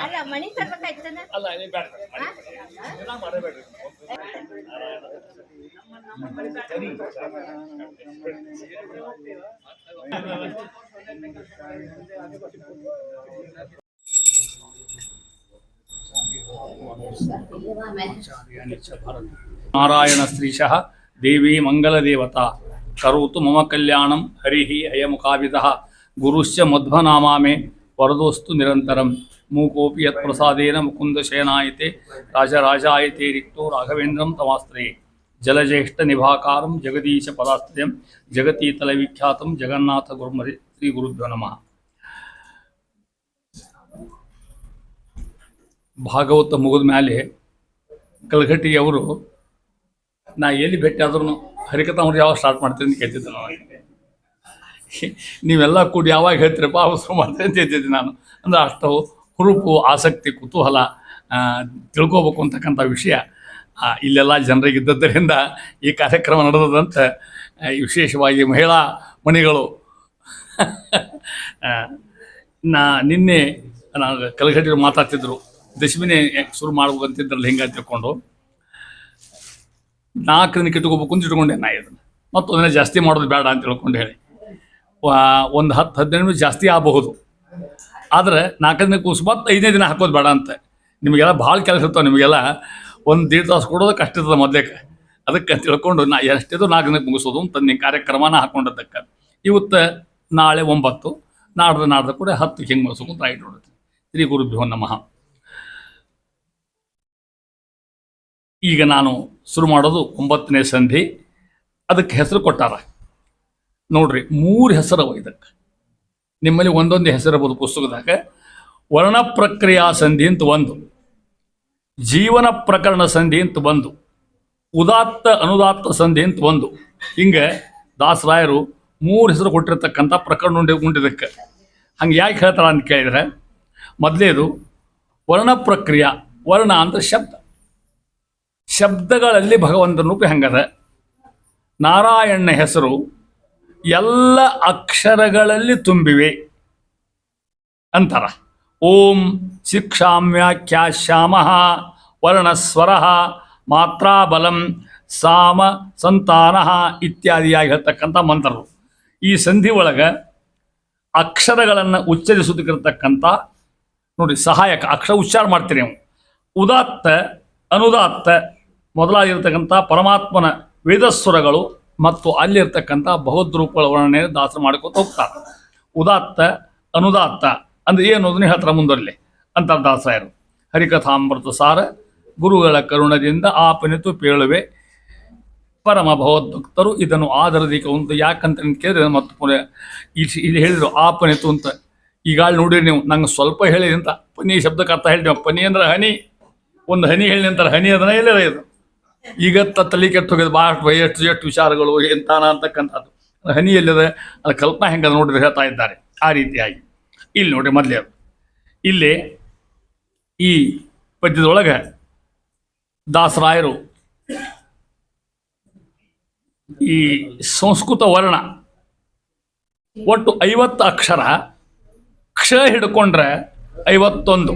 ಅಲ್ಲ ಮಣಿ ತರ್ಬೇಕಾಯ್ತದ ಅಲ್ಲ ನೀವು ಬೇಡ ಮಾಡಬೇಡ್ರಿ. ನಾರಾಯಣ ಶ್ರೀಶಃ ದೇವಿ ಮಂಗಲದೇವತಾ ಕರೋತು ಮಮ ಕಲ್ಯಾಣಂ ಹರಿಃ ಹಯಮುಖಾವಿದಃ ಗುರುಶ್ಚ ಮಧ್ವನಾಮಾಮೆ ವರದೋಸ್ತು ನಿರಂತರಂ ಮೂಕೋಪಿ ಯತ್ಪ್ರಸಾದೇನ ಮುಕುಂದ ಶಯನಾಯತೆ ರಾಜರಾಜಾಯತೆ ರಿಕ್ತೋ ರಾಘವೇಂದ್ರಂ ತಮಾಸ್ತ್ರಯೇ ಜಲಜ್ಯೇಷ್ಠ ನಿಭಾಕಾರಂ ಜಗದೀಶ ಪದಾಸ್ತ್ರಯಂ ಜಗತೀತಲ ವಿಖ್ಯಾತಂ ಜಗನ್ನಾಥ ಗುರುಮರಿ ಶ್ರೀ ಗುರುಭ್ಯೋ ನಮಃ. ಭಾಗವತ ಮುಗಿದ ಮೇಲೆ ಕಲಘಟ್ಟಿಯವರು ನಾ ಎಲ್ಲಿ ಭೇಟಿ ಆದ್ರೂ ಹರಿಕಥಾಮೃತ ಯಾವಾಗ ಸ್ಟಾರ್ಟ್ ಮಾಡ್ತೀನಿ ಅಂತ ಕೇಳ್ತಿದ್ದೆ ನಾನು. ನೀವೆಲ್ಲ ಕೂಡಿ ಯಾವಾಗ ಹೇಳ್ತೀರಪ್ಪ ಅವಸರ ಮಾಡ್ತೀನಿ ಅಂತ ಹೇಳ್ತಿದ್ದೆ ನಾನು. ಅಂದರೆ ಅಷ್ಟು ಹುರುಪು, ಆಸಕ್ತಿ, ಕುತೂಹಲ ತಿಳ್ಕೋಬೇಕು ಅಂತಕ್ಕಂಥ ವಿಷಯ ಇಲ್ಲೆಲ್ಲ ಜನರಿಗೆ ಇದ್ದದ್ದರಿಂದ ಈ ಕಾರ್ಯಕ್ರಮ ನಡೆದಂತೆ ವಿಶೇಷವಾಗಿ ಮಹಿಳಾ ಮಣಿಗಳು ನಿನ್ನೆ ನಾನು ಕಲಘಟ್ಟಿರು ಮಾತಾಡ್ತಿದ್ರು, ದಶಮಿನೇ ಶುರು ಮಾಡ್ಬೇಕು ಅಂತಿದ್ರಲ್ಲಿ ಹಿಂಗೆ ತಿಳ್ಕೊಂಡು 4 ದಿನಕ್ಕೆ ಇಟ್ಕೋಬೇಕು ಅಂತ ಇಟ್ಕೊಂಡೆ ನಾ ಇದನ್ನು. ಮತ್ತು ಅದನ್ನು ಜಾಸ್ತಿ ಮಾಡೋದು ಬೇಡ ಅಂತ ತಿಳ್ಕೊಂಡು ಹೇಳಿ ಒಂದು 10-15 ನಿಮಿಷ ಜಾಸ್ತಿ ಆಗಬಹುದು. ಆದರೆ 4 ದಿನಕ್ಕೆ ಕೂಸು ಮತ್ತು 5ನೇ ದಿನ ಹಾಕೋದು ಬೇಡ ಅಂತ. ನಿಮಗೆಲ್ಲ ಭಾಳ ಕೆಲಸ ಇರ್ತಾವೆ, ನಿಮಗೆಲ್ಲ 1-1.5 ತಾಸು ಕೊಡೋದು ಕಷ್ಟ ಇರ್ತದೆ ಮೊದಲೇಕೆ. ಅದಕ್ಕೆ ತಿಳ್ಕೊಂಡು ನಾ ಎಷ್ಟಿದ್ದು 4 ದಿನಕ್ಕೆ ಮುಗಿಸೋದು ಅಂತ ನಿಮ್ಮ ಕಾರ್ಯಕ್ರಮನ ಹಾಕೊಂಡದ್ದಕ್ಕೆ. ಇವತ್ತು ನಾಳೆ 9, ನಾಡ್ದು ಕೂಡ 10 ಹಿಂಗೆ ಮುಗಿಸೋದು ಅಂತ ಆಯ್ತು ನೋಡುತ್ತೆ. ಶ್ರೀ ಗುರುಭ್ಯೋ ನಮಃ. ಈಗ ನಾನು ಶುರು ಮಾಡೋದು 9ನೇ ಸಂಧಿ. ಅದಕ್ಕೆ ಹೆಸರು ಕೊಟ್ಟಾರ ನೋಡ್ರಿ, 3 ಹೆಸರು ಇದಕ್ಕೆ. ನಿಮ್ಮಲ್ಲಿ ಒಂದೊಂದು ಹೆಸರಿರ್ಬೋದು ಪುಸ್ತಕದಾಗ. ವರ್ಣ ಪ್ರಕ್ರಿಯಾ ಸಂಧಿ ಅಂತ ಒಂದು, ಜೀವನ ಪ್ರಕರಣ ಸಂಧಿ ಅಂತ ಒಂದು, ಉದಾತ್ತ ಅನುದಾತ್ತ ಸಂಧಿ ಅಂತ ಒಂದು. ಹಿಂಗೆ ದಾಸರಾಯರು 3 ಹೆಸರು ಕೊಟ್ಟಿರ್ತಕ್ಕಂಥ ಪ್ರಕರಣ ಉಂಡಿದ್ದಕ್ಕೆ. ಹಂಗೆ ಯಾಕೆ ಹೇಳ್ತಾರ ಅಂತ ಕೇಳಿದರೆ, ಮೊದಲೇದು ವರ್ಣ ಪ್ರಕ್ರಿಯಾ. ವರ್ಣ ಅಂದರೆ ಶಬ್ದ. ಶಬ್ದಗಳಲ್ಲಿ ಭಗವಂತನ ರೂಪ ಹೆಂಗದ. ನಾರಾಯಣನ ಹೆಸರು ಎಲ್ಲ ಅಕ್ಷರಗಳಲ್ಲಿ ತುಂಬಿವೆ ಅಂತಾರ. ಓಂ ಶಿಕ್ಷಾಮ್ಯಾಖ್ಯಾಶ್ಯಾಮ ವರ್ಣಸ್ವರ ಮಾತ್ರಾಬಲಂ ಸಾಮ ಸಂತಾನ ಇತ್ಯಾದಿಯಾಗಿ ಹೇಳ್ತಕ್ಕಂಥ ಮಂತ್ರರು. ಈ ಸಂಧಿ ಒಳಗೆ ಅಕ್ಷರಗಳನ್ನು ಉಚ್ಚರಿಸುತ್ತಿರತಕ್ಕಂಥ ನೋಡಿ ಸಹಾಯಕ ಅಕ್ಷರ ಉಚ್ಚಾರ ಮಾಡ್ತೀರಿ ನೀವು. ಉದಾತ್ತ ಅನುದಾತ್ತ ಮೊದಲಾಗಿರ್ತಕ್ಕಂಥ ಪರಮಾತ್ಮನ ವೇದಸ್ವರಗಳು ಮತ್ತು ಅಲ್ಲಿರ್ತಕ್ಕಂಥ ಬಹುದ್ರೂಪಗಳ ವರ್ಣನೆ ದಾಸರು ಮಾಡ್ಕೊತ ಹೋಗ್ತಾರೆ. ಉದಾತ್ತ ಅನುದಾತ್ತ ಅಂದರೆ ಏನು ಅದನ್ನು ಹೇಳ್ತಾರೆ ಮುಂದರಲ್ಲಿ ಅಂತಾರೆ ದಾಸರಾಯರು. ಹರಿಕಥಾಮೃತ ಸಾರ ಗುರುಗಳ ಕರುಣದಿಂದ ಆಪನಿತು ಪೇಳುವೆ ಪರಮ ಭಗವದ್ಭಕ್ತರು ಇದನ್ನು ಆದರದಿ ಕೌಂತ. ಯಾಕಂತ ಕೇಳಿದ್ರೆ ಮತ್ತು ಪುನಃ ಇಲ್ಲಿ ಹೇಳಿದರು ಆಪನಿತು ಅಂತ. ಈಗ ನೋಡಿರಿ ನೀವು, ನಂಗೆ ಸ್ವಲ್ಪ ಹೇಳಿದೆ ಅಂತ ಪನಿ ಶಬ್ದಕ್ಕೆ ಅರ್ಥ ಹೇಳಿದೆವು. ಪನಿ ಅಂದ್ರೆ ಹನಿ, ಒಂದು ಹನಿ ಹೇಳಿ ಅಂತಾರೆ. ಹನಿ ಅದನ್ನ ಎಲ್ಲೇ ಇದು ಈಗ ತಲೆ ಕೆಟ್ಟು ಹೋಗಿದ್ದು ಭಾಳಷ್ಟು ಎಷ್ಟು ವಿಚಾರಗಳು ಎಂತಾನ ಅಂತಕ್ಕಂಥದ್ದು. ಹನಿ ಎಲ್ಲಿದೆ ಅದು ಕಲ್ಪನಾ ಹೆಂಗೆ ನೋಡಿದ್ರೆ ಹೇಳ್ತಾ ಇದ್ದಾರೆ. ಆ ರೀತಿಯಾಗಿ ಇಲ್ಲಿ ನೋಡಿ ಮೊದಲೇ ಇಲ್ಲಿ ಈ ಪದ್ಯದೊಳಗೆ ದಾಸರಾಯರು ಈ ಸಂಸ್ಕೃತ ವರ್ಣ ಒಟ್ಟು 50 ಅಕ್ಷರ, ಕ್ಷ ಹಿಡ್ಕೊಂಡ್ರೆ 51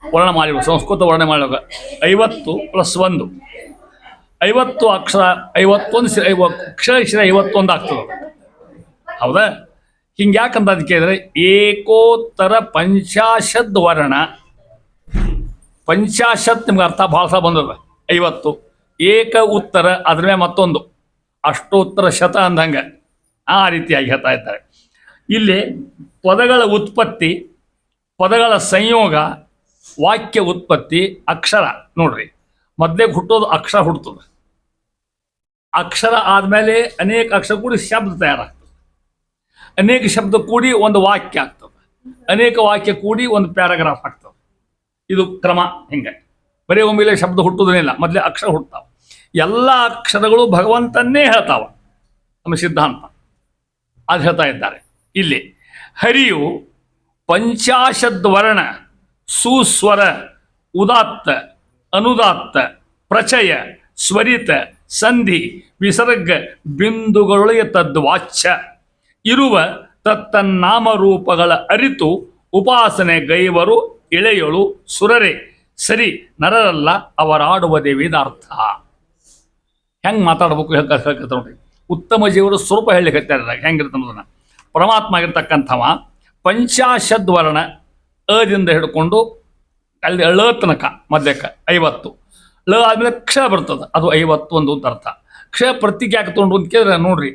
ವರ್ಣಮಾಲೆ. ಸಂಸ್ಕೃತ ವರ್ಣಮಾಲೆ 50 + 1 50 ಅಕ್ಷರ, 51 ಅಕ್ಷರ 51 ಆಗ್ತದೆ. ಹೌದಾ? ಹಿಂಗೆ ಯಾಕಂತ ಅದು ಕೇಳಿದ್ರೆ ಏಕೋತ್ತರ 50 ವರ್ಣ. 50 ನಿಮ್ಗೆ ಅರ್ಥ ಭಾಳ ಸಹ ಬಂದದ. 50 ಏಕ ಉತ್ತರ, ಅದ್ರ ಮೇಲೆ ಮತ್ತೊಂದು ಅಷ್ಟೋತ್ತರ ಶತ ಅಂದಂಗೆ ಆ ರೀತಿಯಾಗಿ ಹೇಳ್ತಾ ಇದ್ದಾರೆ. ಇಲ್ಲಿ ಪದಗಳ ಉತ್ಪತ್ತಿ, ಪದಗಳ ಸಂಯೋಗ, ವಾಕ್ಯ ಉತ್ಪತ್ತಿ, ಅಕ್ಷರ ನೋಡ್ರಿ. ಮೊದಲೇ ಹುಟ್ಟೋದು ಅಕ್ಷರ ಹುಡ್ತದೆ. ಅಕ್ಷರ ಆದಮೇಲೆ ಅನೇಕ ಅಕ್ಷರ ಕೂಡಿ ಶಬ್ದ ತಯಾರಾಗ್ತದೆ. ಅನೇಕ ಶಬ್ದ ಕೂಡಿ ಒಂದು ವಾಕ್ಯ ಆಗ್ತದೆ. ಅನೇಕ ವಾಕ್ಯ ಕೂಡಿ ಒಂದು ಪ್ಯಾರಾಗ್ರಾಫ್ ಆಗ್ತದೆ. ಇದು ಕ್ರಮ. ಹಿಂಗೆ ಬರೀ ಒಮ್ಮೆಲೆ ಶಬ್ದ ಹುಟ್ಟೋದೇನಿಲ್ಲ, ಮೊದಲೇ ಅಕ್ಷರ ಹುಟ್ಟತಾವೆ. ಎಲ್ಲ ಅಕ್ಷರಗಳು ಭಗವಂತನ್ನೇ ಹೇಳ್ತಾವ ನಮ್ಮ ಸಿದ್ಧಾಂತ. ಅದು ಹೇಳ್ತಾ ಇದ್ದಾರೆ ಇಲ್ಲಿ. ಹರಿಯು 50 ವರ್ಣ, ಸುಸ್ವರ, ಉದಾತ್ತ, ಅನುದಾತ್ತ, ಪ್ರಚಯ, ಸ್ವರಿತ, ಸಂಧಿ, ವಿಸರ್ಗ ಬಿಂದುಗಳೊಳಗೆ ತದ್ವಾಚ್ಯ. ಇರುವ ತತ್ತನ್ನಾಮರೂಪಗಳ ಅರಿತು ಉಪಾಸನೆ ಗೈವರು ಇಳೆಯಳು ಸುರರೆ ಸರಿ ನರರಲ್ಲ ಅವರಾಡುವುದೇ ವೇದಾರ್ಥ. ಹೆಂಗೆ ಮಾತಾಡ್ಬೇಕು ಹೇಳ್ಕತ್ತ ನೋಡ್ರಿ. ಉತ್ತಮ ಜೀವರು ಸ್ವರೂಪ ಹೇಳಿಕತ್ತಾರ ಹೆಂಗಿರ್ತದನ್ನ. ಪರಮಾತ್ಮ ಆಗಿರ್ತಕ್ಕಂಥವ ಪಂಚಾಶದ್ವರ್ಣ ಅದಿಂದ ಹಿಡ್ಕೊಂಡು ಅಲ್ಲಿ ಳ ತನಕ ಮಧ್ಯಕ್ಕೆ 50. ಳ ಆದ್ಮೇಲೆ ಕ್ಷ ಬರ್ತದೆ, ಅದು 51 ಅಂತ ಅರ್ಥ. ಕ್ಷ ಪ್ರತಿಗೆ ಯಾಕೆ ತೊಗೊಂಡು ಅಂತ ಕೇಳಿದ್ರೆ ನೋಡ್ರಿ,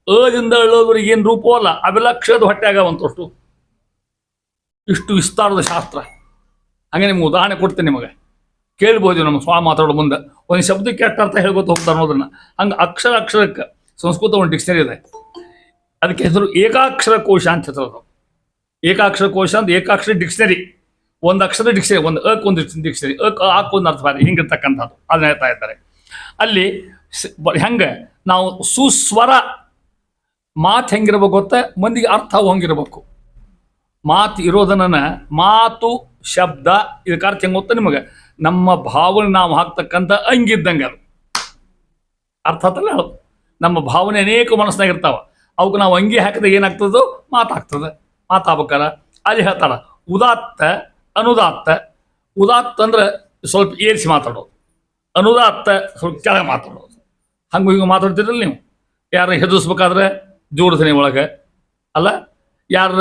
ಅದಿಂದ ಳವರೆಗೆ ಏನು ರೂಪವಲ್ಲ, ಅವೆಲ್ಲ ಕ್ಷದ ಹೊಟ್ಟೆ ಆಗವಂತಷ್ಟು. ಇಷ್ಟು ವಿಸ್ತಾರದ ಶಾಸ್ತ್ರ. ಹಾಗೆ ನಿಮ್ಗೆ ಉದಾಹರಣೆ ಕೊಡ್ತೇನೆ, ನಿಮಗೆ ಕೇಳ್ಬೋದು. ನಮ್ಮ ಸ್ವಾಮಿ ಮಾತಾಡೋ ಮುಂದೆ ಒಂದು ಶಬ್ದಕ್ಕೆ ಎಷ್ಟು ಅರ್ಥ ಹೇಳ್ಕೊತ ಹೋಗ್ತಾರೆ ಅನ್ನೋದನ್ನ. ಹಂಗೆ ಅಕ್ಷರಕ್ಕೆ ಸಂಸ್ಕೃತ ಒಂದು ಡಿಕ್ಷನರಿ ಇದೆ, ಅದಕ್ಕೆ ಹೆಸರು ಏಕಾಕ್ಷರ ಕೋಶ ಅಂತ ಹೆಸರು. ಏಕಾಕ್ಷರ ಕೋಶ ಅಂತ ಏಕಾಕ್ಷರ ಡಿಕ್ಷನರಿ, ಒಂದು ಅಕ್ಷರ ಡಿಕ್ಷನರಿ, ಒಂದು ಒಂದು ಡಿಕ್ಷನರಿ, ಒಂದು ಅರ್ಥ ಬಾರಿ ಹಿಂಗಿರ್ತಕ್ಕಂಥದ್ದು ಅದನ್ನ ಹೇಳ್ತಾ ಇದ್ದಾರೆ. ಅಲ್ಲಿ ಹೆಂಗೆ ನಾವು ಸುಸ್ವರ ಮಾತು ಹೆಂಗಿರ್ಬೇಕು ಗೊತ್ತಾ, ಮಂದಿಗೆ ಅರ್ಥ ಹಂಗಿರ್ಬೇಕು. ಮಾತು ಇರೋದನ್ನ ಮಾತು ಶಬ್ದ ಇದಕ್ಕೆ ಅರ್ಥ ಹೆಂಗೆ ಗೊತ್ತಾ ನಿಮಗೆ, ನಮ್ಮ ಭಾವನೆ ನಾವು ಹಾಕ್ತಕ್ಕಂಥ ಹಂಗಿದ್ದಂಗೆ ಅದು ಅರ್ಥ ಆತಲ್ಲ ಹೇಳೋದು. ನಮ್ಮ ಭಾವನೆ ಅನೇಕ ಮನಸ್ಸಿನಾಗಿರ್ತಾವ, ಅವಕ್ಕೆ ನಾವು ಅಂಗಿ ಹಾಕಿದಾಗ ಏನಾಗ್ತದೋ ಮಾತಾಗ್ತದೆ. ಮಾತಾಗ್ಬೇಕಾರ ಅಲ್ಲಿ ಹೇಳ್ತಾರ ಉದಾತ್ತ ಅನುದಾತ್ತ. ಉದಾತ್ತ ಅಂದ್ರೆ ಸ್ವಲ್ಪ ಏರಿಸಿ ಮಾತಾಡೋದು, ಅನುದಾತ್ತ ಸ್ವಲ್ಪ ಕೆಳಗೆ ಮಾತಾಡೋದು. ಹಂಗೆ ಹಿಂಗೆ ಮಾತಾಡ್ತಿರಲ್ಲ ನೀವು. ಯಾರು ಹೆದರ್ಸ್ಬೇಕಾದ್ರೆ ಜೋಡ್ತೀನಿ ಒಳಗೆ ಅಲ್ಲ, ಯಾರು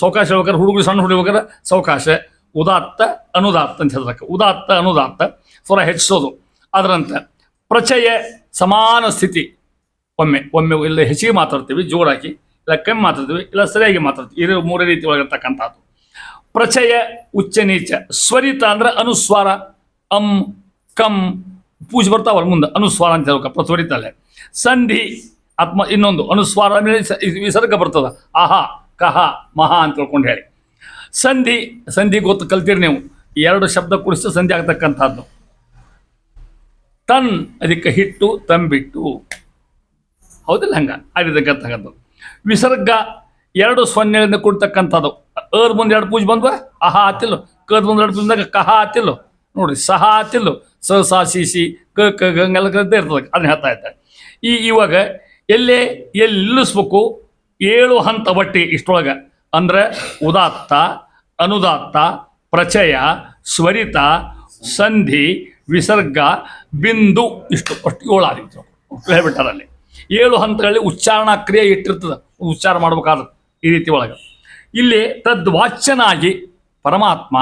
ಸಾವಕಾಶ ಹೇಳ್ಬೇಕಾದ್ರೆ ಹುಡುಗರು ಸಣ್ಣ ಹುಡುಗಬೇಕಾದ್ರೆ ಸಾವಕಾಶ. ಉದಾತ್ತ ಅನುದಾತ್ತ ಅಂತ ಹೇಳ್ಬೇಕು. ಉದಾತ್ತ ಅನುದಾತ್ತ ಸ್ವರ ಹೆಚ್ಚಿಸೋದು. ಅದರಂತೆ ಪ್ರಚಯ ಸಮಾನ ಸ್ಥಿತಿ. ಒಮ್ಮೆ ಒಮ್ಮೆ ಇಲ್ಲ ಹೆಚ್ಚಿಗೆ ಮಾತಾಡ್ತೀವಿ ಜೋರಾಗಿ, ಇಲ್ಲ ಕಮ್ಮಿ ಮಾತಾಡ್ತೀವಿ, ಇಲ್ಲ ಸರಿಯಾಗಿ ಮಾತಾಡ್ತೀವಿ. ಇದು ಮೂರೇ ರೀತಿ ಒಳಗಿರ್ತಕ್ಕಂಥದ್ದು. ಪ್ರಚಯ ಉಚ್ಚ ನೀಚ. ಸ್ವರಿತ ಅಂದ್ರೆ ಅನುಸ್ವಾರ, ಅಂ ಕಂ ಪೂಜೆ ಬರ್ತಾವಲ್ಲ ಮುಂದೆ ಅನುಸ್ವಾರ ಅಂತ ಹೇಳ್ಬೇಕ ಸ್ವರಿತಲ್ಲೇ. ಸಂಧಿ ಆತ್ಮ ಇನ್ನೊಂದು ಅನುಸ್ವಾರ ಮೇಲೆ ವಿಸರ್ಗ ಬರ್ತದ. ಆಹಾ ಕಹ ಮಹಾ ಅಂತ ತಿಳ್ಕೊಂಡು ಹೇಳಿ. ಸಂಧಿ ಸಂಧಿ ಗೊತ್ತು ಕಲ್ತೀರಿ ನೀವು, ಎರಡು ಶಬ್ದ ಕೂಡಿಸಿ ಸಂಧಿ ಆಗ್ತಕ್ಕಂಥದ್ದು. ತನ್ ಅದಕ್ಕೆ ಹಿಟ್ಟು ತಂಬಿಟ್ಟು, ಹೌದಿಲ್ಲ ಹಂಗ ಆಗಿರ್ತಕ್ಕಂಥದ್ದು. ವಿಸರ್ಗ ಎರಡು ಸೊನ್ನೆಗಳಿಂದ ಕೊಡ್ತಕ್ಕಂಥದ್ದು. ಅರ್ ಮುಂದೆ ಎರಡು ಪೂಜೆ ಬಂದ್ವ ಆಹಾ ಆತಿಲ್ಲ, ಕದ್ ಮುಂದೆ ಎರಡು ಪೂಜೆದಾಗ ಕಹ ಆತಿಲ್ಲ ನೋಡ್ರಿ, ಸಹ ಆತಿಲ್ಲ, ಸ ಸಾ ಸಿ ಸಿ ಕ ಕ ಗಂಗೆಲ್ಲ ಕದ್ದೇ ಇರ್ತದೆ. ಅದನ್ನ ಹೇಳ್ತಾ ಇದ್ದಾರೆ. ಇವಾಗ ಎಲ್ಲಿ ನಿಲ್ಲಿಸ್ಬೇಕು, 7 ಹಂತ ಬಟ್ಟಿ ಇಷ್ಟೊಳಗೆ. ಅಂದ್ರೆ ಉದಾತ್ತ ಅನುದಾತ್ತ ಪ್ರಚಯ ಸ್ವರಿತ ಸಂಧಿ ವಿಸರ್ಗ ಬಿಂದು ಇಷ್ಟು ಅಷ್ಟು 7 ಆಗಿತ್ತು ಹೇಳ್ಬಿಟ್ಟಾರಲ್ಲಿ. 7 ಹಂತಗಳಲ್ಲಿ ಉಚ್ಚಾರಣಾ ಕ್ರಿಯೆ ಇಟ್ಟಿರ್ತದೆ, ಉಚ್ಚಾರ ಮಾಡ್ಬೇಕಾದ್ರೆ ಈ ರೀತಿ ಒಳಗೆ. ಇಲ್ಲಿ ತದ್ವಾಚ್ಯನಾಗಿ ಪರಮಾತ್ಮ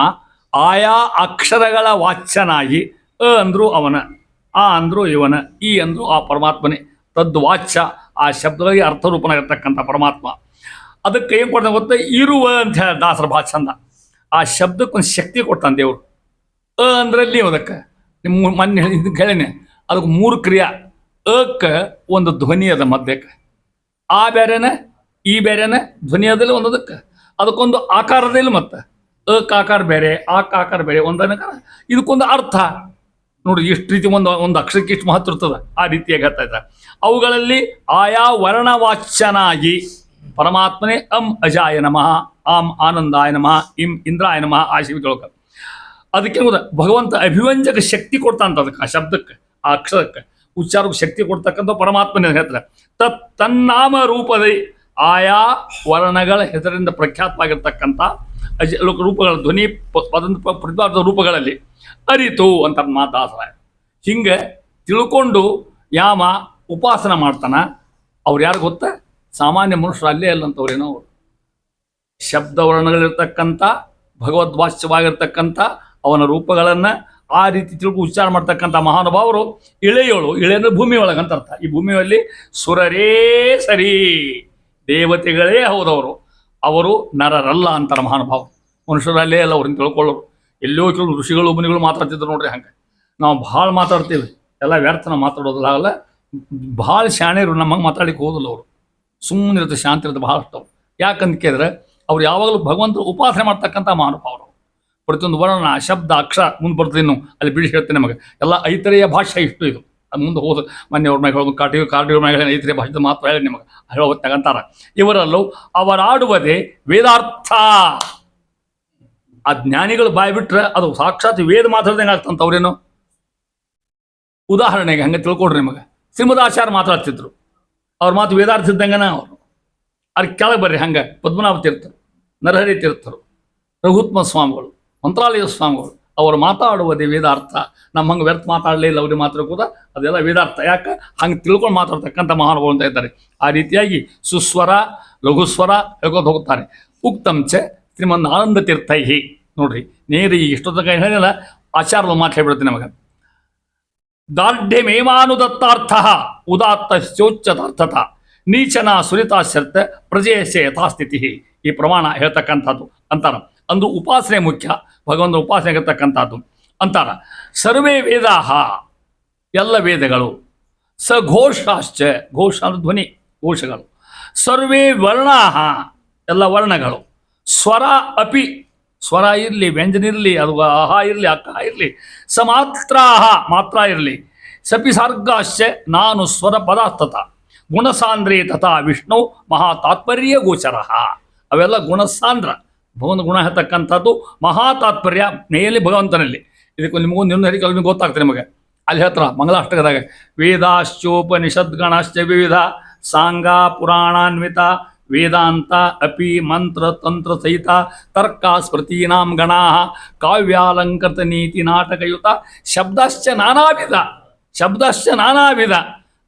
ಆಯಾ ಅಕ್ಷರಗಳ ವಾಚ್ಯನಾಗಿ, ಅ ಅಂದ್ರು ಅವನ, ಆ ಅಂದ್ರು ಇವನ, ಈ ಅಂದ್ರು ಆ ಪರಮಾತ್ಮನೇ. ತದ್ವಾಚ್ಯ ಆ ಶಬ್ದಗಳಿಗೆ ಅರ್ಥರೂಪನಾಗಿರ್ತಕ್ಕಂಥ ಪರಮಾತ್ಮ. ಅದಕ್ಕೆ ಏನು ಕೊಡ್ತಾನೆ ಗೊತ್ತಾ, ಇರುವ ಅಂತ ಹೇಳಿ ದಾಸರ ಭಾಳ ಚಂದ. ಆ ಶಬ್ದಕ್ಕೊಂದು ಶಕ್ತಿ ಕೊಡ್ತಾನೆ ದೇವರು. ಅ ಅಂದ್ರಲ್ಲಿ ಅದಕ್ಕೆ ನಿಮ್ಮ ಮೊನ್ನೆ ಹೇಳಿನೆ, ಅದಕ್ಕೆ 3 ಕ್ರಿಯಾ. ಅಕ್ಕೆ ಒಂದು ಧ್ವನಿ ಅದ ಮಧ್ಯಕ್ಕೆ, ಆ ಬೇರೆನ ಈ ಬೇರೆನ ಧ್ವನಿ ಅದಲ್ಲ ಒಂದದಕ್ಕೆ, ಅದಕ್ಕೊಂದು ಆಕಾರದಿಲ್ಲ. ಮತ್ತೆ ಅಕ್ ಆಕಾರ ಬೇರೆ, ಆಕ್ ಆಕಾರ ಬೇರೆ, ಒಂದನಕ ಇದಕ್ಕೊಂದು ಅರ್ಥ ನೋಡಿ. ಇಷ್ಟು ರೀತಿ ಒಂದು ಅಕ್ಷರಕ್ಕೆ ಇಷ್ಟು ಮಹತ್ವ ಇರ್ತದೆ. ಆ ರೀತಿಯಾಗಿ ಹೇಳ್ತಾ ಇದ್ದಾರೆ. ಅವುಗಳಲ್ಲಿ ಆಯಾ ವರ್ಣವಾಚ್ಯನಾಗಿ ಪರಮಾತ್ಮನೇ ಅಂ ಅಜಾಯ ನಮಃ, ಆಂ ಆನಂದಾಯ ನಮಃ, ಇಂ ಇಂದ್ರಾಯ ನಮಃ ಆ ಶಿವದೊಳಗೆ. ಅದಕ್ಕೆ ಭಗವಂತ ಅಭಿವ್ಯಂಜಕ ಶಕ್ತಿ ಕೊಡ್ತಾನಂತ ಅದಕ್ಕೆ, ಆ ಶಬ್ದಕ್ಕೆ ಆ ಅಕ್ಷರಕ್ಕೆ ಉಚ್ಚಾರಕ್ಕೆ ಶಕ್ತಿ ಕೊಡ್ತಕ್ಕಂಥ ಪರಮಾತ್ಮನ ಹೇಳ್ತಾರೆ. ತನ್ನಾಮ ರೂಪದ ಆಯಾ ವರ್ಣಗಳ ಹೆಸರಿಂದ ಪ್ರಖ್ಯಾತವಾಗಿರ್ತಕ್ಕಂಥ ರೂಪಗಳ ಧ್ವನಿ ಪ್ರತಿಪಾದ ರೂಪಗಳಲ್ಲಿ ಅರಿತು ಅಂತ ಮಾತಾಡ್ತಾರೆ. ಹಿಂಗೆ ತಿಳ್ಕೊಂಡು ಯಾಮ ಉಪಾಸನ ಮಾಡ್ತಾನ. ಅವ್ರು ಯಾರು ಗೊತ್ತಾ, ಸಾಮಾನ್ಯ ಮನುಷ್ಯರು ಅಲ್ಲೇ ಅಲ್ಲಂತವ್ರೇನೋ ಅವರು. ಶಬ್ದ ವರ್ಣಗಳಿರ್ತಕ್ಕಂಥ ಭಗವದ್ವಾಚ್ಯವಾಗಿರ್ತಕ್ಕಂಥ ಅವನ ರೂಪಗಳನ್ನು ಆ ರೀತಿ ತಿಳ್ಕೊ ಉಚ್ಚಾರ ಮಾಡ್ತಕ್ಕಂಥ ಮಹಾನುಭಾವರು ಇಳೆಯೋಳು. ಇಳೆ ಅಂದರೆ ಭೂಮಿ ಒಳಗಂತ ಅರ್ಥ. ಈ ಭೂಮಿಯಲ್ಲಿ ಸುರರೇ ಸರಿ, ದೇವತೆಗಳೇ ಹೌದವರು, ಅವರು ನರರಲ್ಲ ಅಂತಾರೆ ಮಹಾನುಭಾವರು. ಮನುಷ್ಯರಲ್ಲೇ ಅಲ್ಲ ಅವ್ರನ್ನ ತಿಳ್ಕೊಳ್ಳೋರು. ಎಲ್ಲೋ ಕೆಲವು ಋಷಿಗಳು ಮುನಿಗಳು ಮಾತಾಡ್ತಿದ್ರು ನೋಡ್ರಿ. ಹಂಗೆ ನಾವು ಭಾಳ ಮಾತಾಡ್ತೀವಿ, ಎಲ್ಲ ವ್ಯರ್ಥ ನಾವು ಮಾತಾಡೋದಿಲ್ಲ. ಭಾಳ ಶಾಣೆರು ನಮ್ಮಂಗೆ ಮಾತಾಡ್ಲಿಕ್ಕೆ ಹೋದಿಲ್ಲ ಅವರು. ಸುಮ್ಮನೆ ಇರುತ್ತೆ, ಶಾಂತಿ ಇರುತ್ತೆ ಭಾಳಷ್ಟು. ಯಾಕಂತ ಕೇಳಿದ್ರೆ ಅವ್ರು ಯಾವಾಗಲೂ ಭಗವಂತರು ಉಪಾಸನೆ ಮಾಡ್ತಕ್ಕಂಥ ಮಹಾನುಭಾವರು. ಪ್ರತಿಯೊಂದು ವರ್ಣ ಶಬ್ದ ಅಕ್ಷರ ಮುಂದೆ ಬರ್ತೀನಿ ನಾವು ಅಲ್ಲಿ ಬಿಡಿಸಿ ಹೇಳ್ತೇನೆ ನಮಗೆ. ಎಲ್ಲ ಐತರೆಯ ಭಾಷೆ ಇಷ್ಟು ಇದು. ಅದು ಮುಂದೆ ಹೋದ ಮೊನ್ನೆ ಅವ್ರ ಮ್ಯಾಗ ಹೇಳೋದು ಕಾರ್ಡಿಯೋ ಮ್ಯಾಗ ಐತರೆಯ ಭಾಷೆ ಮಾತ್ರ ಹೇಳಿ ನಿಮಗೆ ಹೇಳೋತ್ತಾಗಂತಾರ. ಇವರಲ್ಲೂ ಅವರಾಡುವುದೇ ವೇದಾರ್ಥ. ಆ ಜ್ಞಾನಿಗಳು ಬಾಯಿ ಬಿಟ್ರೆ ಅದು ಸಾಕ್ಷಾತ್ ವೇದ ಮಾತಾಡ್ದಂಗೆ ಆಗ್ತಂತ ಅವ್ರೇನು. ಉದಾಹರಣೆಗೆ ಹಂಗೆ ತಿಳ್ಕೊಡ್ರಿ ನಿಮಗೆ. ಶ್ರೀಮದಾಚಾರ್ಯ ಮಾತಾಡ್ತಿದ್ರು, ಅವ್ರ ಮಾತು ವೇದಾರ್ಥ ಇದ್ದಂಗನ ಅವರು. ಅದಕ್ಕೆ ಕೆಳಗೆ ಬರ್ರಿ ಹಂಗೆ ಪದ್ಮನಾಭ ತೀರ್ಥರು, ನರಹರಿ ತೀರ್ಥರು, ರಘುತ್ಮ ಸ್ವಾಮಿಗಳು, ಮಂತ್ರಾಲಯ ಸ್ವಾಮಿಗಳು ಅವರು ಮಾತಾಡುವುದೇ ವೇದಾರ್ಥ. ನಮ್ಮ ಹಂಗೆ ವ್ಯರ್ಥ ಮಾತಾಡಲಿಲ್ಲ ಅವ್ರಿಗೆ ಮಾತ್ರ ಕೂಡ ಅದೆಲ್ಲ ವೇದಾರ್ಥ. ಯಾಕೆ ಹಂಗೆ ತಿಳ್ಕೊಂಡು ಮಾತಾಡ್ತಕ್ಕಂಥ ಮಹಾನುಭಾವರು ಅಂತ ಇದ್ದಾರೆ. ಆ ರೀತಿಯಾಗಿ ಸುಸ್ವರ ಲಘುಸ್ವರ ಹೇಳ್ಕೊಂಡು ಹೋಗ್ತಾರೆ. ಉಕ್ತಂಚ ಶ್ರೀಮನ್ ಆನಂದ ತೀರ್ಥೈಹಿ ನೋಡ್ರಿ, ನೇರ ಈ ಇಷ್ಟೊತ್ತ ಹೇಳಿಲ್ಲ ಆಚಾರದ ಮಾತು ಹೇಳ್ಬಿಡ್ತೀನಿ ನಮಗೆ. ದಾರ್ಢ್ಯಮೇವಾನುದತ್ತಾರ್ಥ ಉದಾತ್ತ ಶೋಚ್ಯತಾರ್ಥತ ನೀಚನ ಸುರಿತಾಶ್ರತ ಪ್ರಜೆಯಸ್ಯ ಯಥಾಸ್ಥಿತಿ. ಈ ಪ್ರಮಾಣ ಹೇಳ್ತಕ್ಕಂಥದ್ದು ಅಂತಾರ. ಅಂದು ಉಪಾಸನೆ ಮುಖ್ಯ, ಭಗವಂತನ ಉಪಾಸನೆ ಇರತಕ್ಕಂಥದ್ದು ಅಂತಾರ. ಸರ್ವೇ ವೇದಾಹ ಎಲ್ಲ ವೇದಗಳು, ಸ ಘೋಷಾಶ್ಚ ಘೋಷ ಅಂದ್ರೆ ಧ್ವನಿ ಘೋಷಗಳು, ಸರ್ವೇ ವರ್ಣಾಹ ಎಲ್ಲ ವರ್ಣಗಳು, ಸ್ವರ ಅಪಿ ಸ್ವರ ಇರಲಿ, ವ್ಯಂಜನ ಇರಲಿ, ಅದು ಆಹ ಇರಲಿ, ಅಕ್ಕ ಇರಲಿ, ಸ ಮಾತ್ರಾಹ ಮಾತ್ರ ಇರಲಿ, ಸಪಿ ಸಾರ್ಗಾಶ್ಚ ನಾನು ಸ್ವರ ಪದಾರ್ಥತ ಗುಣಸಾಂದ್ರೇ ತಥಾ ವಿಷ್ಣು ಮಹಾತಾತ್ಪರ್ಯ ಗೋಚರ. ಅವೆಲ್ಲ ಗುಣಸಾಂದ್ರ, ಭಗವಂತ ಗುಣ ಹೇಳ್ತಕ್ಕಂಥದ್ದು ಮಹಾತಾತ್ಪರ್ಯ ಮೇಯಲ್ಲಿ ಭಗವಂತನಲ್ಲಿ. ಇದಕ್ಕೆ ನಿಮಗೊಂದು ಇನ್ನೊಂದು ಹರಿಕೆ ನಿಮ್ಗೆ ಗೊತ್ತಾಗ್ತದೆ ನಿಮಗೆ. ಅಲ್ಲಿ ಹೇಳ್ತಾರ ಮಂಗಳಾಷ್ಟಕದಾಗ ವೇದಾಶ್ಚೋಪನಿಷದ್ಗಣಶ್ಚ ವಿವಿಧ ಸಾಂಗ ಪುರಾಣಾನ್ವಿತ ವೇದಾಂತ ಅಪಿ ಮಂತ್ರ ತಂತ್ರ ಸಹಿತ ತರ್ಕ ಸ್ಮೃತೀನಾಂ ಗಣಾ ಕಾವ್ಯಾಲಂಕೃತ ನೀತಿ ನಾಟಕಯುತ ಶಬ್ದಶ್ಚ ನಾನಾವಿಧ. ಶಬ್ದಶ್ಚ ನಾನಾವಿಧ,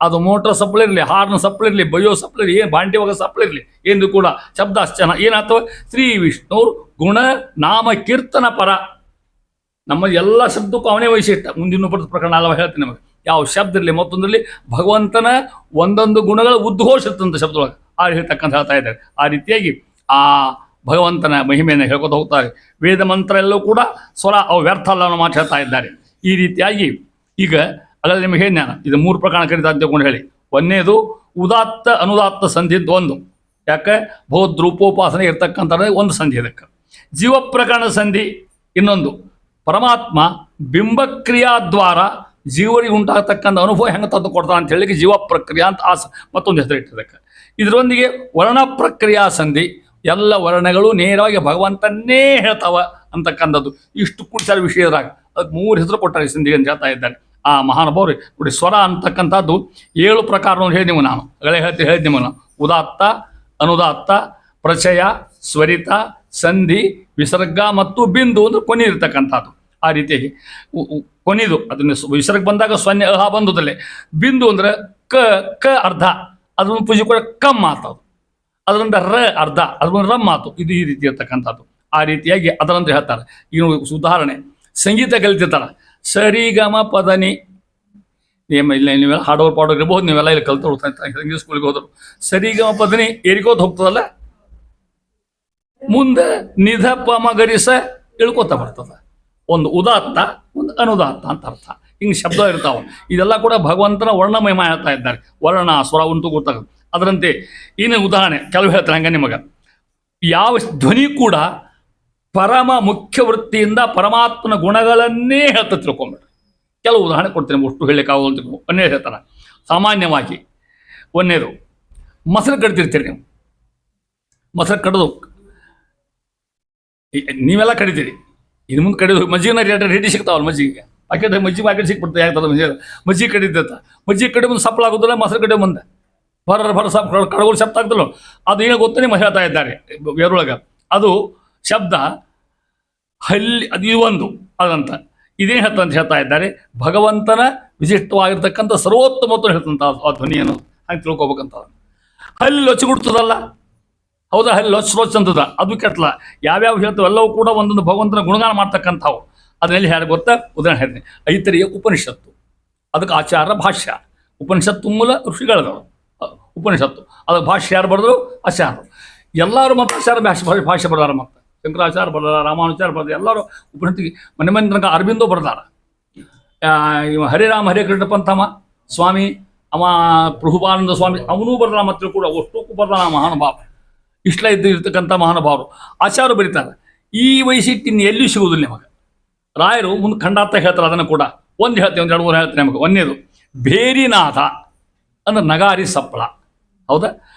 ಅದು ಮೋಟ್ರ್ ಸಪ್ಳಿರಲಿ, ಹಾರ್ನ್ ಸಪ್ಳಿರಲಿ, ಬಯೋ ಸಪ್ಳಿರಲಿ, ಏನು ಬಾಂಡಿ ಒಗ ಸಪ್ಳಿರಲಿ, ಎಂದು ಕೂಡ ಶಬ್ದಾಶ್ಚನ ಏನಾಗ್ತವೆ ಶ್ರೀ ವಿಷ್ಣುರ್ ಗುಣ ನಾಮ ಕೀರ್ತನ ಪರ. ನಮ್ಮ ಎಲ್ಲ ಶಬ್ದಕ್ಕೂ ಅವನೇ ವೈಶಿಷ್ಟ್ಯ. ಮುಂದಿನ ಪ್ರಕರಣ ಅಲ್ಲ ಹೇಳ್ತೀನಿ ನಮಗೆ. ಯಾವ ಶಬ್ದ ಇರಲಿ ಮತ್ತೊಂದರಲ್ಲಿ ಭಗವಂತನ ಒಂದೊಂದು ಗುಣಗಳ ಉದ್ಘೋಷ ಇರ್ತಂಥ ಶಬ್ದೊಳಗೆ ಆ ಹೇಳ್ತಕ್ಕಂಥ ಹೇಳ್ತಾ ಇದ್ದಾರೆ. ಆ ರೀತಿಯಾಗಿ ಆ ಭಗವಂತನ ಮಹಿಮೆಯನ್ನು ಹೇಳ್ಕೊತ ಹೋಗ್ತಾರೆ. ವೇದ ಮಂತ್ರ ಎಲ್ಲವೂ ಕೂಡ ಸ್ವರ ಅವು ವ್ಯರ್ಥ ಅಲ್ಲ ಅನ್ನೋ ಮಾತು ಹೇಳ್ತಾ ಇದ್ದಾರೆ. ಈ ರೀತಿಯಾಗಿ ಈಗ ಅದರಲ್ಲಿ ನಿಮಗೆ ಹೇಳಿ ನಾನು ಇದು 3 ಪ್ರಕರಣ ಕರೀತಾ ಅಂತ ತಿಳ್ಕೊಂಡು ಹೇಳಿ. ಒಂದನೇದು ಉದಾತ್ತ ಅನುದಾತ್ತ ಸಂಧಿ ಅಂತ ಒಂದು, ಯಾಕೆ ಬಹುದ್ರೂಪೋಪಾಸನೆ ಇರ್ತಕ್ಕಂಥದ್ದು ಒಂದು ಸಂಧಿ. ಇದಕ್ಕೆ ಜೀವ ಪ್ರಕರಣ ಸಂಧಿ ಇನ್ನೊಂದು. ಪರಮಾತ್ಮ ಬಿಂಬಕ್ರಿಯಾದ್ವಾರ ಜೀವರಿಗೆ ಉಂಟಾಗತಕ್ಕಂಥ ಅನುಭವ ಹೆಂಗೆ ತಂದು ಕೊಡ್ತಾನೆ ಅಂತ ಹೇಳಿಕ್ಕೆ ಜೀವ ಪ್ರಕ್ರಿಯಾ ಅಂತ ಮತ್ತೊಂದು ಹೆಸರು ಇಟ್ಟಿದ್ದಕ್ಕೆ. ಇದರೊಂದಿಗೆ ವರ್ಣ ಪ್ರಕ್ರಿಯಾ ಸಂಧಿ, ಎಲ್ಲ ವರ್ಣಗಳು ನೇರವಾಗಿ ಭಗವಂತನ್ನೇ ಹೇಳ್ತಾವ ಅಂತಕ್ಕಂಥದ್ದು. ಇಷ್ಟು ಕೂಡಿಸಾರ ವಿಷಯದಾಗ ಅದಕ್ಕೆ 3 ಹೆಸರು ಕೊಟ್ಟಾರೆ ಸಂಧಿಗೆ ಅಂತ ಹೇಳ್ತಾ ಇದ್ದಾರೆ ಆ ಮಹಾನುಭಾವರು. ನೋಡಿ ಸ್ವರ ಅಂತಕ್ಕಂಥದ್ದು 7 ಪ್ರಕಾರ ಹೇಳಿ ನೀವು ನಾನು ಹೇಳಿದ್ ನಿಮಗೆ ನಾನು. ಉದಾತ್ತ ಅನುದಾತ್ತ ಪ್ರಚಯ ಸ್ವರಿತ ಸಂಧಿ ವಿಸರ್ಗ ಮತ್ತು ಬಿಂದು ಅಂದ್ರೆ ಕೊನೆ ಇರ್ತಕ್ಕಂಥದ್ದು. ಆ ರೀತಿಯಾಗಿ ಕೊನೆದು ಅದನ್ನು ವಿಸರ್ಗ ಬಂದಾಗ ಸೊನ್ನೆ ಅಹ ಬಂದುದಲ್ಲೇ. ಬಿಂದು ಅಂದ್ರೆ ಕ ಅರ್ಧ, ಅದನ್ನು ಪೂಜೆ ಕೂಡ ಕಮ್ ಮಾತದು, ಅದರಿಂದ ರ ಅರ್ಧ, ಅದರಿಂದ ರಮ್ ಮಾತು. ಇದು ಈ ರೀತಿ ಇರ್ತಕ್ಕಂಥದ್ದು. ಆ ರೀತಿಯಾಗಿ ಅದರಂತ ಹೇಳ್ತಾರೆ. ಈಗ ಉದಾಹರಣೆ ಸಂಗೀತ ಕಲಿತಿರ್ತಾರೆ. ಸರಿಗಮ ಪದನಿ ಇಲ್ಲ ನೀವೆಲ್ಲ ಹಾಡೋರು ಪಾಡೋರು ಇರ್ಬೋದು, ನೀವೆಲ್ಲ ಇಲ್ಲಿ ಕಲ್ತವ್ರು ಸಂಗೀತ ಸ್ಕೂಲ್ಗೆ ಹೋದ್ರು. ಸರಿಗಮ ಪದನಿ ಏರಿಕೋತ ಹೋಗ್ತದಲ್ಲ, ಮುಂದೆ ನಿಧ ಪಮಗರಿಸ ಇಳ್ಕೋತ ಬರ್ತದೆ. ಒಂದು ಉದಾತ್ತ ಒಂದು ಅನುದಾತ್ತ ಅಂತ ಅರ್ಥ. ಹಿಂಗೆ ಶಬ್ದ ಇರ್ತಾವ. ಇದೆಲ್ಲ ಕೂಡ ಭಗವಂತನ ವರ್ಣಮಹಿಮ ಹೇಳ್ತಾ ಇದ್ದಾರೆ. ವರ್ಣ ಸ್ವರ ಉಂಟು ಗೊತ್ತಾಗುತ್ತೆ. ಅದರಂತೆ ಇನ್ನು ಉದಾಹರಣೆ ಕೆಲವು ಹೇಳ್ತಾರೆ ಹಂಗೆ ನಿಮಗೆ. ಯಾವ ಧ್ವನಿ ಕೂಡ ಪರಮ ಮುಖ್ಯ ವೃತ್ತಿಯಿಂದ ಪರಮಾತ್ಮನ ಗುಣಗಳನ್ನೇ ಹೇಳ್ತಾ ತಿಳ್ಕೊಂಬಿಡ್ರಿ. ಕೆಲವು ಉದಾಹರಣೆ ಕೊಡ್ತೀನಿ, ಅಷ್ಟು ಹೇಳಲಿಕ್ಕಾಗೋದು. ಒಂದೇ ಹೇಳ್ತಾರೆ ಸಾಮಾನ್ಯವಾಗಿ. ಒಂದೇದು ಮೊಸರು ಕಡಿತಿರ್ತೀರಿ ನೀವು. ಮೊಸರು ಕಡಿದು ನೀವೆಲ್ಲ ಕಡಿತೀರಿ. ಇನ್ನು ಮುಂದೆ ಕಡಿದು ಮಜ್ಜಿಗೆನ ರೆಡಿ ಸಿಗ್ತಾವಲ್ಲ, ಮಜ್ಜಿಗೆ ಪಾಕೆಟ್ ಮಜ್ಜಿಗೆ ಸಿಕ್ಬಿಡ್ತಾರೆ. ಯಾಕೆ ಮಜ್ಜಿಗೆ ಕಡಿತೈತ, ಮಜ್ಜಿಗೆ ಕಡಿ ಮುಂದೆ ಸಪ್ಪಳ ಆಗೋದಿಲ್ಲ, ಮೊಸರು ಕಡಿ ಮುಂದೆ ಭರ ಸಪ್ ಕಡಗೋಲು ಶಬ್ದ ಆಗ್ತಲ್ಲ. ಅದು ಏನು ಗೊತ್ತ ನಿಮಗೆ ಹೇಳ್ತಾ ಇದ್ದಾರೆ ಬೇರೊಳಗೆ. ಅದು ಶಬ್ದ ಹಲ್ಲಿ, ಅದು ಒಂದು ಅದಂತ ಇದೇನು ಹೇಳ್ತಂತ ಹೇಳ್ತಾ ಇದ್ದಾರೆ. ಭಗವಂತನ ವಿಶಿಷ್ಟವಾಗಿರ್ತಕ್ಕಂಥ ಸರ್ವೋತ್ತಮತ್ವ ಹೇಳ್ತಂತ ಆ ಧ್ವನಿಯನ್ನು ಹಾಗೆ ತಿಳ್ಕೊಬೇಕಂತ. ಹಲ್ಲಿ ಲೊಚ್ಚಿಗುಡ್ತದಲ್ಲ, ಹೌದಾ, ಹಲ್ಲಿ ಲೊಚ್ ಅಂತದ, ಅದು ಕೆಟ್ಟಲ್ಲ. ಯಾವ್ಯಾವ ಹೇಳ್ತಾವೆ ಎಲ್ಲವೂ ಕೂಡ ಒಂದೊಂದು ಭಗವಂತನ ಗುಣಗಾನ ಮಾಡ್ತಕ್ಕಂಥವು. ಅದನ್ನೆಲ್ಲಿ ಹೇಳಿ ಗೊತ್ತಾ, ಉದಾಹರಣೆ ಹೇಳ್ತೀನಿ. ಐತರಿಯ ಉಪನಿಷತ್ತು, ಅದಕ್ಕೆ ಆಚಾರ ಭಾಷ್ಯ. ಉಪನಿಷತ್ತು ಮೂಲ ಋಷಿಗಳದವು ಉಪನಿಷತ್ತು, ಅದಕ್ಕೆ ಭಾಷ್ಯ ಯಾರು ಬರೆದ್ರು? ಆಚಾರ್ಯರು. ಎಲ್ಲರೂ ಮತ್ತು ಆಚಾರ ಭಾಷೆ ಬರ್ದಾರ. ಮತ್ತು ಶಂಕರಾಚಾರ್ಯ ಬರ್ದಾರ, ರಾಮಾನುಚಾರ್ಯ ಬರ್ದಾರ. ಎಲ್ಲರೂ ಉಪನಿಷತ್ತಿಗೆ ಮನೆ ತನಕ ಅರವಿಂದೋ ಬರ್ದಾರ. ಹರಿರಾಮ ಹರೇ ಕೃಷ್ಣ ಪಂಥಮ ಸ್ವಾಮಿ ಅವ ಪ್ರಭುಪಾನಂದ ಸ್ವಾಮಿ ಅವನೂ ಬರ್ದಾರ. ಮತ್ತು ಕೂಡ ಅಷ್ಟಕ್ಕೂ ಬರ್ದಾರ ಮಹಾನುಭಾವ. ಇಷ್ಟ ಇರ್ತಕ್ಕಂಥ ಮಹಾನುಭಾವರು ಆಚಾರ್ಯರು ಬರೀತಾರೆ. ಈ ವೈಶಿಷ್ಟ್ಯ ಎಲ್ಲಿಯೂ ಸಿಗುವುದಿಲ್ಲ ನಿಮಗೆ. ರಾಯರು ಮುಂದೆ ಖಂಡಾರ್ಥ ಹೇಳ್ತಾರೆ. ಅದನ್ನು ಕೂಡ ಒಂದು ಹೇಳ್ತೇವೆ, ಒಂದು 2-3 ಹೇಳ್ತೇನೆ ನಿಮಗೆ. ಒಂದೇದು ಬೇರಿನಾಥ ಅಂದ್ರೆ ನಗಾರಿ ಸಪ್ಪಳ. ಹೌದಾ,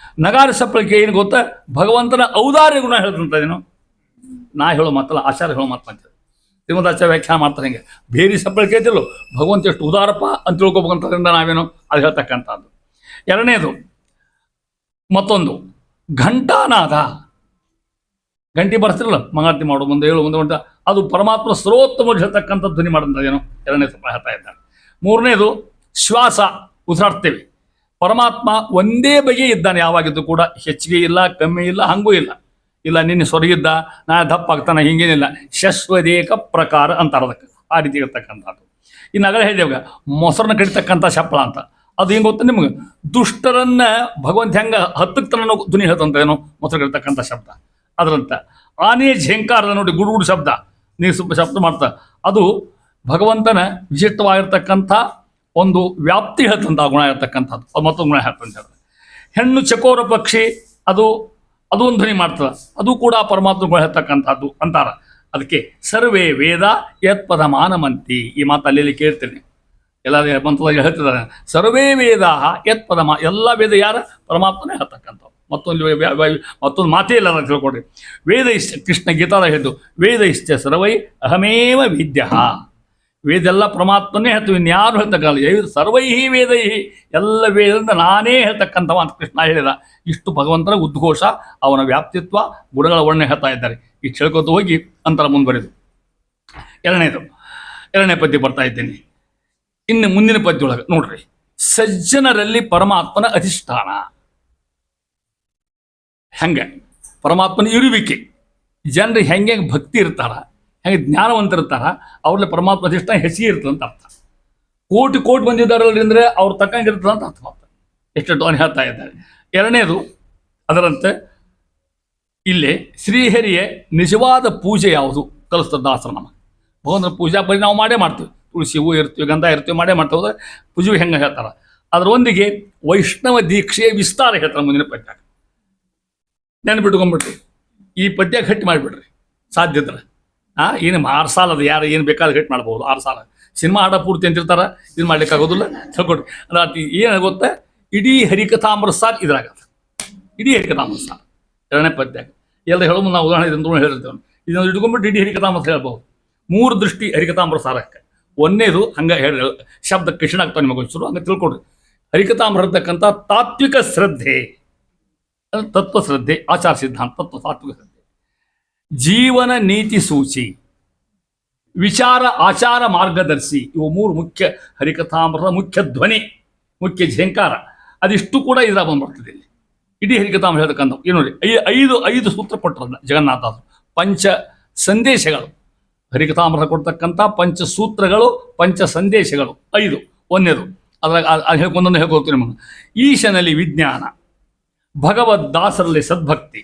ನಗಾರಿ ಸಪ್ಪಳಕ್ಕೆ ಏನು ಗೊತ್ತಾ, ಭಗವಂತನ ಔದಾರ್ಯ ಗುಣ ಹೇಳ್ತಂತದೇನು. ನಾ ಹೇಳೋ ಮಾತಲ್ಲ, ಆಚಾರ್ಯ ಹೇಳೋ ಮಾತು ಅಂತಾರೆ. ಶ್ರೀಮದಾಚಾರ್ಯ ವ್ಯಾಖ್ಯಾನ ಮಾಡ್ತಾರೆ. ಹಿಂಗೆ ಬೇರಿ ಸಪ್ಪಳ ಕೇಳ್ತಿಲ್ಲ, ಭಗವಂತ ಎಷ್ಟು ಉದಾರಪ್ಪ ಅಂತ ತಿಳ್ಕೊಬೇಕಂತದ್ರಿಂದ ನಾವೇನು ಅದು ಹೇಳ್ತಕ್ಕಂಥದ್ದು. ಎರಡನೇದು ಮತ್ತೊಂದು ಘಂಟಾನಾದ, ಗಂಟಿ ಬರ್ತಿರಲ್ಲ ಮಂಗಾರತಿ ಮಾಡೋ ಮುಂದೆ ಹೇಳು ಮುಂದೆ ಉಂಟ, ಅದು ಪರಮಾತ್ಮ ಸರ್ವೋತ್ತಮ ಹೇಳ್ತಕ್ಕಂಥ ಧ್ವನಿ ಮಾಡೋಂಥದ್ದೇನು ಎರಡನೇ ಸ್ವಲ್ಪ ಹೇಳ್ತಾ ಇದ್ದಾನೆ. ಮೂರನೇದು ಶ್ವಾಸ, ಉಸಿರಾಡ್ತೇವೆ. ಪರಮಾತ್ಮ ಒಂದೇ ಬಗೆ ಇದ್ದಾನೆ, ಯಾವಾಗಿದ್ದು ಕೂಡ ಹೆಚ್ಚಿಗೆ ಇಲ್ಲ, ಕಮ್ಮಿ ಇಲ್ಲ, ಹಂಗೂ ಇಲ್ಲ. ಇಲ್ಲ ನಿನ್ನೆ ಸೊರಗಿದ್ದ ನಾ ದಪ್ಪ ಆಗ್ತಾನೆ, ಹಿಂಗೇನಿಲ್ಲ. ಶಶ್ವದೇಕ ಪ್ರಕಾರ ಅಂತಾರೆ ಅದಕ್ಕೆ, ಆ ರೀತಿ ಇರ್ತಕ್ಕಂಥದ್ದು. ಇನ್ನು ಅಗಲೇ ಹೇಳಿದೆವಾಗ ಮೊಸರನ್ನ ಕಡಿತಕ್ಕಂಥ ಶಪ್ಪಳ ಅಂತ, ಅದು ಹೆಂಗೆ ಗೊತ್ತ ನಿಮ್ಗೆ? ದುಷ್ಟರನ್ನ ಭಗವಂತ ಹೆಂಗೆ ಹತ್ತಕ್ಕೆ ತನ ಧ್ವನಿ ಹೇಳ್ತಂತ ಏನೋ ಮೊಸರು ಕಡಿತಕ್ಕಂಥ ಶಬ್ದ ಅದರಂತ. ಆನೆ ಝೇಂಕಾರದ ನೋಡಿ ಗುಡುಗುಡು ಶಬ್ದ, ನೀವು ಸ್ವಲ್ಪ ಶಬ್ದ ಮಾಡ್ತಾ, ಅದು ಭಗವಂತನ ವಿಶಿಷ್ಟವಾಗಿರ್ತಕ್ಕಂಥ ಒಂದು ವ್ಯಾಪ್ತಿ ಹೇಳ್ತಂತ ಗುಣ ಇರ್ತಕ್ಕಂಥದ್ದು, ಅದು ಮತ್ತೊಂದು ಗುಣ ಹೇಳ್ತಂತ. ಹೆಣ್ಣು ಚಕೋರ ಪಕ್ಷಿ, ಅದು ಒಂದು ಧ್ವನಿ ಮಾಡ್ತದೆ, ಅದು ಕೂಡ ಪರಮಾತ್ಮ ಗುಣ ಹೇಳ್ತಕ್ಕಂಥದ್ದು ಅಂತಾರ. ಅದಕ್ಕೆ ಸರ್ವೇ ವೇದ ಯತ್ಪದ ಮಾನಮಂತಿ, ಈ ಮಾತು ಅಲ್ಲಿ ಕೇಳ್ತೀನಿ, ಎಲ್ಲ ಮಂತ್ರದಾಗ ಹೇಳ್ತಿದ್ದಾರೆ. ಸರ್ವೇ ವೇದ ಯತ್ಪದ ಎಲ್ಲ ವೇದ ಯಾರ? ಪರಮಾತ್ಮನೇ ಹೇಳ್ತಕ್ಕಂಥವು. ಮತ್ತೊಂದು ಮಾತೇ ಇಲ್ಲ ಅಂತ ತಿಳ್ಕೊಡ್ರಿ. ವೇದ ಇಷ್ಟ, ಕೃಷ್ಣ ಗೀತಾದ ಹೇಳಿದ್ದು, ವೇದ ಇಷ್ಟ ಸರ್ವೈ ಅಹಮೇವ ವಿದ್ಯ. ವೇದ ಎಲ್ಲ ಪರಮಾತ್ಮನೇ ಹೇಳ್ತೀವಿ, ಇನ್ಯಾರು ಹೇಳ್ತಕ್ಕಲ್ಲ. ಸರ್ವೈಹಿ ವೇದೈಹಿ, ಎಲ್ಲ ವೇದದಿಂದ ನಾನೇ ಹೇಳ್ತಕ್ಕಂಥವ ಅಂತ ಕೃಷ್ಣ ಹೇಳಿದ. ಇಷ್ಟು ಭಗವಂತನ ಉದ್ಘೋಷ, ಅವನ ವ್ಯಾಪ್ತಿತ್ವ, ಗುಣಗಳ ವರ್ಣನೆ ಹೇಳ್ತಾ ಇದ್ದಾರೆ. ಈ ಹೇಳ್ಕೊತ ಹೋಗಿ ಅಂತರ ಮುಂದುವರೆದು ಎರಡನೇ ಪದ್ಯ ಬರ್ತಾ ಇದ್ದೇನೆ. ಇನ್ನು ಮುಂದಿನ ಪದ್ಯೊಳಗೆ ನೋಡ್ರಿ, ಸಜ್ಜನರಲ್ಲಿ ಪರಮಾತ್ಮನ ಅಧಿಷ್ಠಾನ. ಹೆಂಗೆ ಪರಮಾತ್ಮನ ಇರುವಿಕೆ, ಜನರು ಹೆಂಗೆ ಭಕ್ತಿ ಇರ್ತಾರ, ಹೆಂಗೆ ಜ್ಞಾನವಂತರಿರ್ತಾರ, ಅವ್ರಲ್ಲಿ ಪರಮಾತ್ಮ ಅಧಿಷ್ಠಾನ ಹೆಚ್ಚಿಗೆ ಇರ್ತದೆ ಅಂತ ಅರ್ಥ. ಕೋಟಿ ಬಂದಿದ್ದಾರಲ್ರಿ ಅಂದರೆ ಅವ್ರು ತಕ್ಕಂಗಿರ್ತದೆ ಅಂತ ಅರ್ಥ ಮಾಡ್ತಾರೆ. ಎಷ್ಟು ಅವನು ಹೇಳ್ತಾ ಇದ್ದಾರೆ. ಎರಡನೇದು ಅದರಂತೆ ಇಲ್ಲೇ ಶ್ರೀಹರಿಯ ನಿಜವಾದ ಪೂಜೆ ಯಾವುದು ಕಲಿಸ್ತದ ದಾಸರ ನಮಗೆ. ಭಗವಂತನ ಪೂಜಾ ಬರೀ ನಾವು ಮಾಡೇ ಮಾಡ್ತೀವಿ, ತುಳಸಿ ಹೂ ಇರ್ತೀವಿ, ಗಂಧ ಇರ್ತೀವಿ, ಮಾಡೇ ಮಾಡ್ತೇವೆ. ಪೂಜೆ ಹೆಂಗೆ ಹೇಳ್ತಾರೆ. ಅದರೊಂದಿಗೆ ವೈಷ್ಣವ ದೀಕ್ಷೆಯ ವಿಸ್ತಾರ ಹೇಳ್ತಾರೆ ಮುಂದಿನ ಪದ್ಯ. ನೆನ್ಬಿಟ್ಕೊಂಡ್ಬಿಟ್ರಿ, ಈ ಪದ್ಯ ಗಟ್ಟಿ ಮಾಡಿಬಿಡ್ರಿ ಸಾಧ್ಯದ್ರೆ. ಏನು 6 ಸಾಲ ಅದು, ಯಾರು ಏನು ಬೇಕಾದ್ರೆ ಗಟ್ಟಿ ಮಾಡ್ಬೋದು. 6 ಸಾಲ ಸಿನಿಮಾ ಹಾಡ ಪೂರ್ತಿ ಅಂತಿರ್ತಾರೆ, ಇದು ಮಾಡ್ಲಿಕ್ಕಾಗೋದಿಲ್ಲ. ತಿಳ್ಕೊಡ್ರಿ. ಅದು ಏನು ಗೊತ್ತಾ, ಇಡೀ ಹರಿಕಥಾಮೃತ ಸಾರ್ ಇದ್ರಾಗತ್ತೆ. ಇಡೀ ಹರಿಕಥಾಮೃತ ಸಾರ್ ಎರಡನೇ ಪದ್ಯ ಎಲ್ಲ ಹೇಳೋ ನಾವು ಉದಾಹರಣೆ ಇದನ್ನು ಹೇಳಿರ್ತೇವೆ. ಇದನ್ನು ಇಟ್ಕೊಂಡ್ಬಿಟ್ಟು ಇಡೀ ಹರಿಕಥಾಮೃತ ಹೇಳ್ಬೋದು. 3 ದೃಷ್ಟಿ ಹರಿಕಥಾಮೃತ ಸಾರಕ್ಕೆ. ಒಂದನೇದು ಹಂಗೆ ಹೇಳಿ ಶಬ್ದ ಕೃಷ್ಣ ಆಗ್ತಾವೆ ನಿಮಗೆ ಶುರು ಹಂಗೆ ತಿಳ್ಕೊಡ್ರಿ. ಹರಿಕಥಾಮೃತ ಇರ್ತಕ್ಕಂಥ ತಾತ್ವಿಕ ಶ್ರದ್ಧೆ, ತತ್ವ ಶ್ರದ್ಧೆ, ಆಚಾರ ಸಿದ್ಧಾಂತ, ತತ್ವ ತಾತ್ವಿಕ ಶ್ರದ್ಧೆ, ಜೀವನ ನೀತಿ ಸೂಚಿ, ವಿಚಾರ ಆಚಾರ ಮಾರ್ಗದರ್ಶಿ. ಇವು 3 ಮುಖ್ಯ ಹರಿಕಥಾಮೃತದ ಮುಖ್ಯ ಧ್ವನಿ, ಮುಖ್ಯ ಝೇಂಕಾರ. ಅದಿಷ್ಟು ಕೂಡ ಇದರ ಬಂದ್ಬರ್ತದೆ ಇಲ್ಲಿ ಇಡೀ ಹರಿಕಥಾಮೃತ ಹೇಳ್ತಕ್ಕಂಥ. ಏನು ನೋಡಿ, ಐದು ಸೂತ್ರ ಕೊಟ್ಟರಲ್ಲ ಜಗನ್ನಾಥಾದರು. ಪಂಚ ಸಂದೇಶಗಳು, ಹರಿಕಥಾಮೃತ ಕೊಡ್ತಕ್ಕಂಥ ಪಂಚ ಸೂತ್ರಗಳು, ಪಂಚ ಸಂದೇಶಗಳು 5. ಒಂದೇದು ಅದ್ರಾಗ ಒಂದೊಂದು ಹೇಳ್ಕೊಳ್ತೀವಿ ನಿಮಗೆ. ಈಶನಲ್ಲಿ ವಿಜ್ಞಾನ, ಭಗವದ್ದಾಸರಲ್ಲಿ ಸದ್ಭಕ್ತಿ,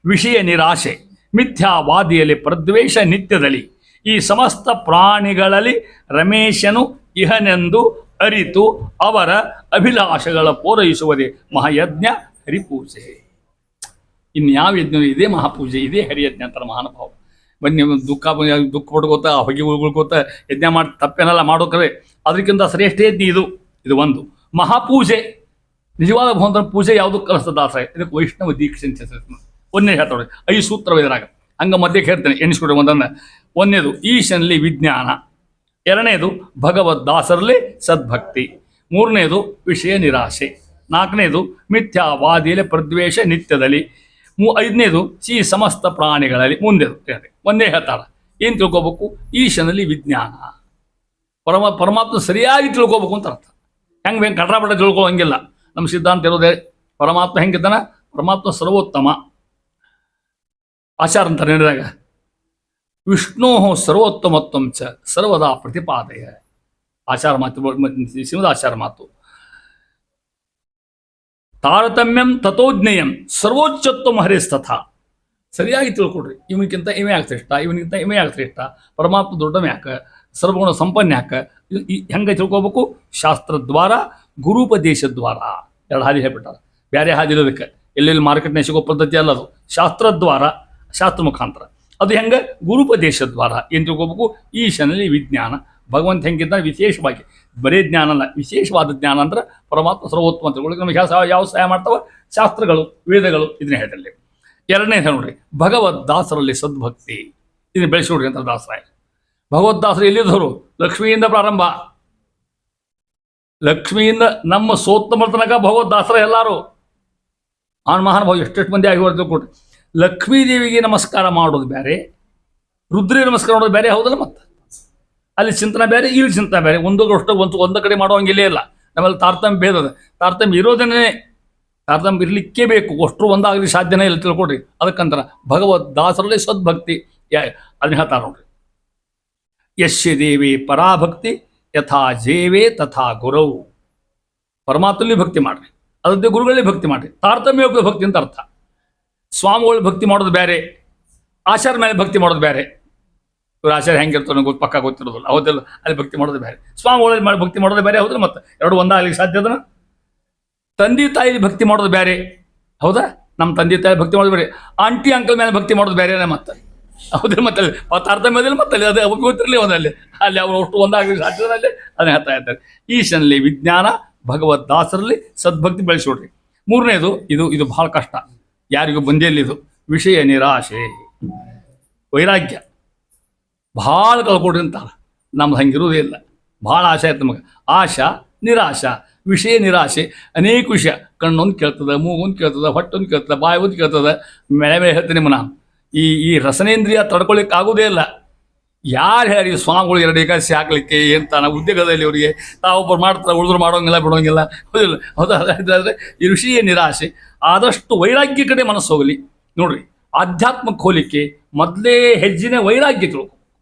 ವಿಷಯ ನಿರಾಶೆ, ಮಿಥ್ಯಾವಾದಿಯಲ್ಲಿ ಪ್ರದ್ವೇಷ ನಿತ್ಯದಲ್ಲಿ, ಈ ಸಮಸ್ತ ಪ್ರಾಣಿಗಳಲ್ಲಿ ರಮೇಶನು ಇಹನೆಂದು ಅರಿತು ಅವರ ಅಭಿಲಾಷೆಗಳ ಪೂರೈಸುವುದೇ ಮಹಾಯಜ್ಞ ಹರಿಪೂಜೆ. ಇನ್ಯಾವ ಯಜ್ಞ? ಇದೇ ಮಹಾಪೂಜೆ, ಇದೇ ಹರಿಯಜ್ಞ ಅಂತಾರೆ ಮಹಾನುಭಾವ. ಬನ್ನಿ ದುಃಖ ಪಡ್ಕೋತ ಹೊಗೆ ಉಳ್ಕೋತ ಯಜ್ಞ ಮಾಡಿ ತಪ್ಪೇನೆಲ್ಲ ಮಾಡೋಕ್ರೆ ಅದಕ್ಕಿಂತ ಶ್ರೇಷ್ಠ ಯಜ್ಞ ಇದು ಒಂದು ಮಹಾಪೂಜೆ. ನಿಜವಾದ ಭಗವಂತನ ಪೂಜೆ ಯಾವುದು ಕಲಿಸ್ತದ ದಾಸರ. ಇದಕ್ಕೆ ವೈಷ್ಣವ ದೀಕ್ಷೆ ಅಂತ ಹೆಸರು. ಒಂದೇ ಹೇಳ್ತಾವೆ 5 ಸೂತ್ರವ ಇದ್ರಾಗ. ಹಂಗೆ ಮಧ್ಯಕ್ಕೆ ಹೇಳ್ತೇನೆ, ಎಣಿಸ್ಕೊಡ್ರಿ. ಒಂದನೇದು ಈಶನಲ್ಲಿ ವಿಜ್ಞಾನ, ಎರಡನೇದು ಭಗವದ್ದಾಸರಲ್ಲಿ ಸದ್ಭಕ್ತಿ, ಮೂರನೇದು ವಿಷಯ ನಿರಾಶೆ, ನಾಲ್ಕನೇದು ಮಿಥ್ಯಾವಾದಿಯಲ್ಲಿ ಪ್ರದ್ವೇಷ ನಿತ್ಯದಲ್ಲಿ, 5ನೇದು ಈ ಸಮಸ್ತ ಪ್ರಾಣಿಗಳಲ್ಲಿ. ಒಂದೇ ಹೇಳ್ತಾರ. ಏನು ತಿಳ್ಕೊಬೇಕು? ಈಶನಲ್ಲಿ ವಿಜ್ಞಾನ, ಪರಮಾತ್ಮ ಸರಿಯಾಗಿ ತಿಳ್ಕೊಬೇಕು ಅಂತ ಅರ್ಥ. ಹೆಂಗೆ ಕಟ್ರಾಪಟ ತಿಳ್ಕೊಳ್ಳೋಂಗಿಲ್ಲ. ನಮ್ಮ ಸಿದ್ಧಾಂತ ಇರೋದೇ ಪರಮಾತ್ಮ ಹೆಂಗಿದ್ದಾನ, ಪರಮಾತ್ಮ ಸರ್ವೋತ್ತಮ. ಆಚಾರ ಅಂತ ಹೇಳಿದಾಗ ವಿಷ್ಣೋ ಸರ್ವೋತ್ತಮತ್ವಂ ಚ ಸರ್ವದಾ ಪ್ರತಿಪಾದಯ. ಆಚಾರ ಮಾತು, ಶ್ರೀಮದ್ ಆಚಾರ ಮಾತು. ತಾರತಮ್ಯಂ ತಥೋಜ್ಞೇಯಂ ಸರ್ವೋಚ್ಚತ್ವ ಹರೇಸ್ತಥ. ಸರಿಯಾಗಿ ತಿಳ್ಕೊಡ್ರಿ. ಇವನಿಗಿಂತ ಇವೇ ಯಾಕೆ ಶ್ರೇಷ್ಠ, ಇವನಿಗಿಂತ ಇವೇ ಯಾಕೆ ಶ್ರೇಷ್ಠ, ಪರಮಾತ್ಮ ದೊಡ್ಡವ ಯಾಕೆ, ಸರ್ವಗುಣ ಸಂಪನ್ನ ಯಾಕೆ, ಹೆಂಗೆ ತಿಳ್ಕೊಬೇಕು? ಶಾಸ್ತ್ರದ್ವಾರ, ಗುರುಪದೇಶದ್ವಾರ. 2 ಹಾದಿ ಹೇಳ್ಬಿಟ್ಟಾರೆ. ಬೇರೆ ಹಾದಿ ಇರೋದಕ್ಕೆ ಎಲ್ಲೆಲ್ಲಿ ಮಾರ್ಕೆಟ್ನಾಗ ಸಿಗೋ ಪದ್ಧತಿ ಅಲ್ಲ ಅದು. ಶಾಸ್ತ್ರದ್ವಾರ, ಶಾಸ್ತ್ರ ಮುಖಾಂತರ. ಅದು ಹೆಂಗೆ? ಗುರುಪದೇಶದ್ವಾರ. ಏನು ತಿಳ್ಕೊಬೇಕು? ಈಶನಲ್ಲಿ ವಿಜ್ಞಾನ, ಭಗವಂತ ಹೆಂಗಿದ್ದಾನೆ ವಿಶೇಷವಾಗಿ, ಬರೇ ಜ್ಞಾನ ಅಲ್ಲ, ವಿಶೇಷವಾದ ಜ್ಞಾನ ಅಂದ್ರೆ ಪರಮಾತ್ಮ ಸರ್ವೋತ್ತಮ ಅಂತ ತಿಳ್ಕೊಳ್ಳಿ. ನಮಗೆ ಯಾವ ಸಹಾಯ ಮಾಡ್ತಾವ? ಶಾಸ್ತ್ರಗಳು, ವೇದಗಳು. ಇದನ್ನ ಹೇಳಿದಲ್ಲಿ ಎರಡನೇ ನೋಡ್ರಿ, ಭಗವದ್ದಾಸರಲ್ಲಿ ಸದ್ಭಕ್ತಿ. ಇದನ್ನ ಬೆಳೆಸಿ ನೋಡ್ರಿ ಅಂತ ದಾಸರಾಯ. ಭಗವದ್ದಾಸರು ಎಲ್ಲಿದ್ದವರು? ಲಕ್ಷ್ಮಿಯಿಂದ ಪ್ರಾರಂಭ. ಲಕ್ಷ್ಮಿಯಿಂದ ನಮ್ಮ ಸೋತ್ತಮ ತನಕ ಭಗವದ್ದಾಸರ ಎಲ್ಲರೂ. ಮಹಾನುಭಾವ ಎಷ್ಟೆಷ್ಟು ಮಂದಿ ಆಗಿ ಹೊರತು ಕೊಡ್ರಿ. ಲಕ್ಷ್ಮೀದೇವಿಗೆ ನಮಸ್ಕಾರ ಮಾಡೋದು ಬೇರೆ, ರುದ್ರಿಗೆ ನಮಸ್ಕಾರ ಮಾಡೋದು ಬೇರೆ, ಹೌದಲ್ಲ? ಮತ್ತೆ ಅಲ್ಲಿ ಚಿಂತನೆ ಬೇರೆ, ಇಲ್ಲಿ ಚಿಂತನೆ ಬೇರೆ. ಒಂದು ಕಡೆ ಮಾಡುವಂಗಿಲ್ಲೇ ಇಲ್ಲ. ನಮ್ಮಲ್ಲಿ ತಾರತಮ್ಯ ಭೇದದ. ತಾರತಮ್ಯ ಇರೋದನ್ನೇ, ತಾರತಮ್ಯ ಇರಲಿಕ್ಕೇ ಬೇಕು. ಅಷ್ಟರು ಒಂದಾಗಲಿ ಸಾಧ್ಯನೇ ಇಲ್ಲ, ತಿಳ್ಕೊಡ್ರಿ. ಅದಕ್ಕಂತಾರ ಭಗವದ್ ದಾಸರಲ್ಲಿ ಸದ್ಭಕ್ತಿ ಅದನ್ನ ಹೇಳ್ತಾರೆ ನೋಡ್ರಿ. ಯಶ್ಯ ದೇವಿ ಪರಾಭಕ್ತಿ ಯಥಾ ಜೇವೇ ತಥಾ ಗುರವು. ಪರಮಾತ್ಮಲ್ಲಿ ಭಕ್ತಿ ಮಾಡ್ರಿ, ಅದಕ್ಕೆ ಗುರುಗಳಲ್ಲಿ ಭಕ್ತಿ ಮಾಡ್ರಿ. ತಾರತಮ್ಯ ಭಕ್ತಿ ಅಂತ ಅರ್ಥ. ಸ್ವಾಮಿಗಳು ಭಕ್ತಿ ಮಾಡೋದು ಬೇರೆ, ಆಚಾರ್ಯ ಮೇಲೆ ಭಕ್ತಿ ಮಾಡೋದು ಬೇರೆ. ಇವ್ರು ಆಚಾರ್ಯ ಹೆಂಗಿರ್ತಾರೆ ನನಗೆ ಪಕ್ಕ ಗೊತ್ತಿರೋದಿಲ್ಲ, ಹೌದಿಲ್ಲ? ಅಲ್ಲಿ ಭಕ್ತಿ ಮಾಡೋದು ಬೇರೆ, ಸ್ವಾಮಿಗಳಲ್ಲಿ ಭಕ್ತಿ ಮಾಡೋದು ಬೇರೆ, ಹೌದಿಲ್ಲ? ಮತ್ತೆ ಎರಡು ಒಂದಾಗಲಿಕ್ಕೆ ಸಾಧ್ಯ ಅದನ್ನ. ತಂದೆ ತಾಯಿ ಭಕ್ತಿ ಮಾಡೋದು ಬೇರೆ, ಹೌದಾ? ನಮ್ಮ ತಂದೆ ತಾಯಿ ಭಕ್ತಿ ಮಾಡೋದು ಬೇರೆ, ಆಂಟಿ ಅಂಕಲ್ ಮೇಲೆ ಭಕ್ತಿ ಮಾಡೋದು ಬೇರೆನೇ ಮತ್ತೆ, ಹೌದಿಲ್ಲ? ಮತ್ತೆ ಅಲ್ಲಿ ತಾರತಮ್ಯದಲ್ಲಿ ಮತ್ತೆ ಅಲ್ಲಿ ಅದು ಗೊತ್ತಿರಲಿ ಒಂದಲ್ಲಿ ಅಲ್ಲಿ ಅವರು ಅಷ್ಟು ಒಂದಾಗಲಿಕ್ಕೆ ಸಾಧ್ಯದಲ್ಲಿ ಅದನ್ನ ಹೇಳ್ತಾ ಇರ್ತಾರೆ. ಈಶನಲ್ಲಿ ವಿಜ್ಞಾನ, ಭಗವದ್ ದಾಸರಲ್ಲಿ ಸದ್ಭಕ್ತಿ ಬೆಳೆಸೋಡ್ರಿ. ಮೂರನೇದು ಇದು ಬಹಳ ಕಷ್ಟ, ಯಾರಿಗೂ ಬಂದಿಲ್ಲ ಇದು, ವಿಷಯ ನಿರಾಶೆ, ವೈರಾಗ್ಯ. ಭಾಳ ಕಳ್ಕೊಡ್ರಿ ಅಂತಾರೆ. ನಮ್ದು ಹಂಗಿರೋದೇ ಇಲ್ಲ. ಭಾಳ ಆಸೆ ಆಯ್ತು ನಮಗೆ. ಆಶಾ ನಿರಾಶಾ, ವಿಷಯ ನಿರಾಶೆ. ಅನೇಕ ವಿಷಯ, ಕಣ್ಣೊಂದು ಕೇಳ್ತದೆ, ಮೂಗೊಂದು ಕೇಳ್ತದೆ, ಹೊಟ್ಟೊಂದು ಕೇಳ್ತದೆ, ಬಾಯಿ ಒಂದು ಕೇಳ್ತದೆ. ಮೇಲೆ ಹೇಳ್ತೀನಿ ನಿಮ್ಮ ನಾನು ಈ ರಸನೇಂದ್ರಿಯ ತಡ್ಕೊಳ್ಳಿಕ್ಕೆ ಆಗೋದೇ ಇಲ್ಲ. ಯಾರು ಹೇಳಿ ಸ್ವಾಮಿಗಳು 2 ಏಕಾದಶಿ ಹಾಕ್ಲಿಕ್ಕೆ ಅಂತಾನ ಉದ್ಯೋಗದಲ್ಲಿ ಅವರಿಗೆ ತಾವೊಬ್ಬರು ಮಾಡ್ತಾರೆ, ಉಳಿದ್ರು ಮಾಡೋಂಗಿಲ್ಲ, ಬಿಡೋಂಗಿಲ್ಲ, ಹೌದಿಲ್ಲ? ಹೌದಾದ್ರೆ ಈ ವಿಷಯ ನಿರಾಶೆ. ಆದಷ್ಟು ವೈರಾಗ್ಯ ಕಡೆ ಮನಸ್ಸು ಹೋಗಲಿ ನೋಡ್ರಿ. ಆಧ್ಯಾತ್ಮಕ್ಕೆ ಹೋಲಿಕ್ಕೆ ಮೊದಲೇ ಹೆಜ್ಜೆನೇ ವೈರಾಗ್ಯ ತಿಳ್ಕೊ.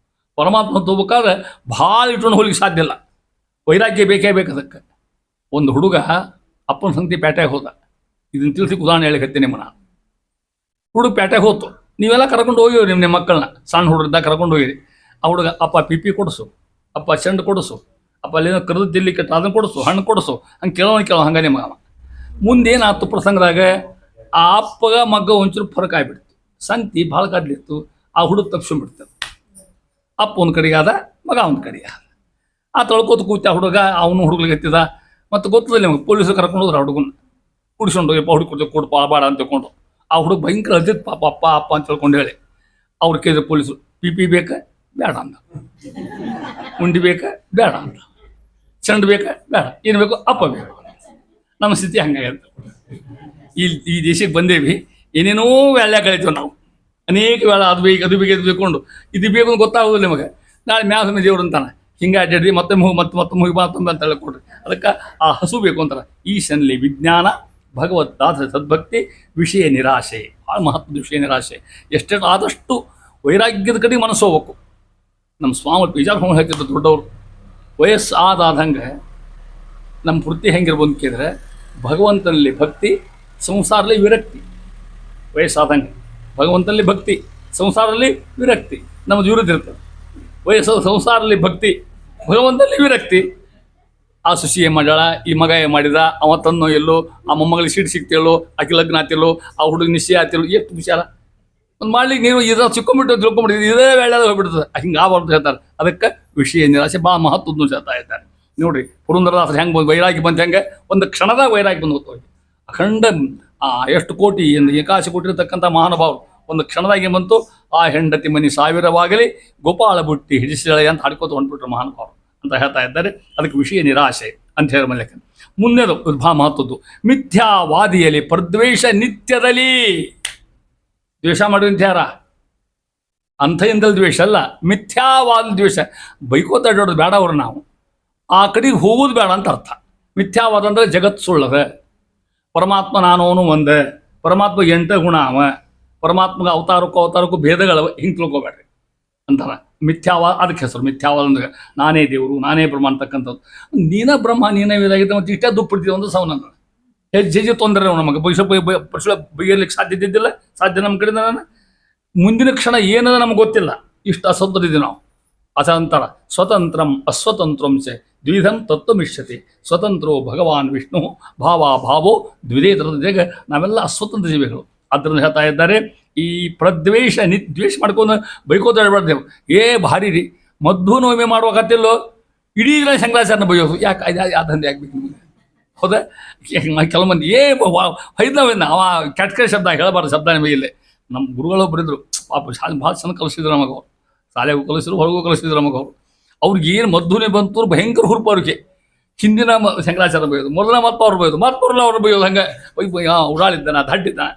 ಪರಮಾತ್ಮ ಹೋಗ್ಬೇಕಾದ್ರೆ ಭಾಳ ಇಟ್ಕೊಂಡು ಹೋಗ್ಲಿಕ್ಕೆ ಸಾಧ್ಯ ಇಲ್ಲ, ವೈರಾಗ್ಯ ಬೇಕೇ ಬೇಕು ಅದಕ್ಕೆ. ಒಂದು ಹುಡುಗ ಅಪ್ಪನ ಸಂಗತಿ ಪೇಟೆಗೆ ಹೋದ. ಇದನ್ನು ತಿಳಿಸಿ ಉದಾಹರಣೆ ಹೇಳಿಕತ್ತೀನಿ ನಿಮ್ಮ ನಾನು. ಹುಡುಗ ಪೇಟೆಗೆ ಹೋತು, ನೀವೆಲ್ಲ ಕರ್ಕೊಂಡು ಹೋಗಿವ್ರಿ ನಿಮ್ಮ ಮಕ್ಕಳನ್ನ, ಸಣ್ಣ ಹುಡುಗರಿದ್ದಾಗ ಕರ್ಕೊಂಡು ಹೋಗಿರಿ. ಆ ಹುಡುಗ ಅಪ್ಪ ಪಿಪಿ ಕೊಡಿಸು, ಅಪ್ಪ ಚೆಂಡು ಕೊಡಿಸು, ಅಪ್ಪ ಅಲ್ಲೇನೋ ಕರೆದು ತಿಲ್ಲಿ ಕಟ್ಟ ಅದನ್ನು ಕೊಡಿಸು, ಹಣ್ಣು ಕೊಡಿಸು, ಹಂಗೆ ಕೇಳೋ ಹಂಗೆ ನಿಮ್ಮ ಮಗ. ಮುಂದೇನಾಯ್ತು ಪ್ರಸಂಗದಾಗ, ಆ ಅಪ್ಪಗ ಮಗ್ಗ ಒಂಚೂರು ಫರಕ್ ಆಗಿಬಿಡ್ತು. ಸಂತಿ ಭಾಳ ಕದ್ಲಿತ್ತು, ಆ ಹುಡುಗ ತಪ್ಪಿಸ್ಕೊಂಡ್ಬಿಡ್ತಾರೆ. ಅಪ್ಪ ಒಂದು ಕಡೆಗೆ ಆದ, ಮಗ ಒಂದು ಕಡೆಗೆ ಆದ. ಆ ತೊಳ್ಕೋತ ಕೂತ ಹುಡುಗ ಅವನು ಹುಡುಗಲಿಗೆ ಎತ್ತಿದ. ಮತ್ತು ಗೊತ್ತದಲ್ಲಿ ನಮಗೆ ಪೊಲೀಸರು ಕರ್ಕೊಂಡು ಹೋದ್ರು ಆ ಹುಡುಗನ, ಕುಡಿಸ್ಕೊಂಡು ಹೋಗಿ ಹುಡುಗ ಕೊಡ್ತೀವಿ ಕೊಡು ಬಾಡ ಅಂತ ತಿಳ್ಕೊಂಡು. ಆ ಹುಡುಗ ಭಯಂಕರ ಅದಿತ್ತು ಪಾಪ, ಅಪ್ಪ ಅಪ್ಪ ಅಂತ ತಿಳ್ಕೊಂಡು ಹೇಳಿ. ಅವ್ರು ಕೇಳಿದ್ರು ಪೊಲೀಸರು, ಪಿ ಬೇಕಾ? ಬೇಡ ಅಂದ. ಉಂಡಿ ಬೇಕಾ? ಬೇಡ ಅಂತ. ಚೆಂಡು ಬೇಕಾ? ಬೇಡ. ಏನು ಬೇಕು? ಅಪ್ಪ ಬೇಕು. ನಮ್ಮ ಸ್ಥಿತಿ ಹಂಗಾಗಿತ್ತು. ಈ ದೇಶಕ್ಕೆ ಬಂದೇವಿ, ಏನೇನೋ ವ್ಯಾಲ್ಯ ಕಳಿತೀವಿ ನಾವು. ಅನೇಕ ವೇಳೆ ಅದು ಬೇಕು ಇದು ಬೇಕೊಂಡು ಇದು ಬೇಕು ಅಂತ ಗೊತ್ತಾಗೋದಿಲ್ಲ ನಿಮಗೆ. ನಾಳೆ ಮ್ಯಾಲ ದೇವ್ರು ಅಂತಾನೆ, ಹಿಂಗೆ ಅಡ್ಡಾಡಿ ಮತ್ತೆ ಮುಗಿ ಮಾತೊಂದು ಅಂತ ಹೇಳಿಕೊಡ್ರಿ. ಅದಕ್ಕೆ ಆ ಹಸು ಬೇಕು ಅಂತಾರೆ. ಈಶನಲ್ಲಿ ವಿಜ್ಞಾನ, ಭಗವದ್ ದಾಸ ಸದ್ಭಕ್ತಿ, ವಿಷಯ ನಿರಾಶೆ. ಭಾಳ ಮಹತ್ವದ ವಿಷಯ ನಿರಾಶೆ. ಎಷ್ಟೆಷ್ಟು ಆದಷ್ಟು ವೈರಾಗ್ಯದ ಕಡೆ ಮನಸ್ಸು ಹೋಗ್ಬೇಕು. ನಮ್ಮ ಸ್ವಾಮಿ ಬಿಜಾರ್ ಸ್ವಾಮಿ ಹೇಳ್ತಿದ್ರು, ದೊಡ್ಡವರು ವಯಸ್ಸು ಆದಂಗೆ ನಮ್ಮ ವೃತ್ತಿ ಹೆಂಗಿರ್ಬೋದು ಕೇಳಿದ್ರೆ, ಭಗವಂತನಲ್ಲಿ ಭಕ್ತಿ, ಸಂಸಾರದಲ್ಲಿ ವಿರಕ್ತಿ. ವಯಸ್ಸಾದಂಗೆ ಭಗವಂತನಲ್ಲಿ ಭಕ್ತಿ, ಸಂಸಾರದಲ್ಲಿ ವಿರಕ್ತಿ. ನಮ್ಮದು ವಿರುದ್ಧ ಇರ್ತದೆ. ವಯಸ್ಸು ಸಂಸಾರದಲ್ಲಿ ಭಕ್ತಿ, ಭಗವಂತನಲ್ಲಿ ವಿರಕ್ತಿ. ಆ ಸುಶಿ ಏನು ಮಾಡ್ಯಾಳ, ಈ ಮಗ ಏನು ಮಾಡಿದ, ಅವ ತನ್ನೋ ಎಲ್ಲೋ, ಆ ಮೊಮ್ಮಗಳಿಗೆ ಸೀಟ್ ಸಿಗ್ತಿಲ್ಲೋ, ಆಕೆ ಲಗ್ನ ಆತಿಲ್ಲೋ, ಆ ಹುಡುಗ ನಿಶ್ಚಯ ಆತಿಲ್ಲೋ, ಎಷ್ಟು ವಿಚಾರ ಒಂದು ಮಾಡ್ಲಿಕ್ಕೆ ನೀವು ಇದ್ರ ಸಿಕ್ಕೊಂಬಿಟ್ಟು ತಿಳ್ಕೊಂಬಿಟ್ಟಿದ್ದು, ಇದೇ ವೇಳೆ ಹೋಗ್ಬಿಡ್ತದೆ. ಹಿಂಗೆ ಆಗ್ಬಾರ್ದು ಹೇಳ್ತಾರೆ. ಅದಕ್ಕೆ ವಿಷಯ ನಿರಾಶೆ ಭಾಳ ಮಹತ್ವದ್ದು ಹೇಳ್ತಾ ಇದ್ದಾರೆ ನೋಡ್ರಿ. ಪುರಂದರದಾಸರು ಹೆಂಗೆ ಬಂದು ವೈರಾಗಿ ಬಂತು, ಹೆಂಗೆ ಒಂದು ಕ್ಷಣದಾಗ ವೈರಾಗಿ ಬಂದು ಹೋಗ್ತವೆ. ಅಖಂಡ ಎಷ್ಟು ಕೋಟಿ ಏಕಾಶಿ ಕೋಟಿ ಇರತಕ್ಕಂಥ ಮಹಾನುಭಾವರು ಒಂದು ಕ್ಷಣದಾಗಿ ಬಂತು. ಆ ಹೆಂಡತಿ ಮನಿ ಸಾವಿರವಾಗಲಿ, ಗೋಪಾಳ ಬುಟ್ಟಿ ಹಿಡಿಸಿಳೆ ಅಂತ ಹಾಡ್ಕೋತ ಹೊಂಟ್ಬಿಟ್ರು ಮಹಾನುಭಾವರು ಅಂತ ಹೇಳ್ತಾ ಇದ್ದಾರೆ. ಅದಕ್ಕೆ ವಿಷಯ ನಿರಾಶೆ ಅಂತ ಹೇಳಿ ಮಲ್ಯಕ. ಮುಂದೇದು ಭಾಳ ಮಹತ್ವದ್ದು, ಮಿಥ್ಯಾವಾದಿಯಲ್ಲಿ ಪ್ರದ್ವೇಷ ನಿತ್ಯದಲ್ಲಿ. ದ್ವೇಷ ಮಾಡಿದಂತ ಯಾರ ಅಂಥಯಿಂದಲ್ ದ್ವೇಷ ಅಲ್ಲ, ಮಿಥ್ಯಾವಾದ ದ್ವೇಷ. ಬೈಕೋತ ಅಡ್ಡೋದು ಬೇಡ ಅವ್ರು, ನಾವು ಆ ಕಡೆಗೆ ಹೋಗೋದು ಬೇಡ ಅಂತ ಅರ್ಥ. ಮಿಥ್ಯಾವಾದ ಅಂದರೆ ಜಗತ್ತು ಸುಳ್ಳದ, ಪರಮಾತ್ಮ ನಾನವನು ಒಂದೇ, ಪರಮಾತ್ಮ 8 ಗುಣ ಅವ, ಪರಮಾತ್ಮಗೆ ಅವತಾರಕ್ಕೂ ಭೇದಗಳವ, ಹಿಂಗೆ ತಿಳ್ಕೊಬೇಡ್ರಿ ಅಂತಾರ. ಮಿಥ್ಯಾವಾದ ಅದಕ್ಕೆ ಹೆಸರು ಮಿಥ್ಯಾವಾದ ಅಂದ್ರೆ ನಾನೇ ದೇವರು, ನಾನೇ ಬ್ರಹ್ಮ ಅಂತಕ್ಕಂಥದ್ದು. ನೀನೇ ಬ್ರಹ್ಮ, ನೀನೇ ಇದಾಗಿದೆ, ಮತ್ತು ಇಷ್ಟೇ ದುಪ್ಪಿಡ್ತೀವಿ ಒಂದು ಸವನ ಹೆಜ್ಜೆ ತೊಂದರೆ ನಮಗೆ ಬೈಯಲಿಕ್ಕೆ ಸಾಧ್ಯದಿದ್ದಿಲ್ಲ, ಸಾಧ್ಯ ನಮ್ಮ ಕಡೆಯಿಂದ. ನಾನು ಮುಂದಿನ ಕ್ಷಣ ಏನದ ನಮ್ಗೆ ಗೊತ್ತಿಲ್ಲ, ಇಷ್ಟು ಅಸ್ವತಂತ್ರದಿದ್ದೀವಿ ನಾವು. ಅಸಂತರ ಸ್ವತಂತ್ರಂ ಅಸ್ವತಂತ್ರಂ ಚ ದ್ವಿಧಂ ತತ್ವಮಿಷ್ಯತೆ ಸ್ವತಂತ್ರೋ ಭಗವಾನ್ ವಿಷ್ಣು ಭಾವೋ ದ್ವಿಧೇತರ ಜಗ. ನಾವೆಲ್ಲ ಅಸ್ವತಂತ್ರ ಜೀವಿಗಳು. ಅದರಿಂದ ಹೇಳ್ತಾ ಇದ್ದಾರೆ, ಈ ಪ್ರದ್ವೇಷ ದ್ವೇಷ ಮಾಡ್ಕೊಂಡು ಬೈಕೋತ ಹೇಳ್ಬಾರ್ದೇವು. ಭಾರಿ ರೀ, ಮದ್ದು ನೋವಿಮೆ ಮಾಡುವಾಗತ್ತಿಲ್ಲೋ ಇಡೀ ದಿನ ಶಂಕರಾಚಾರ್ಯನ ಬೈಯೋದು. ಯಾಕೆ ಯಾದಂದೆ ಆಗ್ಬೇಕು ನಿಮಗೆ? ಹೌದಾ? ಕೆಲವು ಮಂದಿ ಹೈದವಿಂದ ಅವ ಕೆಟ್ಟ ಶಬ್ದ ಹೇಳಬಾರ್ದು, ಶಬ್ದ ನಿಮಗಿಲ್ಲೇ. ನಮ್ಮ ಗುರುಗಳೊಬ್ಬರು ಇದ್ರು ಪಾಪ, ಶಾಲೆ ಭಾಳ ಚೆಂದ ಕಲಿಸಿದ್ರು ನಮಗೆ. ಅವರು ಶಾಲೆಗೂ ಕಲಿಸಿದ್ರು, ಹೊರಗೂ ಕಲಿಸಿದ್ರು ನಮಗೆ. ಅವ್ರಿಗೆ ಏನು ಮದ್ದುನೇ ಬಂತು ಭಯಂಕರ ಹುರುಪು. ಅವ್ರಿಗೆ ಹಿಂದಿನ ಶಂಕರಾಚಾರ್ಯ ಬೈಯೋದು, ಮೊದಲ ಮತ್ತು ಅವ್ರು ಬೈಯೋದು, ಮತ್ತು ಮೊದಲ ಅವ್ರು ಬೈಯೋದು, ಹಂಗೆ ಉಡಾಳಿದ್ದಾನ ದಡ್ಡಿದ್ದಾನ.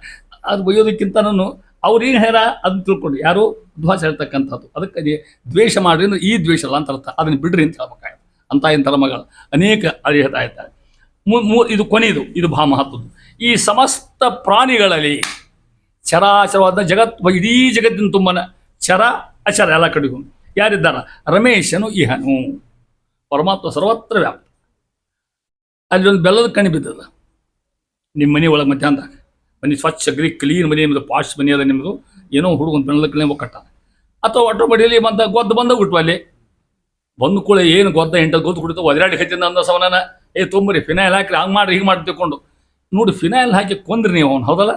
ಅದು ಬೈಯೋದಕ್ಕಿಂತನೂ ಅವ್ರೇನು ಹೇಳ ಅದನ್ನ ತಿಳ್ಕೊಂಡು ಯಾರು ದ್ವಾಸ ಹೇಳ್ತಕ್ಕಂಥದ್ದು. ಅದಕ್ಕೆ ದ್ವೇಷ ಮಾಡ್ರಿ ಅಂದ್ರೆ ಈ ದ್ವೇಷ ಅಲ್ಲ ಅಂತ ಅರ್ಥ. ಅದನ್ನು ಬಿಡ್ರಿ ಅಂತ ಹೇಳ್ಬೇಕಾಯ್ತು. ಅಂತ ಇಂಥ ಧರ್ಮಗಳು ಅನೇಕ ಅದು ಹೇಳ್ತಾ ಇದ್ದಾರೆ. ಇದು ಕೊನೆಯದು, ಇದು ಬಹಳ ಮಹತ್ವದ್ದು. ಈ ಸಮಸ್ತ ಪ್ರಾಣಿಗಳಲ್ಲಿ ಚರಾಚರವಾದ ಇಡೀ ಜಗತ್ತಿನ ತುಂಬನ ಚರ ಅಚರ ಎಲ್ಲ ಕಡೆಗೂ ಯಾರಿದ್ದಾರ? ರಮೇಶನು ಇಹನು, ಪರಮಾತ್ಮ ಸರ್ವತ್ರ ವ್ಯಾಪ್ತ. ಅಲ್ಲಿ ಒಂದು ಬೆಲ್ಲದ ಕಣ್ಣಿ ಬಿದ್ದದ ನಿಮ್ಮ ಮನೆ ಒಳಗೆ ಮಧ್ಯಾಹ್ನದಾಗ. ಮನೆ ಸ್ವಚ್ಛ ಅಗ್ರಿ ಕ್ಲೀನ್ ಮನೆ, ನಿಮ್ಮದು ಪಾಶ್ ಮನೆ ಅದ ನಿಮ್ಮದು. ಏನೋ ಹುಡುಗನ ಬೆಲ್ಲದ ಕಣ್ಣಿ ಒಕ್ಕಟ್ಟ ಅಥವಾ ಒಟ್ಟು ಮಡಿಯಲ್ಲಿ ಬಂದ ಗೊದ್ದು ಬಂದ ಬಿಟ್ವು. ಅಲ್ಲಿ ಬಂದು ಕೂಡ ಏನು ಗೊದ್ದ ಎಂಟು ಗೊತ್ತು ಕುಡಿತು ಒದರಾಡಿ ಹಚ್ಚಿದ ಅಂದ ಸಮನ ತೊಂಬರಿ ಫಿನಾಯಿಲ್ ಹಾಕಿ ಹಂಗೆ ಮಾಡ್ರಿ ಹೀಗೆ ಮಾಡಿ ತಿಳ್ಕೊಂಡು ನೋಡಿ ಫಿನಾಯಿಲ್ ಹಾಕಿ ಕೊಂದ್ರಿ ನೀವು ಅವ್ನು. ಹೌದಲ್ಲ,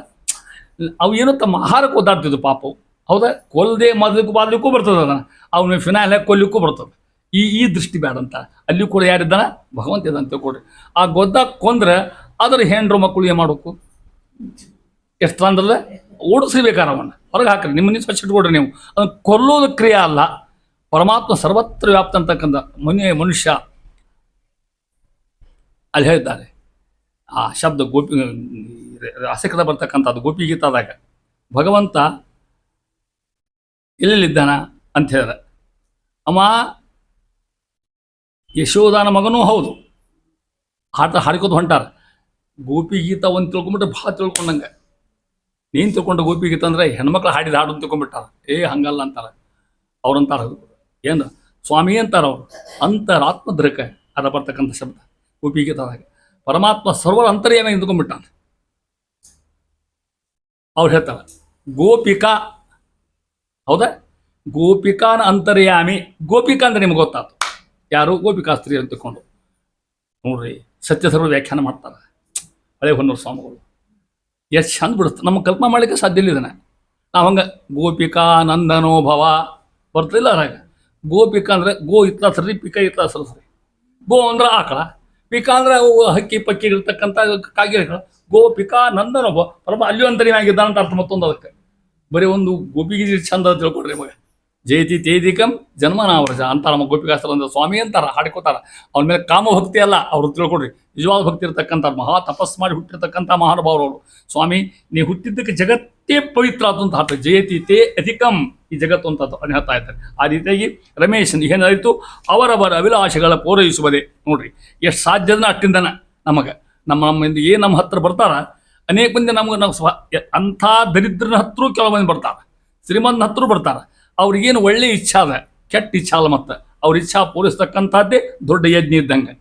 ಅವು ಏನೋ ತಮ್ಮ ಆಹಾರಕ್ಕೆ ಒದ್ದಾಡ್ತಿದ್ವು ಪಾಪವು. ಹೌದಾ, ಕೊಲ್ಲದೆ ಬಾದ್ಲಿಕ್ಕೂ ಬರ್ತದೆ ಅದನ್ನು. ಅವನು ಫಿನಾಯಿಲ್ ಹಾಕಿ ಕೊಲ್ಲಿಕ್ಕೂ ಬರ್ತದೆ. ಈ ದೃಷ್ಟಿ ಬೇಡ ಅಂತ. ಅಲ್ಲಿ ಕೂಡ ಯಾರಿದ್ದಾನ? ಭಗವಂತ ಇದ್ದಾನೆ ತಿಳ್ಕೊಡ್ರಿ. ಆ ಗೊದ್ದ ಕೊಂದ್ರೆ ಅದರ ಹೆಂಡ್ರು ಮಕ್ಕಳು ಏನು ಮಾಡಬೇಕು? ಎಷ್ಟು ಅಂದ್ರಲ್ಲ ಓಡಿಸ್ಬೇಕಾರೆ ಅವನ್ನ ಹೊರಗೆ ಹಾಕ್ರಿ, ನಿಮ್ಮನ್ನ ಸ್ವಚ್ಛ ಇಟ್ಕೊಡ್ರಿ ನೀವು. ಅದನ್ನು ಕೊಲ್ಲೋದು ಕ್ರಿಯೆ ಅಲ್ಲ. ಪರಮಾತ್ಮ ಸರ್ವತ್ರ ವ್ಯಾಪ್ತ ಅಂತಕ್ಕಂಥ ಮನುಷ್ಯ ಅಲ್ಲಿ ಹೇಳಿದ್ದಾರೆ. ಆ ಶಬ್ದ ಗೋಪಿ ಅಸಕದ ಬರ್ತಕ್ಕಂಥದ್ದು ಗೋಪಿಗೀತಾದಾಗ ಭಗವಂತ ಎಲ್ಲೆಲ್ಲಿದ್ದಾನ ಅಂತ ಹೇಳಿದ್ರೆ, ಅವ ಯಶೋದಾನ ಮಗನೂ ಹೌದು. ಹಾಡ್ಕೋದು ಹೊಂಟಾರ. ಗೋಪಿಗೀತ ಒಂದು ತಿಳ್ಕೊಂಬಿಟ್ರೆ ಭಾಳ ತಿಳ್ಕೊಂಡಂಗೆ. ನೀನು ತಿಳ್ಕೊಂಡು ಗೋಪಿಗೀತ ಅಂದ್ರೆ ಹೆಣ್ಮಕ್ಳು ಹಾಡಿದ ಹಾಡು ತಿಳ್ಕೊಂಡ್ಬಿಟ್ಟಾರ. ಹಂಗಲ್ಲ ಅಂತಾರೆ ಅವ್ರಂತಾರ. ಏನು ಸ್ವಾಮಿ ಅಂತಾರೆ ಅವರು. ಅಂತರಾತ್ಮದ್ರಕ ಅದ ಬರ್ತಕ್ಕಂಥ ಶಬ್ದ ಗೋಪಿಗೀತದಾಗ. ಪರಮಾತ್ಮ ಸರ್ವರ ಅಂತರ್ಯಾಮಿ ನಿಂತ್ಕೊಂಡ್ಬಿಟ್ಟಾನ. ಅವ್ರು ಹೇಳ್ತಾರೆ ಗೋಪಿಕಾ. ಹೌದಾ, ಗೋಪಿಕಾನ ಅಂತರ್ಯಾಮಿ. ಗೋಪಿಕಾ ಅಂದ್ರೆ ನಿಮ್ಗೆ ಗೊತ್ತಾಯ್ತು ಯಾರು? ಗೋಪಿಕಾಸ್ತ್ರೀ ಅಂತ ತಿಳ್ಕೊಂಡು ನೋಡ್ರಿ ಸತ್ಯಸರ್ವ ವ್ಯಾಖ್ಯಾನ ಮಾಡ್ತಾರೆ ಹಳೆ ಹೊನ್ನೂರು ಸ್ವಾಮಿಗಳು. ಎಷ್ಟು ಚಂದ ಬಿಡುತ್ತೆ, ನಮಗೆ ಕಲ್ಪನೆ ಮಾಡಲಿಕ್ಕೆ ಸಾಧ್ಯ ಇಲ್ಲ ಇದನ್ನು. ನಾವು ಹಂಗೆ ಗೋಪಿಕಾ ನಂದನೋ ಭವ ಬರ್ತಿಲ್ಲ ಅದ್ರಾಗ. ಗೋಪಿಕಾ ಅಂದರೆ ಗೋ ಇತ್ಲ ಸರಿ, ಪಿಕ ಇತ್ಲ ಸರಿ. ಗೋ ಅಂದ್ರೆ ಆಕಳ, ಪಿಕ ಅಂದ್ರೆ ಅವು ಹಕ್ಕಿ ಪಕ್ಕಿ ಇರ್ತಕ್ಕಂಥ ಕಾಗಿಗಳು. ಗೋಪಿಕಾ ನಂದನೋ ಭವ ಪರಮ ಅಲ್ಲಿಯೂ ಅಂತರ್ಯಾಮಿಯಾಗಿದ್ದಾನೆ ಅಂತ ಅರ್ಥ. ಮತ್ತೊಂದು ಅದಕ್ಕೆ ಬರೀ ಒಂದು ಗೋಪಿಗೆ ಚಂದ ತಿಳ್ಕೊಡ್ರಿ ಮಗ. ಜಯತಿ ತೇದಿಕಂ ಜನ್ಮನಾವ್ರಜ ಅಂತ ನಮ್ಮ ಗೋಪಿಕಾಸ್ತ್ರ ಅಂದ್ರೆ ಸ್ವಾಮಿ ಅಂತಾರ, ಹಾಡ್ಕೋತಾರ. ಅವನ ಮೇಲೆ ಕಾಮಭಕ್ತಿ ಅಲ್ಲ, ಅವ್ರು ತಿಳ್ಕೊಡ್ರಿ. ನಿಜವಾದ ಭಕ್ತಿ ಇರ್ತಕ್ಕಂಥ ಮಹಾ ತಪಸ್ ಮಾಡಿ ಹುಟ್ಟಿರ್ತಕ್ಕಂಥ ಮಹಾನುಭಾವರು. ಸ್ವಾಮಿ ನೀ ಹುಟ್ಟಿದ್ದಕ್ಕೆ ಜಗತ್ತೇ ಪವಿತ್ರ ಆತು ಅಂತ ಹಾಡ್ತಾರೆ. ಜಯತಿ ತೇ ಅಧಿಕಂ ಈ ಜಗತ್ತು ಅಂತ ಅದನ್ನ ಹೇಳ್ತಾ ಇರ್ತಾರೆ. ಆ ರೀತಿಯಾಗಿ ರಮೇಶನ್ ಏನಾಯಿತು? ಅವರವರ ಅಭಿಲಾಷೆಗಳ ಪೂರೈಸುವುದೇ. ನೋಡ್ರಿ ಎಷ್ಟು ಸಾಧ್ಯದನ್ನ ಅಷ್ಟಿಂದನ ನಮಗೆ ನಮ್ಮಿಂದ ಏನು ನಮ್ಮ ಹತ್ರ ಬರ್ತಾರ. ಅನೇಕ ಮಂದಿ ನಮ್ಗೆ ನಾವು ಅಂಥ ದರಿದ್ರನ ಹತ್ರ ಕೆಲವು ಮಂದಿ ಬರ್ತಾರೆ, ಶ್ರೀಮಂತನ ಹತ್ರ ಬರ್ತಾರೆ. ಅವ್ರಿಗೇನು ಒಳ್ಳೆ ಇಚ್ಛಾ ಅದ, ಕೆಟ್ಟ ಇಚ್ಛಾ ಅಲ್ಲ. ಮತ್ತು ಅವ್ರ ಇಚ್ಛಾ ಪೂರೈಸ್ತಕ್ಕಂಥದ್ದೇ ದೊಡ್ಡ ಯಜ್ಞ ಇದ್ದಂಗೆ.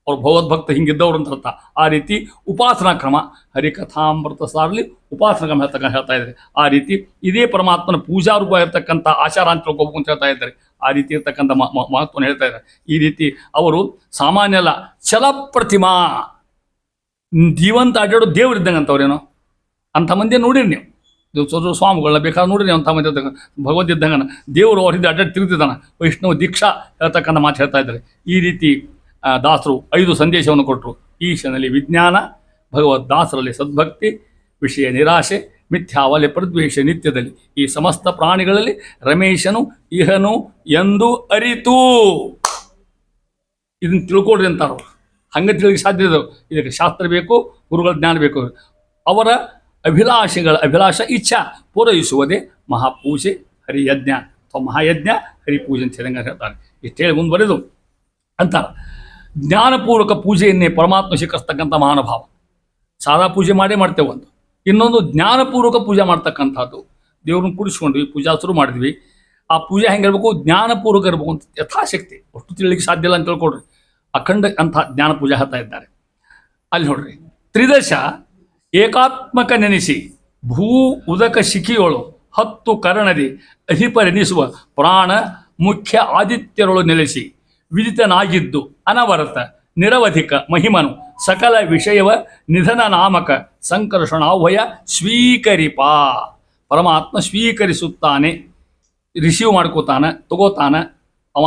ಅವ್ರು ಭಗವದ್ಭಕ್ತ ಹಿಂಗಿದ್ದವ್ರು ಅಂತ ಅರ್ಥ. ಆ ರೀತಿ ಉಪಾಸನಾ ಕ್ರಮ ಹರಿಕಥಾಮೃತ ಸಾರಲಿ ಉಪಾಸನಾ ಕ್ರಮ ಹೇಳ್ತಾ ಇದ್ದಾರೆ. ಆ ರೀತಿ ಇದೇ ಪರಮಾತ್ಮನ ಪೂಜಾ ರೂಪ ಇರ್ತಕ್ಕಂಥ ಆಚಾರ ಅಂತ ತಿಳ್ಕೊಬೇಕು ಅಂತ ಹೇಳ್ತಾ ಇದ್ದಾರೆ. ಆ ರೀತಿ ಇರ್ತಕ್ಕಂಥ ಮಹತ್ವನ ಹೇಳ್ತಾ ಇದ್ದಾರೆ. ಈ ರೀತಿ ಅವರು ಸಾಮಾನ್ಯ ಅಲ್ಲ, ಛಲ ಪ್ರತಿಮಾ ಜೀವಂತ ಅಡ್ಡಾಡೋ ದೇವ್ರು ಇದ್ದಂಗೆ ಅಂತವ್ರೇನೋ ಅಂಥ ಮಂದಿ ನೋಡಿರಿ ನೀವು. ಸ್ವಾಮಿಗಳನ್ನ ಬೇಕಾದ್ರೆ ನೋಡ್ರಿ ಅಂಥ ಮಂದಿ ಭಗವದ್ ಇದ್ದಂಗನ ದೇವರು ಅವ್ರ ಹಿಂದೆ ಅಡ್ಡಾಡಿ ತಿರುಗ್ತಿದ್ದಾನೆ. ವೈಷ್ಣವ ದೀಕ್ಷಾ ಹೇಳ್ತಕ್ಕಂಥ ಮಾತು ಹೇಳ್ತಾ ಇದ್ದಾರೆ. ಈ ರೀತಿ ದಾಸರು 5 ಸಂದೇಶವನ್ನು ಕೊಟ್ಟರು. ಈಶನಲ್ಲಿ ವಿಜ್ಞಾನ, ಭಗವದ್ ದಾಸರಲ್ಲಿ ಸದ್ಭಕ್ತಿ, ವಿಷಯ ನಿರಾಶೆ, ಮಿಥ್ಯಾವಲೆ ಪ್ರದ್ವೇಷ ನಿತ್ಯದಲ್ಲಿ. ಈ ಸಮಸ್ತ ಪ್ರಾಣಿಗಳಲ್ಲಿ ರಮೇಶನು ಇಹನು ಎಂದು ಅರಿತು. ಇದನ್ನು ತಿಳ್ಕೊಡ್ರಿ ಅಂತಾರ. ಹಂಗೆ ತಿಳಿಗೆ ಸಾಧ್ಯ ಇದೆ. ಇದಕ್ಕೆ ಶಾಸ್ತ್ರ ಬೇಕು, ಗುರುಗಳ ಜ್ಞಾನ ಬೇಕು. ಅವರ ಅಭಿಲಾಷ ಇಚ್ಛಾ ಪೂರೈಸುವುದೇ ಮಹಾಪೂಜೆ, ಹರಿಯಜ್ಞ ಅಥವಾ ಮಹಾಯಜ್ಞ, ಹರಿಪೂಜೆ ಅಂತ ಹೇಳಂಗೆ ಹೇಳ್ತಾರೆ. ಇಷ್ಟು ಹೇಳಿ ಮುಂದುವರೆದು ಅಂತಾರೆ, ಜ್ಞಾನಪೂರ್ವಕ ಪೂಜೆಯನ್ನೇ ಪರಮಾತ್ಮ ಸ್ವೀಕರಿಸ್ತಕ್ಕಂಥ ಮಹಾನುಭಾವ. ಸಾದಾ ಪೂಜೆ ಮಾಡ್ತೇವೆ ಒಂದು. ಇನ್ನೊಂದು ಜ್ಞಾನಪೂರ್ವಕ ಪೂಜೆ ಮಾಡ್ತಕ್ಕಂಥದ್ದು. ದೇವ್ರನ್ನ ಕೂಡಿಸ್ಕೊಂಡ್ವಿ, ಪೂಜಾ ಶುರು ಮಾಡಿದ್ವಿ. ಆ ಪೂಜೆ ಹೆಂಗಿರ್ಬೇಕು? ಜ್ಞಾನಪೂರ್ವಕ ಇರಬೇಕು ಅಂತ ಯಥಾಶಕ್ತಿ. ಅಷ್ಟು ತಿಳಿಲಿಕ್ಕೆ ಸಾಧ್ಯ ಇಲ್ಲ ಅಂತ ತಿಳ್ಕೊಡ್ರಿ. ಅಖಂಡ ಅಂಥ ಜ್ಞಾನ ಪೂಜೆ ಹೇಳ್ತಾ ಇದ್ದಾರೆ. ಅಲ್ಲಿ ನೋಡ್ರಿ, ತ್ರಿದಶ ಏಕಾತ್ಮಕ ನೆನೆಸಿ ಭೂ ಉದಕ ಶಿಖಿಯೊಳು 10 ಕರ್ಣದಿ ಅಧಿಪರೆನಿಸುವ ಪ್ರಾಣ ಮುಖ್ಯ ಆದಿತ್ಯರೊಳು ನೆಲೆಸಿ ವಿದಿತನಾಗಿದ್ದು ಅನವರತ ನಿರವಧಿಕ ಮಹಿಮನು ಸಕಲ ವಿಷಯವ ನಿಧನ ನಾಮಕ ಸಂಕರ್ಷಣಾವಯ ಸ್ವೀಕರಿಪ. ಪರಮಾತ್ಮ ಸ್ವೀಕರಿಸುತ್ತಾನೆ, ರಿಸೀವ್ ಮಾಡ್ಕೋತಾನೆ, ತಗೋತಾನೆ, ಅವ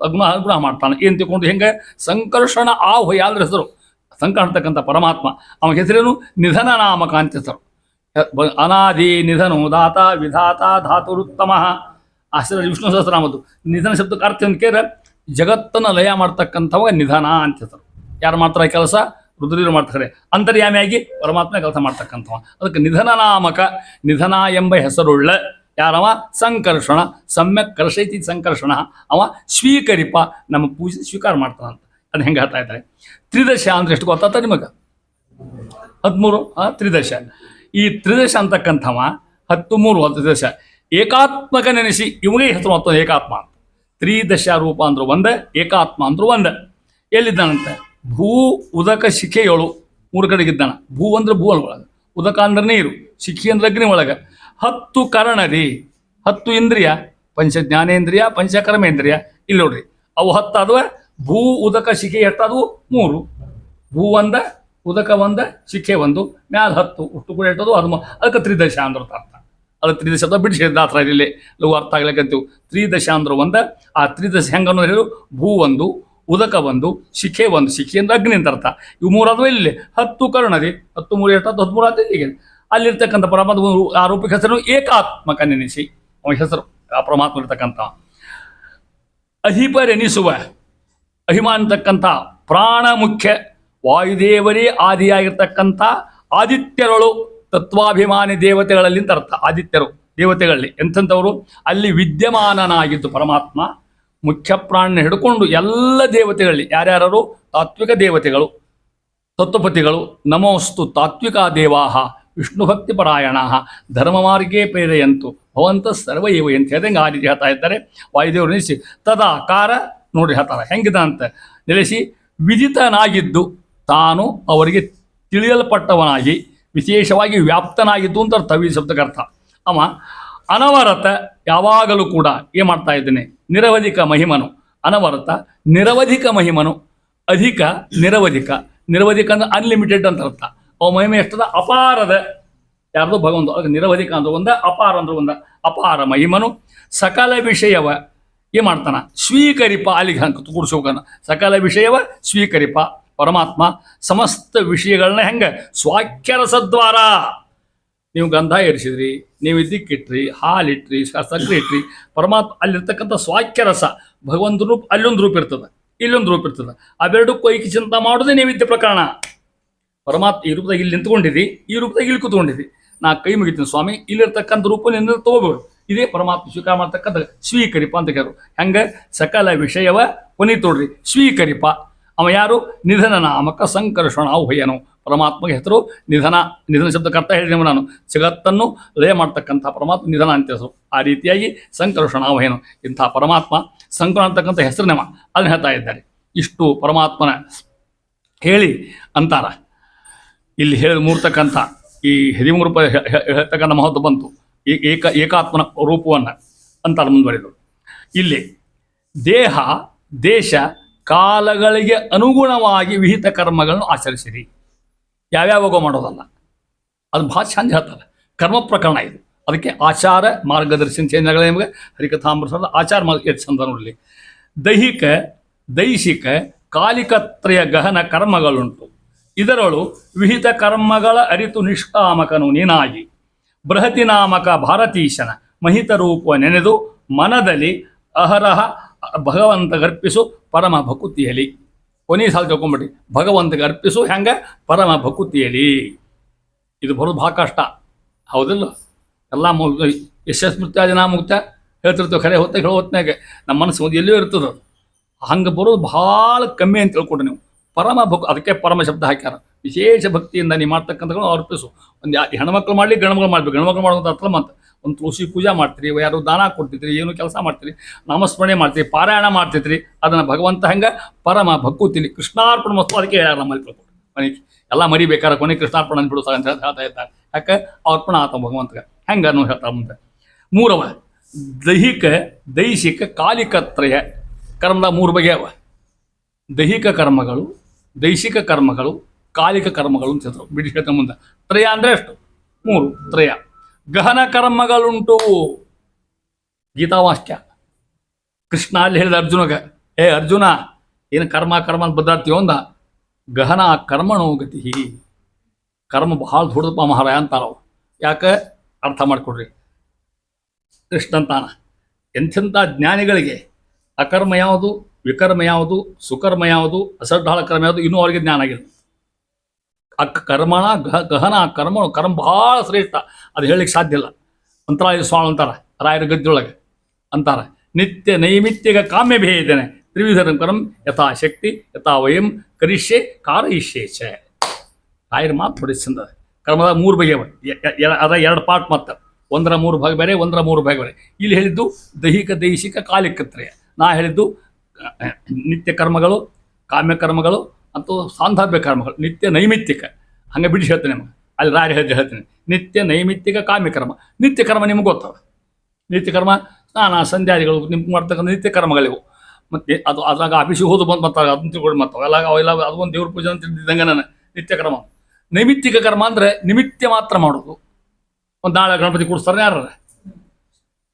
ಅನುಗ್ರಹ ಮಾಡ್ತಾನೆ. ಏನು ತಿಳ್ಕೊಂಡು ಹೆಂಗೆ? ಸಂಕರ್ಷಣ ಆಹ್ವಯ ಅದ್ರ ಹೆಸರು. ಸಂಕರ್ತಕ್ಕಂಥ ಪರಮಾತ್ಮ ಅವನ ಹೆಸರೇನು? ನಿಧನ ನಾಮಕ ಅಂತ ಹೆಸರು. ಅನಾದಿ ನಿಧನು ದಾತ ವಿಧಾತ ಧಾತುರುತ್ತಮ. ಹೆಸರು ವಿಷ್ಣು ಸಹಸ್ರನಾಮದ್ದು. ನಿಧನ ಶಬ್ದಕ್ಕೆ ಅರ್ಥ ಅಂತ ಕೇಳಿದ್ರೆ ಜಗತ್ತನ್ನು ಲಯ ಮಾಡ್ತಕ್ಕಂಥವ ನಿಧನ ಅಂತ ಹೆಸರು. ಯಾರು ಮಾಡ್ತಾರೆ ಕೆಲಸ? ರುದ್ರರು ಮಾಡ್ತಾರೆ. ಅಂತರ್ಯಾಮಿಯಾಗಿ ಪರಮಾತ್ಮ ಕೆಲಸ ಮಾಡ್ತಕ್ಕಂಥವ. ಅದಕ್ಕೆ ನಿಧನ ನಾಮಕ, ನಿಧನ ಎಂಬ ಹೆಸರುಳ್ಳ ಯಾರವ? ಸಂಕರ್ಷಣ. ಸಮ್ಯಕ್ ಕರ್ಷೈತಿ ಸಂಕರ್ಷಣ. ಅವ ಸ್ವೀಕರಿಪ, ನಮ್ಮ ಪೂಜೆ ಸ್ವೀಕಾರ ಮಾಡ್ತಾನಂತ. ಅದು ಹೆಂಗೆ ಹೇಳ್ತಾ ಇದ್ದಾರೆ? ತ್ರಿದಶ ಅಂದ್ರೆ ಎಷ್ಟು ಗೊತ್ತಾತ ನಿಮಗೆ? 13 ತ್ರಿದಶ. ಈ ತ್ರಿದಶ ಅಂತಕ್ಕಂಥವ 13 ತ್ರಿದಶ ಏಕಾತ್ಮಕ ನೆನೆಸಿ ಇವುದೇ ಹೆಸರು ಮತ್ತೊಂದು ಏಕಾತ್ಮ ಅಂತ. ತ್ರಿದಶ ರೂಪ ಅಂದ್ರು ಒಂದ, ಏಕಾತ್ಮ ಅಂದ್ರು ಒಂದ. ಎಲ್ಲಿದ್ದಾನಂತೆ? ಭೂ ಉದಕ ಶಿಖೆಯೊಳು 3 ಕಡೆಗಿದ್ದಾನ. ಭೂ ಅಂದ್ರೆ ಭೂ ಒಳಗೆ, ಉದಕ ಅಂದ್ರೆ ನೀರು, ಶಿಖಿ ಅಂದ್ರೆ ಅಗ್ನಿ ಒಳಗೆ. 10 ಕರ್ಣರಿ, 10 ಇಂದ್ರಿಯ, ಪಂಚ ಜ್ಞಾನೇಂದ್ರಿಯ, ಪಂಚಕರ್ಮೇಂದ್ರಿಯ. ಇಲ್ಲಿ ನೋಡ್ರಿ, ಅವು 10 ಆದವ. ಭೂ ಉದಕ ಶಿಖೆ ಎಷ್ಟಾದವು? 3. ಭೂ ಒಂದ, ಉದಕ ಒಂದ, ಶಿಖೆ ಒಂದು, ಮ್ಯಾಲ 10, ಉಷ್ಟು ಕೂಡ ಎಷ್ಟದು? 13. ಅದಕ್ಕೆ ತ್ರಿದಶ ಅಂದ್ರೆ ಅರ್ಥ. ಅದು ತ್ರಿದಶ ಅಂತ ಬಿಡಿಸಿದ ದಾತ್ರ ಇಲ್ಲಿ ಲಘು ಅರ್ಥ ಆಗ್ಲಿಕ್ಕಂತೀವಿ. ತ್ರಿದಶ ಅಂದ್ರೆ ಒಂದ. ಆ ತ್ರಿದಶ ಹೆಂಗನ್ನು ಹೇಳು? ಭೂ ಒಂದು, ಉದಕ ಒಂದು, ಶಿಖೆ ಒಂದು. ಶಿಖೆ ಅಂದ್ರೆ ಅಗ್ನಿ ಅಂತ ಅರ್ಥ. ಇವು 3 ಆದವು. ಇಲ್ಲಿ 10 ಕರ್ಣರಿ, 10 3 ಎಷ್ಟಾದ? 13 ಆದ. ಹೀಗೆ ಅಲ್ಲಿರ್ತಕ್ಕಂಥ ಪರಮಾತ್ಮ ಆ ರೂಪಕ್ಕೆ ಹೆಸರು ಏಕಾತ್ಮಕ ನೆನೆಸಿ, ಅವನ ಹೆಸರು ಆ ಪರಮಾತ್ಮ ಇರ್ತಕ್ಕಂಥ. ಅಧಿಪರೆನಿಸುವ, ಅಹಿಮ ಅಂತಕ್ಕಂಥ ಪ್ರಾಣ ಮುಖ್ಯ ವಾಯುದೇವರೇ ಆದಿಯಾಗಿರ್ತಕ್ಕಂಥ ಆದಿತ್ಯರಳು ತತ್ವಾಭಿಮಾನಿ ದೇವತೆಗಳಲ್ಲಿ ಅಂತ ಅರ್ಥ. ಆದಿತ್ಯರು ದೇವತೆಗಳಲ್ಲಿ ಎಂಥವರು? ಅಲ್ಲಿ ವಿದ್ಯಮಾನನಾಗಿದ್ದು ಪರಮಾತ್ಮ ಮುಖ್ಯ ಪ್ರಾಣ ಹಿಡ್ಕೊಂಡು ಎಲ್ಲ ದೇವತೆಗಳಲ್ಲಿ ಯಾರ್ಯಾರು? ತಾತ್ವಿಕ ದೇವತೆಗಳು, ತತ್ವಪತಿಗಳು. ನಮೋಸ್ತು ತಾತ್ವಿಕ ದೇವಾಹ ವಿಷ್ಣುಭಕ್ತಿ ಪರಾಯಣ ಧರ್ಮ ಮಾರ್ಗೇ ಪ್ರೇರೆಯಂತು ಭವಂತ ಸರ್ವ ಇವ ಅಂತ ಹೇಳ್ದಂಗೆ ಆ ರೀತಿ ಹೇಳ್ತಾ ಇದ್ದಾರೆ. ವಾಯುದೇವರು ನಿಲ್ಲಿಸಿ ತದಾಕಾರ ನೋಡಿ ಹೇಳ್ತಾರೆ ಹೆಂಗಿದಂತ ನೆಲೆಸಿ ವಿದಿತನಾಗಿದ್ದು ತಾನು ಅವರಿಗೆ ತಿಳಿಯಲ್ಪಟ್ಟವನಾಗಿ ವಿಶೇಷವಾಗಿ ವ್ಯಾಪ್ತನಾಗಿದ್ದು ಅಂತ ಅರ್ಥ. ಈ ಶಬ್ದಕ್ಕೆ ಅರ್ಥ. ಅವ ಅನವರತ ಯಾವಾಗಲೂ ಕೂಡ ಏನು ಮಾಡ್ತಾ ಇದ್ದೇನೆ? ನಿರವಧಿಕ ಮಹಿಮನು. ಅನವರತ ನಿರವಧಿಕ ಮಹಿಮನು. ಅಧಿಕ ನಿರವಧಿಕ. ನಿರವಧಿಕ ಅಂದ್ರೆ ಅನ್ಲಿಮಿಟೆಡ್ ಅಂತ ಅರ್ಥ. ಅವ ಮಹಿಮೆ ಎಷ್ಟದ? ಅಪಾರದ. ಯಾರ್ದು? ಭಗವಂತ. ಅದಕ್ಕೆ ನಿರವಧಿಕ ಅಂದ್ರೆ ಒಂದ, ಅಪಾರ ಅಂದ್ರೆ ಒಂದ. ಅಪಾರ ಮಹಿಮನು ಸಕಲ ವಿಷಯವ ಏನು ಮಾಡ್ತಾನ? ಸ್ವೀಕರಿಪ. ಅಲ್ಲಿಗೆ ಹಂಗೆ ಕೂಡಿಸೋಕನ. ಸಕಲ ವಿಷಯವ ಸ್ವೀಕರಿಪ. ಪರಮಾತ್ಮ ಸಮಸ್ತ ವಿಷಯಗಳನ್ನ ಹೆಂಗೆ? ಸ್ವಾಖ್ಯರಸದ್ವಾರ. ನೀವು ಗಂಧ ಏರಿಸಿದ್ರಿ, ನೀವು ದಿಕ್ಕಿಟ್ರಿ, ಹಾಲಿಟ್ರಿ, ಸಕ್ಕರೆ ಇಟ್ರಿ. ಪರಮಾತ್ಮ ಅಲ್ಲಿರ್ತಕ್ಕಂಥ ಸ್ವಾಖ್ಯರಸ. ಭಗವಂತನ ರೂಪ ಅಲ್ಲೊಂದು ರೂಪ ಇರ್ತದೆ, ಇಲ್ಲೊಂದು ರೂಪ ಇರ್ತದೆ. ಅವೆರಡಕ್ಕೂ ಐಕ್ಯ ಚಿಂತ ಮಾಡೋದೇ ನೈವೇದ್ಯ ಪ್ರಕರಣ. ಪರಮಾತ್ಮ ಈ ರೂಪದಾಗ ಇಲ್ಲಿ ನಿಂತ್ಕೊಂಡಿದ್ದಿ, ಈ ರೂಪದಾಗ ಇಲ್ಲಿ ಕೂತ್ಕೊಂಡಿದ್ದಿ. ನಾ ಕೈ ಮುಗಿತೀನಿ ಸ್ವಾಮಿ, ಇಲ್ಲಿರ್ತಕ್ಕಂಥ ರೂಪ ನಿನ್ನ ತಗೋಬೇಡು. ಇದೇ ಪರಮಾತ್ಮ ಸ್ವೀಕಾರ ಮಾಡ್ತಕ್ಕಂಥ ಸ್ವೀಕರಿಪ ಅಂತ ಕೇಳು. ಹೆಂಗೆ? ಸಕಲ ವಿಷಯವ ಕೊನಿತೋಡ್ರಿ ಸ್ವೀಕರಿಪ. ಅವ ಯಾರು? ನಿಧನ ನಾಮಕ ಸಂಕರ್ಷಣ ಉಭಯನು. ಪರಮಾತ್ಮಗೆ ಹೆಸರು ನಿಧನ. ನಿಧನ ಶಬ್ದಕ್ಕೆ ಅರ್ಥ ಹೇಳಿದೆವು ನಾನು. ಜಗತ್ತನ್ನು ಲಯ ಮಾಡ್ತಕ್ಕಂಥ ಪರಮಾತ್ಮ ನಿಧನ ಅಂತ ಹೆಸರು. ಆ ರೀತಿಯಾಗಿ ಸಂಕರ್ಷಣ ಉಭಯನು. ಇಂಥ ಪರಮಾತ್ಮ ಸಂಕರ್ಷಣ ಅಂತಕ್ಕಂಥ ಹೆಸರಿನವ. ಅದನ್ನ ಹೇಳ್ತಾ ಇದ್ದಾರೆ. ಇಷ್ಟು ಪರಮಾತ್ಮನ ಹೇಳಿ ಅಂತಾರ. ಇಲ್ಲಿ ಹೇಳಿ ಮೂರ್ತಕ್ಕಂಥ ಈ 13 ರೂಪ ಹೇಳ್ತಕ್ಕಂಥ ಮಹತ್ವ ಬಂತು. ಏಕಾತ್ಮನ ರೂಪವನ್ನು ಅಂತಾರೆ ಮುಂದುವರೆದು. ಇಲ್ಲಿ ದೇಹ ದೇಶ ಕಾಲಗಳಿಗೆ ಅನುಗುಣವಾಗಿ ವಿಹಿತ ಕರ್ಮಗಳನ್ನು ಆಚರಿಸಿರಿ. ಯಾವ್ಯಾವಾಗ ಮಾಡೋದಲ್ಲ. ಅದು ಭಾಳ ಚಂದ ಹೇಳ್ತಾರೆ. ಕರ್ಮ ಪ್ರಕರಣ ಇದು. ಅದಕ್ಕೆ ಆಚಾರ ಮಾರ್ಗದರ್ಶನ ಚೇಂಜಗಳ ನಿಮಗೆ ಹರಿಕಥಾಮೃತದ ಆಚಾರ ಮಾರ್ಗ ಎಷ್ಟು ಚಂದ ನೋಡಲಿ. ದೈಹಿಕ ದೈಶಿಕ ಕಾಲಿಕತ್ರಯ ಗಹನ ಕರ್ಮಗಳುಂಟು. ಇದರಳು ವಿಹಿತ ಕರ್ಮಗಳ ಅರಿತು ನಿಷ್ಕಾಮಕನು ನೀನಾಗಿ ಬೃಹತಿ ನಾಮಕ ಭಾರತೀಶನ ಮಹಿತ ರೂಪ ನೆನೆದು ಮನದಲ್ಲಿ ಅಹರಹ ಭಗವಂತಗೆ ಅರ್ಪಿಸು ಪರಮ ಭಕುತಿಯಲಿ. ಕೊನೆಯ ಸಾಲ ತಿಳ್ಕೊಂಬಿಡಿ. ಭಗವಂತಗೆ ಅರ್ಪಿಸು ಹೆಂಗೆ? ಪರಮ ಭಕುತಿಯಲಿ. ಇದು ಬರೋದು ಭಾಳ ಕಷ್ಟ, ಹೌದಿಲ್ಲ? ಎಲ್ಲ ಯಶಸ್ಮೃತ್ಯ ಜನ ಮುಕ್ತ ಹೇಳ್ತಿರ್ತೇವೆ. ಖರೆ ಹೊತ್ತಾಗ ಹೇಳೋ ಹೊತ್ತಿನಾಗ ನಮ್ಮ ಮನಸ್ಸು ಒಂದು ಎಲ್ಲಿಯೂ ಇರ್ತದೆ. ಹಂಗೆ ಬರೋದು ಭಾಳ ಕಮ್ಮಿ ಅಂತ ತಿಳ್ಕೊಡ್ರಿ ನೀವು. ಪರಮ ಅದಕ್ಕೆ ಪರಮ ಶಬ್ದ ಹಾಕ್ಯಾರ. ವಿಶೇಷ ಭಕ್ತಿಯಿಂದ ನೀವು ಮಾಡ್ತಕ್ಕಂಥಗಳು ಅರ್ಪಿಸು. ಒಂದು ಹೆಣ್ಮಕ್ಳು ಮಾಡಲಿ, ಗಂಡ್ಮಕ್ಳು ಮಾಡ್ಬೇಕು. ಗಂಡ್ಮಕ್ಳು ಮಾಡೋದು ಅರ್ಥ ಮತ್ತು ಒಂದು ತುಳಸಿ ಪೂಜೆ ಮಾಡ್ತೀರಿ, ಯಾರು ದಾನ ಕೊಡ್ತಿದ್ರಿ, ಏನು ಕೆಲಸ ಮಾಡ್ತೀರಿ, ನಾಮಸ್ಮರಣೆ ಮಾಡ್ತೀರಿ, ಪಾರಾಯಣ ಮಾಡ್ತಿದ್ರಿ. ಅದನ್ನು ಭಗವಂತ ಹಂಗೆ ಪರಮ ಭಕ್ಕೂತಿಲಿ ಕೃಷ್ಣಾರ್ಪಣ ಮಸ್ತು. ಅದಕ್ಕೆ ಹೇಳ್ಯಾರ ನಮ್ಮಲ್ಲಿ ತಿಳ್ಕೊಂಡು ಮನೆಗೆ ಎಲ್ಲ ಮರಿಬೇಕಾರೆ ಕೊನೆ ಕೃಷ್ಣಾರ್ಪಣ ಅಂದ್ಬಿಡು ಅಂತ ಹೇಳ್ತಾ ಇರ್ತಾರೆ. ಯಾಕೆ? ಅರ್ಪಣ ಆತ ಭಗವಂತಗೆ ಹೆಂಗೆ ಅನ್ನೋ ಹೇಳ್ತಾರೆ ಮುಂದೆ. ಮೂರವ ದೈಹಿಕ ದೈಶಿಕ ಕಾಲಿಕತ್ರಯ ಕರ್ಮದ 3 ಬಗೆ ಅವ. ದೈಹಿಕ ಕರ್ಮಗಳು, ದೈಶಿಕ ಕರ್ಮಗಳು, ಕಾಲಿಕ ಕರ್ಮಗಳು ಅಂತ ಹೇಳ್ತಾರೆ. ಬಿಡಿ ಹೇಳ್ತಾ ಮುಂದೆ. ತ್ರಯ ಅಂದರೆ ಎಷ್ಟು? 3 ತ್ರಯ. ಗಹನ ಕರ್ಮಗಳುಂಟು. ಗೀತಾವಾಕ್ಯ ಕೃಷ್ಣ ಅಲ್ಲಿ ಹೇಳಿದ ಅರ್ಜುನಗೆ, ಏ ಅರ್ಜುನ, ಏನು ಕರ್ಮ ಅಂತ ಬದ್ದಾಡ್ತೀವೋ ಅಂದ. ಗಹನ ಕರ್ಮಣೋ ಗತಿ. ಕರ್ಮ ಭಾಳ ದೊಡ್ಡದಪ್ಪ ಮಹಾರಾಯ ಅಂತಾರವು. ಯಾಕೆ? ಅರ್ಥ ಮಾಡಿಕೊಡ್ರಿ. ಕೃಷ್ಣಂತಾನ ಎಂಥೆಂಥ ಜ್ಞಾನಿಗಳಿಗೆ ಅಕರ್ಮ ಯಾವುದು, ವಿಕರ್ಮ ಯಾವುದು, ಸುಕರ್ಮ ಯಾವುದು, ಅಸಡ್ಢಾಳ ಕರ್ಮ ಯಾವುದು, ಇನ್ನೂ ಅವರಿಗೆ ಜ್ಞಾನ ಆಗಿಲ್ಲ. ಕರ್ಮಣ ಗಹನ ಕರ್ಮ ಬಹಳ ಶ್ರೇಷ್ಠ, ಅದು ಹೇಳಲಿಕ್ಕೆ ಸಾಧ್ಯ ಇಲ್ಲ. ಅಂತರಾಯ ಸ್ವಾಮಿ ಅಂತಾರ ರಾಯರ ಗದ್ದೊಳಗೆ ಅಂತಾರ, ನಿತ್ಯ ನೈಮಿತ್ತಿಕ ಕಾಮ್ಯ ಭೇದನೆ ತ್ರಿವಿಧ ಕರ್ಮ ಯಥಾಶಕ್ತಿ ಯಥಾ ವಯಂ ಕರಿಷ್ಯೆ ಕಾರಯಿಷ್ಯೆ ಚ. ರಾಯರ ಮಾತು ಹೊಡಿ ಚಂದ. ಕರ್ಮದ 3 ಬಗೆಯವ, ಅದ 2 ಪಾರ್ಟ್ ಮತ್ತು ಒಂದರ 3 ಭಾಗ ಬೇರೆ, ಒಂದರ 3 ಭಾಗ ಬೇರೆ. ಇಲ್ಲಿ ಹೇಳಿದ್ದು ದೈಹಿಕ ದೈಹಿಕ ಕಾಲಿಕತ್ರಯ. ನಾ ಹೇಳಿದ್ದು ನಿತ್ಯ ಕರ್ಮಗಳು, ಕಾಮ್ಯ ಕರ್ಮಗಳು ಮತ್ತು ಸಾಂದರ್ಭಿಕ ಕರ್ಮಗಳು, ನಿತ್ಯ ನೈಮಿತ್ತಿಕ. ಹಂಗೆ ಬಿಡಿಸಿ ಹೇಳ್ತೇನೆ ನಿಮಗೆ. ಅಲ್ಲಿ ರಾಯ ಹೇಳ್ತೀನಿ ನಿತ್ಯ ನೈಮಿತ್ತಿಕ ಕಾಮ್ಯ ಕರ್ಮ. ನಿತ್ಯ ಕರ್ಮ ನಿಮ್ಗೆ ಗೊತ್ತವ. ನಿತ್ಯ ಕರ್ಮ ಸ್ನಾನ ಸಂಧ್ಯಾದಿಗಳು ನಿಮ್ಗೆ ಮಾಡ್ತಕ್ಕಂಥ ನಿತ್ಯ ಕರ್ಮಗಳಿವು. ಮತ್ತು ಅದು ಅದ್ರಾಗ ಆಫೀಸಿಗೆ ಹೋದು ಬಂದು ಬರ್ತಾರೆ, ಅದನ್ನ ತಿಳ್ಕೊಂಡು ಮತ್ತೆ ಅವೆಲ್ಲ ಅದು ಒಂದು ದೇವ್ರ ಪೂಜೆ ಅಂತ ತಿಳಿದಂಗೆ ನಾನು ನಿತ್ಯ ಕರ್ಮ. ನೈಮಿತ್ತಿಕ ಕರ್ಮ ಅಂದರೆ ನಿಮಿತ್ತ ಮಾತ್ರ ಮಾಡೋದು. ಒಂದು ನಾಳೆ ಗಣಪತಿ ಕೂಡಿಸ್ತಾರೆ ಯಾರು,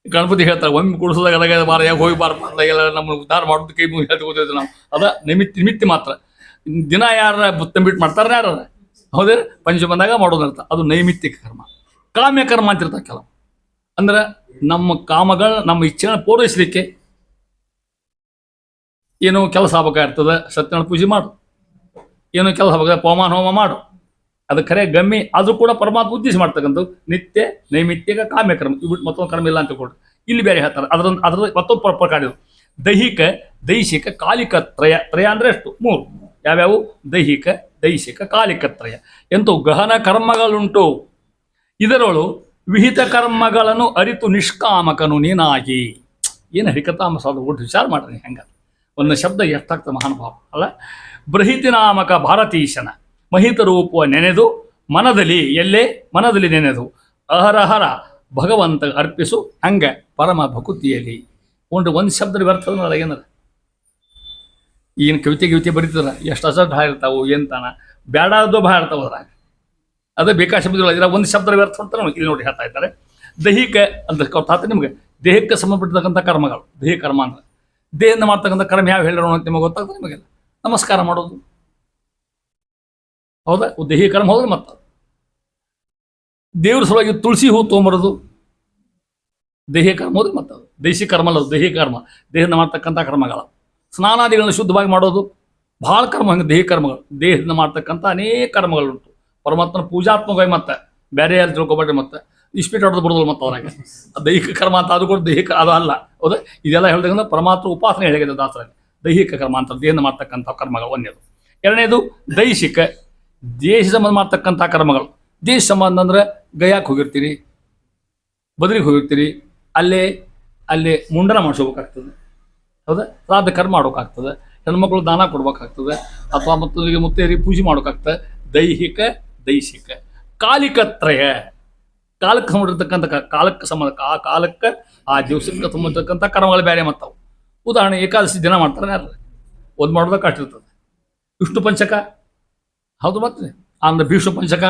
ಗಣಪತಿ ಹೇಳ್ತಾರೆ ಒಮ್ಮೆ ಕೂಡಿಸಿದಾಗ ಅದಾಗ ಬಾರ ಯಾಕೆ ಹೋಗಿ ಬಾರಲ್ಲ ನಮ್ಮ ಉದ್ಧಾರ ಮಾಡೋದು ಕೈ ಮುಗಿ ಹೇಳ್ತಾ ಕೂತಿದ್ವಿ ನಾವು. ಅದ ನಿಮಿತ್ತ ಮಾತ್ರ. ದಿನ ಯಾರ ತಂಬಿಟ್ಟು ಮಾಡ್ತಾರೆ ಯಾರ, ಹೌದೇ ಪಂಚ ಬಂದಾಗ ಮಾಡೋದು ಅರ್ಥ. ಅದು ನೈಮಿತ್ತಿಕ ಕರ್ಮ. ಕಾಮ್ಯ ಕರ್ಮ ಅಂತಿರ್ತಾರೆ ಕೆಲವು. ಅಂದ್ರೆ ನಮ್ಮ ಕಾಮಗಳು ನಮ್ಮ ಇಚ್ಛೆಗಳನ್ನ ಪೂರೈಸಲಿಕ್ಕೆ ಏನೋ ಕೆಲಸ ಆಗ್ಬೇಕಾಗಿರ್ತದೆ. ಸತ್ಯನಾರಾಯಣ ಪೂಜೆ ಮಾಡು, ಏನೋ ಕೆಲಸ ಆಗ್ಬೇಕಾದ್ರೆ ಪವಮಾನ ಹೋಮ ಮಾಡು, ಅದು ಖರೆ ಗಮ್ಮಿ. ಅದು ಕೂಡ ಪರಮಾತ್ಮ ಉದ್ದೇಶ ಮಾಡ್ತಕ್ಕಂಥದ್ದು ನಿತ್ಯ ನೈಮಿತ್ತಿಕ ಕಾಮ್ಯ ಕರ್ಮ. ಇವು ಮತ್ತೊಂದು ಕರ್ಮ ಇಲ್ಲ ಅಂತ ಕೊಡ್ರಿ. ಇಲ್ಲಿ ಬೇರೆ ಹೇಳ್ತಾರೆ. ಅದರ ಮತ್ತೊಂದು ಪ್ರಕಾರ ಇದು ದೈಹಿಕ ದೈಹಿಕ ಕಾಲಿಕ ತ್ರಯ. ತ್ರಯ ಅಂದರೆ ಎಷ್ಟು? 3. ಯಾವ್ಯಾವು? ದೈಹಿಕ ದೈಹಿಕ ಕಾಲಿಕ ತ್ರಯ. ಎಂತೂ ಗಹನ ಕರ್ಮಗಳುಂಟು. ಇದರೊಳು ವಿಹಿತ ಕರ್ಮಗಳನ್ನು ಅರಿತು ನಿಷ್ಕಾಮಕನು ನೀನಾಗಿ. ಏನು ಹರಿಕತಾಮಸ ಅದು ಒಟ್ಟು ವಿಚಾರ ಮಾಡ್ರಿ. ಹೆಂಗ ಒಂದು ಶಬ್ದ ಎಷ್ಟಾಗ್ತದೆ ಮಹಾನುಭಾವ ಅಲ್ಲ. ಬೃಹಿತಿ ನಾಮಕ ಭಾರತೀಶನ ಮಹಿತ ರೂಪವ ನೆನೆದು ಮನದಲ್ಲಿ, ಎಲ್ಲೇ ಮನದಲ್ಲಿ ನೆನೆದು ಅಹರಹರ ಭಗವಂತ ಅರ್ಪಿಸು ಹಂಗೆ ಪರಮ ಭಕುತಿಯಲ್ಲಿ. ಒಂದು ಶಬ್ದ ವ್ಯರ್ಥ ಏನದ. ಈಗಿನ ಕವಿತೆ ಬರೀತಾರ ಎಷ್ಟು ಅಸಡ್ಡ ಇರ್ತಾವು ಎಂತಾನ ಬೇಡಾದೋ ಭಾಳ ಇರ್ತಾವ. ಅದ್ರಾಗ ಅದೇ ಬೇಕಾ ಶಬ್ದಗಳು ಒಂದು ಶಬ್ದ ವ್ಯರ್ಥ ಅಂತ ಇಲ್ಲಿ ನೋಡಿ ಹೇಳ್ತಾ ಇದ್ದಾರೆ. ದೈಹಿಕ ಅಂತ ಗೊತ್ತಾಗ್ತದೆ ನಿಮಗೆ. ದೇಹಕ್ಕೆ ಸಂಬಂಧಪಟ್ಟಿರ್ತಕ್ಕಂಥ ಕರ್ಮಗಳು ದೈಹಿಕ ಕರ್ಮ ಅಂದ್ರೆ. ದೇಹದಿಂದ ಮಾಡ್ತಕ್ಕಂಥ ಕರ್ಮ ಯಾವ ಹೇಳಿರೋಣ ಅಂತ ನಿಮಗೆ ಗೊತ್ತಾಗ್ತದೆ. ನಿಮಗೆಲ್ಲ ನಮಸ್ಕಾರ ಮಾಡೋದು ಹೌದಾ, ದೈಹಿಕ ಕರ್ಮ ಹೌದು. ಮತ್ತು ದೇವ್ರ ಸಲುವಾಗಿ ತುಳಸಿ ಹೂ ತೊಗೊಂಬರೋದು ದೈಹಿಕ ಕರ್ಮ ಹೌದು. ಮತ್ತು ದೈಹಿಕ ಕರ್ಮ ಅಲ್ಲ, ದೈಹಿಕ ಕರ್ಮ ದೇಹದಿಂದ ಮಾಡ್ತಕ್ಕಂಥ ಕರ್ಮಗಳು. ಸ್ನಾನಾದಿಗಳನ್ನು ಶುದ್ಧವಾಗಿ ಮಾಡೋದು ಭಾಳ ಕರ್ಮ. ಹಂಗೆ ದೈಹಿಕ ಕರ್ಮಗಳು ದೇಹದಿಂದ ಮಾಡ್ತಕ್ಕಂಥ ಅನೇಕ ಕರ್ಮಗಳುಂಟು. ಪರಮಾತ್ಮನ ಪೂಜಾತ್ಮಕವಾಗಿ ಮತ್ತೆ ಬೇರೆ ಯಾರು ತಿಳ್ಕೊಬೇಡ್ರಿ. ಮತ್ತೆ ಇಸ್ಪೀಟ್ ಹೊಡೆದು ಬಿಡೋದು ಮತ್ತೆ ಅವರಾಗ ದೈಹಿಕ ಕರ್ಮ ಅಂತ. ಅದು ಕೂಡ ದೈಹಿಕ ಅದು ಅಲ್ಲ ಹೌದಾ. ಇದೆಲ್ಲ ಹೇಳಿದ್ರೆ ಪರಮಾತ್ಮ ಉಪಾಸನೆ ಹೇಳಿದೆ ದಾಸರಾಗಿ. ದೈಹಿಕ ಕರ್ಮ ಅಂತ ದೇಹದಿಂದ ಮಾಡ್ತಕ್ಕಂಥ ಕರ್ಮಗಳು ಒಂದೇದು. ಎರಡನೇದು ದೈಹಿಕ ದೇಶ ಸಂಬಂಧ ಮಾಡ್ತಕ್ಕಂಥ ಕರ್ಮಗಳು. ದೇಶ ಸಂಬಂಧ ಅಂದ್ರೆ ಗಯಾಕ್ಕೆ ಹೋಗಿರ್ತೀರಿ, ಬದ್ರಿಗೆ ಹೋಗಿರ್ತೀರಿ, ಅಲ್ಲೇ ಮುಂಡನ ಮಾಡಿಸ್ಕೋಬೇಕಾಗ್ತದೆ ಹೌದಾ. ಶ್ರಾದ್ದ ಕರ್ಮ ಮಾಡೋಕ್ಕಾಗ್ತದೆ, ಹೆಣ್ಮಕ್ಳು ದಾನ ಕೊಡ್ಬೇಕಾಗ್ತದೆ, ಅಥವಾ ಮತ್ತೊಂದಿಗೆ ಮುತ್ತೇರಿ ಪೂಜೆ ಮಾಡೋಕ್ಕಾಗ್ತದೆ. ದೈಹಿಕ ದೈಹಿಕ ಕಾಲಿಕತ್ರಯ. ಕಾಲಕ್ಕೆ ಸಂಬಂಧಿರ್ತಕ್ಕಂಥ ಕಾಲಕ್ಕೆ ಸಂಬಂಧ ಕಾಲಕ್ಕೆ ಆ ದಿವಸಕ್ಕೆ ಸಂಬಂಧಿರ್ತಕ್ಕಂಥ ಕರ್ಮಗಳು ಬೇರೆ ಮತ್ತವು. ಉದಾಹರಣೆ ಏಕಾದಶಿ ದಿನ ಮಾಡ್ತಾರೆ ಯಾರು, ಒಂದು ಮಾಡೋದಕ್ಕೆ ಅಷ್ಟಿರ್ತದೆ. ವಿಷ್ಣು ಪಂಚಕ ಹೌದು, ಮತ್ತೆ ಆಮೇಲೆ ಭೀಷ್ಮ ಪಂಚಕ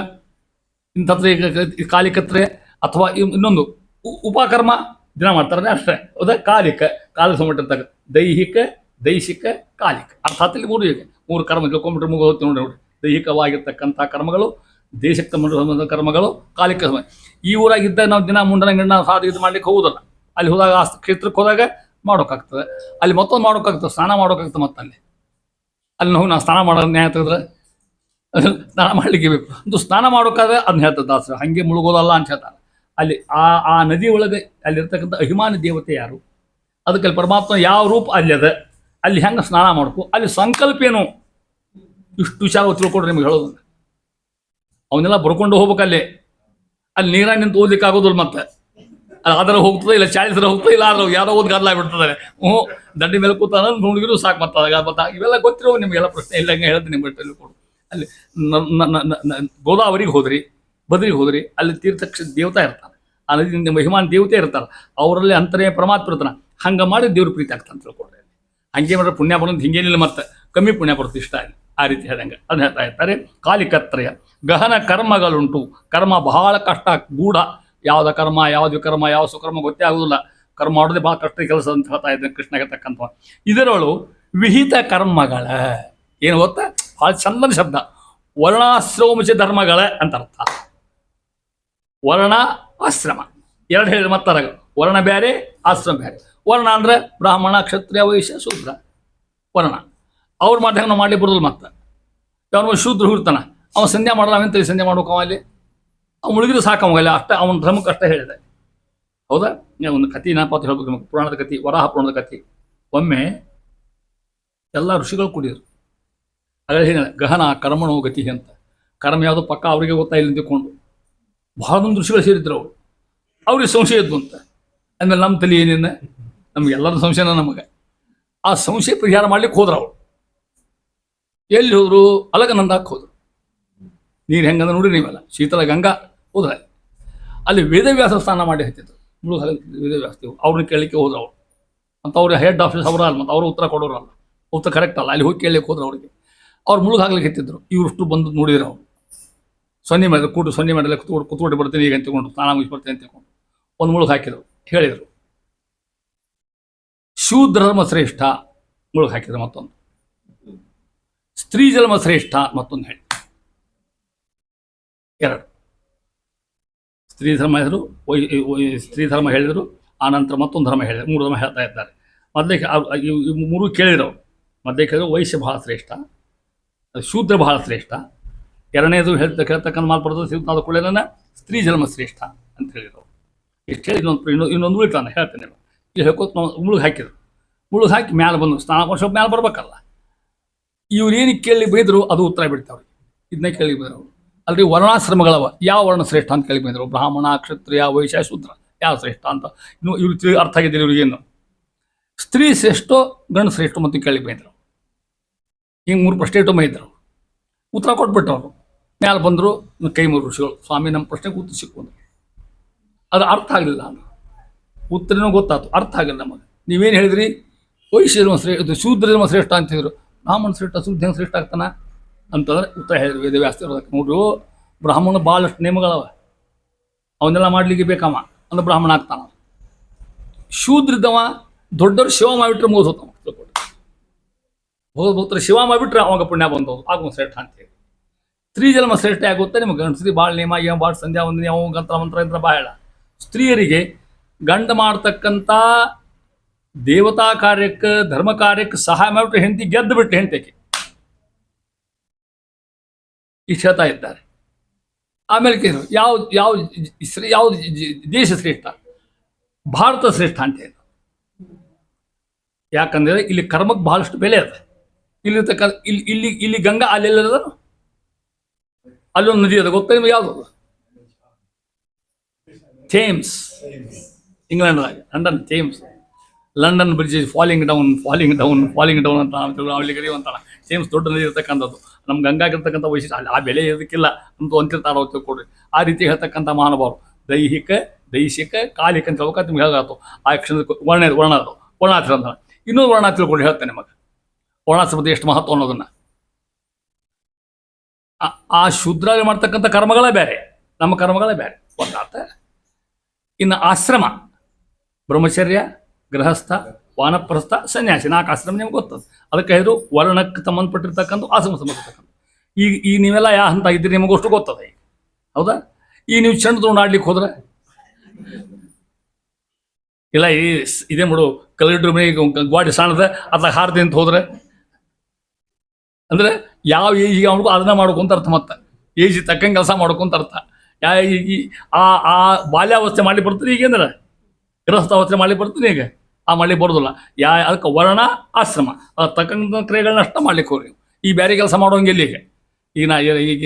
ಇಂಥದ್ದು ಕಾಲಿಕತ್ರಯ. ಅಥವಾ ಇನ್ನೊಂದು ಉಪಕರ್ಮ ದಿನ ಮಾಡ್ತಾರೆ ಅಷ್ಟೇ ಹೌದಾ. ಕಾಲಕ್ಕೆ ಸಂಬಂಧಿರ್ತಕ್ಕ ದೈಹಿಕ ದೈಹಿಕ ಕಾಲಿಕ. ಅರ್ಥಾತ್ ಇಲ್ಲಿ 3 ಕರ್ಮ ತಿಳ್ಕೊಂಡ್ಬಿಟ್ರೆ ಹೋಗ್ತೀವಿ ನೋಡಿ. ದೈಹಿಕವಾಗಿರ್ತಕ್ಕಂಥ ಕರ್ಮಗಳು, ದೇಶಕ್ಕೆ ಸಂಬಂಧ ಕರ್ಮಗಳು, ಕಾಲಿಕ ಸಮಯ. ಈ ಊರಾಗಿದ್ದಾಗ ನಾವು ದಿನ ಮುಂಡನ ಸಾಧು ಇದು ಮಾಡ್ಲಿಕ್ಕೆ ಹೋಗೋದಲ್ಲ. ಅಲ್ಲಿ ಹೋದಾಗ ಆ ಕ್ಷೇತ್ರಕ್ಕೆ ಹೋದಾಗ ಮಾಡೋಕ್ಕಾಗ್ತದೆ. ಅಲ್ಲಿ ಮತ್ತೊಂದು ಮಾಡೋಕ್ಕಾಗ್ತದೆ, ಸ್ನಾನ ಮಾಡೋಕ್ಕಾಗ್ತದೆ. ಮತ್ತೆ ಅಲ್ಲಿ ಹೋಗಿ ನಾವು ಸ್ನಾನ ಮಾಡೋದು ನ್ಯಾಯ ತೆಗೆದ್ರೆ ಸ್ನಾನ ಮಾಡಲಿಕ್ಕೆ ಬೇಕು. ಅದು ಸ್ನಾನ ಮಾಡೋಕ್ಕಾದ್ರೆ ಅದನ್ನ ಹೇಳ್ತದೆ ದಾಸರು. ಹಾಗೆ ಮುಳುಗೋದಲ್ಲ ಅಂತ ಹೇಳ್ತಾರೆ. ಅಲ್ಲಿ ಆ ನದಿ ಒಳಗೆ ಅಲ್ಲಿರ್ತಕ್ಕಂಥ ಅಭಿಮಾನಿ ದೇವತೆ ಯಾರು, ಅದಕ್ಕೆ ಅಲ್ಲಿ ಪರಮಾತ್ಮ ಯಾವ ರೂಪ ಅಲ್ಲಿ ಅದ, ಅಲ್ಲಿ ಹೆಂಗೆ ಸ್ನಾನ ಮಾಡ್ಕೊ, ಅಲ್ಲಿ ಸಂಕಲ್ಪ ಏನು, ಇಷ್ಟು ವಿಚಾರ ತಿಳ್ಕೊಡ್ರಿ ನಿಮ್ಗೆ ಹೇಳೋದು. ಅವನ್ನೆಲ್ಲ ಬರ್ಕೊಂಡು ಹೋಗ್ಬೇಕಲ್ಲಿ. ಅಲ್ಲಿ ನೀರಾಗಿ ನಿಂತು ಓದ್ಲಿಕ್ಕೆ ಆಗೋದಿಲ್ಲ. ಮತ್ತೆ ಅದರ ಹೋಗ್ತದೆ, ಇಲ್ಲ 40 ಹೋಗ್ತದೆ, ಇಲ್ಲ ಆದ್ರೆ ಯಾರೋ ಓದ್ ಗದ್ದಲ ಬಿಡ್ತದೆ. ದಂಡಿ ಮೇಲೆ ಕೂತಾನ ನೋಡಿದ್ರು ಸಾಕು. ಮತ್ತೆ ಇವೆಲ್ಲ ಗೊತ್ತಿರೋ ನಿಮಗೆಲ್ಲ ಪ್ರಶ್ನೆ ಇಲ್ಲ. ಹಂಗೆ ಹೇಳ್ತೀನಿ ನಿಮ್ಗೆ ತಿಳ್ಕೊಡು. ಅಲ್ಲಿ ಗೋದಾವರಿಗೆ ಹೋದ್ರಿ, ಬದ್ರಿಗೆ ಹೋದ್ರಿ, ಅಲ್ಲಿ ತೀರ್ಥಕ್ಷ ದೇವತಾ ಇರ್ತಾನೆ, ಆ ನದಿ ಮಹಿಮಾನ್ ದೇವತೆ ಇರ್ತಾರೆ. ಅವರಲ್ಲಿ ಅಂತರೇ ಪರಮಾತ್ಮ ಇರ್ತಾನೆ. ಹಂಗೆ ಮಾಡಿ ದೇವ್ರ ಪ್ರೀತಿ ಆಗ್ತಾನೆ ತಿಳ್ಕೊಡ್ರಿ. ಹಂಗೆ ಮಾಡ್ರೆ ಪುಣ್ಯ ಬರೋದು ಹಿಂಗೇನಿಲ್ಲ, ಮತ್ತೆ ಕಮ್ಮಿ ಪುಣ್ಯ ಬರುತ್ತೆ ಇಷ್ಟ ಅಲ್ಲಿ. ಆ ರೀತಿ ಹೇಳ್ದಂಗೆ ಅದನ್ನ ಹೇಳ್ತಾ ಇರ್ತಾರೆ. ಕಾಲಿಕತ್ರಯ ಗಹನ ಕರ್ಮಗಳುಂಟು. ಕರ್ಮ ಬಹಳ ಕಷ್ಟ, ಗೂಢ. ಯಾವ್ದು ಕರ್ಮ, ಯಾವ್ದು ವಿಕರ್ಮ, ಯಾವ ಸುಕರ್ಮ ಗೊತ್ತೇ ಆಗುದಿಲ್ಲ. ಕರ್ಮ ಮಾಡೋದೇ ಭಾಳ ಕಷ್ಟ ಕೆಲಸ ಅಂತ ಹೇಳ್ತಾ ಇದ್ದೇನೆ ಕೃಷ್ಣ ಹೇಳ್ತಕ್ಕಂಥ. ಇದರೊಳು ವಿಹಿತ ಕರ್ಮಗಳ ಏನು ಗೊತ್ತಾ, ಭಾಳ ಚಂದನ ಶಬ್ದ. ವರ್ಣಾಶ್ರಮಚ ಧರ್ಮಗಳ ಅಂತ ಅರ್ಥ. ವರ್ಣ ಆಶ್ರಮ ಎರಡು ಹೇಳಿ ಮತ್ತಾರ. ವರ್ಣ ಬೇರೆ, ಆಶ್ರಮ ಬೇರೆ. ವರ್ಣ ಅಂದ್ರೆ ಬ್ರಾಹ್ಮಣ, ಕ್ಷತ್ರಿಯ, ವೈಶ್ಯ, ಶೂದ್ರ. ವರ್ಣ. ಅವ್ರು ಮಾಡ್ದಂಗೆ ನಾವು ಮಾಡಲಿ ಬರೋದಿಲ್ಲ. ಮತ್ತೆ ಅವನು ಶೂದ್ರ ಹುಡ್ತಾನ, ಅವನು ಸಂಧ್ಯಾ ಮಾಡಲ್ಲ, ಅವಂತ ಸಂಧ್ಯಾ ಮಾಡ್ಬೇಕು. ಅಲ್ಲಿ ಅವ್ನು ಮುಳುಗಿದ್ರೆ ಸಾಕವಲ್ಲ, ಅಷ್ಟೇ ಅವನ ಧರ್ಮಕ್ಕೆ ಅಷ್ಟೇ ಹೇಳಿದೆ. ಹೌದಾ? ಒಂದು ಕಥೆ ನೆನಪಾತು ಹೇಳ್ಬೇಕು ನಮಗೆ, ಪುರಾಣದ ಕಥೆ, ವರಾಹ ಪುರಾಣದ ಕಥೆ. ಒಮ್ಮೆ ಎಲ್ಲ ಋಷಿಗಳು ಕೂಡಿದ್ರು. ಅದೇ ಹೇಳಿದ ಗಹನ ಕರ್ಮಣೋ ಗತಿ ಅಂತ. ಕರ್ಮ ಯಾವುದು ಪಕ್ಕ ಅವರಿಗೆ ಗೊತ್ತಾಯಿಲ್ಲ ನಿಂತ್ಕೊಂಡು ಬಹಳ ಮಂದಿ ಋಷಿಗಳು ಸೇರಿದ್ರು. ಅವ್ರಿಗೆ ಸಂಶಯ ಇದ್ದು ಅಂತ. ಆಮೇಲೆ ನಮ್ಮ ತಲೆ ಏನೇನು, ನಮಗೆಲ್ಲರ ಸಂಶಯನ ನಮಗೆ. ಆ ಸಂಶಯ ಪರಿಹಾರ ಮಾಡ್ಲಿಕ್ಕೆ ಹೋದ್ರು ಅವರು. ಎಲ್ಲಿ ಹೋದ್ರು? ಅಲಗನಂದಕ್ಕೆ ಹೋದ್ರು. ನೀರು ಹೆಂಗಂದ ನೋಡಿ ನೀವೆಲ್ಲ, ಶೀತಲ ಗಂಗಾ ಹೋದ್ರೆ ಅಲ್ಲಿ ವೇದವ್ಯಾಸ ಸ್ನಾನ ಮಾಡಿ ಹತ್ತಿದ್ರು. ಮುಳುಗ ವೇದವ್ಯಾಸ್ತೀವಿ ಅವ್ರನ್ನ ಕೇಳಲಿಕ್ಕೆ ಹೋದ್ರು ಅವರು. ಮತ್ತು ಅವ್ರ ಹೆಡ್ ಆಫೀಸ್ ಅವರ ಅಲ್ಲ, ಮತ್ತು ಅವರು ಉತ್ತರ ಕೊಡೋರಲ್ಲ, ಉತ್ತರ ಕರೆಕ್ಟ್ ಅಲ್ಲ. ಅಲ್ಲಿ ಹೋಗಿ ಕೇಳಲಿಕ್ಕೆ ಹೋದ್ರು ಅವರಿಗೆ. ಅವ್ರು ಮುಳುಗಾಗ್ಲಿಕ್ಕೆ ಹತ್ತಿದ್ರು. ಇವರಷ್ಟು ಬಂದು ನೋಡಿದ್ರು ಅವರು. ಸೊನ್ನೆ ಮಾಡಿದ್ರು, ಸೊನ್ನೆ ಮಾಡಲಿ ಕುತ್ಕೊಂಡು ಬರ್ತೀನಿ ಈಗ ಅಂತಕೊಂಡು, ಸ್ನಾನ ಮುಗಿಸ್ಬರ್ತೀನಿ ಅಂತಕೊಂಡು ಒಂದು ಮುಳುಗು ಹಾಕಿದ್ರು. ಹೇಳಿದರು ಶೂದ್ರಧರ್ಮ ಶ್ರೇಷ್ಠ, ಮುಳುಗು ಹಾಕಿದ್ರು. ಮತ್ತೊಂದು ಸ್ತ್ರೀ ಜನ್ಮ ಶ್ರೇಷ್ಠ, ಮತ್ತೊಂದು ಹೇಳಿ. ಎರಡು ಸ್ತ್ರೀ ಧರ್ಮ ಹೇಳಿದರು, ಸ್ತ್ರೀ ಧರ್ಮ ಹೇಳಿದರು. ಆನಂತರ ಮತ್ತೊಂದು ಧರ್ಮ ಹೇಳಿದರು. 3 ಧರ್ಮ ಹೇಳ್ತಾ ಇದ್ದಾರೆ. ಮೊದಲೇ ಮೂರು ಕೇಳಿದ್ರು. ಮೊದಲೇ ಕೇಳಿದ್ರು ವೈಶ್ಯ ಬಹಳ ಶ್ರೇಷ್ಠ, ಶೂದ್ರ ಬಹಳ ಶ್ರೇಷ್ಠ. ಎರಡನೇದು ಕೇಳ್ತಕ್ಕಂಥ ಮಾಲ್ಪಡ್ತದೆ ಅದು ಕುಳ್ಳೆನ ಸ್ತ್ರೀ ಜನ್ಮ ಶ್ರೇಷ್ಠ ಅಂತ ಹೇಳಿದರು. ಇಷ್ಟು ಹೇಳಿ ಇನ್ನೊಂದು ಉಳಿತಾನೆ ಹೇಳ್ತೇನೆ. ಇಲ್ಲಿ ಹೇಳ್ಕೊತ ನಾವು ಮುಳುಗು ಹಾಕಿದ್ರು. ಮುಳುಗು ಹಾಕಿ ಮ್ಯಾಲೆ ಬಂದು ಸ್ನಾನ ವರ್ಷ ಮ್ಯಾಲೆ ಬರ್ಬೇಕಲ್ಲ. ಇವ್ರೇನು ಕೇಳಿ ಬೈದರು ಅದು ಉತ್ತರ ಬಿಡ್ತಾವ್ರಿ. ಇದನ್ನೇ ಕೇಳಿ ಬೈದರು ಅವರು. ಅಲ್ರಿ ವರ್ಣಾಶ್ರಮಗಳವ, ಯಾವ ವರ್ಣ ಶ್ರೇಷ್ಠ ಅಂತ ಕೇಳಿ ಬಂದರು. ಬ್ರಾಹ್ಮಣ, ಕ್ಷತ್ರಿಯ, ವೈಶ್ಯ, ಶೂದ್ರ ಯಾವ ಶ್ರೇಷ್ಠ ಅಂತ ಇನ್ನು ಇವ್ರು ಅರ್ಥ ಆಗಿದ್ದಿಲ್ಲ ಇವ್ರಿಗೇನು. ಸ್ತ್ರೀ ಶ್ರೇಷ್ಠೋ ಗಂಡು ಶ್ರೇಷ್ಠ ಮತ್ತು ಕೇಳಿ ಬಂದರು. ಹಿಂಗೆ 3 ಪ್ರಶ್ನೆ ಇಟ್ಟು ಮೈದ್ರು. ಉತ್ತರ ಕೊಟ್ಬಿಟ್ಟು ಅವರು ಮ್ಯಾಲೆ ಬಂದರು. ಕೈ ಮುರು ಋಷಿಗಳು, ಸ್ವಾಮಿ ನಮ್ಮ ಪ್ರಶ್ನೆಗೆ ಉತ್ತರ ಸಿಕ್ಕೊಂಡ್ರು. ಅದು ಅರ್ಥ ಆಗಲಿಲ್ಲ. ಅದು ಉತ್ತರನೂ ಗೊತ್ತಾಯ್ತು, ಅರ್ಥ ಆಗಿಲ್ಲ ನಮಗೆ. ನೀವೇನು ಹೇಳಿದ್ರಿ? ವೈಶ್ಯ ಶ್ರೇಷ್ಠ, ಶೂದ್ರ ಧರ್ಮ ಶ್ರೇಷ್ಠ ಅಂತಿದ್ರು. ಬ್ರಾಹ್ಮಣ ಶ್ರೇಷ್ಠ, ಶೂದ್ರ ಹೆಂಗೆ ಶ್ರೇಷ್ಠ ಆಗ್ತಾನ ಅಂತಂದ್ರೆ ಉತ್ತರ ಹೇಳಿದ್ರು ವೇದವ್ಯಾಸ. ನೋಡ್ರು, ಬ್ರಾಹ್ಮಣ ಭಾಳಷ್ಟು ನಿಯಮಗಳವ, ಅವನ್ನೆಲ್ಲ ಮಾಡ್ಲಿಕ್ಕೆ ಬೇಕಮ್ಮ ಅಂದ್ರೆ ಬ್ರಾಹ್ಮಣ ಆಗ್ತಾನ. ಶೂದ್ರಿದ್ದವ ದೊಡ್ಡವರು ಶಿವ ಮಾಡಿಬಿಟ್ರೆ ಮುಗಿದೋತಾವ. ಹೋಗ್ತಾರೆ ಶಿವ ಮಾಡಿಬಿಟ್ರೆ ಅವಾಗ ಪುಣ್ಯ ಬಂದವು, ಆಗ ಶ್ರೇಷ್ಠ ಅಂತೇಳಿ. ಸ್ತ್ರೀ ಜನ್ಮ ಶ್ರೇಷ್ಠ ಆಗುತ್ತೆ. ನಿಮಗೆ ಗಂಡಸ್ರಿ ಭಾಳ ನೇಮ, ಏನು ಭಾಳ ಸಂಧ್ಯಾ ವಂದನೆ, ಅವು ಗಂತ್ರ ಮಂತ್ರ ಇದ್ರೆ ಭಾಳ. ಸ್ತ್ರೀಯರಿಗೆ ಗಂಡ ಮಾಡ್ತಕ್ಕಂಥ ದೇವತಾ ಕಾರ್ಯಕ್ಕೆ, ಧರ್ಮ ಕಾರ್ಯಕ್ಕೆ ಸಹಾಯ ಮಾಡಿಬಿಟ್ರೆ ಹೆಂಡತಿ ಗೆದ್ದು ಬಿಟ್ಟು ಹೆಂಡತಿಗೆ ಇಷ್ಟು ಹೇಳ್ತಾ ಇದ್ದಾರೆ. ಆಮೇಲೆ ಕೇಳಿದ್ರು ಯಾವ್ದು ದೇಶ ಶ್ರೇಷ್ಠ? ಭಾರತ ಶ್ರೇಷ್ಠ ಅಂತ ಹೇಳಿ. ಯಾಕಂದರೆ ಇಲ್ಲಿ ಕರ್ಮಕ್ಕೆ ಬಹಳಷ್ಟು ಬೆಲೆ ಅದ. ಇಲ್ಲಿ ಗಂಗಾ, ಅಲ್ಲೆಲ್ಲದ ಅಲ್ಲೊಂದು ನದಿ ಅದ, ಗೊತ್ತಾ ನಿಮಗೆ? ಯಾವುದು? ಥೇಮ್ಸ್. ಇಂಗ್ಲೆಂಡ್ದಾಗ London Thames. London bridge falling down ಅಂತ ಅಲ್ಲಿ ಕರೆಯುವಂತಾರ. ಥೇಮ್ಸ್ ದೊಡ್ಡ ನದಿ ಇರ್ತಕ್ಕಂಥದ್ದು. ನಮ್ಮ ಗಂಗಾಗಿರ್ತಕ್ಕಂಥ ವೈಶಿಷ್ಟ್ಯ ಅಲ್ಲಿ ಆ ಬೆಲೆ ಇರೋದಕ್ಕಿಲ್ಲ ಅಂತ ಅಂತಿರ್ತಾರ ಅವ್ರು ತಿಳ್ಕೊಡ್ರಿ. ಆ ರೀತಿ ಹೇಳ್ತಕ್ಕಂಥ ಮಹಾನುಭಾವರು ದೈಹಿಕ ಕಾಲಿಕ ಅಂತ ಹೇಳ್ಬೇಕು. ನಿಮ್ಗೆ ಹೇಗಾಯ್ತು ಆ ಕ್ಷಣದ ವರ್ಣಾಶ್ರಮ ಅಂತ. ಇನ್ನೊಂದು ವರ್ಣ ತಿಳ್ಕೊಂಡು ಹೇಳ್ತೇನೆ ನಿಮಗೆ, ವರ್ಣಾಶ್ರಮದ ಎಷ್ಟು ಮಹತ್ವ ಅನ್ನೋದನ್ನ. ಆ ಶೂದ್ರಲ್ಲಿ ಮಾಡ್ತಕ್ಕಂಥ ಕರ್ಮಗಳೇ ಬೇರೆ, ನಮ್ಮ ಕರ್ಮಗಳೇ ಬೇರೆ, ಗೊತ್ತಾತ. ಇನ್ನು ಆಶ್ರಮ, ಬ್ರಹ್ಮಚರ್ಯ, ಗೃಹಸ್ಥ, ವಾನಪ್ರಸ್ಥ, ಸನ್ಯಾಸಿ, 4 ಆಶ್ರಮ ನಿಮ್ಗೆ ಗೊತ್ತದು. ಅದಕ್ಕೆ ಹೇಳಿದ್ರು ವರ್ಣಕ್ಕೆ ಸಂಬಂಧಪಟ್ಟಿರ್ತಕ್ಕಂಥ ಆಶ್ರಮ ಸಂಬಂಧಪಟ್ಟಕ್ಕಂಥ. ಈಗ ನೀವೆಲ್ಲ ಯಾವ ಹಂತ ಇದ್ರಿ ನಿಮಗಷ್ಟು ಗೊತ್ತದೆ, ಹೌದಾ? ಈಗ ನೀವು ಚೆಂಡು ತೊಗೊಂಡು ಆಡ್ಲಿಕ್ಕೆ ಹೋದ್ರೆ ಇಲ್ಲ, ಇದೇ ಮಾಡು ಕಲ್ಲಿಡ್ರ ಮನೆಗೆ ಗಾಡಿ ಸಾಣದ ಅದಾಗ ಹಾರದೆ ಅಂತ ಹೋದ್ರೆ ಅಂದರೆ ಯಾವ ಏಜಿಗೆ ಅವ್ರಿಗೂ ಅದನ್ನ ಮಾಡ್ಕೊಂತ ಅರ್ಥ. ಮತ್ತೆ ಏಜ್ ತಕ್ಕಂಗೆ ಕೆಲಸ ಮಾಡ್ಕೊಂತ ಅರ್ಥ. ಆ ಬಾಲ್ಯಾವಸ್ಥೆ ಮಾಡಲಿ ಬರ್ತದೆ ಈಗೇಂದ್ರೆ, ಗೃಹಸ್ಥಾವಸ್ಥೆ ಮಾಡಲಿ ಬರ್ತದೆ ಈಗ, ಆ ಮಾಡಲಿ ಬರೋದಿಲ್ಲ. ಅದಕ್ಕೆ ವರ್ಣ ಆಶ್ರಮ ತಕ್ಕಂಥ ಕ್ರಿಯೆಗಳನ್ನ ಅಷ್ಟ ಮಾಡ್ಲಿಕ್ಕೆ ಹೋಗ್ರಿ. ಈ ಬೇರೆ ಕೆಲಸ ಮಾಡೋಂಗಿಲ್ಲ ಈಗ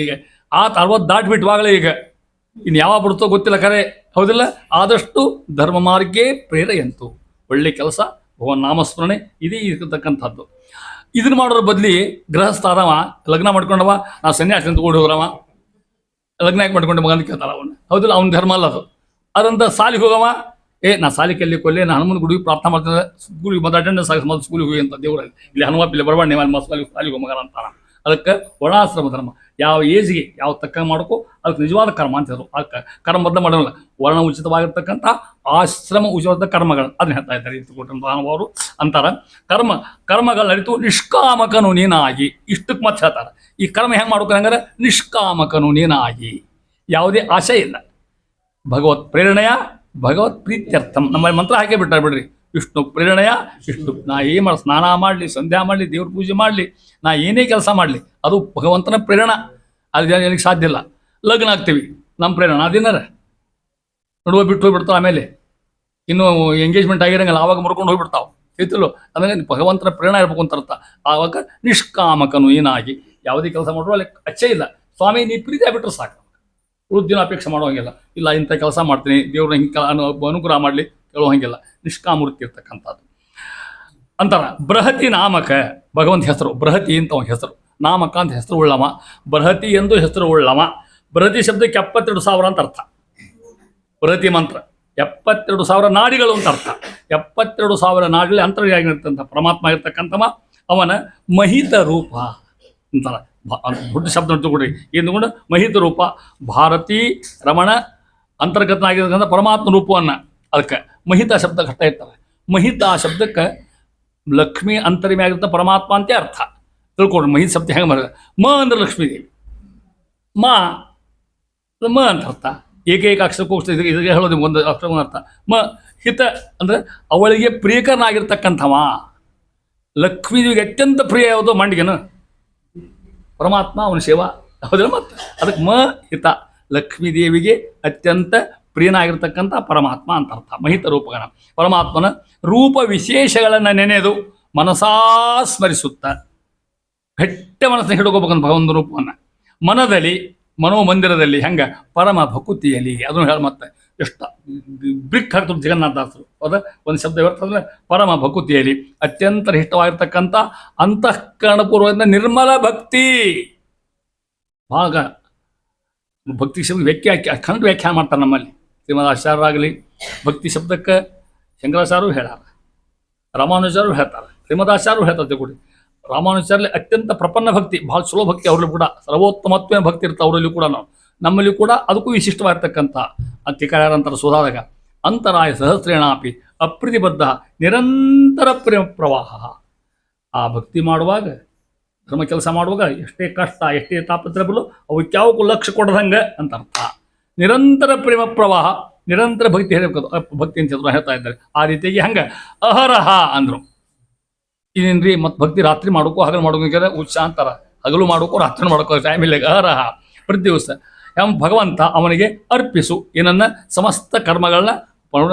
ಈಗ 60 ದಾಟ್ಬಿಟ್ವಾಗಲೇ ಈಗ ಇನ್ನು ಯಾವ ಬರುತ್ತೋ ಗೊತ್ತಿಲ್ಲ, ಖರೆ ಹೌದಿಲ್ಲ. ಆದಷ್ಟು ಧರ್ಮ ಮಾರ್ಗೇ ಪ್ರೇರೆಯಂತು, ಒಳ್ಳೆ ಕೆಲಸ, ಭಗವನ್ ನಾಮಸ್ಮರಣೆ ಇದೇ ಇರ್ತಕ್ಕಂಥದ್ದು. ಇದನ್ನ ಮಾಡೋದ್ರ ಬದಲಿ ಗೃಹಸ್ಥಾದವ ಲಗ್ನ ಮಾಡ್ಕೊಂಡವ, ನಾವು ಸನ್ಯಾಸಿ ಅಂತ ಓಡಿ ಹೋಗ್ರವ, ಲಗ್ನ ಯಾಕೆ ಮಾಡ್ಕೊಂಡೆ ಮಗ ಅಂತ ಕೇಳ್ತಾರ ಅವನ್ನ, ಹೌದಿಲ್ಲ. ಅವ್ನ ಧರ್ಮ ಅಲ್ಲ ಅದು. ಅದಂತ ಸಾಲಿಗೆ ಹೋಗವ, ನಾ ಸಾಲಿ ಕೆಲ್ಲಿ ಕೊಲ್ಲಿ, ನಾನು ಹನುಮನ ಗುಡಿಗೆ ಪ್ರಾರ್ಥನೆ ಮಾಡ್ತೇನೆ, ಸ್ಕೂಲಿಗೆ ಮೊದಲು ಅಟೆಂಡೆನ್ಸ್ ಆಗಿ ಮೊದಲು ಸ್ಕೂಲಿಗೆ ಹೋಗಿ ಅಂತ ದೇವರಲ್ಲಿ ಇಲ್ಲಿ ಹನುಮಪ್ಪಿಲ್ಲ ಬರಬಾರ್ದು ನೀವು ಸಾಲಿಗೆ ಹೋಗಿ ಮಗನ ಅಂತಾನ. ಅದಕ್ಕೆ ವರ್ಣಾಶ್ರಮ ಧರ್ಮ ಯಾವ ಏಜ್ಗೆ ಯಾವ ತಕ್ಕ ಮಾಡ್ಕೋ ಅದಕ್ಕೆ ನಿಜವಾದ ಕರ್ಮ ಅಂತ ಹೇಳಿದ್ರು. ಅದಕ್ಕೆ ಕರ್ಮ ಬದಲು ಮಾಡೋಲ್ಲ, ವರ್ಣ ಉಚಿತವಾಗಿರ್ತಕ್ಕಂಥ ಆಶ್ರಮ ಉಚಿತ ಕರ್ಮಗಳು ಅದನ್ನ ಹೇಳ್ತಾ ಇದ್ದಾರೆ. ಅವರು ಅಂತಾರ ಕರ್ಮಗಳು ಅರಿತು ನಿಷ್ಕಾಮಕನು ನೀನಾಗಿ. ಇಷ್ಟಕ್ಕೆ ಮತ್ತೆ ಹೇಳ್ತಾರೆ ಈ ಕರ್ಮ ಹೆಂಗೆ ಮಾಡ್ಕೊ ಹಂಗಾರೆ ನಿಷ್ಕಾಮಕನು ನೀನಾಗಿ, ಯಾವುದೇ ಆಶೆ ಇಲ್ಲ, ಭಗವತ್ ಪ್ರೇರಣೆಯ ಭಗವತ್ ಪ್ರೀತ್ಯರ್ಥಂ. ನಮ್ಮ ಮಂತ್ರ ಹಾಕೇ ಬಿಟ್ಟಾರೆ ಬಿಡ್ರಿ, ವಿಷ್ಣು ಪ್ರೇರಣೆಯ ವಿಷ್ಣು. ನಾ ಏನು ಮಾಡಿ ಸ್ನಾನ ಮಾಡಲಿ, ಸಂಧ್ಯಾ ಮಾಡಲಿ, ದೇವ್ರ ಪೂಜೆ ಮಾಡಲಿ, ನಾ ಏನೇ ಕೆಲಸ ಮಾಡಲಿ ಅದು ಭಗವಂತನ ಪ್ರೇರಣ. ಅದು ನನಗೆ ಸಾಧ್ಯ ಇಲ್ಲ. ಲಗ್ನ ಆಗ್ತೀವಿ, ನಮ್ಮ ಪ್ರೇರಣ ಅದಿನಾರ ನಡುವೆ ಬಿಟ್ಟು ಹೋಗ್ಬಿಡ್ತಾವೆ. ಆಮೇಲೆ ಇನ್ನು ಎಂಗೇಜ್ಮೆಂಟ್ ಆಗಿರಂಗಿಲ್ಲ, ಆವಾಗ ಮುರ್ಕೊಂಡು ಹೋಗ್ಬಿಡ್ತಾವೆ. ಹೇಳ್ತಿಲ್ಲೋ ಅದಕ್ಕೆ ಭಗವಂತನ ಪ್ರೇರಣೆ ಇರ್ಬೇಕು ಅಂತ ಅರ್ಥ. ಆವಾಗ ನಿಷ್ಕಾಮಕನು ಏನಾಗಿ ಯಾವುದೇ ಕೆಲಸ ಮಾಡಿದ್ರು ಅಲ್ಲಿ ಅಚ್ಚೇ ಇಲ್ಲ. ಸ್ವಾಮಿ ನೀ ಪ್ರೀತಿ ಆಗ್ಬಿಟ್ರೆ ಸಾಕು, ಉಳಿದಿನ ಅಪೇಕ್ಷೆ ಮಾಡೋಂಗಿಲ್ಲ. ಇಲ್ಲ ಇಂಥ ಕೆಲಸ ಮಾಡ್ತೀನಿ ದೇವ್ರನ್ನ ಹಿಂಗೆ ಅನುಗ್ರಹ ಮಾಡಲಿ ಕೇಳೋ ಹಂಗಿಲ್ಲ. ನಿಷ್ಕಾಮೂರ್ತಿ ಇರ್ತಕ್ಕಂಥದ್ದು ಅಂತಾರ. ಬೃಹತಿ ನಾಮಕ ಭಗವಂತ ಹೆಸರು, ಬೃಹತಿ ಅಂತ ಅವನ ಹೆಸರು. ನಾಮಕ ಅಂತ ಹೆಸರು ಉಳ್ಳವ, ಬೃಹತಿ ಎಂದು ಹೆಸರು ಉಳ್ಳವ. ಬೃಹತಿ ಶಬ್ದಕ್ಕೆ 72,000 ಅಂತ ಅರ್ಥ. ಬೃಹತಿ ಮಂತ್ರ 72,000 ನಾಡಿಗಳು ಅಂತ ಅರ್ಥ. 72,000 ನಾಡಿಗಳಲ್ಲಿ ಅಂತರ್ಯಾಗಿರ್ತಂಥ ಪರಮಾತ್ಮ ಇರ್ತಕ್ಕಂಥವ ಅವನ ಮಹಿತ ರೂಪ ಅಂತಾರ. ದೊಡ್ಡ ಶಬ್ದ ತಗೊಳ್ರಿ, ಏನು ಮಹಿತ ರೂಪ. ಭಾರತೀ ರಮಣ ಅಂತರ್ಗತನಾಗಿರ್ತಕ್ಕಂಥ ಪರಮಾತ್ಮ ರೂಪವನ್ನು ಅದಕ್ಕೆ ಮಹಿತ ಶಬ್ದ ಕಟ್ಟ ಇರ್ತಾರೆ. ಮಹಿತ ಶಬ್ದಕ್ಕೆ ಲಕ್ಷ್ಮಿ ಅಂತರ್ಯಾಗಿರ್ತ ಪರಮಾತ್ಮ ಅಂತೇ ಅರ್ಥ ತಿಳ್ಕೊಡ್ರಿ. ಮಹಿತ ಶಬ್ದ ಹೆಂಗೆ ಬರೋದು? ಮ ಅಂದ್ರೆ ಲಕ್ಷ್ಮೀದೇವಿ, ಮ ಅಂತ ಅರ್ಥ. ಏಕೈಕ ಅಕ್ಷರಕ್ಕೋಸ್ಕರ ಇದಕ್ಕೆ ಹೇಳೋದು ಒಂದು ಅಕ್ಷರ ಅರ್ಥ. ಮ ಹಿತ ಅಂದರೆ ಅವಳಿಗೆ ಪ್ರಿಯಕರನಾಗಿರ್ತಕ್ಕಂಥವ. ಲಕ್ಷ್ಮೀದೇವಿಗೆ ಅತ್ಯಂತ ಪ್ರಿಯ ಯಾವುದೋ ಮಂಡಿಗೆನು ಪರಮಾತ್ಮ, ಅವನ ಸೇವಾ ಹೌದಿಲ್ಲ. ಮತ್ತು ಅದಕ್ಕೆ ಮ ಹಿತ, ಲಕ್ಷ್ಮೀದೇವಿಗೆ ಅತ್ಯಂತ ಪ್ರಿಯನಾಗಿರ್ತಕ್ಕಂಥ ಪರಮಾತ್ಮ ಅಂತ ಅರ್ಥ. ಮಹಿತ ರೂಪಗಣ ಪರಮಾತ್ಮನ ರೂಪ ವಿಶೇಷಗಳನ್ನು ನೆನೆದು ಮನಸಾ ಸ್ಮರಿಸುತ್ತ ಗಟ್ಟ ಮನಸ್ಸನ್ನು ಹಿಡ್ಕೋಬೇಕಂತ ಭಗವಂತ ರೂಪವನ್ನು ಮನದಲ್ಲಿ ಮನೋಮಂದಿರದಲ್ಲಿ ಹೆಂಗೆ ಪರಮ ಭಕುತಿಯಲ್ಲಿ ಅದನ್ನು ಹೇಳಿ. ಮತ್ತೆ ಎಷ್ಟು ಬ್ರಿಕ್ ಹಾಕ್ತಾರೆ ಜಗನ್ನಾಥದಾಸರು. ಹೌದಾ? ಒಂದು ಶಬ್ದ ಬರ್ತಂದ್ರೆ ಪರಮ ಭಕುತಿಯಲ್ಲಿ ಅತ್ಯಂತ ಇಷ್ಟವಾಗಿರ್ತಕ್ಕಂಥ ಅಂತಃಕರಣಪೂರ್ವದಿಂದ ನಿರ್ಮಲ ಭಕ್ತಿ. ಭಾಗ ಭಕ್ತಿ ಶಬ್ದ ಖಂಡ ವ್ಯಾಖ್ಯಾನ ಮಾಡ್ತಾರೆ ನಮ್ಮಲ್ಲಿ. ಶ್ರೀಮದ್ ಆಚಾರ್ಯರಾಗಲಿ ಭಕ್ತಿ ಶಬ್ದಕ್ಕೆ ಶಂಕರಾಚಾರ್ಯರು ಹೇಳಾರ, ರಾಮಾನುಜಾರು ಹೇಳ್ತಾರೆ, ಶ್ರೀಮದಾಚಾರ್ಯರು ಹೇಳ್ತಾರೆ ಕೂಡಿ. ರಾಮಾನುಜಾರಲ್ಲಿ ಅತ್ಯಂತ ಪ್ರಪನ್ನ ಭಕ್ತಿ, ಭಾಳ ಚಲೋ ಭಕ್ತಿ ಅವರಲ್ಲಿ ಕೂಡ, ಸರ್ವೋತ್ತಮತ್ವ ಭಕ್ತಿ ಇರ್ತಾರೆ ಅವರಲ್ಲಿ ಕೂಡ. ನಮ್ಮಲ್ಲಿ ಕೂಡ ಅದಕ್ಕೂ ವಿಶಿಷ್ಟವಾಗಿರ್ತಕ್ಕಂಥ ಅಂತಿಕಾರಂತರ ಸುಧಾದಾಗ ಅಂತರಾಯ ಸಹಸ್ರೇಣಾಪಿ ಅಪ್ರತಿಬದ್ಧ ನಿರಂತರ ಪ್ರೇಮ ಪ್ರವಾಹ. ಆ ಭಕ್ತಿ ಮಾಡುವಾಗ, ಧರ್ಮ ಕೆಲಸ ಮಾಡುವಾಗ ಎಷ್ಟೇ ಕಷ್ಟ ಎಷ್ಟೇ ತಾಪತ್ರ ಬರಲು ಅವಕ್ಕೆ ಯಾವಕ್ಕೂ ಲಕ್ಷ್ಯ ಕೊಡದಂಗೆ ಅಂತ ಅರ್ಥ. ನಿರಂತರ ಪ್ರೇಮ ಪ್ರವಾಹ, ನಿರಂತರ ಭಕ್ತಿ ಹೇಳಬೇಕು. ಭಕ್ತಿ ಅಂತ ಹೇಳ್ತಾ ಇದ್ದಾರೆ. ಆ ರೀತಿಯಾಗಿ ಹಂಗೆ ಅಹರಹ ಅಂದರು. ಇದೇನ್ರಿ ಮತ್ತು ಭಕ್ತಿ ರಾತ್ರಿ ಮಾಡೋಕ್ಕೂ ಹಗಲು ಮಾಡೋಕೆ ಉತ್ಸಾಹ ಅಂತಾರ. ಹಗಲು ಮಾಡೋಕ್ಕೂ ರಾತ್ರಿ ಮಾಡೋಕ್ಕೋ ಟೈಮ್ ಇಲ್ಲ. ಅಹರಹ ಪ್ರತಿ ದಿವಸ ಭಗವಂತ ಅವನಿಗೆ ಅರ್ಪಿಸು ಏನನ್ನ ಸಮಸ್ತ ಕರ್ಮಗಳನ್ನ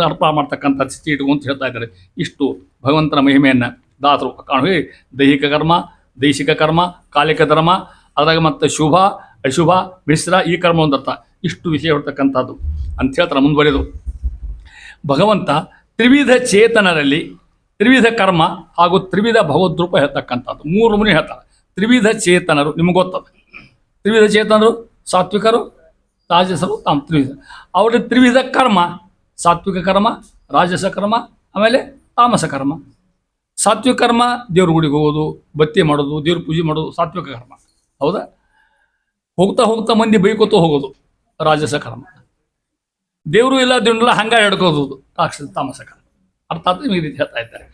ಅರ್ಪಣೆ ಮಾಡ್ತಕ್ಕಂಥ ಸ್ಥಿತಿ ಇಟ್ಕು ಅಂತ ಹೇಳ್ತಾ ಇದ್ದಾರೆ. ಇಷ್ಟು ಭಗವಂತನ ಮಹಿಮೆಯನ್ನು ದಾಸರು ಕಾಣುವ. ದೈಹಿಕ ಕರ್ಮ, ದೈಶಿಕ ಕರ್ಮ, ಕಾಲಿಕ ಧರ್ಮ, ಅದ್ರಾಗ ಮತ್ತು ಶುಭ ಅಶುಭ ಮಿಶ್ರ ಈ ಕರ್ಮ ಒಂದರ್ಥ. ಇಷ್ಟು ವಿಷಯ ಇರ್ತಕ್ಕಂಥದ್ದು ಅಂತ ಹೇಳ್ತಾರೆ. ಮುಂದುವರೆದು ಭಗವಂತ ತ್ರಿವಿಧ ಚೇತನರಲ್ಲಿ ತ್ರಿವಿಧ ಕರ್ಮ ಹಾಗೂ ತ್ರಿವಿಧ ಭಗವದ್ರೂಪ ಹೇಳ್ತಕ್ಕಂಥದ್ದು 3 ಮುನಿ ಹೇಳ್ತಾರೆ. ತ್ರಿವಿಧ ಚೇತನರು ನಿಮ್ಗೆ ಗೊತ್ತದ. ತ್ರಿವಿಧ ಚೇತನರು ಸಾತ್ವಿಕರು, ರಾಜಸರು, ತ್ರಿವಿಧ. ಅವರ ತ್ರಿವಿಧ ಕರ್ಮ ಸಾತ್ವಿಕ ಕರ್ಮ, ರಾಜಸ ಕರ್ಮ, ಆಮೇಲೆ ತಾಮಸ ಕರ್ಮ. ಸಾತ್ವಿಕ ಕರ್ಮ ದೇವ್ರ ಗುಡಿಗೆ ಹೋಗೋದು, ಬತ್ತಿ ಮಾಡೋದು, ದೇವ್ರ ಪೂಜೆ ಮಾಡೋದು ಸಾತ್ವಿಕ ಕರ್ಮ. ಹೌದಾ? ಹೋಗ್ತಾ ಹೋಗ್ತಾ ಮಂದಿ ಬೈಕೋತ ಹೋಗೋದು ರಾಜಸ ಕರ್ಮ. ದೇವರು ಇಲ್ಲ ದಿನಲ್ಲ ಹಂಗ ಹಿಡ್ಕೋದು ರಾಕ್ಷಸ ತಾಮಸ ಕರ್ಮ. ಅರ್ಥಾತ್ ಈ ರೀತಿ ಹೇಳ್ತಾ ಇದ್ದಾರೆ.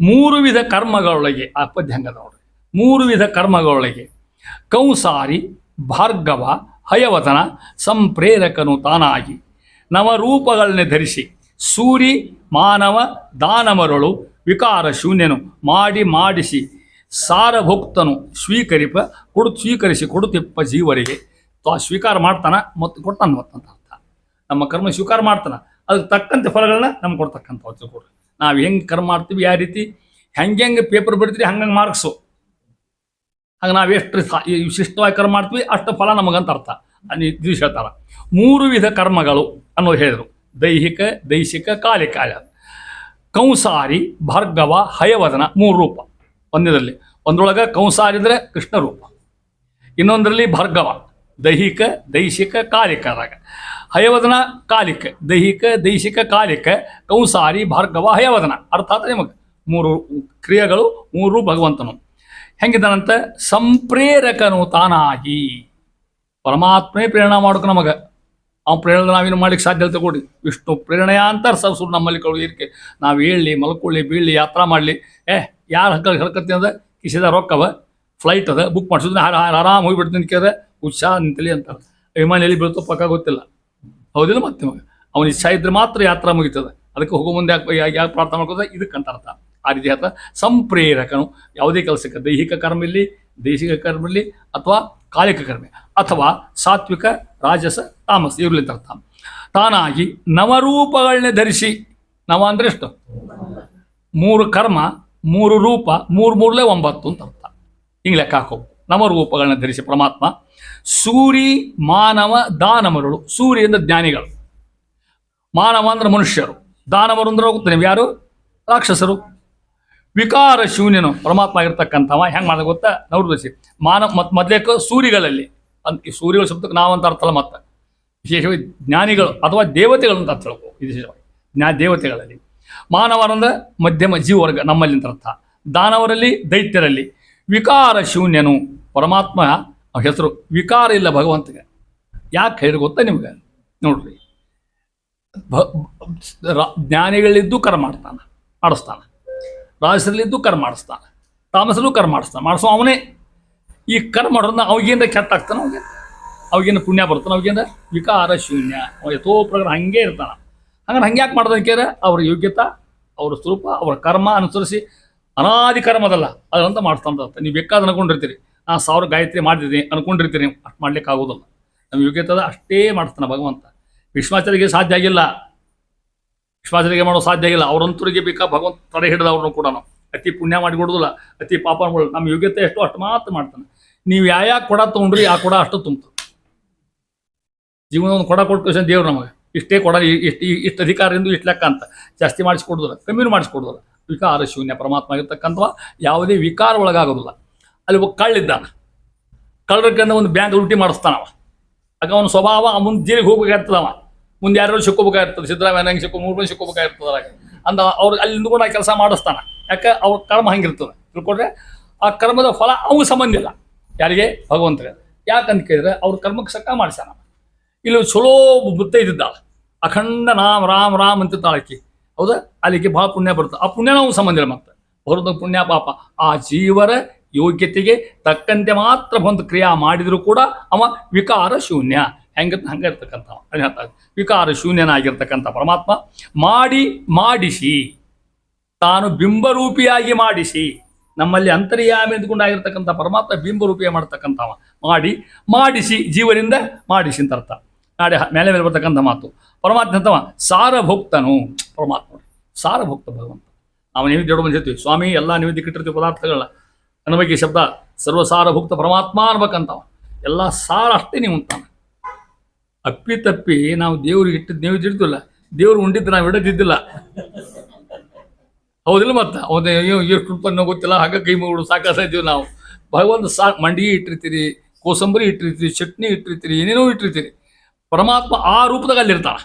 3 ವಿಧ ಕರ್ಮಗಳೊಳಗೆ ಆ ಪದ್ಯ ಹಂಗದ ನೋಡ್ರಿ. 3 ವಿಧ ಕರ್ಮಗಳೊಳಗೆ ಕೌಸಾರಿ ಭಾರ್ಗವ ಹಯವತನ ಸಂಪ್ರೇರಕನು ತಾನಾಗಿ ನವರೂಪಗಳನ್ನೇ ಧರಿಸಿ ಸೂರಿ ಮಾನವ ದಾನವರಳು ವಿಕಾರ ಶೂನ್ಯನು ಮಾಡಿಸಿ ಸಾರಭೋಕ್ತನು ಸ್ವೀಕರಿಸಿ ಕೊಡುತ್ತಿಪ್ಪ ಜೀವರಿಗೆ. ಸ್ವೀಕಾರ ಮಾಡ್ತಾನ ಮತ್ತು ಕೊಡ್ತಾನೆ ಮತ್ತಂತ ಅರ್ಥ. ನಮ್ಮ ಕರ್ಮ ಸ್ವೀಕಾರ ಮಾಡ್ತಾನೆ, ಅದಕ್ಕೆ ತಕ್ಕಂತೆ ಫಲಗಳನ್ನ ನಮ್ಗೆ ಕೊಡ್ತಕ್ಕಂಥ ಕೊಡ್ರಿ. ನಾವು ಹೆಂಗೆ ಕರ್ಮ ಮಾಡ್ತೀವಿ, ಯಾವ ರೀತಿ ಹೆಂಗೆ ಪೇಪರ್ ಬಿಡ್ತೀವಿ ಹಂಗಂಗೆ ಮಾರ್ಕ್ಸು. ಹಾಗೆ ನಾವು ಎಷ್ಟು ವಿಶಿಷ್ಟವಾಗಿ ಕರ್ಮ ಮಾಡ್ತೀವಿ ಅಷ್ಟು ಫಲ ನಮಗಂತ ಅರ್ಥ. ದಿವಸ ಹೇಳ್ತಾರ 3 ವಿಧ ಕರ್ಮಗಳು ಅನ್ನೋದು ಹೇಳಿದರು. ದೈಹಿಕ, ದೈಶಿಕ, ಕಾಲಿಕ. ಕಂಸಾರಿ, ಭಾರ್ಗವ, ಹಯವದನ 3 ರೂಪ ಒಂದರಲ್ಲಿ. ಒಂದರೊಳಗೆ ಕಂಸಾರಿ ಅಂದರೆ ಕೃಷ್ಣ ರೂಪ, ಇನ್ನೊಂದರಲ್ಲಿ ಭಾರ್ಗವ ದೈಹಿಕ, ದೈಶಿಕ, ಕಾಲಿಕದಾಗ. ಹಯವದನ ಕಾಲಿಕ, ದೈಹಿಕ, ದೈಶಿಕ, ಕಾಲಿಕ, ಕಂಸಾರಿ, ಭಾರ್ಗವ, ಹಯವದನ. ಅರ್ಥಾತ್ ನಿಮಗೆ 3 ಕ್ರಿಯೆಗಳು, 3 ಭಗವಂತನು. ಹೆಂಗಿದ್ದಾನಂತ ಸಂಪ್ರೇರಕನು ತಾನಾಗಿ. ಪರಮಾತ್ಮನೇ ಪ್ರೇರಣೆ ಮಾಡೋಕೆ ನಮಗೆ. ಅವ್ನು ಪ್ರೇರಣೆ ನಾವೇನು ಮಾಡ್ಲಿಕ್ಕೆ ಸಾಧ್ಯ ಅಂತ ಕೊಡಿ. ವಿಷ್ಣು ಪ್ರೇರಣೆಯ ಅಂತ ಸರ್ಸು ನಮ್ಮಲ್ಲಿ ಕಳುಹಿರಿಕೆ. ನಾವು ಹೇಳಲಿ, ಮಲ್ಕೊಳ್ಳಿ, ಬೀಳಲಿ, ಯಾತ್ರಾ ಮಾಡಲಿ, ಯಾರು ಹರ್ಕತ್ತಿ ಅಂದ್ರೆ ಕಿಸಿದ ರೊಕ್ಕವ, ಫ್ಲೈಟ್ ಅದ, ಬುಕ್ ಮಾಡಿಸಿದ್ರೆ ಆರಾಮ್ ಹೋಗಿಬಿಡ್ತೀನಿ ಕೇಳಿದ್ರೆ ಉತ್ಸಾಹ ನಿಂತಲಿ ಅಂತಾರೆ. ವಿಮಾನ ಎಲ್ಲಿ ಬೀಳ್ತೋ ಪಕ್ಕ ಗೊತ್ತಿಲ್ಲ. ಹೌದಿಲ್ಲ? ಮತ್ತೆ ಅವನ ಇಚ್ಛಾ ಇದ್ರೆ ಮಾತ್ರ ಯಾತ್ರಾ ಮುಗಿತದೆ. ಅದಕ್ಕೆ ಹೋಗೋ ಮುಂದೆ ಯಾಕೆ ಪ್ರಾರ್ಥನೆ ಮಾಡ್ಕೋದ್ರೆ ಇದಕ್ಕಂತ ಅರ್ಥ. ಆ ರೀತಿ ಹೇಳ್ತಾ ಸಂಪ್ರೇರಕನು ಯಾವುದೇ ಕೆಲಸಕ್ಕೆ ದೈಹಿಕ ಕರ್ಮ ಇರಲಿ, ದೇಶಿಕ ಕರ್ಮ ಇರಲಿ, ಅಥವಾ ಕಾಲಿಕ ಕರ್ಮ, ಅಥವಾ ಸಾತ್ವಿಕ, ರಾಜಸ, ತಾಮಸ ಇರಲಿ ಅಂತ ಅರ್ಥ. ತಾನಾಗಿ ನವರೂಪಗಳನ್ನೇ ಧರಿಸಿ, ನವ ಅಂದರೆ ಎಷ್ಟು? 3 ಕರ್ಮ, 3 ರೂಪ, 3 9 ಅಂತ ಅರ್ಥ. ಹಿಂಗೆ ಲೆಕ್ಕ ಹಾಕೋದು. ನವರೂಪಗಳನ್ನ ಧರಿಸಿ ಪರಮಾತ್ಮ ಸೂರಿ ಮಾನವ ದಾನವರುಳು. ಸೂರ್ಯ ಅಂದ್ರೆ ಜ್ಞಾನಿಗಳು, ಮಾನವ ಅಂದ್ರೆ ಮನುಷ್ಯರು, ದಾನವರು ಅಂದ್ರೆ ಹೋಗುತ್ತೆ ನೀವು ಯಾರು? ರಾಕ್ಷಸರು. ವಿಕಾರ ಶೂನ್ಯನು ಪರಮಾತ್ಮ ಆಗಿರ್ತಕ್ಕಂಥವ ಹೆಂಗೆ ಮಾಡೋದು ಗೊತ್ತಾ? ನವೃದಶಿ ಮಾನವ ಮತ್ತು ಮೊದಲೇಕ ಸೂರಿಗಳಲ್ಲಿ ಅಂತ. ಈ ಸೂರ್ಯಗಳ ಶಬ್ದಕ್ಕೆ ನಾವಂತ ಅರ್ಥಲ್ಲ, ಮತ್ತೆ ವಿಶೇಷವಾಗಿ ಜ್ಞಾನಿಗಳು ಅಥವಾ ದೇವತೆಗಳು ಅಂತ ಅರ್ಥ ಹೇಳ್ಬೋದು. ವಿಶೇಷವಾಗಿ ದೇವತೆಗಳಲ್ಲಿ ಮಾನವರಂದ್ರೆ ಮಧ್ಯಮ ಜೀವವರ್ಗ ನಮ್ಮಲ್ಲಿ ಅಂತ ಅರ್ಥ. ದಾನವರಲ್ಲಿ, ದೈತ್ಯರಲ್ಲಿ. ವಿಕಾರ ಶೂನ್ಯನು ಪರಮಾತ್ಮ ಹೆಸರು. ವಿಕಾರ ಇಲ್ಲ ಭಗವಂತಗೆ. ಯಾಕೆ ಹೇಳಿ ಗೊತ್ತಾ ನಿಮ್ಗೆ? ನೋಡ್ರಿ, ಜ್ಞಾನಿಗಳಿದ್ದು ಕರ್ಮ ಮಾಡಿಸ್ತಾನೆ, ರಾಜಸರಲ್ಲಿದ್ದು ಕರ್ಮ ಮಾಡಿಸ್ತಾನೆ, ತಾಮಸಲ್ಲೂ ಕರ್ಮ ಮಾಡಿಸೋ ಅವನೇ. ಈ ಕರ್ಮ ಮಾಡೋದನ್ನ ಅವಾಗೇನ ಕೆಟ್ಟ ಆಗ್ತಾನೆ, ಅವಾಗೇನು ಪುಣ್ಯ ಬರ್ತಾನೆ, ಅವಾಗೇನ ವಿಕಾರ ಶೂನ್ಯ, ಯಥೋ ಪ್ರಕಾರ ಹಂಗೆ ಇರ್ತಾನೆ. ಹಂಗಾರೆ ಹಂಗೆ ಯಾಕೆ ಮಾಡೋದಕ್ಕೆ? ಅವ್ರ ಯೋಗ್ಯತಾ, ಅವ್ರ ಸ್ವರೂಪ, ಅವ್ರ ಕರ್ಮ ಅನುಸರಿಸಿ ಅನಾದಿ ಕರ್ಮದಲ್ಲ ಅದಂತ ಮಾಡಿಸ್ತಾನೆ. ನೀವು ಬೇಕಾದ ಅನ್ಕೊಂಡಿರ್ತೀರಿ, ನಾನು 1000 ಗಾಯತ್ರಿ ಮಾಡಿದ್ದೀನಿ ಅನ್ಕೊಂಡಿರ್ತೀರಿ, ಅಷ್ಟು ಮಾಡ್ಲಿಕ್ಕೆ ಆಗೋದಿಲ್ಲ. ನಮ್ಮ ಯೋಗ್ಯತದ ಅಷ್ಟೇ ಮಾಡಿಸ್ತಾನೆ ಭಗವಂತ. ವಿಶ್ವಾಚಾರಿಗೆ ಸಾಧ್ಯ ಆಗಿಲ್ಲ, ವಿಶ್ವಾಸರಿಗೆ ಮಾಡೋ ಸಾಧ್ಯ ಆಗಿಲ್ಲ. ಅವರಂತರಿಗೆ ಬೇಕಾ ಭಗವಂತ ತಡೆ ಹಿಡಿದವ್ರನ್ನು ಕೂಡ ನಾವು ಅತಿ ಪುಣ್ಯ ಮಾಡಿಕೊಡೋದಿಲ್ಲ, ಅತಿ ಪಾಪ ಮಾಡ್ಕೊಳ್ಳೋದು. ನಮ್ಮ ಯೋಗ್ಯತೆ ಎಷ್ಟು ಅಷ್ಟು ಮಾತ್ರ ಮಾಡ್ತಾನೆ. ನೀವು ಯಾವ ಕೊಡ ತೊಗೊಂಡ್ರಿ ಆ ಕೊಡ ಅಷ್ಟು ತುಂಬ್ತು. ಜೀವನ ಒಂದು ಕೊಡ ಕೊಟ್ಟು ದೇವ್ರು ನಮಗೆ ಇಷ್ಟೇ ಕೊಡ, ಇಷ್ಟು ಅಧಿಕಾರದಿಂದ ಇಷ್ಟು ಲೆಕ್ಕ ಅಂತ ಜಾಸ್ತಿ ಮಾಡಿಸ್ಕೊಡೋದಿಲ್ಲ, ಕಮ್ಮಿನೂ ಮಾಡಿಸ್ಕೊಡೋದಿಲ್ಲ. ವಿಕಾರ ಶೂನ್ಯ ಪರಮಾತ್ಮ ಆಗಿರ್ತಕ್ಕಂಥವ ಯಾವುದೇ ವಿಕಾರ ಒಳಗಾಗೋದಿಲ್ಲ. ಅಲ್ಲಿ ಒಬ್ಬ ಕಳ್ಳಿದ್ದಾನೆ, ಕಳ್ಳರಕ್ಕಂದ ಒಂದು ಬ್ಯಾಂಕ್ ಲೂಟಿ ಮಾಡಿಸ್ತಾನವ. ಆಗ ಅವನ ಸ್ವಭಾವ ಮುಂದೆ ಜೈಲಿಗೆ ಹೋಗ್ಬೇಕಾಗಿರ್ತದವ, ಮುಂದೆ ಯಾರು ಸಿಕ್ಕೋಬೇಕಾಗಿರ್ತದೆ. ಸಿದ್ದರಾಮಯ್ಯ ನಂಗೆ 3 ಮಂದಿ ಸಿಕ್ಕೋಬೇಕಾಗಿರ್ತದೆ ಅಂದ ಅವ್ರು ಅಲ್ಲಿ ನಿಂತ್ಕೊಂಡು ಆ ಕೆಲಸ ಮಾಡಿಸ್ತಾನೆ. ಯಾಕೆ? ಅವ್ರ ಕರ್ಮ ಹಂಗಿರ್ತದೆ. ತಿಳ್ಕೊಂಡ್ರೆ ಆ ಕರ್ಮದ ಫಲ ಅವ್ಗೆ ಸಂಬಂಧ ಇಲ್ಲ. ಯಾರಿಗೆ? ಭಗವಂತರಿಗೆ. ಯಾಕಂತ ಕೇಳಿದ್ರೆ ಅವ್ರ ಕರ್ಮಕ್ಕೆ ಸಕ್ಕ ಮಾಡಿಸ್ಯಾನ. ಇಲ್ಲಿ ಚಲೋ ಬುದ್ಧ ಇದ್ದಿದ್ದಾಳೆ, ಅಖಂಡ ರಾಮ್ ರಾಮ್ ರಾಮ್ ಅಂತಿದ್ದಾಳಕ್ಕಿ, ಹೌದಾ? ಅಲ್ಲಿಗೆ ಭಾಳ ಪುಣ್ಯ ಬರುತ್ತೆ. ಆ ಪುಣ್ಯ ನಾವು ಸಂಬಂಧ ಇಲ್ಲ. ಮತ್ತೆ ಹೊರದ ಪುಣ್ಯ ಪಾಪ ಆ ಜೀವರ ಯೋಗ್ಯತೆಗೆ ತಕ್ಕಂತೆ ಮಾತ್ರ ಒಂದು ಕ್ರಿಯಾ ಮಾಡಿದರೂ ಕೂಡ ಅವ ವಿಕಾರ ಶೂನ್ಯ. ಹಂಗೆ ಇರ್ತಕ್ಕಂಥವ ಅದು ಹೇಳ್ತಾರೆ. ವಿಕಾರ ಶೂನ್ಯನಾಗಿರ್ತಕ್ಕಂಥ ಪರಮಾತ್ಮ ಮಾಡಿಸಿ ತಾನು ಬಿಂಬರೂಪಿಯಾಗಿ ಮಾಡಿಸಿ, ನಮ್ಮಲ್ಲಿ ಅಂತರ್ಯಾಮಿ ಎಂದುಕೊಂಡಾಗಿರ್ತಕ್ಕಂಥ ಪರಮಾತ್ಮ ಬಿಂಬರೂಪಿಯ ಮಾಡ್ತಕ್ಕಂಥವ. ಮಾಡಿಸಿ ಜೀವನಿಂದ ಮಾಡಿಸಿ ಅಂತ ಅರ್ಥ. ನಾಳೆ ಮೇಲೆ ಬರ್ತಕ್ಕಂಥ ಮಾತು ಪರಮಾತ್ಮ ಅಂತವ ಸಾರಭೋಕ್ತನು. ಪರಮಾತ್ಮ ಸಾರಭೋಕ್ತ ಭಗವಂತ. ನಾವು ನೈವೇದ್ಯ ಬಂದಿರ್ತೀವಿ, ಸ್ವಾಮಿ ಎಲ್ಲ ನೈವೇದ್ಯಕ್ಕೆ ಇಟ್ಟಿರ್ತೀವಿ ಪದಾರ್ಥಗಳನ್ನ ಅನ್ನಬೇಕು. ಶಬ್ದ ಸರ್ವಸಾರಭುಕ್ತ ಪರಮಾತ್ಮ ಅನ್ಬೇಕಂತವ. ಎಲ್ಲ ಸಾರ ಅಷ್ಟೇ ನೀವು ಅಂತಾನೆ. ಅಪ್ಪಿ ತಪ್ಪಿ ನಾವು ದೇವ್ರಿಗೆ ಇಟ್ಟಿದ್ದು ನೈವೇದ್ಯ ಇಡ್ತಿಲ್ಲ, ದೇವ್ರು ಉಂಡಿದ್ದು ನಾವು ಇಡದಿದ್ದಿಲ್ಲ, ಹೌದಿಲ್ಲ? ಮತ್ತೆ ಅವನ ಎಷ್ಟು ಉತ್ಪನ್ನ ಗೊತ್ತಿಲ್ಲ, ಹಾಗೆ ಕೈ ಮುಗಿಡು ಸಾಕಾಗ್ತೀವಿ ನಾವು. ಭಗವಂತ ಮಂಡಿ ಇಟ್ಟಿರ್ತೀರಿ, ಕೋಸಂಬರಿ ಇಟ್ಟಿರ್ತೀರಿ, ಚಟ್ನಿ ಇಟ್ಟಿರ್ತೀರಿ, ಏನೇನೋ ಇಟ್ಟಿರ್ತೀರಿ. ಪರಮಾತ್ಮ ಆ ರೂಪದಾಗ ಅಲ್ಲಿ ಇರ್ತಾನೆ,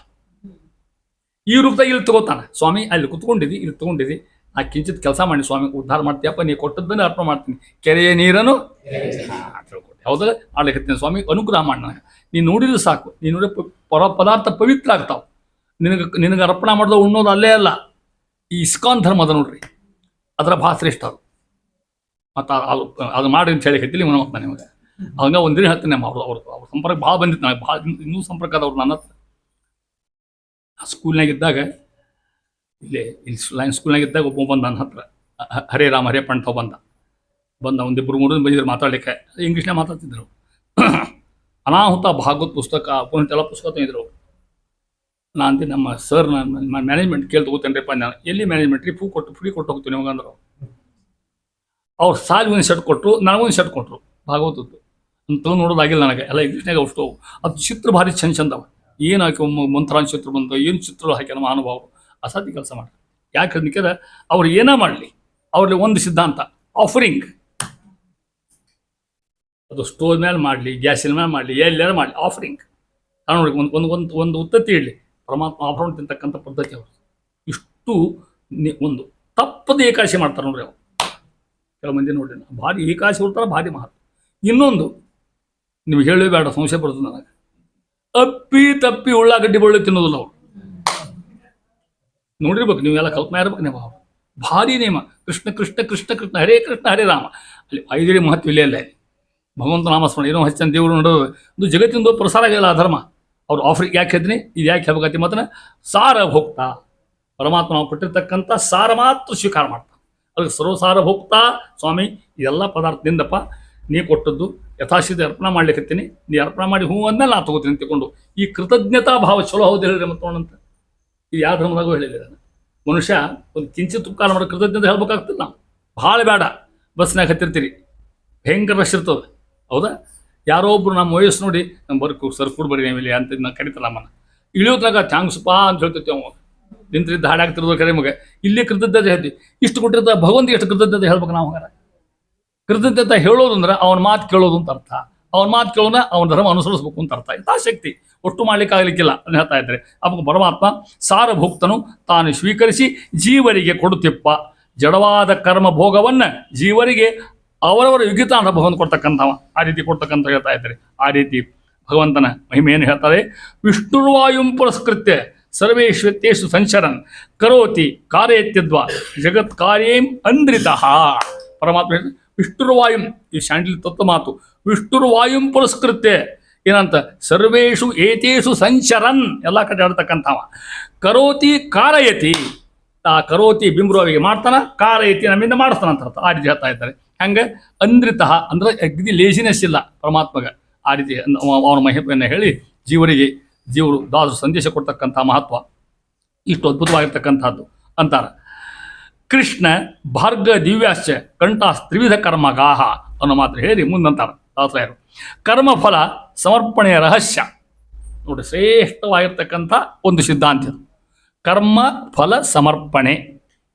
ಈ ರೂಪದಾಗ ಇಲ್ಲಿ ತಗೋತಾನೆ. ಸ್ವಾಮಿ ಅಲ್ಲಿ ಕುತ್ಕೊಂಡಿದ್ದಿ, ಇಲ್ಲಿ ತಗೊಂಡಿದ್ದಿ, ನಾ ಕಿಂಚಿತ್ ಕೆಲಸ ಮಾಡಿ ಸ್ವಾಮಿ ಉದ್ಧಾರ ಮಾಡ್ತೀಯಪ್ಪ, ನೀ ಕೊಟ್ಟದ್ದನ್ನೇ ಅರ್ಪಣೆ ಮಾಡ್ತೀನಿ. ಕೆರೆಯ ನೀರನ್ನು ತಿಳ್ಕೊಟ್ಟೆ, ಹೌದಲ್ಲ? ಆಡ್ಲಿಕ್ಕೆ ಸ್ವಾಮಿ ಅನುಗ್ರಹ ಮಾಡಿ ನನಗೆ. ನೀನು ನೋಡಿದ್ರೆ ಸಾಕು, ನೀನು ನೋಡಿ ಪದಾರ್ಥ ಪವಿತ್ರ ಆಗ್ತಾವೆ. ನಿನಗೆ ಅರ್ಪಣೆ ಮಾಡೋದು ಉಣ್ಣೋದು ಅಲ್ಲೇ ಅಲ್ಲ. ಈ ಇಸ್ಕಾನ್ ಧರ್ಮದ ನೋಡ್ರಿ, ಅದರ ಭಾಳ ಶ್ರೇಷ್ಠ ಅದು. ಮತ್ತು ಅದು ಮಾಡಿ ಅಂತ ಹೇಳಿ ಹೇಳ್ತೀನಿ ಮತ್ತೆ ನಿಮಗೆ. ಹಂಗೆ ಒಂದಿನ ಹೇಳ್ತೀನಿ, ಅವ್ರ ಸಂಪರ್ಕ ಭಾಳ ಬಂದಿತ್ತು ನನಗೆ, ಭಾಳ ಇನ್ನೂ ಸಂಪರ್ಕ ಅದವ್ರು ನನ್ನ ಹತ್ರ. ಸ್ಕೂಲ್ನಾಗ ಇದ್ದಾಗ ಇಲ್ಲಿ ಸ್ಕೂಲ್ನಾಗ ಇದ್ದಾಗ ಒಬ್ಬ ಬಂದ ನನ್ನ ಹತ್ರ, ಹರೇ ರಾಮ್ ಹರೇ ಪಂಠ ಬಂದ ಒಂದಿಬ್ಬರು 3 ಬಂದಿದ್ರು ಮಾತಾಡಲಿಕ್ಕೆ. ಇಂಗ್ಲೀಷ್ನಾಗ ಮಾತಾಡ್ತಿದ್ರು. ಅನಾಹುತ ಭಾಗವತ್ ಪುಸ್ತಕ ಪುನಃ ಪುಸ್ತಕ ತಂದಿದ್ರು. ನಾನು ಅಂತೆ ನಮ್ಮ ಸರ್ ನಾನು ಮ್ಯಾನೇಜ್ಮೆಂಟ್ ಕೇಳಿ ತಗೋತೇನ್ರಿಪ್ಪ. ನಾನು ಎಲ್ಲಿ ಮ್ಯಾನೇಜ್ಮೆಂಟ್ ರೀ? ಫ್ರೀ ಕೊಟ್ಟು ಹೋಗ್ತೀನಿ ನಿಮಗಂದ್ರು. ಅವ್ರು ಸಾಲಿ ಒಂದು ಶರ್ಟ್ ಕೊಟ್ಟರು, ನನಗೊಂದು ಶರ್ಟ್ ಕೊಟ್ಟರು ಭಾಗವತದ್ದು. ಅಂತ ನೋಡೋದಾಗಿಲ್ಲ ನನಗೆ, ಎಲ್ಲ ಇಂಗ್ಲೀಷ್ನಾಗ ಅಷ್ಟು. ಅದು ಚಿತ್ರ ಭಾರಿ ಚಂದವ. ಏನು ಹಾಕಿ ಮಂತ್ರಾಂಶ ಚಿತ್ರ ಬಂದು ಏನು ಚಿತ್ರ ಹಾಕಿ ನಮ್ಮ ಅನುಭವ ಅಸಾಧ್ಯ ಕೆಲಸ ಮಾಡಿ. ಯಾಕೆ ಹೇಳಿದ್ರೆ ಅವ್ರು ಏನೇ ಮಾಡಲಿ ಅವ್ರಲ್ಲಿ ಒಂದು ಸಿದ್ಧಾಂತ, ಆಫರಿಂಗ್. ಅದು ಸ್ಟೋವ್ ಮೇಲೆ ಮಾಡಲಿ, ಗ್ಯಾಸಿನ ಮೇಲೆ ಮಾಡಲಿ, ಎಲ್ಲಾರು ಮಾಡಲಿ, ಆಫರಿಂಗ್. ನಾನು ನೋಡಿ ಒಂದು ಉತ್ತತ್ತಿ ಇಡಲಿ, ಪರಮಾತ್ಮ ಆಫರ್ ತಿಂತಕ್ಕಂಥ ಪದ್ಧತಿ ಅವರು. ಇಷ್ಟು ಒಂದು ತಪ್ಪದ ಏಕಾಶಿ ಮಾಡ್ತಾರೆ ನೋಡ್ರಿ ಅವರು. ಕೆಲವು ಮಂದಿ ನೋಡ್ರಿ ಭಾರಿ ಏಕಾಶಿ ಹೊಡ್ತಾರೆ, ಭಾರಿ ಮಹತ್ವ. ಇನ್ನೊಂದು ನಿಮ್ಗೆ ಹೇಳಿ ಬೇಡ, ಸಂಶಯ ಬರ್ತದೆ ನನಗೆ. ಅಪ್ಪಿ ತಪ್ಪಿ ಉಳ್ಳಾಗಡ್ಡಿ ಬಳ್ಳಿ ತಿನ್ನೋದಿಲ್ಲ ಅವರು. ನೋಡಿರ್ಬೇಕು ನೀವೆಲ್ಲ, ಕಲ್ಪನೆ ಇರ್ಬೇಕು ನೀವು. ಭಾರಿ ನೇಮ. ಕೃಷ್ಣ ಕೃಷ್ಣ ಕೃಷ್ಣ ಕೃಷ್ಣ ಹರೇ ಕೃಷ್ಣ ಹರೇ ರಾಮ. ಅಲ್ಲಿ 5 ಮಹತ್ವ ಇಲ್ಲೇ ಅಲ್ಲ. ಭಗವಂತ ನಾಮಸ್ಮರಣೆ ಏನೋ ಹಚ್ಚಂದು ದೇವರು ನೋಡೋದು ಇದು ಜಗತ್ತಿಂದು ಪ್ರಸಾರ ಆಗಿಲ್ಲ ಆ ಧರ್ಮ. ಅವ್ರು ಆಫ್ರಿಗೆ ಯಾಕೆ ಹೇಳ್ತೀನಿ, ಇದು ಯಾಕೆ ಹೇಳ್ಬೇಕತ್ತಿ ಮಾತ್ರ ಸಾರ ಹೋಗ್ತಾ ಪರಮಾತ್ಮ ನಾವು ಕೊಟ್ಟಿರ್ತಕ್ಕಂಥ ಸಾರ ಮಾತ್ರ ಸ್ವೀಕಾರ ಮಾಡ್ತಾನೆ. ಅದಕ್ಕೆ ಸರ್ವಸಾರ ಭೋಕ್ತಾ ಸ್ವಾಮಿ ಇದೆಲ್ಲ ಪದಾರ್ಥದಿಂದಪ್ಪ ನೀ ಕೊಟ್ಟದ್ದು ಯಥಾಶೀಘ್ರ ಅರ್ಪಣೆ ಮಾಡ್ಲಿಕ್ಕತ್ತೀನಿ, ನೀ ಅರ್ಪಣೆ ಮಾಡಿ ಹೂ ಅಂದ್ಮೇಲೆ ನಾ ತಗೋತೀನಿ ಅಂತಿಕೊಂಡು ಈ ಕೃತಜ್ಞತಾ ಭಾವ ಚಲೋ ಹೌದು ಹೇಳಿದ್ರೆ ಮತ್ತೋಣಂತ. ಇದು ಯಾವ ಧರ್ಮದಾಗೂ ಹೇಳಿದ್ದೀರ. ಮನುಷ್ಯ ಒಂದು ಕಿಂಚಿತ್ ಉಪಕಾರ ಮಾಡೋ ಕೃತಜ್ಞತೆ ಹೇಳ್ಬೇಕಾಗ್ತದೆ. ನಾವು ಭಾಳ ಬೇಡ ಬಸ್ನಾಗ ಹತ್ತಿರ್ತೀರಿ, ಭಯಂಕರ ರಶ್ ಇರ್ತದೆ, ಹೌದಾ? ಯಾರೋ ಒಬ್ರು ನಮ್ಮ ವಯಸ್ಸು ನೋಡಿ ನಮ್ಮ ಬರ್ಕು ಸರ್ ಕೂಡ ಬರೀ ಇಲ್ಲಿ ಅಂತ ನಾವು ಕರಿತಲ್ಲ ನಮ್ಮನ್ನು. ಇಳಿಯೋದ್ರಾಗ ಥ್ಯಾಂಕ್ಸ್ಪಾ ಅಂತ ಹೇಳ್ತೈತಿ ಅವ, ನಿಂತ್ರಿದ್ದ ಹಾಡಾಗ್ತಿರೋದು ಕರೆ ಮಗ. ಇಲ್ಲೇ ಕೃತಜ್ಞತೆ ಹೇಳ್ತೀವಿ. ಇಷ್ಟು ಕೊಟ್ಟಿರ್ತ ಭಗವಂತ ಎಷ್ಟು ಕೃತಜ್ಞತೆ ಹೇಳ್ಬೇಕು ನಾವು. ಹಂಗಾರೆ ಕೃತಜ್ಞತೆ ಹೇಳೋದು ಅಂದ್ರೆ ಅವನ ಮಾತು ಕೇಳೋದು ಅಂತ ಅರ್ಥ. ಅವನ ಮಾತು ಕೇಳೋಣ ಅವನ ಧರ್ಮ ಅನುಸರಿಸಬೇಕು ಅಂತ ಅರ್ಥ. ಯಥಾಶಕ್ತಿ ಒಟ್ಟು ಮಾಡ್ಲಿಕ್ಕೆ ಆಗ್ಲಿಕ್ಕಿಲ್ಲ ಅಂತ ಹೇಳ್ತಾ ಇದ್ದಾರೆ. ಅವಾಗ ಪರಮಾತ್ಮ ಸಾರಭೂಕ್ತನು ತಾನು ಸ್ವೀಕರಿಸಿ ಜೀವರಿಗೆ ಕೊಡುತ್ತಿಪ್ಪ. ಜಡವಾದ ಕರ್ಮ ಭೋಗವನ್ನು ಜೀವರಿಗೆ ಅವರವರ ಯುಗಿತ ಅನುಭವವನ್ನು ಕೊಡ್ತಕ್ಕಂಥವ, ಆ ರೀತಿ ಕೊಡ್ತಕ್ಕಂಥ ಹೇಳ್ತಾ ಇದ್ದಾರೆ. ಆ ರೀತಿ ಭಗವಂತನ ಮಹಿಮೆಯನ್ನು ಹೇಳ್ತಾರೆ. ವಿಷ್ಣುರ್ವಾಯುಂ ಪುರಸ್ಕೃತ್ಯ ಸರ್ವೇಶ್ವತ್ಯೇಷು ಸಂಚರನ್ ಕರೋತಿ ಕಾರ್ಯತ್ಯದ್ವಾ ಜಗತ್ ಕಾರ್ಯೇಂ ಅಂದ್ರಿತಃ. ಪರಮಾತ್ಮ ವಿಷ್ಣುರ್ವಾಯುಂ, ಈ ಶಾಂಡಿಲ್ ತತ್ವ ಮಾತು. ವಿಷ್ಣುರ್ವಾಯುಂ ಪುರಸ್ಕೃತ್ಯ ಏನಂತ ಸರ್ವೇಷು ಏತೇಷು ಸಂಚರನ್, ಎಲ್ಲ ಕಡೆ ಆಡ್ತಕ್ಕಂಥವ. ಕರೋತಿ ಕಾರಯತಿ, ಆ ಕರೋತಿ ಬಿಂಬ್ರುವಿಗೆ ಮಾಡ್ತಾನ, ಕಾರಯತಿ ನಮ್ಮಿಂದ ಮಾಡಿಸ್ತಾನ ಅಂತ ಅರ್ಥ. ಆ ರೀತಿ ಹೇಳ್ತಾ ಇದ್ದಾರೆ. ಹಂಗೆ ಅಂದ್ರಿತಃ ಅಂದ್ರೆ ಅಗ್ದಿ ಲೇಜಿನೆಸ್ ಇಲ್ಲ ಪರಮಾತ್ಮಗೆ. ಆ ರೀತಿ ಅವನ ಮಹಿಮೆಯನ್ನು ಹೇಳಿ ಜೀವರು ದಾಸರು ಸಂದೇಶ ಕೊಡ್ತಕ್ಕಂಥ ಮಹತ್ವ ಇಷ್ಟು ಅದ್ಭುತವಾಗಿರ್ತಕ್ಕಂಥದ್ದು ಅಂತಾರೆ. ಕೃಷ್ಣ ಭಾರ್ಗ ದಿವ್ಯಾಶ್ಚ ಕಂಠಾಸ್ ತ್ರಿವಿಧ ಕರ್ಮಗಾಹ ಅನ್ನೋ ಮಾತ್ರ ಹೇಳಿ ಮುಂದಂತಾರೆ ದಾಸರಾಯರು. ಕರ್ಮಫಲ ಸಮರ್ಪಣೆಯ ರಹಸ್ಯ ನೋಡಿ, ಶ್ರೇಷ್ಠವಾಗಿರ್ತಕ್ಕಂಥ ಒಂದು ಸಿದ್ಧಾಂತ ಇದು. ಕರ್ಮ ಫಲ ಸಮರ್ಪಣೆ,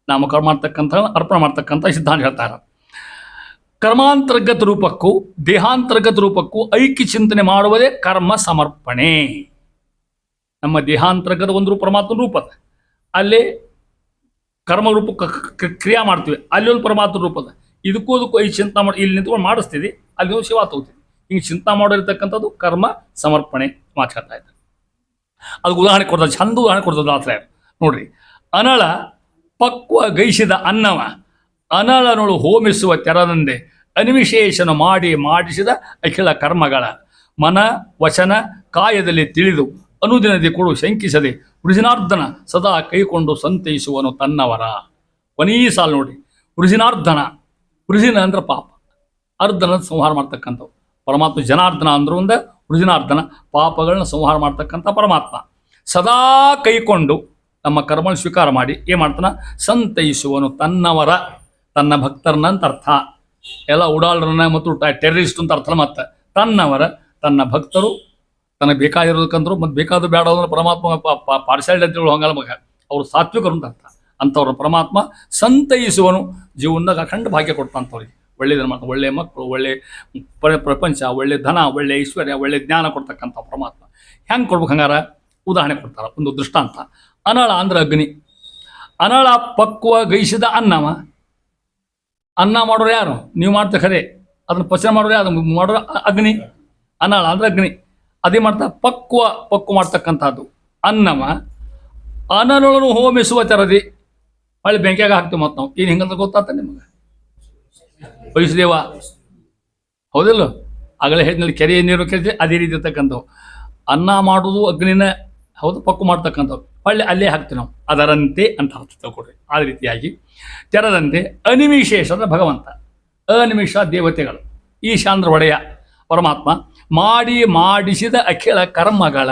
ನಾವು ಕರ್ಮ ಮಾಡ್ತಕ್ಕಂಥ ಅರ್ಪಣೆ ಮಾಡ್ತಕ್ಕಂಥ ಸಿದ್ಧಾಂತ ಹೇಳ್ತಾರೆ. ಕರ್ಮಾಂತರ್ಗತ ರೂಪಕ್ಕೂ ದೇಹಾಂತರ್ಗತ ರೂಪಕ್ಕೂ ಐಕ್ಯ ಚಿಂತನೆ ಮಾಡುವುದೇ ಕರ್ಮ ಸಮರ್ಪಣೆ. ನಮ್ಮ ದೇಹಾಂತರ್ಗತ ಒಂದು ರೂಪ ಪರಮಾತ್ಮ ರೂಪದ, ಅಲ್ಲಿ ಕರ್ಮ ರೂಪಕ್ಕೆ ಕ್ರಿಯಾ ಮಾಡ್ತೀವಿ, ಅಲ್ಲಿ ಒಂದು ಪರಮಾತ್ಮ ರೂಪದ. ಇದಕ್ಕೂ ಈ ಚಿಂತೆ ಮಾಡಿ ಇಲ್ಲಿ ನಿಂತ್ಕೊಂಡು ಮಾಡಿಸ್ತೀವಿ, ಅಲ್ಲಿ ಒಂದು ಶಿವ ತಗೋತೀವಿ. ಹಿಂಗೆ ಚಿಂತೆ ಮಾಡಿರ್ತಕ್ಕಂಥದ್ದು ಕರ್ಮ ಸಮರ್ಪಣೆ ಮಾತಾಡ್ತಾ ಇದ್ದಾರೆ. ಅದಕ್ಕೆ ಉದಾಹರಣೆ ಕೊಡ್ತಾರೆ, ಚಂದ ಉದಾಹರಣೆ ಕೊಡ್ತದೆ ದಾಸರಾಯ ನೋಡ್ರಿ. ಅನಳ ಪಕ್ವ ಗೈಸಿದ ಅನ್ನವ ಅನಳನೊಳು ಹೋಮಿಸುವ ತೆರದಂದೆ ಅನಿವಿಶೇಷನ ಮಾಡಿಸಿದ ಅಖಿಲ ಕರ್ಮಗಳ ಮನ ವಚನ ಕಾಯದಲ್ಲಿ ತಿಳಿದು ಅನುದಿನದಿ ಕೊಡು ಶಂಕಿಸದೆ ವೃಜಿನಾರ್ಧನ ಸದಾ ಕೈಕೊಂಡು ಸಂತೈಸುವನು ತನ್ನವರ. ಕೊನೆಯ ಸಾಲು ನೋಡಿ, ವೃಜಿನಾರ್ಧನ, ವೃಜಿನ ಅಂದ್ರೆ ಪಾಪ, ಅರ್ಧನ ಸಂಹಾರ ಮಾಡ್ತಕ್ಕಂಥವು ಪರಮಾತ್ಮ. ಜನಾರ್ದನ ಅಂದ್ರೂ ಒಂದು ವೃಜಿನಾರ್ಧನ, ಪಾಪಗಳನ್ನ ಸಂಹಾರ ಮಾಡ್ತಕ್ಕಂಥ ಪರಮಾತ್ಮ. ಸದಾ ಕೈಕೊಂಡು ನಮ್ಮ ಕರ್ಮನ ಸ್ವೀಕಾರ ಮಾಡಿ ಏನು ಮಾಡ್ತಾನ, ಸಂತೈಸುವನು ತನ್ನವರ, ತನ್ನ ಭಕ್ತರನ್ನ ಅಂತ ಅರ್ಥ. ಎಲ್ಲ ಉಡಾಳರನ್ನ ಮತ್ತು ಟೆರರಿಸ್ಟ್ ಅಂತ ಅರ್ಥ. ಮತ್ತೆ ತನ್ನವರ, ತನ್ನ ಭಕ್ತರು, ತನಗೆ ಬೇಕಾಗಿರೋದಕ್ಕಂದ್ರು ಮತ್ತು ಬೇಕಾದ್ರು ಬೇಡ ಅಂದ್ರೆ ಪರಮಾತ್ಮ ಪಾರ್ಶಾಲಿಟಿ ಅಂತ ಹೇಳಿ ಹಂಗಲ್ಲ ಮಗ, ಅವರು ಸಾತ್ವಿಕರು ಅಂತ ಅರ್ಥ. ಅಂಥವ್ರ ಪರಮಾತ್ಮ ಸಂತೈಸುವನು, ಜೀವನದಾಗ ಅಖಂಡ ಭಾಗ್ಯ ಕೊಡ್ತಂಥವ್ರಿಗೆ. ಒಳ್ಳೆಯದನ್ನು ಮಾಡ್ತಾನೆ, ಒಳ್ಳೆಯ ಮಕ್ಕಳು, ಒಳ್ಳೆ ಪ್ರಪಂಚ, ಒಳ್ಳೆ ಧನ, ಒಳ್ಳೆ ಐಶ್ವರ್ಯ, ಒಳ್ಳೆ ಜ್ಞಾನ ಕೊಡ್ತಕ್ಕಂಥ ಪರಮಾತ್ಮ. ಹೆಂಗೆ ಕೊಡ್ಬೇಕು ಹಂಗಾರ ಉದಾಹರಣೆ ಕೊಡ್ತಾರೆ, ಒಂದು ದೃಷ್ಟಾಂತ. ಅನಳ ಅಂದ್ರೆ ಅಗ್ನಿ. ಅನಳ ಪಕ್ವ ಗೈಸಿದ ಅನ್ನವ. ಅನ್ನ ಮಾಡೋರು ಯಾರು? ನೀವು ಮಾಡ್ತಾ ಖರೆ, ಅದನ್ನು ಪಚನ ಮಾಡೋರು ಯಾರು? ಮಾಡೋರು ಅಗ್ನಿ. ಅನಳ ಅಂದ್ರೆ ಅಗ್ನಿ. ಅದೇ ಮಾಡ್ತಾ ಪಕ್ವ ಮಾಡ್ತಕ್ಕಂಥದ್ದು ಅನ್ನವ. ಅನಲೊಳನು ಹೋಮಿಸುವ ತೆರದಿ, ಹೊಳ್ಳಿ ಬೆಂಕಿಯಾಗ ಹಾಕ್ತೀವಿ ಮತ್ತು ನಾವು. ಏನು ಹಿಂಗಂದ್ರೆ ಗೊತ್ತಾತ ನಿಮಗೆ? ವಯಸ್ಸುದೇವ ಹೌದಿಲ್ಲ? ಆಗಲೇ ಹೇಳಿದ್ನಲ್ಲಿ ಕೆರೆಯ ನೀರು ಕೆರೆ ಅದೇ ರೀತಿ ಇರ್ತಕ್ಕಂಥವು. ಅನ್ನ ಮಾಡೋದು ಅಗ್ನಿನ ಹೌದು, ಪಕ್ಕು ಮಾಡ್ತಕ್ಕಂಥವ್ರು ಹೊಳ್ಳಿ ಅಲ್ಲೇ ಹಾಕ್ತೀವಿ ನಾವು. ಅದರಂತೆ ಅಂತ ಅರ್ಥ ತಗೊಳ್ರಿ. ಆ ರೀತಿಯಾಗಿ ತೆರದಂತೆ ಅನಿಮಿಷೇಷ ಅಂದರೆ ಭಗವಂತ, ಅನಿಮಿಷ ದೇವತೆಗಳು, ಈಶಾಂದ್ರ ಒಡೆಯ ಪರಮಾತ್ಮ ಮಾಡಿಸಿದ ಅಖಿಲ ಕರ್ಮಗಳ,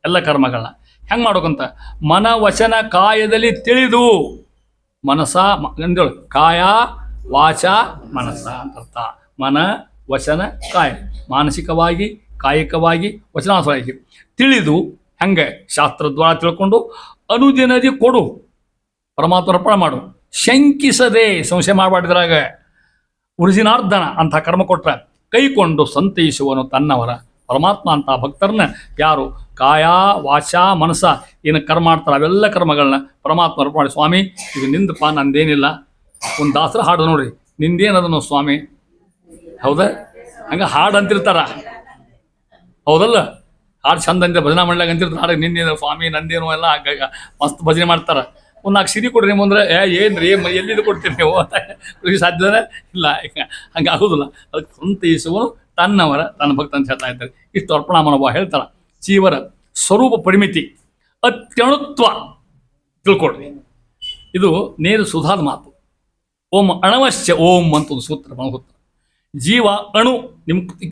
ಎಲ್ಲ ಕರ್ಮಗಳನ್ನ ಹೆಂಗೆ ಮಾಡ್ಬೇಕಂತ ಮನ ವಚನ ಕಾಯದಲ್ಲಿ ತಿಳಿದು. ಮನಸ ಅಂದೇಳು, ಕಾಯ ವಾಚ ಮನಸ ಅಂತ ಅರ್ಥ. ಮನ ವಚನ ಕಾಯ, ಮಾನಸಿಕವಾಗಿ ಕಾಯಿಕವಾಗಿ ವಚನಾಸವಾಗಿ ತಿಳಿದು, ಹೆಂಗೆ ಶಾಸ್ತ್ರದ್ವಾರ ತಿಳ್ಕೊಂಡು ಅನುದಿನದಿ ಕೊಡು, ಪರಮಾತ್ಮ ಅರ್ಪಣೆ ಮಾಡು. ಶಂಕಿಸದೆ, ಸಂಶಯ ಮಾಡಬಾರ್ದ್ರಾಗ ವೃಜಿನಾರ್ಧನ ಅಂತ ಕರ್ಮ ಕೊಟ್ರೆ ಕೈಕೊಂಡು ಸಂತೈಸುವನು ತನ್ನವರ. ಪರಮಾತ್ಮ ಅಂತ ಭಕ್ತರನ್ನ ಯಾರು ಕಾಯ ವಾಚ ಮನಸ ಏನು ಕರ್ಮ ಮಾಡ್ತಾರೆ ಅವೆಲ್ಲ ಕರ್ಮಗಳನ್ನ ಪರಮಾತ್ಮ ಅರ್ಪಣೆ ಮಾಡಿ. ಸ್ವಾಮಿ ಇದು ನಿಂದಪ್ಪ, ನಂದೇನಿಲ್ಲ. ಒಂದು ದಾಸರ ಹಾಡು ನೋಡ್ರಿ, ನಿಂದೇನದನು ಸ್ವಾಮಿ, ಹೌದಾ? ಹಂಗೆ ಹಾಡು ಅಂತಿರ್ತಾರ, ಹೌದಲ್ಲ? ಹಾಡು ಚಂದ ಅಂತ ಭಜನಾ ಮಾಡ್ಲಾಗ ಅಂತಿರ್ತಾರೆ. ಹಾಡು ನಿಂದೇನು ಸ್ವಾಮಿ, ನಂದೇನು ಎಲ್ಲ ಮಸ್ತ್ ಭಜನೆ ಮಾಡ್ತಾರೆ. ಒಂದು 4 ಸಿರಿ ಕೊಡ್ರಿ ನಿಮ್ಮ ಅಂದ್ರೆ ಏನ್ರಿ ಎಲ್ಲಿದು ಕೊಡ್ತೀರಿ ನೀವು? ಸಾಧ್ಯನೇ ಇಲ್ಲ, ಹಂಗೆ ಆಗೋದಿಲ್ಲ. ಅದಕ್ಕೆ ಸಂತೈಸುವನು ತನ್ನವರ, ತನ್ನ ಭಕ್ತ ಅಂತ ಹೇಳ್ತಾ ಇದ್ದಾರೆ. ಇಷ್ಟು ಅರ್ಪಣಾ ಮನೋಭಾವ ಹೇಳ್ತಾರ. ಜೀವರ ಸ್ವರೂಪ ಪರಿಮಿತಿ, ಅತ್ಯಣುತ್ವ, ತಿಳ್ಕೊಡ್ರಿ. ಇದು ನೇರ ಸುಧಾದ ಮಾತು. ಓಂ ಅಣವಶ್ಯ ಓಂ ಅಂತ ಒಂದು ಸೂತ್ರ ಸೂತ್ರ. ಜೀವ ಅಣು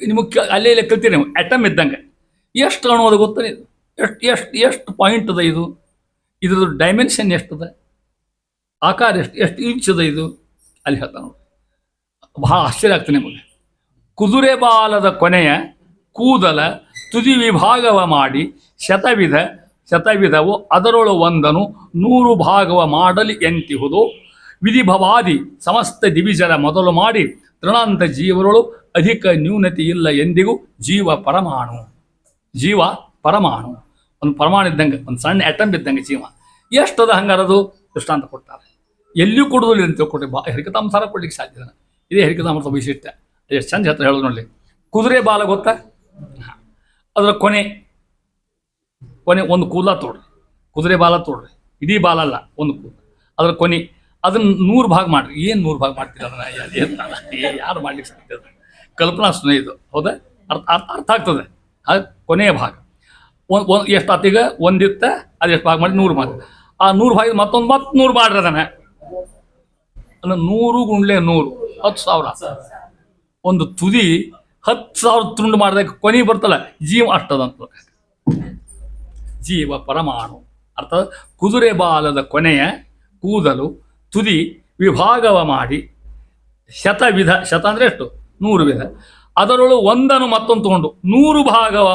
ನಿಮಗೆ ಅಲ್ಲೇ ಇಲ್ಲೇ ಕಲ್ತೀರಿ ನೀವು, ಅಟಮ್ ಇದ್ದಂಗೆ. ಎಷ್ಟು ಅಣು ಅದು ಗೊತ್ತಾನೆ? ಇದು ಎಷ್ಟು ಪಾಯಿಂಟ್ ಅದ ಇದು? ಇದ್ರದ್ದು ಡೈಮೆನ್ಷನ್ ಎಷ್ಟದ, ಆಕಾರ ಎಷ್ಟು ಇಂಚ್ ಅದ ಇದು ಅಲ್ಲಿ ಹೇಳ್ತಾನೆ ನೋಡಿ. ಬಹಳ ಆಶ್ಚರ್ಯ ಆಗ್ತದೆ ನಿಮಗೆ. ಕುದುರೆ ಬಾಲದ ಕೊನೆಯ ಕೂದಲ ತುದಿ ವಿಭಾಗವ ಮಾಡಿ ಶತವಿಧವು ಅದರೊಳು ಒಂದನು 100 ಭಾಗವ ಮಾಡಲಿ ಎಂತಿಹುದು. ವಿಧಿಭವಾದಿ ಸಮಸ್ತ ದಿವಿಜರ ಮೊದಲು ಮಾಡಿ ತೃಣಾಂತ ಜೀವರೊಳು ಅಧಿಕ ನ್ಯೂನತೆ ಇಲ್ಲ ಎಂದಿಗೂ. ಜೀವ ಪರಮಾಣು. ಜೀವ ಪರಮಾಣು, ಒಂದು ಪರಮಾಣು ಇದ್ದಂಗೆ, ಒಂದು ಸಣ್ಣ ಅಟಮ್ ಇದ್ದಂಗೆ ಜೀವ. ಎಷ್ಟದ ಹಂಗಾರದು ದೃಷ್ಟಾಂತ ಕೊಡ್ತಾರೆ. ಎಲ್ಲಿಯೂ ಕೊಡೋದಿಲ್ಲ ಅಂತ ತಿಳ್ಕೊಟ್ರಿ. ಹರಿಕತಾಂಸಾರ ಕೊಡ್ಲಿಕ್ಕೆ ಸಾಧ್ಯ. ಇದೇ ಹರಿಕತಾಂಸ ವೈಶಿಷ್ಟ್ಯ. ಎಷ್ಟು ಚಂದ ಹತ್ರ ಹೇಳೋದು ನೋಡಿ. ಕುದುರೆ ಬಾಲ ಗೊತ್ತಾ? ಅದರ ಕೊನೆ ಒಂದು ಕೂದಲ ತೋಡ್ರಿ, ಕುದುರೆ ಬಾಲ ತೋಡ್ರಿ, ಇಡೀ ಬಾಲ ಅಲ್ಲ, ಒಂದು ಕೂದಲ, ಅದರ ಕೊನೆ. ಅದನ್ನು 100 ಭಾಗ ಮಾಡ್ರಿ. ಏನು 100 ಭಾಗ ಮಾಡ್ತೀರ ಅದನ್ನ? ಯಾರು ಮಾಡ್ಲಿಕ್ಕೆ ಸಾಧ್ಯ? ಕಲ್ಪನಾ ಸುನೆ ಇದು, ಹೌದಾ? ಅರ್ಥ ಆಗ್ತದೆ. ಅದು ಕೊನೆಯ ಭಾಗ. ಎಷ್ಟು ಆತೀಗ ಒಂದಿತ್ತ, ಅದು ಎಷ್ಟು ಭಾಗ ಮಾಡಿ 100 ಭಾಗ. ಆ 100 ಭಾಗ ಮತ್ತೊಂದು 100 ಮಾಡ್ರಿ ಅದನ್ನ. 100 × 100 10,000. ಒಂದು ತುದಿ 10,000 ತುಂಡು ಮಾಡಿದಾಗ ಕೊನೆ ಬರ್ತಲ್ಲ, ಜೀವ ಅಷ್ಟದಂತ. ಜೀವ ಪರಮಾಣು ಅರ್ಥ. ಕುದುರೆ ಬಾಲದ ಕೊನೆಯ ಕೂದಲು ತುದಿ ವಿಭಾಗವ ಮಾಡಿ ಶತವಿಧ, ಶತ ಅಂದರೆ ಎಷ್ಟು? 100 ವಿಧ. ಅದರೊಳು ಒಂದನ್ನು ಮತ್ತೊಂದು ತಗೊಂಡು 100 ಭಾಗವ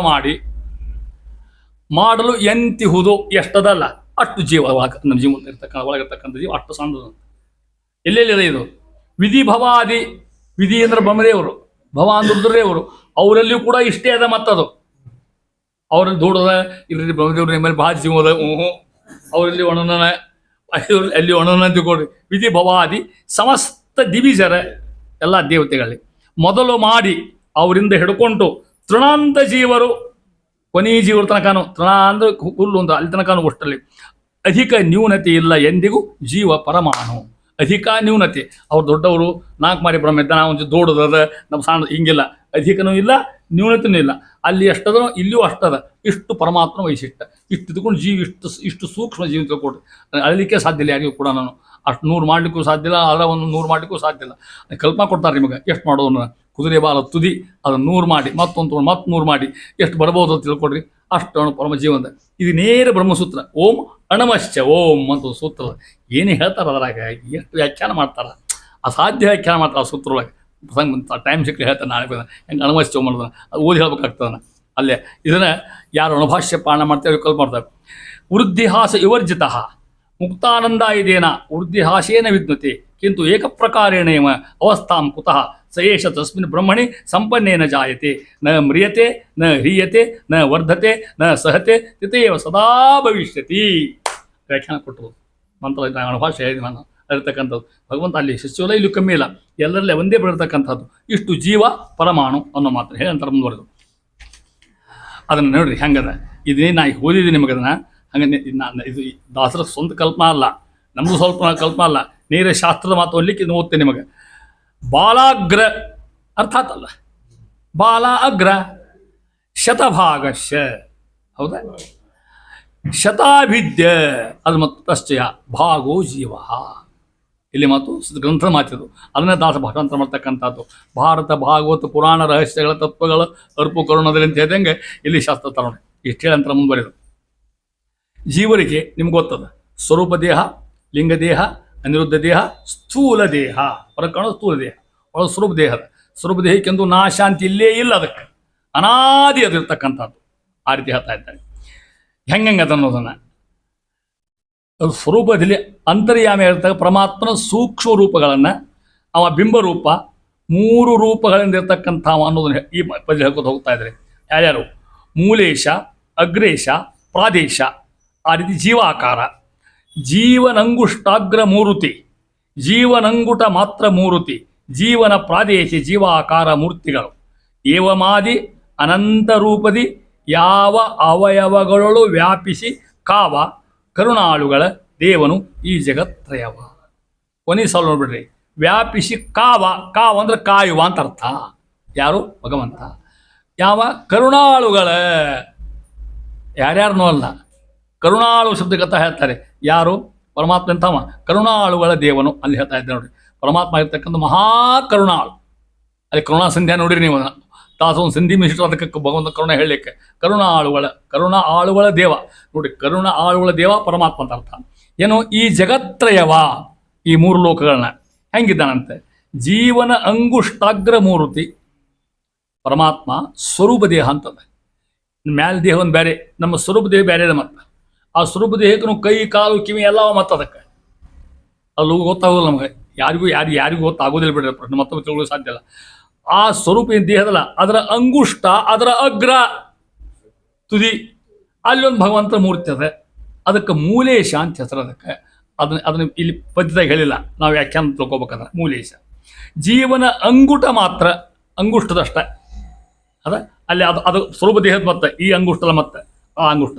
ಮಾಡಲು ಎಂತಿಹುದು. ಎಷ್ಟದಲ್ಲ ಅಷ್ಟು ಜೀವ ನಮ್ಮ ಜೀವ ಇರ್ತಕ್ಕಂಥ ಒಳಗಿರ್ತಕ್ಕಂಥ ಜೀವ ಅಷ್ಟು ಸಣ್ಣದು. ಎಲ್ಲೆಲ್ಲಿದೆ ಇದು? ವಿಧಿ ಭವಾದಿ. ವಿಧಿ ಅಂದ್ರೆ ಬ್ರಹ್ಮದೇವರು, ಭವ ಅಂದ್ರೆ ರುದ್ರದೇವರು. ಅವರಲ್ಲಿಯೂ ಕೂಡ ಇಷ್ಟೇ ಅದ. ಮತ್ತದು ಅವರಲ್ಲಿ ದೊಡ್ಡದ. ಇಲ್ಲಿ ಬ್ರಹ್ಮದೇವ್ರ ಮೇಲೆ ಭಾಳ ಜೀವದ. ಅವರಲ್ಲಿ ಒಣನ, ಅಲ್ಲಿ ಒಣನ ತಿಳ್ಕೊಡ್ರಿ. ವಿಧಿ ಭವಾದಿ ಸಮಸ್ತ ದಿವಿಜರ ಎಲ್ಲ ದೇವತೆಗಳಲ್ಲಿ ಮೊದಲು ಮಾಡಿ ಅವರಿಂದ ಹಿಡ್ಕೊಂಡು ತೃಣಾಂತ ಜೀವರು, ಕೊನೆಯ ಜೀವರ ತನಕನೂ, ತೃಣ ಅಂದ್ರೆ ಹುಲ್ಲು ಅಂತ, ಅಲ್ಲಿ ತನಕನೂ ಅಷ್ಟರಲ್ಲಿ ಅಧಿಕ ನ್ಯೂನತೆ ಇಲ್ಲ ಎಂದಿಗೂ. ಜೀವ ಪರಮಾಣು. ಅಧಿಕ ನ್ಯೂನತೆ. ಅವ್ರು ದೊಡ್ಡವರು, 4 ಮಾರಿ ಬ್ರಹ್ಮ ಇದ್ದ, ನಾವು ದೊಡ್ಡದದ, ನಮ್ಮ ಸಣ್ಣ, ಹಿಂಗಿಲ್ಲ. ಅಧಿಕನೂ ಇಲ್ಲ, ನ್ಯೂನತೆನೂ ಇಲ್ಲ. ಅಲ್ಲಿ ಎಷ್ಟದನೋ ಇಲ್ಲಿಯೂ ಅಷ್ಟದ. ಇಷ್ಟು ಪರಮಾತ್ಮ ವೈಶಿಷ್ಟ್ಯ. ಇಷ್ಟು ತಿಳ್ಕೊಂಡು ಜೀವ ಇಷ್ಟು ಸೂಕ್ಷ್ಮ ಜೀವ ತಿಳ್ಕೊಡ್ರಿ. ಅಳಲಿಕ್ಕೆ ಸಾಧ್ಯ ಇಲ್ಲ ಯಾರಿಗೂ ಕೂಡ. ನಾನು ಅಷ್ಟು 100 ಮಾಡಲಿಕ್ಕೂ ಸಾಧ್ಯ ಇಲ್ಲ, ಅದರ ಒಂದು 100 ಮಾಡಲಿಕ್ಕೂ ಸಾಧ್ಯ ಇಲ್ಲ. ಕಲ್ಪನಾ ಕೊಡ್ತಾರೆ ನಿಮಗೆ ಎಷ್ಟು ಮಾಡೋದನ್ನ. ಕುದುರೆ ಬಾಲ ತುದಿ ಅದನ್ನು 100 ಮಾಡಿ ಮತ್ತೊಂದು ತೊಗೊಂಡು 100 ಮಾಡಿ ಎಷ್ಟು ಬರ್ಬೋದು ಅಂತ ತಿಳ್ಕೊಡ್ರಿ. ಅಷ್ಟು ಅಣು ಪರಮ ಜೀವಂತ. ಇದು ನೇರ ಬ್ರಹ್ಮಸೂತ್ರ. ಓಂ ಅಣಮಶ್ಚ ಓಂ ಅಂತ ಸೂತ್ರ. ಏನೇ ಹೇಳ್ತಾರೆ ಅದರಾಗ, ಎಷ್ಟು ವ್ಯಾಖ್ಯಾನ ಮಾಡ್ತಾರೆ, ಅಸಾಧ್ಯ ವ್ಯಾಖ್ಯಾನ ಮಾಡ್ತಾರೆ ಆ ಸೂತ್ರ ಒಳಗೆ. ಟೈಮ್ ಸಿಕ್ಕರೆ ಹೇಳ್ತಾರೆ, ನಾಳೆ ಹೆಂಗೆ ಅಣಮಶ್ಚ ಓಂ ಅನ್ನೋದನ್ನ ಅದು ಓದಿ ಹೇಳ್ಬೇಕಾಗ್ತದನ್ನ. ಅಲ್ಲೇ ಇದನ್ನು ಯಾರು ಅಣುಭಾಷ್ಯ ಪಾಲನ ಮಾಡ್ತೇವೆ ವಿಕಲ್ಪ ಮಾಡ್ತಾರೆ. ವೃದ್ಧಿಹಾಸ ವಿವರ್ಜಿತ ಮುಕ್ತಾನಂದ ಇದೇನ ವೃದ್ಧಿಹಾಸೇನ ವಿದ್ಯತೆ ಕಿಂತು ಏಕಪ್ರಕಾರೇಣ ಅವಸ್ಥಾಂ ಕುತಃ ಸ ಏಷ ತಸ್ಮಿನ್ ಬ್ರಹ್ಮಣಿ ಸಂಪನ್ನೇನ ಜಾಯತೆ ನ ಮ್ರಿಯತೆ ನ ಹ್ರಿಯತೆ ನ ವರ್ಧತೆ ನ ಸಹತೆ ತಥೇವ ಸದಾ ಭವಿಷ್ಯತಿ. ವ್ಯಾಖ್ಯಾನ ಕೊಟ್ಟರು ಮಂತ್ರ. ಅಣುಭಾಷೆ ಹೇಳಿದೆ ನಾನು ಇರ್ತಕ್ಕಂಥದ್ದು. ಭಗವಂತ ಅಲ್ಲಿ ಶಿಷ್ಯೋಲ್ಲ, ಇಲ್ಲೂ ಕಮ್ಮಿ ಇಲ್ಲ, ಎಲ್ಲರಲ್ಲೇ ಒಂದೇ ಬರತಕ್ಕಂಥದ್ದು. ಇಷ್ಟು ಜೀವ ಪರಮಾಣು ಅನ್ನೋ ಮಾತ್ರ ಹೇಳಿ ನಂತರ ಮುಂದುವರೆದು ಅದನ್ನು ನೋಡ್ರಿ ಹೆಂಗದ. ಇದನ್ನೇ ನಾ ಈಗ ಓದಿದ್ದೀನಿ ನಿಮಗೆ. ಅದನ್ನು ಹಂಗೆ ನಾನು ಇದು ದಾಸರ ಸ್ವಂತ ಕಲ್ಪನಾ ಅಲ್ಲ, ನಮ್ಮದು ಸ್ವಲ್ಪ ಕಲ್ಪನಾ ಅಲ್ಲ, ನೇರ ಶಾಸ್ತ್ರದ ಮಾತು ಓದಲಿಕ್ಕೆ ಇದು ಓದ್ತೇನೆ ನಿಮಗೆ. ಬಾಲಾಗ್ರ ಅರ್ಥಾತ್ ಅಲ್ಲ, ಬಾಲ ಅಗ್ರ ಶತಭಾಗಶ್ಚ, ಹೌದಾ? ಶತಾಭಿದ್ಯ ಅದು ಮತ್ತು ತಶ್ಚಯ ಭಾಗೋ ಜೀವ. ಇಲ್ಲಿ ಮಾತು ಗ್ರಂಥದ ಮಾತಿದು. ಅದನ್ನೇ ದಾಸ ಭಾಷಾಂತರ ಮಾಡ್ತಕ್ಕಂಥದ್ದು. ಭಾರತ ಭಾಗವತ ಪುರಾಣ ರಹಸ್ಯಗಳ ತತ್ವಗಳ ಅರ್ಪು ಕರುಣದಲ್ಲಿ ಅಂತ ಹೇಳ್ದಂಗೆ ಇಲ್ಲಿ ಶಾಸ್ತ್ರ ತರೋಣ. ಇಷ್ಟು ಹೇಳಿ ನಂತರ ಮುಂದುವರೆದು ಜೀವರಿಗೆ ನಿಮ್ಗೆ ಗೊತ್ತದ ಸ್ವರೂಪ ದೇಹ, ಲಿಂಗ ದೇಹ, ಅನಿರುದ್ಧ ದೇಹ, ಸ್ಥೂಲ ದೇಹ. ಹೊರಗೆ ಕಾಣೋದು ಸ್ಥೂಲ ದೇಹ, ಒಳ ಸ್ವರೂಪ ದೇಹದ. ಸ್ವರೂಪ ದೇಹಕ್ಕೆಂದು ನಾಶಾಂತಿ ಇಲ್ಲೇ ಇಲ್ಲ, ಅದಕ್ಕೆ ಅನಾದಿ ಅದಿರ್ತಕ್ಕಂಥದ್ದು. ಆ ರೀತಿ ಹೇಳ್ತಾ ಇದ್ದಾರೆ. ಹೆಂಗೆ ಅನ್ನೋದನ್ನು ಅದು ಸ್ವರೂಪದಲ್ಲಿ ಅಂತರ್ಯಾಮಿ ಹೇಳ್ತಾರೆ. ಪರಮಾತ್ಮನ ಸೂಕ್ಷ್ಮ ರೂಪಗಳನ್ನು ಅವ ಬಿಂಬರೂಪ 3 ರೂಪಗಳಿಂದ ಇರ್ತಕ್ಕಂಥ ಅನ್ನೋದನ್ನು ಈ ಪದ್ಯ ಹೇಳ್ಕೊತ ಹೋಗ್ತಾ ಇದ್ದಾರೆ. ಯಾರ್ಯಾರು? ಮೂಲೇಶ, ಅಗ್ರೇಶ, ಪ್ರಾದೇಶ. ಆ ರೀತಿ ಜೀವಾಕಾರ, ಜೀವನಂಗುಷ್ಟಾಗ್ರ ಮೂರುತಿ, ಜೀವನಂಗುಟ ಮಾತ್ರ ಮೂರುತಿ, ಜೀವನ ಪ್ರಾದೇಶ ಜೀವಾಕಾರ ಮೂರ್ತಿಗಳು. ಏವಮಾದಿ ಅನಂತ ರೂಪದಿ ಯಾವ ಅವಯವಗಳೂ ವ್ಯಾಪಿಸಿ ಕಾವ ಕರುಣಾಳುಗಳ ದೇವನು ಈ ಜಗತ್ರಯವ. ಕೊನೆ ಸಾಲು ನೋಡ್ಬಿಡ್ರಿ. ವ್ಯಾಪಿಸಿ ಕಾವ, ಕಾವ ಅಂದ್ರೆ ಕಾಯುವ ಅಂತ ಅರ್ಥ. ಯಾರು? ಭಗವಂತ. ಯಾವ? ಕರುಣಾಳುಗಳ, ಯಾರ್ಯಾರನೂ ಅಲ್ಲ, ಕರುಣಾಳು ಶಬ್ದಗತ ಹೇಳ್ತಾರೆ. ಯಾರು? ಪರಮಾತ್ಮ ಎಂತವ? ಕರುಣಾಳುಗಳ ದೇವನು ಅಲ್ಲಿ ಹೇಳ್ತಾ ಇದ್ದೆ ನೋಡ್ರಿ. ಪರಮಾತ್ಮ ಇರ್ತಕ್ಕಂಥ ಮಹಾಕರುಣಾಳು. ಅಲ್ಲಿ ಕರುಣಾ ಸಂಧ್ಯಾ ನೋಡಿರಿ ನೀವು. ತಾಸು ಒಂದು ಸಂಧಿ ಮಿಶ್ರ ಅದಕ್ಕೆ ಭಗವಂತ ಕರುಣ ಹೇಳಲಿಕ್ಕೆ ಕರುಣಾ ಆಳುಗಳ ದೇವ ನೋಡಿ. ಕರುಣ ಆಳುಗಳ ದೇವ ಪರಮಾತ್ಮ ಅಂತ ಅರ್ಥ. ಏನು? ಈ ಜಗತ್ರಯವ, ಈ ಮೂರು ಲೋಕಗಳನ್ನ ಹೆಂಗಿದ್ದಾನಂತೆ? ಜೀವನ ಅಂಗುಷ್ಟಾಗ್ರ ಮೂರ್ತಿ ಪರಮಾತ್ಮ ಸ್ವರೂಪ ದೇಹ ಅಂತದೆ. ಮ್ಯಾಲ ದೇಹ ಒಂದು ಬೇರೆ, ನಮ್ಮ ಸ್ವರೂಪ ದೇಹ ಬೇರೆ ಇದೆ. ಮತ್ತೆ ಆ ಸ್ವರೂಪ ದೇಹಕ್ಕೂ ಕೈ ಕಾಲು ಕಿವಿ ಎಲ್ಲ ಮತ್ತೆ ಅದಕ್ಕೆ ಅಲ್ಲಿ ಗೊತ್ತಾಗೋದಿಲ್ಲ ನಮಗೆ. ಯಾರಿಗೂ ಗೊತ್ತಾಗೋದಿಲ್ಲ ಬಿಡ್ರಿ. ಪ್ರಶ್ನೆ ಮತ್ತೊಮ್ಮೆ ತಿಳ್ಕೊಳ್ಳೋ ಸಾಧ್ಯ ಇಲ್ಲ. ಆ ಸ್ವರೂಪ ಏನು ದೇಹದಲ್ಲ, ಅದರ ಅಂಗುಷ್ಟ, ಅದರ ಅಗ್ರ ತುದಿ, ಅಲ್ಲಿ ಒಂದು ಭಗವಂತ ಮೂರ್ತಿ ಅದ. ಅದಕ್ಕೆ ಮೂಲೇಶ ಅಂತ ಹೆಸರು. ಅದನ್ನ ಇಲ್ಲಿ ಪದ್ಯದಾಗ ಹೇಳಿಲ್ಲ, ನಾವು ವ್ಯಾಖ್ಯಾನ ತಿಳ್ಕೊಬೇಕಂದ್ರೆ ಮೂಲೇಶ. ಜೀವನ ಅಂಗುಟ ಮಾತ್ರ, ಅಂಗುಷ್ಟದಷ್ಟ ಅದ ಅಲ್ಲಿ. ಅದು ಸ್ವರೂಪ ದೇಹದ ಮತ್ತೆ ಈ ಅಂಗುಷ್ಟದ ಮತ್ತೆ ಆ ಅಂಗುಷ್ಟ.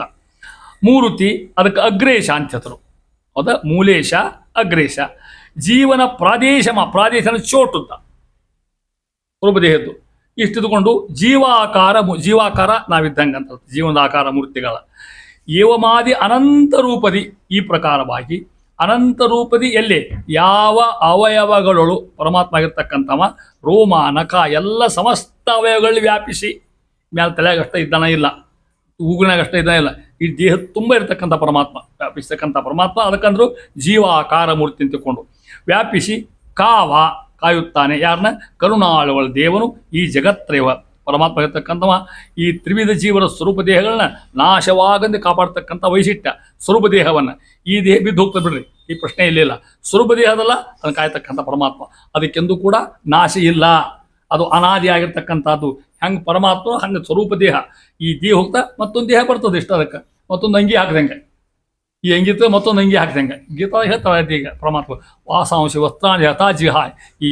ಮೂರುತಿ ಅದಕ್ಕೆ ಅಗ್ರೇಶ ಅಂತ ಹೆಸರು. ಹೌದ? ಮೂಲೇಶ, ಅಗ್ರೇಶ. ಜೀವನ ಪ್ರಾದೇಶನ ಚೋಟುತ್ತ ಸ್ವರೂಪ ದೇಹದ್ದು. ಇಷ್ಟಿದ್ಕೊಂಡು ಜೀವಾಕಾರ ನಾವಿದ್ದಂಗೆ ಅಂತ ಜೀವನದ ಆಕಾರ ಮೂರ್ತಿಗಳ ಏವಮಾದಿ ಅನಂತ ರೂಪದಿ. ಈ ಪ್ರಕಾರವಾಗಿ ಅನಂತ ರೂಪದಿ ಎಲ್ಲಿ ಯಾವ ಅವಯವಗಳು ಪರಮಾತ್ಮ ಆಗಿರ್ತಕ್ಕಂಥವ ರೋಮ ನಖ ಎಲ್ಲ ಸಮಸ್ತ ಅವಯವಗಳು ವ್ಯಾಪಿಸಿ, ಮ್ಯಾಲ ತಲೆಯಾಗಷ್ಟ ಇದ್ದಾನ ಇಲ್ಲ, ಹೂಗುನಾಗಷ್ಟ ಇದ್ದಾನ ಇಲ್ಲ, ಈ ದೇಹ ತುಂಬ ಇರತಕ್ಕಂಥ ಪರಮಾತ್ಮ, ವ್ಯಾಪಿಸ್ತಕ್ಕಂಥ ಪರಮಾತ್ಮ. ಅದಕ್ಕಂದ್ರು ಜೀವಾಕಾರ ಮೂರ್ತಿ ಅಂತ ತಿಳ್ಕೊಂಡು ವ್ಯಾಪಿಸಿ ಕಾಯುತ್ತಾನೆ. ಯಾರನ್ನ? ಕರುಣಾಳುಗಳ ದೇವನು ಈ ಜಗತ್ರಯವ ಪರಮಾತ್ಮ ಇರತಕ್ಕಂಥವ. ಈ ತ್ರಿವಿಧ ಜೀವನ ಸ್ವರೂಪ ದೇಹಗಳನ್ನ ನಾಶವಾಗಂದು ಕಾಪಾಡ್ತಕ್ಕಂಥ ವೈಶಿಷ್ಟ್ಯ ಸ್ವರೂಪ ದೇಹವನ್ನು. ಈ ದೇಹ ಬಿದ್ದು ಹೋಗ್ತದೆ ಬಿಡ್ರಿ, ಈ ಪ್ರಶ್ನೆ ಇಲ್ಲಿಲ್ಲ. ಸ್ವರೂಪ ದೇಹದಲ್ಲ, ಅದನ್ನು ಕಾಯ್ತಕ್ಕಂಥ ಪರಮಾತ್ಮ. ಅದಕ್ಕೆಂದು ಕೂಡ ನಾಶ ಇಲ್ಲ, ಅದು ಅನಾದಿಯಾಗಿರ್ತಕ್ಕಂಥದ್ದು. ಹೆಂಗೆ ಪರಮಾತ್ಮ ಹಂಗೆ ಸ್ವರೂಪ ದೇಹ. ಈ ದೇಹ ಹೋಗ್ತಾ ಮತ್ತೊಂದು ದೇಹ ಬರ್ತದೆ ಇಷ್ಟ, ಅದಕ್ಕೆ ಮತ್ತೊಂದು ಅಂಗಿ ಹಾಕ್ದಂಗೆ. ಈ ಅಂಗಿತ ಮತ್ತೊಂದು ಅಂಗಿ ಹಾಕ್ದಂಗೆ ಗೀತಾ ಹೇಳ್ತಾಳೆ. ಈಗ ಪರಮಾತ್ಮ ವಾಸಾಂಶ ವಸ್ತ್ರಾಣಿ ಯಥಾ ಜಿಹ, ಈ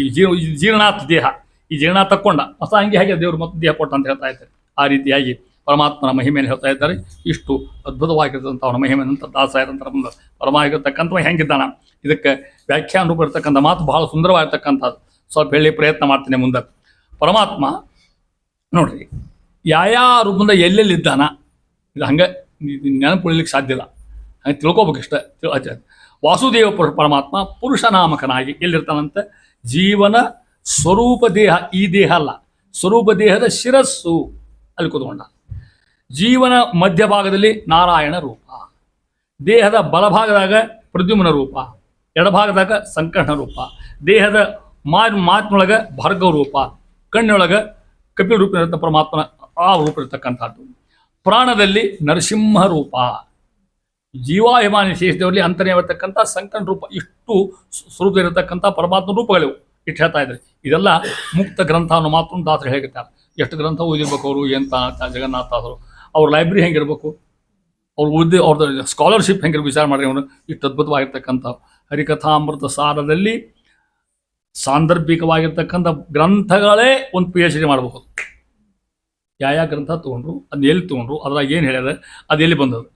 ಜೀರ್ಣಾತ್ ದೇಹ, ಈ ಜೀರ್ಣ ತಕ್ಕೊಂಡ ಹೊಸ ಅಂಗಿ ಹಾಗೆ ದೇವರು ಮತ್ತೆ ದೇಹ ಕೊಟ್ಟ ಅಂತ ಹೇಳ್ತಾ ಇದ್ದಾರೆ. ಆ ರೀತಿಯಾಗಿ ಪರಮಾತ್ಮನ ಮಹಿಮೆಯನ್ನು ಹೇಳ್ತಾ ಇದ್ದಾರೆ. ಇಷ್ಟು ಅದ್ಭುತವಾಗಿರ್ತಕ್ಕಂಥ ಅವನ ಮಹಿಮೆಯಂತ ದಾಸರಾಯರಂತರ ಮುಂದೆ ಪರಮಾಗಿರ್ತಕ್ಕಂಥ ಹೆಂಗಿದ್ದಾನ, ಇದಕ್ಕೆ ವ್ಯಾಖ್ಯಾನ ರೂಪ ಇರ್ತಕ್ಕಂಥ ಮಾತು ಬಹಳ ಸುಂದರವಾಗಿರ್ತಕ್ಕಂಥದ್ದು. ಸ್ವಲ್ಪ ಹೇಳಿ ಪ್ರಯತ್ನ ಮಾಡ್ತೀನಿ ಮುಂದೆ. ಪರಮಾತ್ಮ ನೋಡ್ರಿ ಯಾವ ರೂಪದಿಂದ ಎಲ್ಲೆಲ್ಲಿದ್ದಾನ, ಇದು ಹಂಗೆ ನೆನಪುಳಿಲಿಕ್ಕೆ ಸಾಧ್ಯ ಇಲ್ಲ, ಹಂಗೆ ತಿಳ್ಕೊಬೇಕಿಷ್ಟ. ವಾಸುದೇವ ಪರಮಾತ್ಮ ಪುರುಷನಾಮಕನಾಗಿ ಎಲ್ಲಿರ್ತಾನಂತೆ? ಜೀವನ ಸ್ವರೂಪ ದೇಹ, ಈ ದೇಹ ಅಲ್ಲ, ಸ್ವರೂಪ ದೇಹದ ಶಿರಸ್ಸು ಅಲ್ಲಿ ಕೂತ್ಕೊಂಡ. ಜೀವನ ಮಧ್ಯಭಾಗದಲ್ಲಿ ನಾರಾಯಣ ರೂಪ, ದೇಹದ ಬಲಭಾಗದಾಗ ಪ್ರದ್ಯುಮ್ನ ರೂಪ, ಎಡಭಾಗದಾಗ ಸಂಕರ್ಷಣ ರೂಪ, ದೇಹದ ಮಾತಿನೊಳಗೆ ಭಾರ್ಗವ ರೂಪ, ಕಣ್ಣೊಳಗೆ ಕಪಿಲ ರೂಪ ಇರತ್ತ ಪರಮಾತ್ಮನ ಆ ರೂಪ ಇರತಕ್ಕಂಥದ್ದು. ಪ್ರಾಣದಲ್ಲಿ ನರಸಿಂಹ ರೂಪ, ಜೀವಾಭಿಮಾನಿ ಶೇಷದೇವರಲ್ಲಿ ಅಂತರ್ಯತಕ್ಕಂಥ ಸಂಕಟ ರೂಪ. ಇಷ್ಟು ಸ್ವರೂಪ ಇರತಕ್ಕಂಥ ಪರಮಾತ್ಮ ರೂಪಗಳಿವು ಇಟ್ಟು ಹೇಳ್ತಾ ಇದ್ದಾರೆ. ಇದೆಲ್ಲ ಮುಕ್ತ ಗ್ರಂಥ ಅನ್ನೋ ಮಾತು ದಾಸರು ಹೇಳಿರ್ತಾರೆ. ಎಷ್ಟು ಗ್ರಂಥ ಓದಿರ್ಬೇಕು ಅವರು, ಎಂತ ಜಗನ್ನಾಥಾದರು, ಅವ್ರ ಲೈಬ್ರರಿ ಹೆಂಗಿರ್ಬೇಕು, ಅವ್ರದ್ದು ಸ್ಕಾಲರ್ಶಿಪ್ ಹೆಂಗಿರ್ಬೇಕು, ವಿಚಾರ ಮಾಡಿ ಅವನು. ಇಷ್ಟು ಅದ್ಭುತವಾಗಿರ್ತಕ್ಕಂಥ ಹರಿಕಥಾಮೃತ ಸಾರದಲ್ಲಿ ಸಾಂದರ್ಭಿಕವಾಗಿರ್ತಕ್ಕಂಥ ಗ್ರಂಥಗಳೇ ಒಂದು PhD ಮಾಡಬಹುದು. ಯಾವ ಗ್ರಂಥ ತೊಗೊಂಡ್ರು, ಅದನ್ನ ಎಲ್ಲಿ ತೊಗೊಂಡ್ರು, ಅದ್ರಾಗ ಏನು ಹೇಳ್ಯಾರ, ಅದು ಎಲ್ಲಿ ಬಂದದು.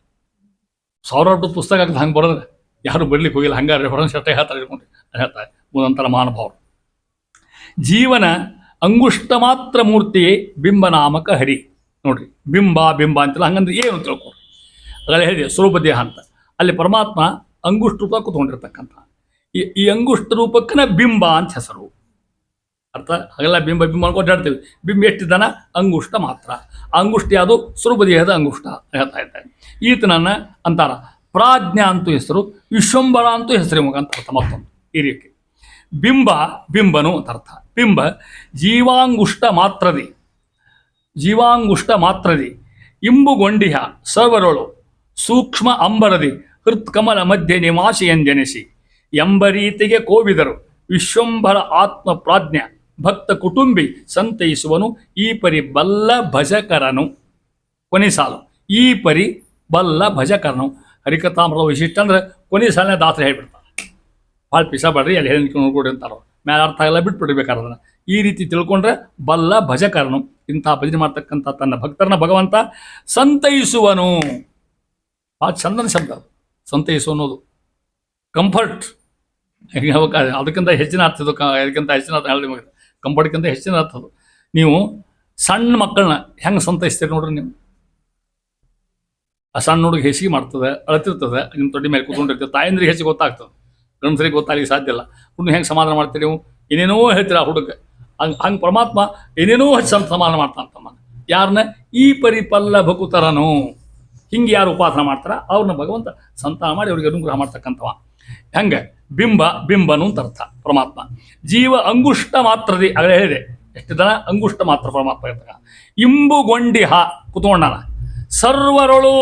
ಸಾವಿರಾರು ಪುಸ್ತಕ ಆಗ್ತದೆ, ಹಂಗೆ ಬರೋದ್ರೆ ಯಾರು ಬರ್ಲಿಕ್ಕೆ ಹೋಗಿಲ್ಲ. ಹಂಗಾರೆ ರೆಫರೆನ್ಸ್ ಅಷ್ಟೇ ಹೇಳ್ತಾರೆ, ಇಟ್ಕೊಂಡು ಹೇಳ್ತಾರೆ ಮುಂದಂತರ ಮಹಾನುಭಾವರು. ಜೀವನ ಅಂಗುಷ್ಟ ಮಾತ್ರ ಮೂರ್ತಿಯೇ ಬಿಂಬನಾಮಕ ಹರಿ. ನೋಡ್ರಿ, ಬಿಂಬ ಅಂತಿಲ್ಲ, ಹಂಗಂದ್ರೆ ಏನು ತಿಳ್ಕೊಡ್ರಿ. ಅದರಲ್ಲಿ ಹೇಳಿದೆ ಸ್ವರೂಪ ದೇಹ ಅಂತ. ಅಲ್ಲಿ ಪರಮಾತ್ಮ ಅಂಗುಷ್ಟ ರೂಪ ಕೂತ್ಕೊಂಡಿರ್ತಕ್ಕಂಥ ಈ ಅಂಗುಷ್ಟ ರೂಪಕ್ಕನ ಬಿಂಬ ಅಂತ ಹೆಸರು. ಅರ್ಥ ಹಾಗೆಲ್ಲ ಬಿಂಬ ಅನ್ಕೊಂಡು ಹೇಳ್ತೀವಿ. ಬಿಂಬ ಎಷ್ಟಿದ್ದಾನ? ಅಂಗುಷ್ಟ ಮಾತ್ರ. ಅಂಗುಷ್ಟ ಯಾವುದು? ಸ್ವರೂಪ ದೇಹದ ಅಂಗುಷ್ಟ ಹೇಳ್ತಾ ಇದ್ದಾರೆ. ಈತನನ್ನ ಅಂತಾರ ಪ್ರಾಜ್ಞಾ ಅಂತೂ ಹೆಸರು, ವಿಶ್ವಂಬರ ಅಂತೂ ಹೆಸರು ಮುಖ ಅಂತ ಅರ್ಥ. ಮತ್ತೊಂದು ಈ ರೀತಿ ಬಿಂಬನು ಅಂತ ಅರ್ಥ. ಬಿಂಬ ಜೀವಾಂಗುಷ್ಟ ಮಾತ್ರದಿ ಇಂಬುಗೊಂಡಿಹ ಸರ್ವರೊಳು ಸೂಕ್ಷ್ಮ ಅಂಬರದಿ ಹೃತ್ಕಮಲ ಮಧ್ಯೆ ನಿವಾಸಿಯಂಜನಿಸಿ ಎಂಬರೀತಿಗೆ ಕೋವಿದರು ವಿಶ್ವಂಭರ ಆತ್ಮ ಪ್ರಾಜ್ಞ ಭಕ್ತ ಕುಟುಂಬಿ ಸಂತೈಸುವನು ಈ ಪರಿ ಬಲ್ಲ ಭಜಕರನು. ಕೊನೆ ಸಾಲು, ಈ ಪರಿ ಬಲ್ಲ ಭಜಕರನು. ಹರಿಕಥಾಮೃತ ವೈಶಿಷ್ಟ್ಯ ಅಂದ್ರೆ ಕೊನೆ ಸಾಲನೇ ದಾಸರು ಹೇಳ್ಬಿಡ್ತಾರೆ. ಭಾಳ ಪಿಸಾಬೇಡ್ರಿ, ಅಲ್ಲಿ ಹೇಳಿ ನೋಡ್ಕೊಡಿ ಅಂತಾರೋ, ಮೇಲೆ ಅರ್ಥ ಎಲ್ಲ ಬಿಟ್ಬಿಡ್ಬೇಕಾದ್ರೆ ಅದನ್ನು. ಈ ರೀತಿ ತಿಳ್ಕೊಂಡ್ರೆ ಬಲ್ಲ ಭಜಕರನು, ಇಂಥ ಭಜನೆ ಮಾಡ್ತಕ್ಕಂಥ ತನ್ನ ಭಕ್ತರನ್ನ ಭಗವಂತ ಸಂತೈಸುವನು. ಭಾಳ ಚಂದನ ಶಬ್ದ ಅದು, ಸಂತೈಸು ಅನ್ನೋದು. ಕಂಫರ್ಟ್ ಅದಕ್ಕಿಂತ ಹೆಚ್ಚಿನ ಅರ್ಥದ್ದು, ಅದಕ್ಕಿಂತ ಹೆಚ್ಚಿನ ಅರ್ಥ ಹೇಳಿ ಮಗ, ಕಂಫರ್ಟ್ಗಿಂತ ಹೆಚ್ಚಿನ ಅರ್ಥದ್ದು. ನೀವು ಸಣ್ಣ ಮಕ್ಕಳನ್ನ ಹೆಂಗೆ ಸಂತೈಸ್ತೀರಿ ನೋಡ್ರಿ ನೀವು. ಆ ಸಣ್ಣ ಹುಡುಗ ಹೆಚ್ಚಿಗೆ ಮಾಡ್ತದೆ, ಅಳ್ತಿರ್ತದೆ, ನಿಮ್ಮ ತೊಡಿ ಮೇಲೆ ಕೂತ್ಕೊಂಡಿರ್ತದೆ. ತಾಯಂದ್ರಿಗೆ ಹೆಚ್ಚಿಗೆ ಗೊತ್ತಾಗ್ತದೆ, ಗಂಡಸರಿಗೆ ಗೊತ್ತಾಗಲಿಕ್ಕೆ ಸಾಧ್ಯ ಇಲ್ಲ. ಹುಡುಗ ಹೆಂಗೆ ಸಮಾಧಾನ ಮಾಡ್ತೀರಿ ನೀವು? ಏನೇನೋ ಹೇಳ್ತೀರ ಆ ಹುಡುಗ. ಹಂಗೆ ಪರಮಾತ್ಮ ಏನೇನೋ ಹೆಚ್ಚು ಸಮಾಧಾನ ಮಾಡ್ತಾನಂತಮ್ಮ. ಯಾರನ್ನ? ಈ ಪರಿಪಲ್ಲ ಭಕುತರನು. ಹಿಂಗೆ ಯಾರು ಉಪಾಸನ ಮಾಡ್ತಾರ ಅವ್ರನ್ನ ಭಗವಂತ ಸಂತಾನ ಮಾಡಿ ಅವ್ರಿಗೆ ಅನುಗ್ರಹ ಮಾಡ್ತಕ್ಕಂಥವ. ಹೆಂಗೆ? ಬಿಂಬನು ಅಂತ ಅರ್ಥ ಪರಮಾತ್ಮ. ಜೀವ ಅಂಗುಷ್ಟ ಮಾತ್ರದಿ, ಆಗಲೇ ಹೇಳಿದೆ ಎಷ್ಟು ಜನ ಅಂಗುಷ್ಟ ಮಾತ್ರ ಪರಮಾತ್ಮ ಇರ್ತಾಗ. ಇಂಬುಗೊಂಡಿಹ ಕುತ್ಕೊಂಡಾನ ಸರ್ವರೊಳು,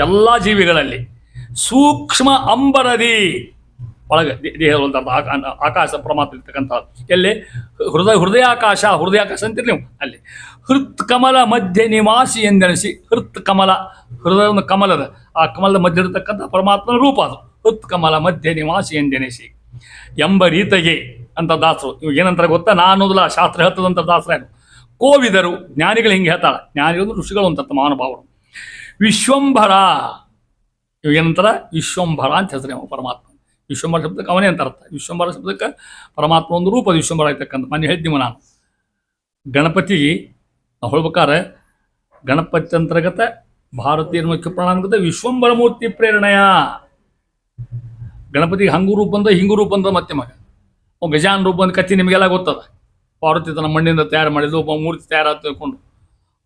ಎಲ್ಲ ಜೀವಿಗಳಲ್ಲಿ. ಸೂಕ್ಷ್ಮ ಅಂಬರದಿ, ಒಳಗೆ ದೇಹದ ಆಕಾಶ ಪರಮಾತ್ಮ ಇರ್ತಕ್ಕಂಥ ಎಲ್ಲಿ? ಹೃದಯಾಕಾಶ ಅಂತಿರ್ಲಿ ನೀವು ಅಲ್ಲಿ. ಹೃತ್ ಕಮಲ ಮಧ್ಯ ನಿವಾಸಿ ಎಂದೆನಿಸಿ. ಹೃತ್ ಕಮಲ, ಹೃದಯ ಒಂದು ಕಮಲದ, ಆ ಕಮಲದ ಮಧ್ಯ ಇರತಕ್ಕಂಥ ಪರಮಾತ್ಮನ ರೂಪ ಅದು. ಹೃತ್ ಕಮಲ ಮಧ್ಯ ನಿವಾಸಿ ಎಂದೆನಿಸಿ ಎಂಬ ರೀತಿಗೆ ಅಂತ ದಾಸರು. ಇವಾಗ ಏನಂತಾರೆ ಗೊತ್ತಾ? ನಾನೋದಲ್ಲ, ಶಾಸ್ತ್ರ ಹೇಳ್ತದಂತ ದಾಸರೇನು. ಕೋವಿದರು, ಜ್ಞಾನಿಗಳು ಹಿಂಗೆ ಹೇಳ್ತಾಳೆ. ಜ್ಞಾನಿಗಳು ಋಷಿಗಳು ಅಂತ ಮಹಾನುಭಾವರು. ವಿಶ್ವಂಭರ, ಇವಾಗ ಏನಂತಾರ? ವಿಶ್ವಂಭರ ಅಂತ ಹೆಸರು ಪರಮಾತ್ಮ. ವಿಶ್ವಂಬರ ಶಬ್ದಕ್ಕೆ ಅವನೇ ಅಂತ ಅರ್ಥ. ವಿಶ್ವಂಬರ ಶಬ್ದಕ್ಕೆ ಪರಮಾತ್ಮ ಒಂದು ರೂಪ ವಿಶ್ವಂಬರ ಆಗ್ತಕ್ಕಂಥ. ಮೊನ್ನೆ ಹೇಳ್ತೀವಿ ನಾನು, ಗಣಪತಿ ನಾವು ಹೇಳ್ಬೇಕಾದ್ರೆ ಗಣಪತಿ ಅಂತರ್ಗತ ಭಾರತೀಯ ಮುಖ್ಯ ಪ್ರಾಣಾಂಗತ ವಿಶ್ವಂಬರ ಮೂರ್ತಿ ಪ್ರೇರಣೆಯ. ಗಣಪತಿಗೆ ಹಂಗೂ ರೂಪ ಬಂದ ಹಿಂಗೂ ರೂಪ ಬಂದ. ಮತ್ತೆ ಮಗ ಗಜಾನ್ ರೂಪ ಬಂದ ಕತ್ತಿ ನಿಮಗೆಲ್ಲ ಗೊತ್ತದ. ಪಾರ್ವತಿ ತನ್ನ ಮಣ್ಣಿಂದ ತಯಾರು ಮಾಡಿದ್ದು ಒಬ್ಬ ಮೂರ್ತಿ ತಯಾರಾಗಿ ತಿಳ್ಕೊಂಡು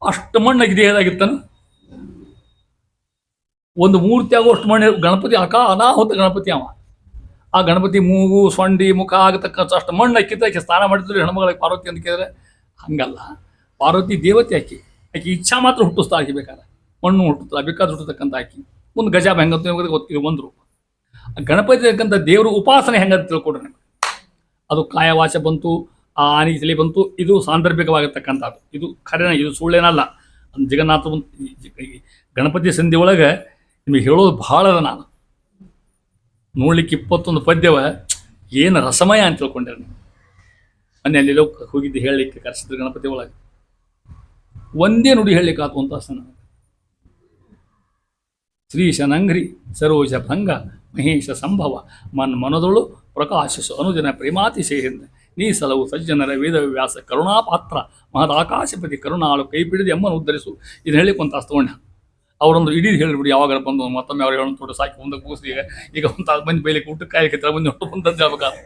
ಅಷ್ಟು ಮಣ್ಣಾಗಿ ದೇಹದಾಗಿತ್ತಾನು. ಒಂದು ಮೂರ್ತಿ ಆಗುವಷ್ಟು ಮಣ್ಣು ಗಣಪತಿ ಅನಾಹುತ ಗಣಪತಿ ಅವ. ಆ ಗಣಪತಿ ಮೂಗು ಸೊಂಡಿ ಮುಖ ಆಗತಕ್ಕಂಥ ಅಷ್ಟು ಮಣ್ಣು ಕಿತ್ತಾಕಿ ಸ್ನಾನ ಮಾಡಿದ್ರು ಹೆಣ್ಮಗಳಿಗೆ ಪಾರ್ವತಿ ಅಂತ ಕೇಳಿದ್ರೆ ಹಂಗಲ್ಲ. ಪಾರ್ವತಿ ದೇವತೆ ಆಕಿ ಇಚ್ಛಾ ಮಾತ್ರ ಹುಟ್ಟಿಸ್ತಾ ಆಕಿ. ಬೇಕಾದ್ರೆ ಮಣ್ಣು ಹುಟ್ಟುತ್ತಾ ಬೇಕಾದ್ರೆ ಹುಟ್ಟತಕ್ಕಂಥ ಆಕಿ. ಒಂದು ಗಜ ಹೆಂಗಂತ ಗೊತ್ತಿದೆ ಒಂದು ರೂಪ. ಗಣಪತಿ ಅಂತಕ್ಕಂಥ ದೇವರು ಉಪಾಸನೆ ಹೆಂಗಂತ ತಿಳ್ಕೊಡ್ರಿ ನಿಮಗೆ. ಅದು ಕಾಯವಾಚ ಬಂತು, ಆ ಆನಿ ತಲೆ ಬಂತು. ಇದು ಸಾಂದರ್ಭಿಕವಾಗಿರ್ತಕ್ಕಂಥದ್ದು. ಇದು ಖರೇನ, ಇದು ಸುಳ್ಳೇನಲ್ಲ. ಜಗನ್ನಾಥ ಗಣಪತಿ ಸಂಧಿ ಒಳಗೆ ನಿಮಗೆ ಹೇಳೋದು ಭಾಳ ಅದ. ನಾನು ನೋಡ್ಲಿಕ್ಕೆ 21 ಪದ್ಯವ ಏನು ರಸಮಯ ಅಂತ ತಿಳ್ಕೊಂಡ್ರೆ ನೀವು. ಮೊನ್ನೆ ಅಲ್ಲಿ ಹೋಗಿದ್ದು ಹೇಳಲಿಕ್ಕೆ ಕರೆಸಿದ್ರು ಗಣಪತಿ ಒಳಗೆ. ಒಂದೇ ನುಡಿ ಹೇಳಲಿಕ್ಕೆ ಆತು ಅಂತ ಅಸನ. ಶ್ರೀಶನಂಘ್ರಿ ಸರೋಜ ಭಂಗ ಮಹೇಶ ಸಂಭವ ಮನದೊಳು ಪ್ರಕಾಶಿಸು ಅನುಜನ ಪ್ರೇಮಾತಿಶಯಿಂದ ನೀ ಸಲವು ಸಜ್ಜನರ ವೇದವ್ಯಾಸ ಕರುಣಾಪಾತ್ರ ಮಹದಾಕಾಶಪತಿ ಕರುಣಾಳು ಕೈ ಪಿಡಿದು ಎಮ್ಮನ್ನು ಉದ್ಧರಿಸು. ಇದನ್ನು ಹೇಳಲಿಕ್ಕೆ ಒಂದು ತಾಸು ತಗೊಂಡ. ಅವರೊಂದು ಇಡೀ ಹೇಳಿಬಿಡಿ, ಯಾವಾಗ ಬಂದು ಮತ್ತೊಮ್ಮೆ ಅವ್ರು ಹೇಳೋದು ತೊಟ್ಟು ಸಾಕಿ ಮುಂದೆ ಕೂಸಿ. ಈಗ ಒಂದು ಮಂದಿ ಬೈಲಿಕ್ಕೆ ಊಟಕ್ಕೆ ಕಾಯಲಿಕ್ಕೆ ಮುಂದೆ ಹೊಟ್ಟು ಬಂದಂತ ಹೇಳ್ಬೇಕಾದ್ರೆ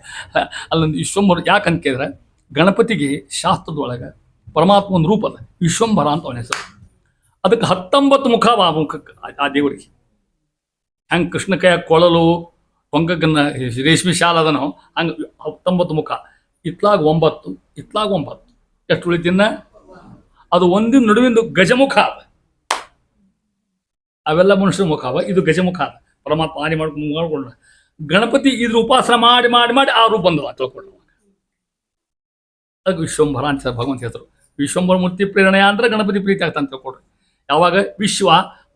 ಅಲ್ಲೊಂದು ವಿಶ್ವಂಬರ. ಯಾಕಂತ ಕೇಳಿದ್ರೆ ಗಣಪತಿಗೆ ಶಾಸ್ತ್ರದೊಳಗೆ ಪರಮಾತ್ಮ ಒಂದು ರೂಪ ಅದ, ವಿಶ್ವಂಬರ ಅಂತ ಅವನ ಹೆಸರು. ಅದಕ್ಕೆ 19 ಮುಖ ಮುಖಕ್ಕೆ ಆ ದೇವರಿಗೆ. ಹಂಗೆ ಕೃಷ್ಣ ಕೈಯ ಕೊಳಲು ಹೊಂಗನ್ನ ರೇಷ್ಮೆ ಶಾಲ ಅದನೋ ಹಂಗೆ 19 ಮುಖ. ಇತ್ಲಾಗ 9, ಇತ್ಲಾಗ 9. ಎಷ್ಟು ಉಳಿತಿನ್ನ? ಅದು ಒಂದಿನ ನಡುವಿಂದು ಗಜಮುಖ ಅದ. ಅವೆಲ್ಲ ಮನುಷ್ಯರ ಮುಖ ಅವ, ಇದು ಗಜಮುಖ ಅದ. ಪರಮಾತ್ಮ ಆನೆ ಮಾಡ್ಕೊಂಡು ಗಣಪತಿ ಇದ್ರ ಉಪಾಸನ ಮಾಡಿ ಮಾಡಿ ಮಾಡಿ ಆ ರೂಪ ಬಂದವ ತಿಳ್ಕೊಂಡು. ಅದಕ್ಕೆ ವಿಶ್ವಂಭರ ಅಂತ ಭಗವಂತ ಹೆಸರು. ವಿಶ್ವಂಭರ ಮೂರ್ತಿ ಪ್ರೇರಣೆಯ ಅಂದ್ರೆ ಗಣಪತಿ ಪ್ರೀತಿ ಆಗ್ತಾನೆ ತಿಳ್ಕೊಡ್ರಿ. ಯಾವಾಗ ವಿಶ್ವ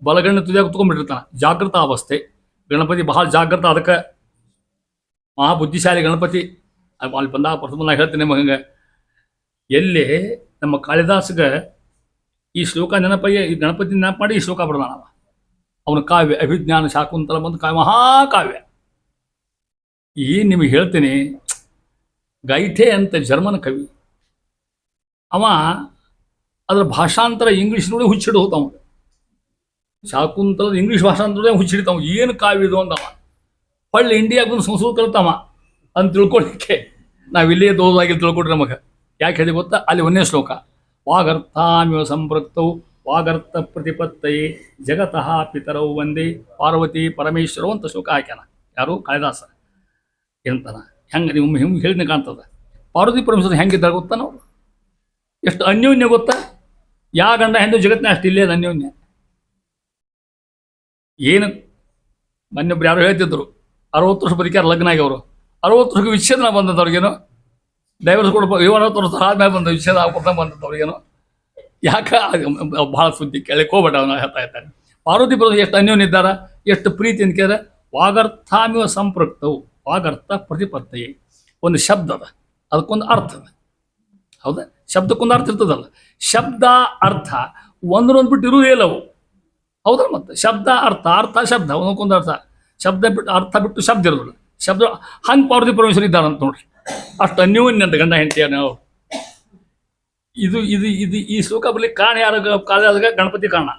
ಬಲಗಣ್ಣ ತುದಿಯಾಗಿ ಕುತ್ಕೊಂಡ್ಬಿಟ್ಟಿರ್ತಾನೆ, ಜಾಗೃತ ಅವಸ್ಥೆ. ಗಣಪತಿ ಬಹಳ ಜಾಗೃತ. ಅದಕ್ಕೆ ಮಹಾಬುದ್ಧಿಶಾಲಿ ಗಣಪತಿ. ಅಲ್ಲಿ ಬಂದಾಗ ಪ್ರಥಮ ಹೇಳ್ತೇನೆ ನಿಮಗೆ, ಎಲ್ಲಿ ನಮ್ಮ ಕಾಳಿದಾಸಗೆ ಈ ಶ್ಲೋಕ ನೆನಪಾಗಿ ಈ ಗಣಪತಿ ನೆನಪು ಮಾಡಿ ಈ ಶ್ಲೋಕ ಬರ್ದಾನವ. ಅವನ ಕಾವ್ಯ ಅಭಿಜ್ಞಾನ ಶಾಕುಂತಲ ಬಂದು ಕಾವ್ಯ ಮಹಾಕಾವ್ಯ. ಏನು ನಿಮಗೆ ಹೇಳ್ತೀನಿ, ಗೈಠೆ ಅಂತ ಜರ್ಮನ್ ಕವಿ ಅವ. ಅದರ ಭಾಷಾಂತರ ಇಂಗ್ಲೀಷ್ ನೋಡಿ ಹುಚ್ಚಿಡು ಹೋಗ್ತಾವ. ಶಾಕುಂತಲದ ಇಂಗ್ಲೀಷ್ ಭಾಷಾಂತರ ಹುಚ್ಚಿಡ್ತಾವ. ಏನು ಕಾವ್ಯ ಇದು ಅಂದವ. ಹೊಳ್ಳಿ ಇಂಡಿಯಾಗ ಬಂದು ಸಂಸ್ಕೃತ ಕಲ್ತಾವ ಅಂತ ತಿಳ್ಕೊಳ್ಳಿಕ್ಕೆ ನಾವಿಲ್ಲೇ ದೋದಾಗಿ ತಿಳ್ಕೊಡ್ರಿ ನಮಗೆ. ಯಾಕೆ ಹೇಳಿ ಗೊತ್ತಾ? ಅಲ್ಲಿ ಒಂದೇ ಶ್ಲೋಕ, ವಾಗರ್ಥಾಮ್ಯವ ಸಂಪೃಕ್ತವು ವಾಗರ್ಥ ಪ್ರತಿಪತ್ತಯೇ ಜಗತಃ ಪಿತರವು ಒಂದೇ ಪಾರ್ವತಿ ಪರಮೇಶ್ವರವು ಅಂತ ಶ್ಲೋಕ ಹಾಕ್ಯಾನ. ಯಾರು? ಕಾಳಿದಾಸ. ಎಂತಾನ ಹೆಂಗೆ ನೀವು ಹಿಂಗೆ ಹೇಳಿದ ಕಾಣ್ತದೆ. ಪಾರ್ವತಿ ಪರಮೇಶ್ವರ ಹೆಂಗಿದ್ದಾರೆ ಗೊತ್ತಾ? ನಾವು ಎಷ್ಟು ಅನ್ಯೋನ್ಯ ಗೊತ್ತಾ? ಯಾ ಗಂಡ ಹೆಂಡು ಜಗತ್ತಿನ ಅಷ್ಟು ಇಲ್ಲೇ ಅನ್ಯೋನ್ಯ. ಏನು ಮೊನ್ನೊಬ್ರು ಯಾರು ಹೇಳ್ತಿದ್ರು, 60 ವರ್ಷ ಬದುಕ್ಯಾರ ಲಗ್ನ ಆಗಿ ಅವರು. 60 ವರ್ಷಕ್ಕೆ ವಿಚ್ಛೇದನ ಬಂದದ್ದು ಅವ್ರಿಗೇನು. ಡೈವರ್ಸ್ ಕೊಡ 50 ವರ್ಷ ಆದ್ಮೇಲೆ ಬಂದ ವಿಚ್ಛೇದ ಆಗ್ಬಿಡ್ತಾ ಬಂದದ್ದು ಅವ್ರಿಗೇನು. ಯಾಕೆ ಭಾಳ ಸುದ್ದಿ ಕೇಳಕ್ಕೆ ಹೋಗ್ಬೇಡ ಅವನು ಹೇಳ್ತಾ ಇರ್ತಾರೆ. ಪಾರ್ವತಿ ಪರಮೇಶ್ವರ ಎಷ್ಟು ಅನ್ಯೋನ್ಯ ಇದ್ದಾರ, ಎಷ್ಟು ಪ್ರೀತಿ ಅಂತ ಕೇಳಿದ್ರೆ ವಾಗರ್ಥಾಮಿವ ಸಂಪೃಕ್ತವು ವಾಗರ್ಥ ಪ್ರತಿಪತ್ತಯೇ. ಒಂದು ಶಬ್ದ ಅದ, ಅದಕ್ಕೊಂದು ಅರ್ಥ ಅದ. ಹೌದಾ? ಶಬ್ದಕ್ಕೊಂದು ಅರ್ಥ ಇರ್ತದಲ್ಲ. ಶಬ್ದ ಅರ್ಥ ಒಂದರೊಂದು ಬಿಟ್ಟು ಇರುವುದೇ ಇಲ್ಲವು. ಹೌದಾ? ಮತ್ತೆ ಶಬ್ದ ಅರ್ಥ, ಅರ್ಥ ಶಬ್ದ, ಒಂದಕ್ಕೊಂದು ಅರ್ಥ. ಶಬ್ದ ಬಿಟ್ಟು ಅರ್ಥ ಬಿಟ್ಟು ಶಬ್ದ ಇರೋದಿಲ್ಲ. ಶಬ್ದ ಹಂಗೆ ಪಾರ್ವತಿ ಪರಮೇಶ್ವರ ಇದ್ದಾರಂತ ನೋಡ್ರಿ. ಅಷ್ಟು ಅನ್ಯೋನ್ಯ ಅಂತ ಗಂಡ ಹೆಂಡತಿಯ ನಾವು. ಇದು ಇದು ಇದು ಈ ಶ್ಲೋಕ ಬರ್ಲಿಕ್ಕೆ ಕಾರಣ ಯಾರು? ಕಾಳಿದಾಸಗ ಗಣಪತಿ ಕಾರಣ.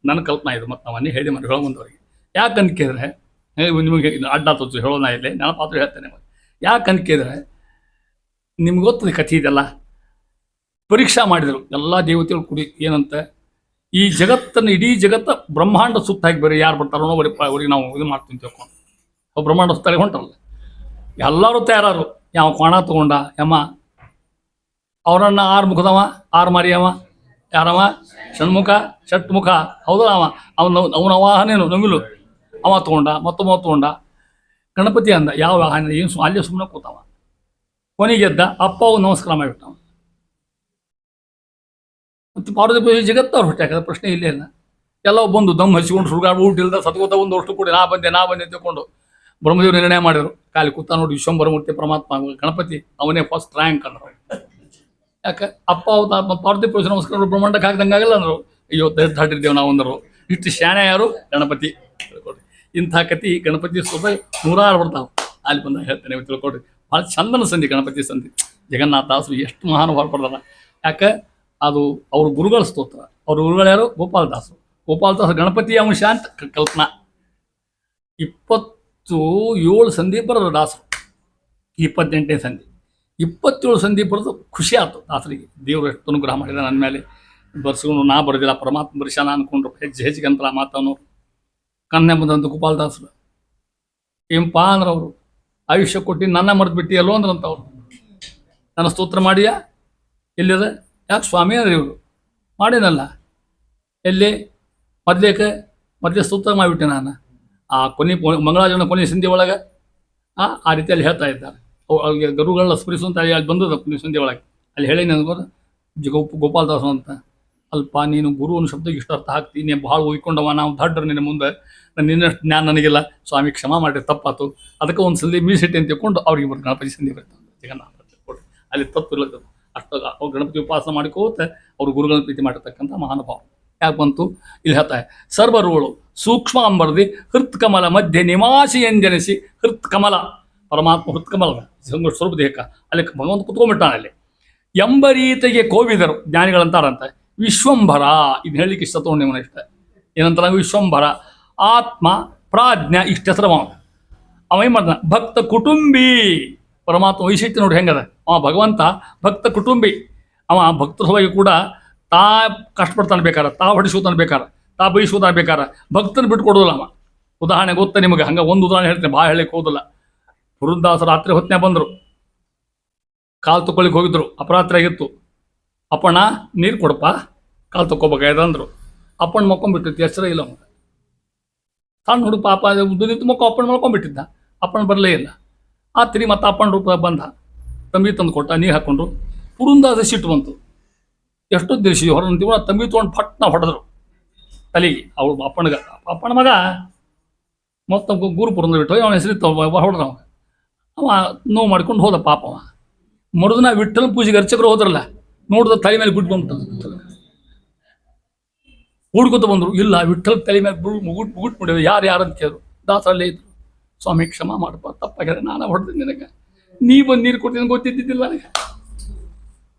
ನನ್ನ ಕಲ್ಪನಾ ಇದು, ಮತ್ತು ನಾವನ್ನೇ ಹೇಳಿ ಹೇಳೋ ಮುಂದವರಿಗೆ. ಯಾಕಂತ ಕೇಳಿದ್ರೆ ನಿಮಗೆ ಅಡ್ಡ ತೋರಿಸಿ ಹೇಳೋಣ ಇಲ್ಲಿ, ನೆನಪಾತ್ರ ಹೇಳ್ತೇನೆ. ಯಾಕಂತ ಕೇಳಿದ್ರೆ ನಿಮ್ಗೆ ಗೊತ್ತದೆ ಕಥೆ ಇದೆಲ್ಲ. ಪರೀಕ್ಷಾ ಮಾಡಿದರು ಎಲ್ಲ ದೇವತೆಗಳು ಕೂಡಿ ಏನಂತ, ಈ ಜಗತ್ತನ್ನು ಇಡೀ ಜಗತ್ತ ಬ್ರಹ್ಮಾಂಡ ಸುತ್ತ ಹಾಕಿ ಬೇರೆ ಯಾರು ಬರ್ತಾರೋ ಅವ್ರಿಗೆ ನಾವು ಇದು ಮಾಡ್ತೀನಿ ತಿಳ್ಕೊಂಡು, ಅವು ಬ್ರಹ್ಮಾಂಡ ಸುತ್ತಾಗಿ ಹೊಂಟರಲ್ಲ. ಎಲ್ಲರೂ ತಯಾರಾರು. ಯಾವ ಕೋಣ ತಗೊಂಡ ಯಮ, ಅವರನ್ನು 6 ಮುಖದವ 6 ಮಾರಿಯವ, ಯಾರವ ಷಣ್ಮುಖ ಷಟ್ಮುಖ, ಹೌದಲ್ಲ ಅವನ ವಾಹನೇನು ನಮಿಲು ಅವ ತಗೊಂಡ, ಮತ್ತೊಬ್ಬ ತಗೊಂಡ. ಗಣಪತಿ ಅಂದ ಯಾವ ವಾಹನ ಏನು ಅಲ್ಲೇ ಸುಮ್ಮನೆ ಕೂತವ. ಕೊನೆಗೆದ್ದ ಅಪ್ಪ ಅವು ನಮಸ್ಕಾರ ಮಾಡಿಬಿಟ್ಟವ. ಮತ್ತು ಪಾರ್ವತಿ ಜಗತ್ತವ್ರು ಹೊಟ್ಟೆ ಪ್ರಶ್ನೆ ಇಲ್ಲೇ ಇಲ್ಲ. ಎಲ್ಲ ಬಂದು ದಮ್ ಹಚ್ಕೊಂಡು ಸುಡುಗಾಡು ಊಟ ಇಲ್ಲದ ಸತ್ಕೋತ ಒಂದು ಅಷ್ಟು ಕೂಡಿ ನಾ ಬಂದೆ ತಿಳ್ಕೊಂಡು ಬ್ರಹ್ಮದೇವರು ನಿರ್ಣಯ ಮಾಡಿದ್ರು. ಕಾಲಿ ಕೂತ ನೋಡಿ ವಿಶ್ವಂಬರ ಮೂರ್ತಿ ಪರಮಾತ್ಮ ಗಣಪತಿ ಅವನೇ ಫಸ್ಟ್ ರ್ಯಾಂಕ್ ಅಂದರು. ಯಾಕೆ ಅಪ್ಪ ಪಾರ್ವತಿ ಪುರುಷ ನಮಸ್ಕಾರ ಬ್ರಹ್ಮಾಂಡಕ್ಕೆ ಹಾಕ್ದಂಗೆ ಆಗಲ್ಲ ಅಂದರು. ಅಯ್ಯೋ ದಾಟಿರ್ತೇವೆ ನಾವು ಅಂದರು. ಇಷ್ಟು ಶಾಣೆ ಯಾರು? ಗಣಪತಿ. ತಿಳ್ಕೊಡ್ರಿ, ಇಂಥ ಕತಿ ಗಣಪತಿ ಸ್ವಲ್ಪ 106 ಬರ್ತಾವೆ. ಅಲ್ಲಿ ಬಂದಾಗ ಹೇಳ್ತೇನೆ, ತಿಳ್ಕೊಡ್ರಿ. ಭಾಳ ಚಂದನ ಸಂಧಿ ಗಣಪತಿ ಸಂಧಿ. ಜಗನ್ನಾಥದಾಸರು ಎಷ್ಟು ಮಹಾನುಭಾವ ಪಡ್ದಾರ. ಯಾಕೆ ಅದು ಅವ್ರ ಗುರುಗಳ ಸ್ತೋತ್ರ. ಅವ್ರ ಗುರುಗಳು ಯಾರು? ಗೋಪಾಲದಾಸರು. ಗೋಪಾಲದಾಸರು ಗಣಪತಿ ಅಂಶ ಅಂತ ಕಲ್ಪನಾ. 27 ಸಂಧಿ ಬರೋದು ದಾಸರು. 28ನೇ ಸಂಧಿ 27 ಸಂಧಿ ಬರೋದು ಖುಷಿ ಆಯ್ತು ದಾಸರಿಗೆ. ದೇವರು ಎಷ್ಟು ಅನುಗ್ರಹ ಮಾಡಿದ ನನ್ನ ಮೇಲೆ. ಬರ್ಸ್ಕೊಂಡು ನಾ ಬರೋದಿಲ್ಲ, ಪರಮಾತ್ಮ ಬರ್ಷಾನ ಅಂದ್ಕೊಂಡ್ರು. ಹೆಜ್ಜೆಗೆ ಅಂತರ ಮಾತನ್ನೋರು ಕನ್ನೆ ಬಂದಂತ ಗೋಪಾಲದಾಸರು. ಏನಪ್ಪ ಅಂದ್ರೆ ಅವರು ಆಯುಷ್ಯ ಕೊಟ್ಟು ನನ್ನ ಮರೆತು ಬಿಟ್ಟಿಯಲ್ಲೋ ಅಂದ್ರಂತ ಅವರು. ನನ್ನ ಸ್ತೋತ್ರ ಮಾಡಿಯಾ ಎಲ್ಲಿದೆ? ಯಾಕೆ ಸ್ವಾಮಿ ಅಂದ್ರೆ ಇವರು ಮಾಡೇನಲ್ಲ ಎಲ್ಲಿ ಮೊದಲೇ ಸ್ತೋತ್ರ ಮಾಡಿಬಿಟ್ಟೆ ನಾನು. ಆ ಮಂಗಳಾಚರಣೆ ಕೊನೆ ಸಂಧಿ ಒಳಗೆ ಆ ರೀತಿಯಲ್ಲಿ ಹೇಳ್ತಾ ಇದ್ದಾರೆ. ಅವ್ರಿಗೆ ಗುರುಗಳನ್ನ ಸ್ಮರಿಸುವಂತ ಅಲ್ಲಿ ಬಂದದ ಕೊನೆ ಸಂಧಿ ಒಳಗೆ. ಅಲ್ಲಿ ಹೇಳಿ ನನಗೆ ಗೋಪಾಲದಾಸರು ಅಂತ. ಅಲ್ಪ ನೀನು ಗುರು ಅನ್ನೋ ಶಬ್ದಕ್ಕೆ ಇಷ್ಟ ಅರ್ಥ ಹಾಕ್ತೀನಿ, ನೀನು ಭಾಳ ಉಯ್ಕೊಂಡವ, ನಾವು ದಡ್ಡ್ರು ನಿನ್ನ ಮುಂದೆ, ನಿನ್ನಷ್ಟು ಜ್ಞಾನ ನನಗಿಲ್ಲ, ಸ್ವಾಮಿ ಕ್ಷಮಾ ಮಾಡಿ ತಪ್ಪಾತು. ಅದಕ್ಕೆ ಒಂದು ಸಂಧಿ ಮೀಸಿಟ್ಟೆ ಅಂತ ತಿಳ್ಕೊಂಡು ಅವ್ರಿಗೆ ಬರ್ತಾರೆ ಗಣಪತಿ ಸಂಧಿ ಬರ್ತಾರೆ. ಜಗನ್ನಾಥ ಕೊಡ್ರಿ ಅಲ್ಲಿ ತಪ್ಪು ಇಲ್ಲದ ಅಷ್ಟು ಅವ್ರು ಗಣಪತಿ ಉಪಾಸನೆ ಮಾಡಿಕೋತ ಅವ್ರು ಗುರುಗಳ ಪ್ರೀತಿ ಮಾಡಿರ್ತಕ್ಕಂಥ ಮಹಾನುಭಾವ. ಯಾಕೆ ಬಂತು ಇಲ್ಲಿ ಹೇಳ್ತಾರೆ, ಸರ್ವರುಗಳು ಸೂಕ್ಷ್ಮ ಅಂಬರ್ದಿ ಹೃತ್ಕಮಲ ಮಧ್ಯೆ ನಿವಾಸಿ ಎಂಜನಿಸಿ. ಹೃತ್ಕಮಲ ಪರಮಾತ್ಮ ಹೃತ್ಕಮಲ ಸ್ವರೂಪ ದೇಹಕ್ಕ ಅಲ್ಲಿ ಭಗವಂತ ಕುತ್ಕೊಂಡ್ಬಿಟ್ಟಾನೆ. ಅಲ್ಲಿ ಎಂಬರೀತಿಗೆ ಕೋವಿದರು ಜ್ಞಾನಿಗಳಂತಾರಂತೆ. ವಿಶ್ವಂಭರ ಇದು ಹೇಳಲಿಕ್ಕೆ ಇಷ್ಟ ತೊಗೊಂಡು ನಿಮ್ಮನ್ನ ಇಷ್ಟ ಏನಂತ ವಿಶ್ವಂಭರ ಆತ್ಮ ಪ್ರಾಜ್ಞ ಇಷ್ಟ ಹೆಸರು ಅವ ಏನು ಮಾಡ್ದ? ಭಕ್ತ ಕುಟುಂಬಿ. ಪರಮಾತ್ಮ ವೈಶಿಷ್ಟ್ಯ ನೋಡಿ ಹೆಂಗದ. ಅವ ಭಗವಂತ ಭಕ್ತ ಕುಟುಂಬಿ. ಅವ ಭಕ್ತರ ಸಲುವಾಗಿ ಕೂಡ ತಾ ಕಷ್ಟಪಡ್ತಾನೆ ಬೇಕಾರೆ, ತಾ ಹೊಡಿಸೋತಾನೆ ಬೇಕಾರೆ, ತಾ ಬಯಸೋತಾನೆ ಬೇಕಾರೆ, ಭಕ್ತನ ಬಿಟ್ಟು ಕೊಡೋದಿಲ್ಲ ಅವ. ಉದಾಹರಣೆ ಗೊತ್ತ ನಿಮಗೆ? ಹಂಗೆ ಒಂದು ಉದಾಹರಣೆ ಹೇಳ್ತೇನೆ, ಭಾಳ ಹೇಳಕ್ಕೆ ಹೋದಿಲ್ಲ. ಪುರಂದಾಸರು ರಾತ್ರಿ ಹೊತ್ತಿನ ಬಂದರು, ಕಾಲು ತಗೊಳ್ಳಿಕ್ಕೆ ಹೋಗಿದ್ರು. ಅಪರಾತ್ರಿ ಆಗಿತ್ತು. ಅಪ್ಪಣ್ಣ ನೀರು ಕೊಡಪ್ಪ, ಕಾಲು ತಗೋಬೇಕಾಯ್ದಂದ್ರು. ಅಪ್ಪಣ್ಣ ಮಕ್ಕೊಂಡ್ಬಿಟ್ಟಿತ್ತು, ಎಚ್ಚರ ಇಲ್ಲ ಅವ. ಸಣ್ಣ ಹುಡುಗ ಪಾಪ ನಿಂತು ಮಕ್ಕ ಅಪ್ಪಣ್ಣ ಮಲ್ಕೊಂಡ್ಬಿಟ್ಟಿದ್ದ. ಅಪ್ಪಣ್ಣ ಬರಲೇ ಇಲ್ಲ. ಆ ತಿರಿ ಮತ್ತು ಅಪ್ಪಣ್ಣ ರೂಪ ಬಂದ, ತಂಬಿ ತಂದು ಕೊಟ್ಟ, ನೀರು ಹಾಕ್ಕೊಂಡ್ರು. ಪುರಂದಾಸ ಸಿಟ್ಟು ಬಂತು. ಎಷ್ಟೋ ದಿವಸ ಹೊರ ತಂಬಿ ತೊಗೊಂಡು ಫಟ್ನ ಹೊಡೆದ್ರು ತಲೆಗೆ. ಅವಳು ಅಪ್ಪಣ್ಣ ಮಗ ಮತ್ತೊಬ್ಬ ಗುರು ಪುರಂದ ಬಿಟ್ಟು ಅವನ ಹೆಸರಿತ್ತು ಹೊಡೆದ. ಅವ ನೋವು ಮಾಡ್ಕೊಂಡು ಹೋದ ಪಾಪ. ಅವ ಮರುದಿನ ವಿಠ್ಠಲ ಪೂಜೆಗೆ ಅರ್ಚಕರು ಹೋದ್ರಲ್ಲ, ನೋಡಿದ ತಲೆ ಮೇಲೆ ಗುಡ್ ಬಂತು. ಹುಡ್ಕೊತ ಬಂದರು. ಇಲ್ಲ ವಿಠ್ಠಲ ತಲೆ ಮೇಲೆ ಮುಗುಟ್ ಮಾಡಿದ್ರು. ಯಾರು ಅಂತ ಕೇಳಿದ್ರು. ದಾಸರಲ್ಲೇ ಇದ್ರು. ಸ್ವಾಮಿ ಕ್ಷಮಾ ಮಾಡಪ್ಪ, ತಪ್ಪಾಗಿದೆ, ನಾನು ಹೊಡೆದ ನಿನಗೆ, ನೀ ಬಂದು ನೀರು ಕೊಡ್ತೀನಿ ಗೊತ್ತಿದ್ದಿದ್ದಿಲ್ಲ ನನಗೆ.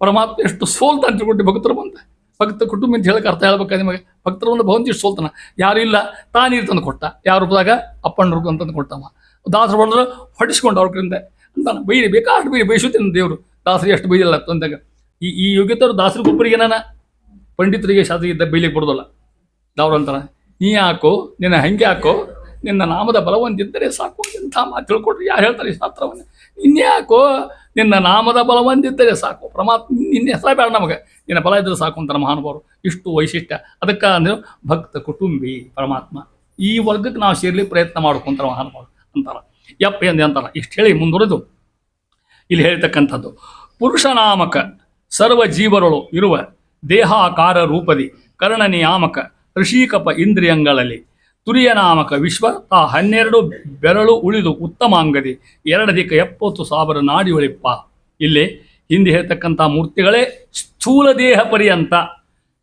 ಪರಮಾತ್ಮ ಎಷ್ಟು ಸೋಲ್ತ ಅಂತ ತಿಳ್ಕೊಟ್ಟು ಭಕ್ತರು ಬಂದ. ಭಕ್ತ ಕುಟುಂಬ ಅಂತ ಹೇಳಕ್ಕೆ ಅರ್ಥ ಹೇಳ್ಬೇಕಾದ್ರೆ ನಿಮಗೆ. ಭಕ್ತರು ಬಂದು ಭಗವಂತ ಇಷ್ಟು ಸೋಲ್ತಾನ. ಯಾರು ಇಲ್ಲ, ತಾ ನೀರು ತಂದು ಕೊಟ್ಟ. ಯಾವ ರೂಪದಾಗ? ಅಪ್ಪಣ್ಣ ರೂಪ ಅಂತಂದು ಕೊಟ್ಟವ. ದಾಸರು ಹೊಡೆದ್ರು, ಹೊಡಿಸ್ಕೊಂಡು ಅವ್ರ ಕಡೆಯಿಂದ ಅಂತಾನೆ. ಬೈರಿ ಬೇಕಾಷ್ಟು ಬೈಸುತ್ತೇನೆ ದೇವರು. ದಾಸರಿಗೆ ಎಷ್ಟು ಬೈದಿಲ್ಲ ಅಂದಾಗ ಈ ಯೋಗ್ಯತರು ದಾಸರಿಗೊಬ್ಬರಿಗೆ ನಾನು ಪಂಡಿತರಿಗೆ ಶಾಸ್ತ್ರಿಗೆ ಬೈಲಿಕ್ಕೆ ಬರೋದಲ್ಲ. ದಾವ್ರು ಅಂತಾನೆ, ನೀ ಹಾಕೋ, ನಿನ್ನ ಹಂಗೆ ಹಾಕೋ, ನಿನ್ನ ನಾಮದ ಬಲವಂತಿದ್ದರೆ ಸಾಕು. ಎಂಥ ಮಾತು ತಿಳ್ಕೊಟ್ರಿ. ಯಾರು ಹೇಳ್ತಾರೆ ಈ ಶಾಸ್ತ್ರವನ್ನು? ನಿನ್ನೆ ಹಾಕೋ, ನಿನ್ನ ನಾಮದ ಬಲವಂತಿದ್ದರೆ ಸಾಕು. ಪರಮಾತ್ಮ ನಿನ್ನೆ ಹೆಸರ ಬೇಡ ನಮಗೆ, ನಿನ್ನ ಬಲ ಇದ್ದರೆ ಸಾಕು ಅಂತಾರೆ ಮಹಾನುಭಾವರು. ಇಷ್ಟು ವೈಶಿಷ್ಟ್ಯ. ಅದಕ್ಕೆ ಅಂದರೆ ಭಕ್ತ ಕುಟುಂಬಿ ಪರಮಾತ್ಮ. ಈ ವರ್ಗಕ್ಕೆ ನಾವು ಸೇರ್ಲಿ ಪ್ರಯತ್ನ ಮಾಡ್ಕೊಂತಾರೆ ಮಹಾನುಭಾವರು ಅಂತಾರೆ. ಯಪ್ಪ ಅಂತಾರೆ. ಇಷ್ಟು ಹೇಳಿ ಮುಂದುವರೆದು ಇಲ್ಲಿ ಹೇಳ್ತಕ್ಕಂಥದ್ದು, ಪುರುಷನಾಮಕ ಸರ್ವ ಜೀವರಳು ಇರುವ ದೇಹಾಕಾರ ರೂಪದಿ ಕರ್ಣ ನಿಯಾಮಕ ಋಷಿಕಪ ಇಂದ್ರಿಯಗಳಲ್ಲಿ ತುರಿಯ ನಾಮಕ ವಿಶ್ವ ತಾ 12 ಬೆರಳು ಉಳಿದು ಉತ್ತಮಾಂಗದಿ 2 ದಿಕ್ಕ 70,000 ನಾಡಿ ಒಳಿಪ್ಪ. ಇಲ್ಲಿ ಹಿಂದೆ ಹೇಳ್ತಕ್ಕಂಥ ಮೂರ್ತಿಗಳೇ ಸ್ಥೂಲ ದೇಹ ಪರ್ಯಂತ.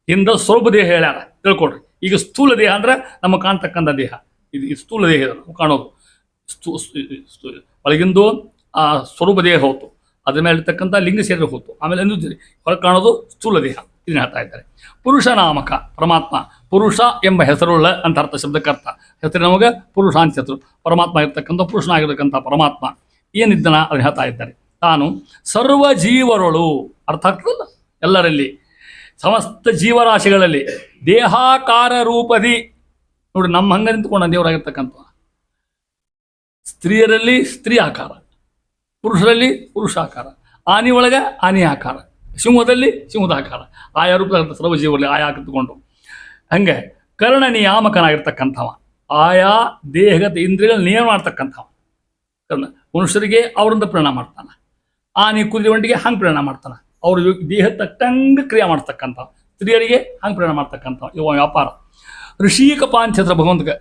ಹಿಂದೆ ಸ್ವರೂಪ ದೇಹ ಹೇಳ್ಯಾರ, ತಿಳ್ಕೊಡ್ರಿ. ಈಗ ಸ್ಥೂಲ ದೇಹ ಅಂದ್ರೆ ನಮಗೆ ಕಾಣ್ತಕ್ಕಂಥ ದೇಹ, ಇದು ಸ್ಥೂಲ ದೇಹ ಕಾಣೋದು. ಒಳಗಿಂದು ಆ ಸ್ವರೂಪ ದೇಹ ಹೋತು, ಅದ್ರ ಮೇಲೆ ಇರ್ತಕ್ಕಂಥ ಲಿಂಗ ಶರೀರ ಹೋತು, ಆಮೇಲೆ ಹೊರಗೆ ಕಾಣೋದು ಸ್ಥೂಲ ದೇಹ. ಇದನ್ನ ಹೇಳ್ತಾ ಇದ್ದಾರೆ. ಪುರುಷ ನಾಮಕ ಪರಮಾತ್ಮ, ಪುರುಷ ಎಂಬ ಹೆಸರುಳ್ಳ ಅಂತ ಅರ್ಥ, ಶಬ್ದಕ್ಕರ್ಥ. ಹೆಸರು ನಮಗೆ ಪುರುಷ ಅಂತ ಹೆಸರು. ಪರಮಾತ್ಮ ಇರ್ತಕ್ಕಂಥ ಪುರುಷನಾಗಿರ್ತಕ್ಕಂಥ ಪರಮಾತ್ಮ ಏನಿದ್ದನ ಅದನ್ನು ಹೇಳ್ತಾ ಇದ್ದಾರೆ. ತಾನು ಸರ್ವ ಜೀವರೊಳು, ಅರ್ಥ ಆಗ್ತದಲ್ಲ, ಎಲ್ಲರಲ್ಲಿ ಸಮಸ್ತ ಜೀವರಾಶಿಗಳಲ್ಲಿ ದೇಹಾಕಾರ ರೂಪದಿ, ನೋಡಿ ನಮ್ಮ ಹಂಗ ನಿಂತ್ಕೊಂಡ ದೇವರಾಗಿರ್ತಕ್ಕಂಥ, ಸ್ತ್ರೀಯರಲ್ಲಿ ಸ್ತ್ರೀ ಆಕಾರ, ಪುರುಷರಲ್ಲಿ ಪುರುಷಾಕಾರ, ಆನೆ ಒಳಗೆ ಆನೆ ಆಕಾರ, ಸಿಂಹದಲ್ಲಿ ಸಿಂಹದ ಆಕಾರ, ಆಯಾ ರೂಪದ ಸರ್ವ ಜೀವರಲ್ಲಿ ಆಯಾ ಕತ್ಕೊಂಡು ಹಂಗೆ ಕರ್ಣ ನಿಯಾಮಕನಾಗಿರ್ತಕ್ಕಂಥವ, ಆಯಾ ದೇಹದ ಇಂದ್ರಿಯಗಳು ನಿಯಮ ಮಾಡ್ತಕ್ಕಂಥವ ಕರ್ಣ. ಮನುಷ್ಯರಿಗೆ ಅವರಿಂದ ಪರಿಣಾಮ ಮಾಡ್ತಾನೆ, ಆನೆ ಕುದುರೆ ಒಂಟಿಗೆ ಹಂಗೆ ಪರಿಣಾಮ ಮಾಡ್ತಾನೆ, ಅವ್ರ ದೇಹ ತಕ್ಕಂಗೆ ಕ್ರಿಯೆ ಮಾಡ್ತಕ್ಕಂಥ, ಸ್ತ್ರೀಯರಿಗೆ ಹಂಗೆ ಪರಿಣಾಮ ಮಾಡ್ತಕ್ಕಂಥ ಇವ ವ್ಯಾಪಾರ. ಋಷಿಕ ಪಾಂಚತ್ರ ಭಗವಂತಗೆ,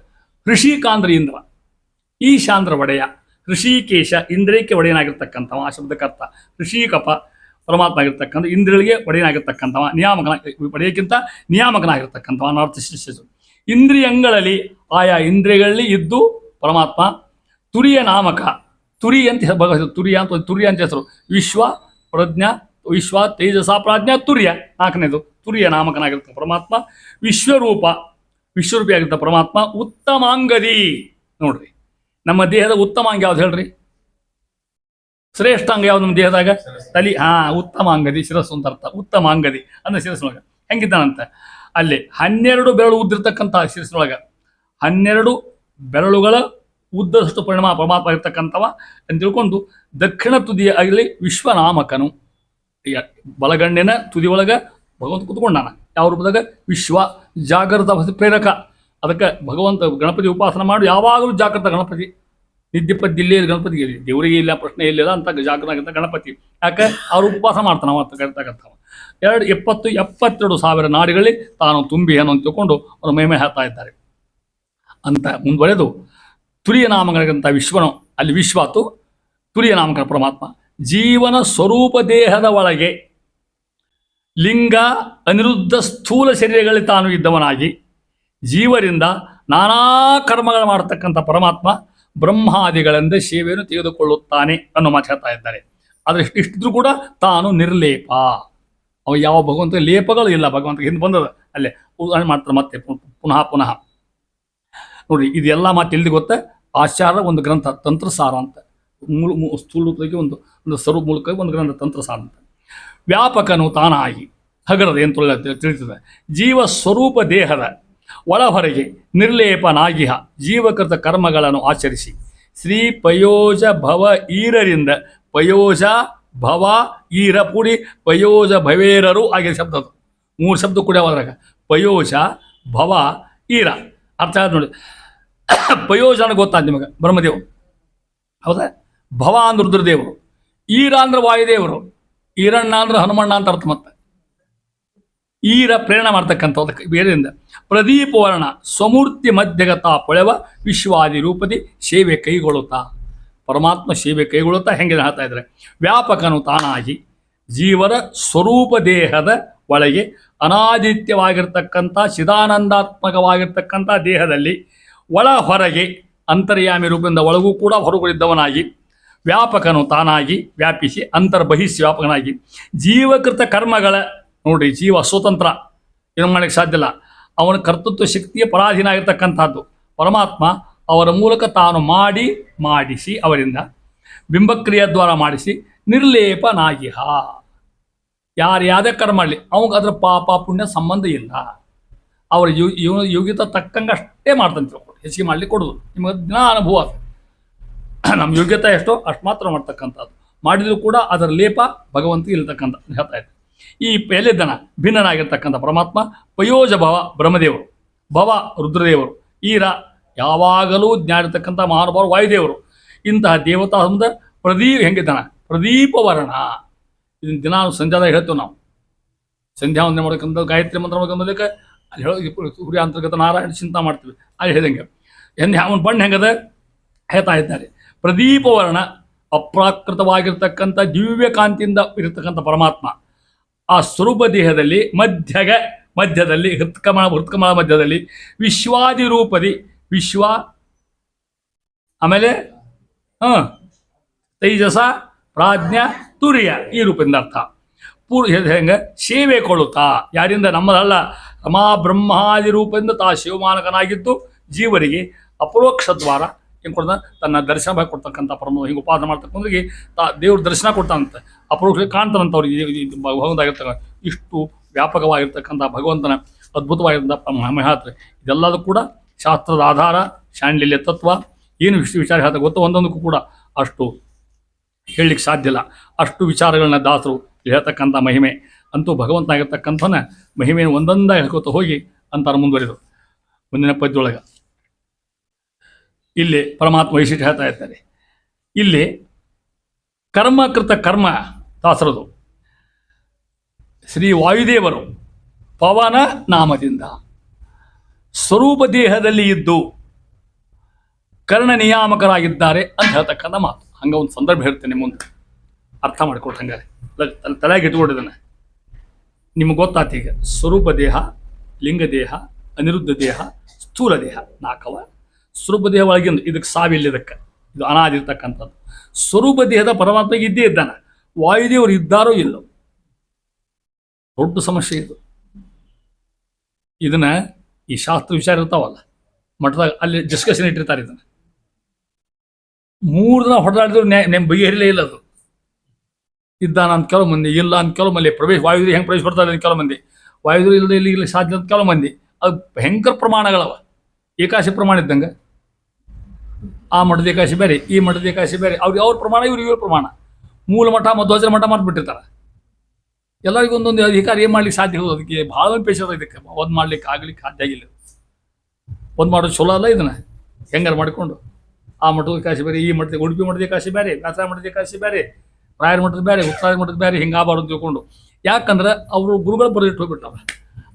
ಋಷಿಕ ಅಂದ್ರೆ ಇಂದ್ರ, ಈಶಾಂದ್ರ ಒಡೆಯ, ಋಷಿಕೇಶ ಇಂದ್ರಿಯಕ್ಕೆ ಒಡೆಯನಾಗಿರ್ತಕ್ಕಂಥವ, ಆ ಶಬ್ದಕ್ಕರ್ಥ. ಋಷಿಕಪ ಪರಮಾತ್ಮ ಆಗಿರ್ತಕ್ಕಂಥ, ಇಂದ್ರಿಯಗಳಿಗೆ ಒಡೆಯನಾಗಿರ್ತಕ್ಕಂಥವ, ಒಡೆಯಕ್ಕಿಂತ ನಿಯಾಮಕನಾಗಿರ್ತಕ್ಕಂಥವ ಅರ್ಥ ಶಿಷ್ಯರು. ಇಂದ್ರಿಯಗಳಲ್ಲಿ ಆಯಾ ಇಂದ್ರಿಯಗಳಲ್ಲಿ ಇದ್ದು ಪರಮಾತ್ಮ ತುರಿಯ ನಾಮಕ, ತುರಿ ಅಂತ ತುರಿಯ ಅಂತ ಹೆಸರು. ವಿಶ್ವ ಪ್ರಜ್ಞಾ, ವಿಶ್ವ ತೇಜಸ ಪ್ರಾಜ್ಞಾ ತುರ್ಯ, ನಾಲ್ಕನೇದು ತುರಿಯ ನಾಮಕನಾಗಿರ್ತ ಪರಮಾತ್ಮ. ವಿಶ್ವರೂಪ, ವಿಶ್ವರೂಪಿಯಾಗಿರ್ತ ಪರಮಾತ್ಮ. ಉತ್ತಮಾಂಗದಿ, ನೋಡ್ರಿ ನಮ್ಮ ದೇಹದ ಉತ್ತಮಾಂಗ ಯಾವ್ದು ಹೇಳ್ರಿ? ಶ್ರೇಷ್ಠಾಂಗ ಯಾವ್ದು ನಮ್ಮ ದೇಹದಾಗ? ತಲಿ. ಉತ್ತಮಾಂಗದಿ, ಶಿರಸ್ಸು ಅಂತ ಅರ್ಥ. ಉತ್ತಮಾಂಗದಿ ಅಂದ್ರೆ ಶಿರಸ್ಸಿನೊಳಗೆ ಹೆಂಗಿದ್ದಾನಂತ, ಅಲ್ಲಿ 12 ಬೆರಳು ಉದ್ದಿರ್ತಕ್ಕಂಥ ಶಿರಸ್ಸಿನೊಳಗೆ 12 ಬೆರಳುಗಳ ಉದ್ದದಷ್ಟು ಪರಿಣಾಮ ಪರಮಾತ್ಮ ಇರ್ತಕ್ಕಂಥವ ಅಂತ ತಿಳ್ಕೊಂಡು, ದಕ್ಷಿಣ ತುದಿಯ ಆಗಲಿ ವಿಶ್ವನಾಮಕನು, ಬಲಗಣ್ಣಿನ ತುದಿ ಒಳಗೆ ಭಗವಂತ ಕೂತ್ಕೊಂಡಾನ. ಯಾವ ರೂಪದಾಗ? ವಿಶ್ವ, ಜಾಗೃತ ಪ್ರೇರಕ. ಅದಕ್ಕೆ ಭಗವಂತ ಗಣಪತಿ ಉಪಾಸನ ಮಾಡಿ ಯಾವಾಗಲೂ ಜಾಗೃತ ಗಣಪತಿ. ನಿದ್ದೆ ಪದ್ದಿಲ್ಲೇ ಗಣಪತಿ, ದೇವರಿಗೆ ಇಲ್ಲ, ಪ್ರಶ್ನೆ ಇಲ್ಲಿಲ್ಲ ಅಂತ ಜಾಗೃತ ಗಣಪತಿ. ಯಾಕೆ? ಅವ್ರು ಉಪವಾಸ ಮಾಡ್ತಾನ ಅವತ್ತು ಕರಿತಕ್ಕಂಥವ. 72 ಸಾವಿರ ನಾಡಿಗಳಲ್ಲಿ ತಾನು ತುಂಬಿ ಏನು ಅಂತ ತಿಳ್ಕೊಂಡು ಅವರು ಮಹಿಮೆ ಹೇಳ್ತಾ ಇದ್ದಾರೆ ಅಂತ ಮುಂದುವರೆದು, ತುರಿಯ ನಾಮಕನಾಗಿಂತ ವಿಶ್ವನು, ಅಲ್ಲಿ ವಿಶ್ವಾತು ತುರಿಯ ನಾಮಕನ ಪರಮಾತ್ಮ. ಜೀವನ ಸ್ವರೂಪ ದೇಹದ ಒಳಗೆ ಲಿಂಗ ಅನಿರುದ್ಧ ಸ್ಥೂಲ ಶರೀರಗಳಲ್ಲಿ ತಾನು ಇದ್ದವನಾಗಿ ಜೀವರಿಂದ ನಾನಾ ಕರ್ಮಗಳು ಮಾಡತಕ್ಕಂಥ ಪರಮಾತ್ಮ ಬ್ರಹ್ಮಾದಿಗಳಿಂದ ಸೇವೆಯನ್ನು ತೆಗೆದುಕೊಳ್ಳುತ್ತಾನೆ ಅನ್ನೋ ಮಾತು ಹೇಳ್ತಾ ಇದ್ದಾರೆ. ಆದರೆ ಇಷ್ಟಿದ್ರೂ ಕೂಡ ತಾನು ನಿರ್ಲೇಪ. ಅವ ಯಾವ ಭಗವಂತ ಲೇಪಗಳು ಇಲ್ಲ, ಭಗವಂತ ಹಿಂದೆ ಬಂದದ ಅಲ್ಲೇ ಉದಾಹರಣೆ ಮಾಡ್ತಾರೆ ಮತ್ತೆ ಪುನಃ ನೋಡಿ. ಇದೆಲ್ಲ ಮಾತು ಎಲ್ಲಿ ಗೊತ್ತ? ಆಚಾರ್ಯ ಒಂದು ಗ್ರಂಥ ತಂತ್ರಸಾರ ಅಂತ, ಸ್ಥೂಲ ರೂಪವಾಗಿ ಒಂದು ಸ್ವರೂಪ ಮೂಲಕ ಒಂದು ಗ್ರಂಥ ತಂತ್ರಸಾರ ಅಂತ. ವ್ಯಾಪಕನು ತಾನಾಗಿ ಹಗರದ ಏನು ತಿಳಿತದೆ. ಜೀವ ಸ್ವರೂಪ ದೇಹದ ಒಳಹೊರಗೆ ನಿರ್ಲೇಪನಾಗಿಹ ಜೀವಕೃತ ಕರ್ಮಗಳನ್ನು ಆಚರಿಸಿ ಶ್ರೀ ಪಯೋಜ ಭವ ಈರರಿಂದ, ಪಯೋಜ ಭವ ಈರ ಕೂಡಿ ಪಯೋಜ ಭವೇರರು ಆಗಿದೆ ಶಬ್ದ. ಅದು 3 ಶಬ್ದ ಕೂಡ ಹೋದ್ರಾಗ ಪಯೋಜ ಭವ ಈರ ಅರ್ಥ ನೋಡಿ. ಪಯೋಜ ಅಂದ್ರೆ ಗೊತ್ತಾದ ನಿಮಗೆ, ಬ್ರಹ್ಮದೇವರು ಹೌದಾ? ಭವ ಅಂದ್ರೆ ರುದ್ರದೇವರು, ಈರ ಅಂದ್ರೆ ವಾಯುದೇವರು, ಈರಣ್ಣ ಅಂದ್ರೆ ಹನುಮಣ್ಣ ಅಂತ ಅರ್ಥ. ಮತ್ತೆ ಈರ ಪ್ರೇರಣೆ ಮಾಡ್ತಕ್ಕಂಥದ್ದಕ್ಕೆ ಬೇರೆಯಿಂದ. ಪ್ರದೀಪ ವರ್ಣ ಸ್ವಮೂರ್ತಿ ಮಧ್ಯಗತ ಪೊಳೆವ ವಿಶ್ವಾದಿ ರೂಪದಿ ಸೇವೆ ಕೈಗೊಳ್ಳುತ್ತಾ, ಪರಮಾತ್ಮ ಸೇವೆ ಕೈಗೊಳ್ಳುತ್ತಾ ಹೆಂಗೆ ಹೇಳ್ತಾ ಇದ್ದಾರೆ. ವ್ಯಾಪಕನು ತಾನಾಗಿ ಜೀವರ ಸ್ವರೂಪ ದೇಹದ ಒಳಗೆ ಅನಾದಿತ್ಯವಾಗಿರ್ತಕ್ಕಂಥ ಚಿದಾನಂದಾತ್ಮಕವಾಗಿರ್ತಕ್ಕಂಥ ದೇಹದಲ್ಲಿ ಒಳ ಹೊರಗೆ ಅಂತರ್ಯಾಮಿ ರೂಪದಿಂದ ಒಳಗೂ ಕೂಡ ಹೊರಗುಳಿದ್ದವನಾಗಿ ವ್ಯಾಪಕನು ತಾನಾಗಿ ವ್ಯಾಪಿಸಿ ಅಂತರ್ಬಹಿಸಿ ವ್ಯಾಪಕನಾಗಿ ಜೀವಕೃತ ಕರ್ಮಗಳ, ನೋಡ್ರಿ ಜೀವ ಸ್ವತಂತ್ರ ಏನು ಮಾಡಲಿಕ್ಕೆ ಸಾಧ್ಯ ಇಲ್ಲ. ಅವನ ಕರ್ತೃತ್ವ ಶಕ್ತಿಯ ಪರಾಧೀನ ಆಗಿರ್ತಕ್ಕಂಥದ್ದು. ಪರಮಾತ್ಮ ಅವರ ಮೂಲಕ ತಾನು ಮಾಡಿಸಿ ಅವರಿಂದ ಬಿಂಬಕ್ರಿಯೆ ದ್ವಾರ ಮಾಡಿಸಿ ನಿರ್ಲೇಪನಾಗಿಹ. ಯಾರು ಯಾವುದೇ ಕರ್ಮ ಮಾಡಲಿ ಅವಾಗ ಅದರ ಪಾಪ ಪುಣ್ಯ ಸಂಬಂಧ ಇಲ್ಲ. ಅವ್ರ ಯೋಗ್ಯತೆ ತಕ್ಕಂಗೆ ಅಷ್ಟೇ ಮಾಡ್ತಾನೆ ತಿಳ್ಕೊಂಡು, ಹೆಚ್ಚಿಗೆ ಮಾಡ್ಲಿಕ್ಕೆ ಕೊಡೋದು. ನಿಮಗೆ ದಿನ ಅನುಭವ ಅದು. ನಮ್ಮ ಯೋಗ್ಯತೆ ಎಷ್ಟೋ ಅಷ್ಟು ಮಾತ್ರ ಮಾಡ್ತಕ್ಕಂಥದ್ದು. ಮಾಡಿದ್ರು ಕೂಡ ಅದರ ಲೇಪ ಭಗವಂತ ಇಲ್ತಕ್ಕಂಥ ಹೇಳ್ತಾ ಇದ್ದೆ. ಈ ಎಲ್ಲಿದ್ದನ ಭಿನ್ನನಾಗಿರ್ತಕ್ಕಂಥ ಪರಮಾತ್ಮ ಪಯೋಜ ಭವ ಬ್ರಹ್ಮದೇವರು, ಭವ ರುದ್ರದೇವರು, ಈರ ಯಾವಾಗಲೂ ಜ್ಞಾನಿರ್ತಕ್ಕಂಥ ಮಹಾನುಭಾವರು ವಾಯುದೇವರು. ಇಂತಹ ದೇವತಾ ಸಂಬಂಧ ಹೆಂಗಿದ್ದಾನ ಪ್ರದೀಪ ವರ್ಣ. ಇದನ್ನ ದಿನ ಸಂಧ್ಯಾದಾಗ ಹೇಳ್ತೇವೆ ನಾವು. ಸಂಧ್ಯಾ ವಂದನೆ ಮಾಡ್ಬೇಕಂತ ಗಾಯತ್ರಿ ಮಂತ್ರ ಮಾಡ್ಕೊಂಬದಕ್ಕೆ ಅಲ್ಲಿ ಹೇಳೋ ಸೂರ್ಯ ಅಂತರ್ಗತ ನಾರಾಯಣ ಚಿಂತೆ ಮಾಡ್ತೀವಿ. ಅಲ್ಲಿ ಹೇಳಿದಂಗೆ ಅವನ ಬಣ್ಣ ಹೆಂಗದ ಹೇಳ್ತಾ ಇದ್ದಾರೆ. ಪ್ರದೀಪ ವರ್ಣ ಅಪ್ರಾಕೃತವಾಗಿರ್ತಕ್ಕಂಥ ದಿವ್ಯ ಕಾಂತಿಯಿಂದ ಇರತಕ್ಕಂಥ ಪರಮಾತ್ಮ ಆ ಸ್ವರೂಪ ದೇಹದಲ್ಲಿ ಮಧ್ಯದಲ್ಲಿ ಹೃತ್ಕಮಲ ಮಧ್ಯದಲ್ಲಿ ವಿಶ್ವಾದಿ ರೂಪದಿ, ವಿಶ್ವ ಆಮೇಲೆ ತೈಜಸ ಪ್ರಾಜ್ಞಾ ತುರ್ಯ ಈ ರೂಪದಿಂದ ಅರ್ಥ. ಹೆಂಗೆ ಸೇವೆ ಕೊಡುತ್ತಾ ಯಾರಿಂದ ನಮ್ಮದಲ್ಲ ರಮಾ ಬ್ರಹ್ಮಾದಿ ರೂಪದಿಂದ ತಾ ಶಿವಮಾನಕನಾಗಿದ್ದು ಜೀವರಿಗೆ ಅಪರೋಕ್ಷ ದ್ವಾರ ಹೆಂಗೆ ಕೊಡ್ದ ತನ್ನ ದರ್ಶನ ಭಾಗ ಕೊಡ್ತಕ್ಕಂಥ ಪರಮ ಹಿಂಗೆ ಉಪಾಸನೆ ಮಾಡ್ತಕ್ಕಂಥವ್ರಿಗೆ ದೇವ್ರ ದರ್ಶನ ಕೊಡ್ತಾನಂತೆ ಅಪರೋಕ್ಷ ಕಾಣ್ತಾನಂತ ಅವ್ರಿಗೆ ಭಗವಂತಾಗಿರ್ತಕ್ಕ ಇಷ್ಟು ವ್ಯಾಪಕವಾಗಿರ್ತಕ್ಕಂಥ ಭಗವಂತನ ಅದ್ಭುತವಾಗಿರ್ತಕ್ಕಂಥ ಮಹಾತ್ರೆ ಇದೆಲ್ಲದೂ ಕೂಡ ಶಾಸ್ತ್ರದ ಆಧಾರ ಶಾಂಡಿಲ್ಯ ತತ್ವ ಏನು ವಿಚಾರ ಹೇಳ್ತಾ ಗೊತ್ತು ಒಂದೊಂದಕ್ಕೂ ಕೂಡ ಅಷ್ಟು ಹೇಳಲಿಕ್ಕೆ ಸಾಧ್ಯ ಇಲ್ಲ ಅಷ್ಟು ವಿಚಾರಗಳನ್ನ ದಾಸರು ಹೇಳ್ತಕ್ಕಂಥ ಮಹಿಮೆ ಅಂತೂ ಭಗವಂತನಾಗಿರ್ತಕ್ಕಂಥನ ಮಹಿಮೆಯನ್ನು ಒಂದೊಂದ ಹೇಳ್ಕೊತ ಹೋಗಿ ಅಂತಾರೆ ಮುಂದುವರಿದು ಮುಂದಿನ ಪದ್ಯೊಳಗೆ ಇಲ್ಲಿ ಪರಮಾತ್ಮ ವೈಶಿಷ್ಟ್ಯ ಹೇಳ್ತಾ ಇರ್ತಾರೆ ಇಲ್ಲಿ ಕರ್ಮಕೃತ ಕರ್ಮ ದಾಸರದು ಶ್ರೀ ವಾಯುದೇವರು ಪವನ ನಾಮದಿಂದ ಸ್ವರೂಪ ದೇಹದಲ್ಲಿ ಇದ್ದು ಕರ್ಣ ನಿಯಾಮಕರಾಗಿದ್ದಾರೆ ಅಂತ ಹೇಳ್ತಕ್ಕಂಥ ಮಾತು ಹಂಗೆ ಒಂದು ಸಂದರ್ಭ ಹೇಳ್ತೇನೆ ಮುಂದೆ ಅರ್ಥ ಮಾಡ್ಕೊಟ್ಟು ಹಂಗಾರೆ ತಲೆಗೆ ಇಟ್ಕೊಂಡಿದ್ದಾನೆ ನಿಮ್ಗೆ ಗೊತ್ತಾಯ್ತು ಈಗ ಸ್ವರೂಪ ದೇಹ ಲಿಂಗ ದೇಹ ಅನಿರುದ್ಧ ದೇಹ ಸ್ಥೂಲ ದೇಹ ನಾಲ್ಕವ ಸ್ವರೂಪ ದೇಹ ಒಳಗಿಂದ ಇದಕ್ಕೆ ಸಾವಿಲ್ಲ ಇದಕ್ಕೆ ಇದು ಅನಾದಿರ್ತಕ್ಕಂಥದ್ದು ಸ್ವರೂಪ ದೇಹದ ಪರಮಾತ್ಮಗೆ ಇದ್ದೇ ಇದ್ದಾನೆ ವಾಯುದೇವರು ಇದ್ದಾರೋ ಇಲ್ಲೋ ದೊಡ್ಡ ಸಮಸ್ಯೆ ಇದು ಇದನ್ನ ಈ ಶಾಸ್ತ್ರ ವಿಚಾರ ಇರ್ತಾವಲ್ಲ ಮಠದಾಗ ಅಲ್ಲಿ ಡಿಸ್ಕಷನ್ ಇಟ್ಟಿರ್ತಾರೆ ಇದನ್ನ 3 ದಿನ ಹೊಡೆದಾಡಿದ್ರು ಬಗೆಹರಿಲೇ ಇಲ್ಲ ಅದು ಇದ್ದಾನ ಅಂತ ಕೆಲವು ಮಂದಿ ಇಲ್ಲ ಅಂತ ಕೆಲವು ಮಂದಿ ವಾಯುದೇವ ಹೆಂಗೆ ಪ್ರವೇಶ ಬರ್ತಾರೆ ಅಂತ ಕೆಲವು ಮಂದಿ ವಾಯುದೇವ ಇಲ್ಲದೆ ಇಲ್ಲಿ ಸಾಧ್ಯ ಅಂತ ಕೆಲವು ಮಂದಿ ಅದು ಭಯಂಕರ ಪ್ರಮಾಣಗಳವ ಏಕಾಶಿ ಪ್ರಮಾಣ ಇದ್ದಂಗೆ ಆ ಮಠದ ಏಕಾಶಿ ಬೇರೆ ಈ ಮಠದ ಏಕಾಶಿ ಬೇರೆ ಅವ್ರ ಪ್ರಮಾಣ ಇವ್ರ ಪ್ರಮಾಣ ಮೂಲ ಮಠ ಮಧ್ವಾಚಾರ್ಯ ಮಠ ಮಾಡಿಬಿಟ್ಟಿರ್ತಾರೆ ಎಲ್ಲರಿಗೂ ಒಂದೊಂದು ಅಧಿಕಾರ ಏನು ಮಾಡ್ಲಿಕ್ಕೆ ಸಾಧ್ಯ ಹೋಗೋದು ಅದಕ್ಕೆ ಭಾಳ ಪೇಶದ ಇದಕ್ಕೆ ಒಂದು ಮಾಡ್ಲಿಕ್ಕೆ ಆಗ್ಲಿಕ್ಕೆ ಸಾಧ್ಯ ಆಗಿಲ್ಲ ಒಂದು ಮಾಡೋದು ಚಲೋ ಅಲ್ಲ ಇದನ್ನ ಹೆಂಗಾರು ಮಾಡಿಕೊಂಡು ಆ ಮಠದ ಕಾಶಿ ಬೇರೆ ಈ ಮಠದ ಉಡುಪಿ ಮಠದ ಕಾಶಿ ಬೇರೆ ಕಾಸರ ಮಠದ ಕಾಶಿ ಬೇರೆ ರಾಯರ ಮಠದ ಬೇರೆ ಉತ್ತರ ಮಠದ ಬೇರೆ ಹಿಂಗಾಬಾರ್ದು ತಿಳ್ಕೊಂಡು ಯಾಕಂದ್ರೆ ಅವರು ಗುರುಗಳು ಬರೆದಿಟ್ಟು ಹೋಗ್ಬಿಟ್ಟವ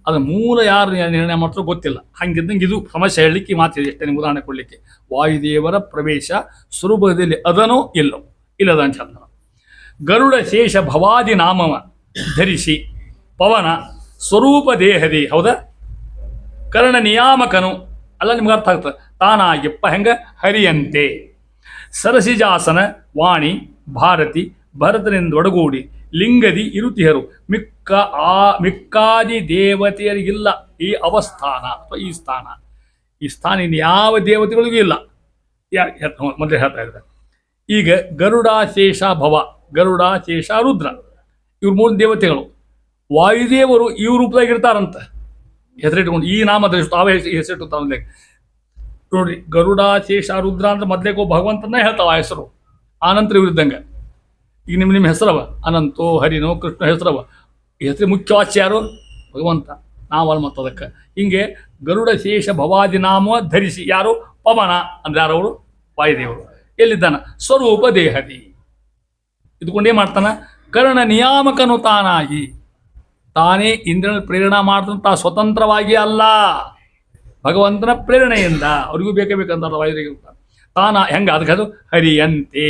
ಅದು ಮೂಲ ಯಾರು ನಿರ್ಣಯ ಮಾಡ್ತಾರೋ ಗೊತ್ತಿಲ್ಲ ಹಂಗಿದ್ದಂಗೆ ಇದು ಸಮಸ್ಯೆ ಹೇಳಲಿಕ್ಕೆ ಈ ಮಾತಿದೆ ಎಷ್ಟೇ ನಿಮ್ಗೆ ಉದಾಹರಣೆ ಕೊಡಲಿಕ್ಕೆ ವಾಯುದೇವರ ಪ್ರವೇಶ ಸ್ವರೂಪದಲ್ಲಿ ಅದನೋ ಇಲ್ಲೋ ಇಲ್ಲದ ಅಂತ ಹೇಳ್ತಾರೆ ಗರುಡ ಶೇಷ ಭವಾದಿ ನಾಮವ ಧರಿಸಿ ಪವನ ಸ್ವರೂಪ ದೇಹದಿ ಹೌದಾ ಕರ್ಣ ನಿಯಾಮಕನು ಅಲ್ಲ ನಿಮ್ಗೆ ಅರ್ಥ ಆಗ್ತದೆ ತಾನಾಗಿಪ್ಪ ಹೆಂಗ ಹರಿಯಂತೆ ಸರಸಿಜಾಸನ ವಾಣಿ ಭಾರತಿ ಭರತನಿಂದ ಒಡಗೂಡಿ ಲಿಂಗದಿ ಇರುತಿಹರು ಮಿಕ್ಕಾದಿ ದೇವತೆಯರಿಗಿಲ್ಲ ಈ ಅವಸ್ಥಾನ ಅಥವಾ ಈ ಸ್ಥಾನ ಇನ್ನು ಯಾವ ದೇವತೆಗಳಿಗೂ ಇಲ್ಲ ಮೊದಲೇ ಹೇಳ್ತಾ ಇದ್ದಾರೆ ಈಗ ಗರುಡ ಶೇಷ ಭವ ಗರುಡ ಶೇಷ ರುದ್ರ ಇವ್ರು 3 ದೇವತೆಗಳು ವಾಯುದೇವರು ಇವ್ರ ರೂಪದಾಗಿರ್ತಾರಂತ ಹೆಸರಿಟ್ಕೊಂಡು ಈ ನಾಮ ಧರಿಸ್ತು ಅವೇ ಹೆಸರಿಟ್ಟು ನೋಡ್ರಿ ಗರುಡ ಶೇಷ ರುದ್ರ ಅಂದ್ರೆ ಮೊದಲೇಗೋ ಭಗವಂತನೇ ಹೇಳ್ತಾವ ಆ ಹೆಸರು ಆನಂತರ ಇವ್ರಿದ್ದಂಗೆ ಈಗ ನಿಮ್ಮ ಹೆಸರವ ಅನಂತೋ ಹರಿನೋ ಕೃಷ್ಣ ಹೆಸರವ ಈ ಹೆಸರು ಮುಖ್ಯವಾಚ್ಯ ಯಾರು ಭಗವಂತ ನಾವಲ್ಲ ಮತ್ತು ಅದಕ್ಕೆ ಹಿಂಗೆ ಗರುಡ ಶೇಷ ಭವಾದಿ ನಾಮ ಧರಿಸಿ ಯಾರು ಪವನ ಅಂದ್ರೆ ಯಾರವರು ವಾಯುದೇವರು ಎಲ್ಲಿದ್ದಾನ ಸ್ವರೂಪ ದೇಹದಿ ಇದ್ಕೊಂಡೇ ಮಾಡ್ತಾನ ಕರ್ಣ ನಿಯಾಮಕನು ತಾನಾಗಿ ತಾನೇ ಇಂದ್ರನ ಪ್ರೇರಣಾ ಮಾಡ್ದಂತ ಸ್ವತಂತ್ರವಾಗಿ ಅಲ್ಲ ಭಗವಂತನ ಪ್ರೇರಣೆಯಿಂದ ಅವ್ರಿಗೂ ಬೇಕೇ ಬೇಕಂತ ವಾಯುದೇವ ತಾನ ಹೆಂಗೆ ಅದಕ್ಕೆ ಅದು ಹರಿಯಂತೆ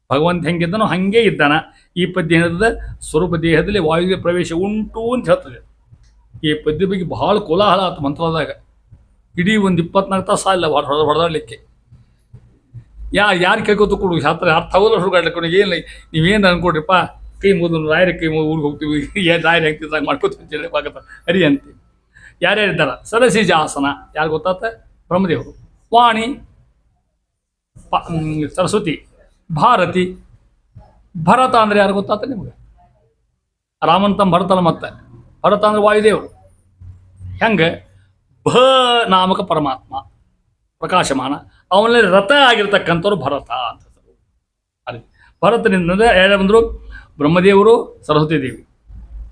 ಭಗವಂತ ಹೆಂಗಿದ್ದನೋ ಹಂಗೆ ಇದ್ದಾನ ಈ ಪದ್ಯ ಹೇಳಿದ ಸ್ವರೂಪ ದೇಹದಲ್ಲಿ ವಾಯುದೇವ ಪ್ರವೇಶ ಉಂಟು ಅಂತ ಹೇಳ್ತದೆ ಈ ಪದ್ಯ ಬಗ್ಗೆ ಬಹಳ ಕೋಲಾಹಲ ಆಯ್ತು ಮಂತ್ರದಾಗ ಇಡೀ ಒಂದು 24 ತಾಸು ಅಲ್ಲ ಹೊಡೆದಾಡಲಿಕ್ಕೆ ಯಾರು ಕೇಳ್ಕೊತ ಕೊಡು ಶಾಸ್ತ್ರ ಅರ್ಥ ಆಗೋಲ್ಲ ಹುಡುಗಾಡ್ಲಿಕ್ಕೆ ಏನು ನೀವೇನು ಅನ್ಕೊಡ್ರಿಪ್ಪ ಕೈ ಮುಗಿದು ರಾಯರ ಕೈ ಊರಿಗೆ ಹೋಗ್ತೀವಿ ಏನು ರಾಯರ ಹೆಂಗ್ತಿದ್ದಾಗ ಮಾಡ್ಕೋತೀವಿ ಹೇಳಕ್ಕಾಗತ್ತ ಹರಿಯಂತೆ ಯಾರ್ಯಾರಿದ್ದಾರ ಸರಸಿಜಾಸನ ಯಾರು ಗೊತ್ತಾತ ಬ್ರಹ್ಮದೇವರು ವಾಣಿ ಸರಸ್ವತಿ ಭಾರತಿ ಭರತ ಅಂದ್ರೆ ಯಾರು ಗೊತ್ತಾತ ನಿಮ್ಗೆ ರಾಮಂತ ಭರತನ ಮತ್ತೆ ಭರತ ಅಂದ್ರೆ ವಾಯುದೇವರು ಹೆಂಗೆ ಭ ನಾಮಕ ಪರಮಾತ್ಮ ಪ್ರಕಾಶಮಾನ ಅವನಲ್ಲಿ ರಥ ಆಗಿರ್ತಕ್ಕಂಥವ್ರು ಭರತ ಅಂತ ಅಲ್ಲಿ ಭರತನಿಂದ ಯಾರು ಬಂದರು ಬ್ರಹ್ಮದೇವರು ಸರಸ್ವತಿ ದೇವಿ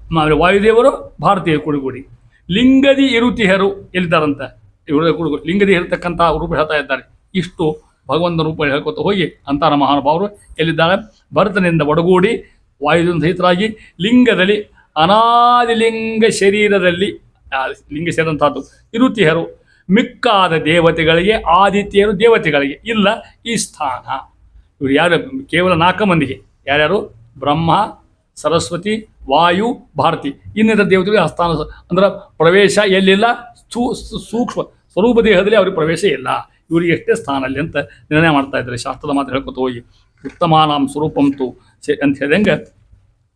ಆಮೇಲೆ ವಾಯುದೇವರು ಭಾರತೀಯ ಕುಡಿಗುಡಿ ಲಿಂಗದಿ ಇರುತಿಹರು ಎಲ್ಲಿದ್ದಾರಂತ ಇವರು ಲಿಂಗದಿ ಇರತಕ್ಕಂಥ ರೂಪ ಹೇಳ್ತಾ ಇದ್ದಾರೆ ಇಷ್ಟು ಭಗವಂತನ ರೂಪ ಹೇಳ್ಕೊತ ಹೋಗಿ ಅಂತಾರ ಮಹಾನುಭಾವರು ಎಲ್ಲಿದ್ದಾರೆ ಭರತನಿಂದ ಒಡಗೂಡಿ ವಾಯುದೇವನ ಸಹಿತರಾಗಿ ಲಿಂಗದಲ್ಲಿ ಅನಾದಿಲಿಂಗ ಶರೀರದಲ್ಲಿ ಲಿಂಗ ಸೇರಿದಂಥದ್ದು ಇರುತಿಹರು ಮಿಕ್ಕಾದ ದೇವತೆಗಳಿಗೆ ಆದಿತ್ಯರು ದೇವತೆಗಳಿಗೆ ಇಲ್ಲ ಈ ಸ್ಥಾನ ಇವರು ಯಾರು ಕೇವಲ 4 ಮಂದಿಗೆ ಯಾರ್ಯಾರು ಬ್ರಹ್ಮ ಸರಸ್ವತಿ ವಾಯು ಭಾರತಿ ಇನ್ನಿತರ ದೇವತೆಗಳಿಗೆ ಆ ಸ್ಥಾನ ಅಂದ್ರೆ ಪ್ರವೇಶ ಎಲ್ಲಿಲ್ಲ ಸೂಕ್ಷ್ಮ ಸ್ವರೂಪ ದೇಹದಲ್ಲಿ ಅವ್ರಿಗೆ ಪ್ರವೇಶ ಇಲ್ಲ ಇವರಿಗೆ ಎಷ್ಟೇ ಸ್ಥಾನ ಅಲ್ಲಿ ಅಂತ ನಿರ್ಣಯ ಮಾಡ್ತಾ ಇದ್ದಾರೆ ಶಾಸ್ತ್ರದ ಮಾತು ಹೇಳ್ಕೊತ ಹೋಗಿ ಉತ್ತಮಾನಾಂ ಸ್ವರೂಪಂತು ಅಂತ ಹೇಳಿದಂಗೆ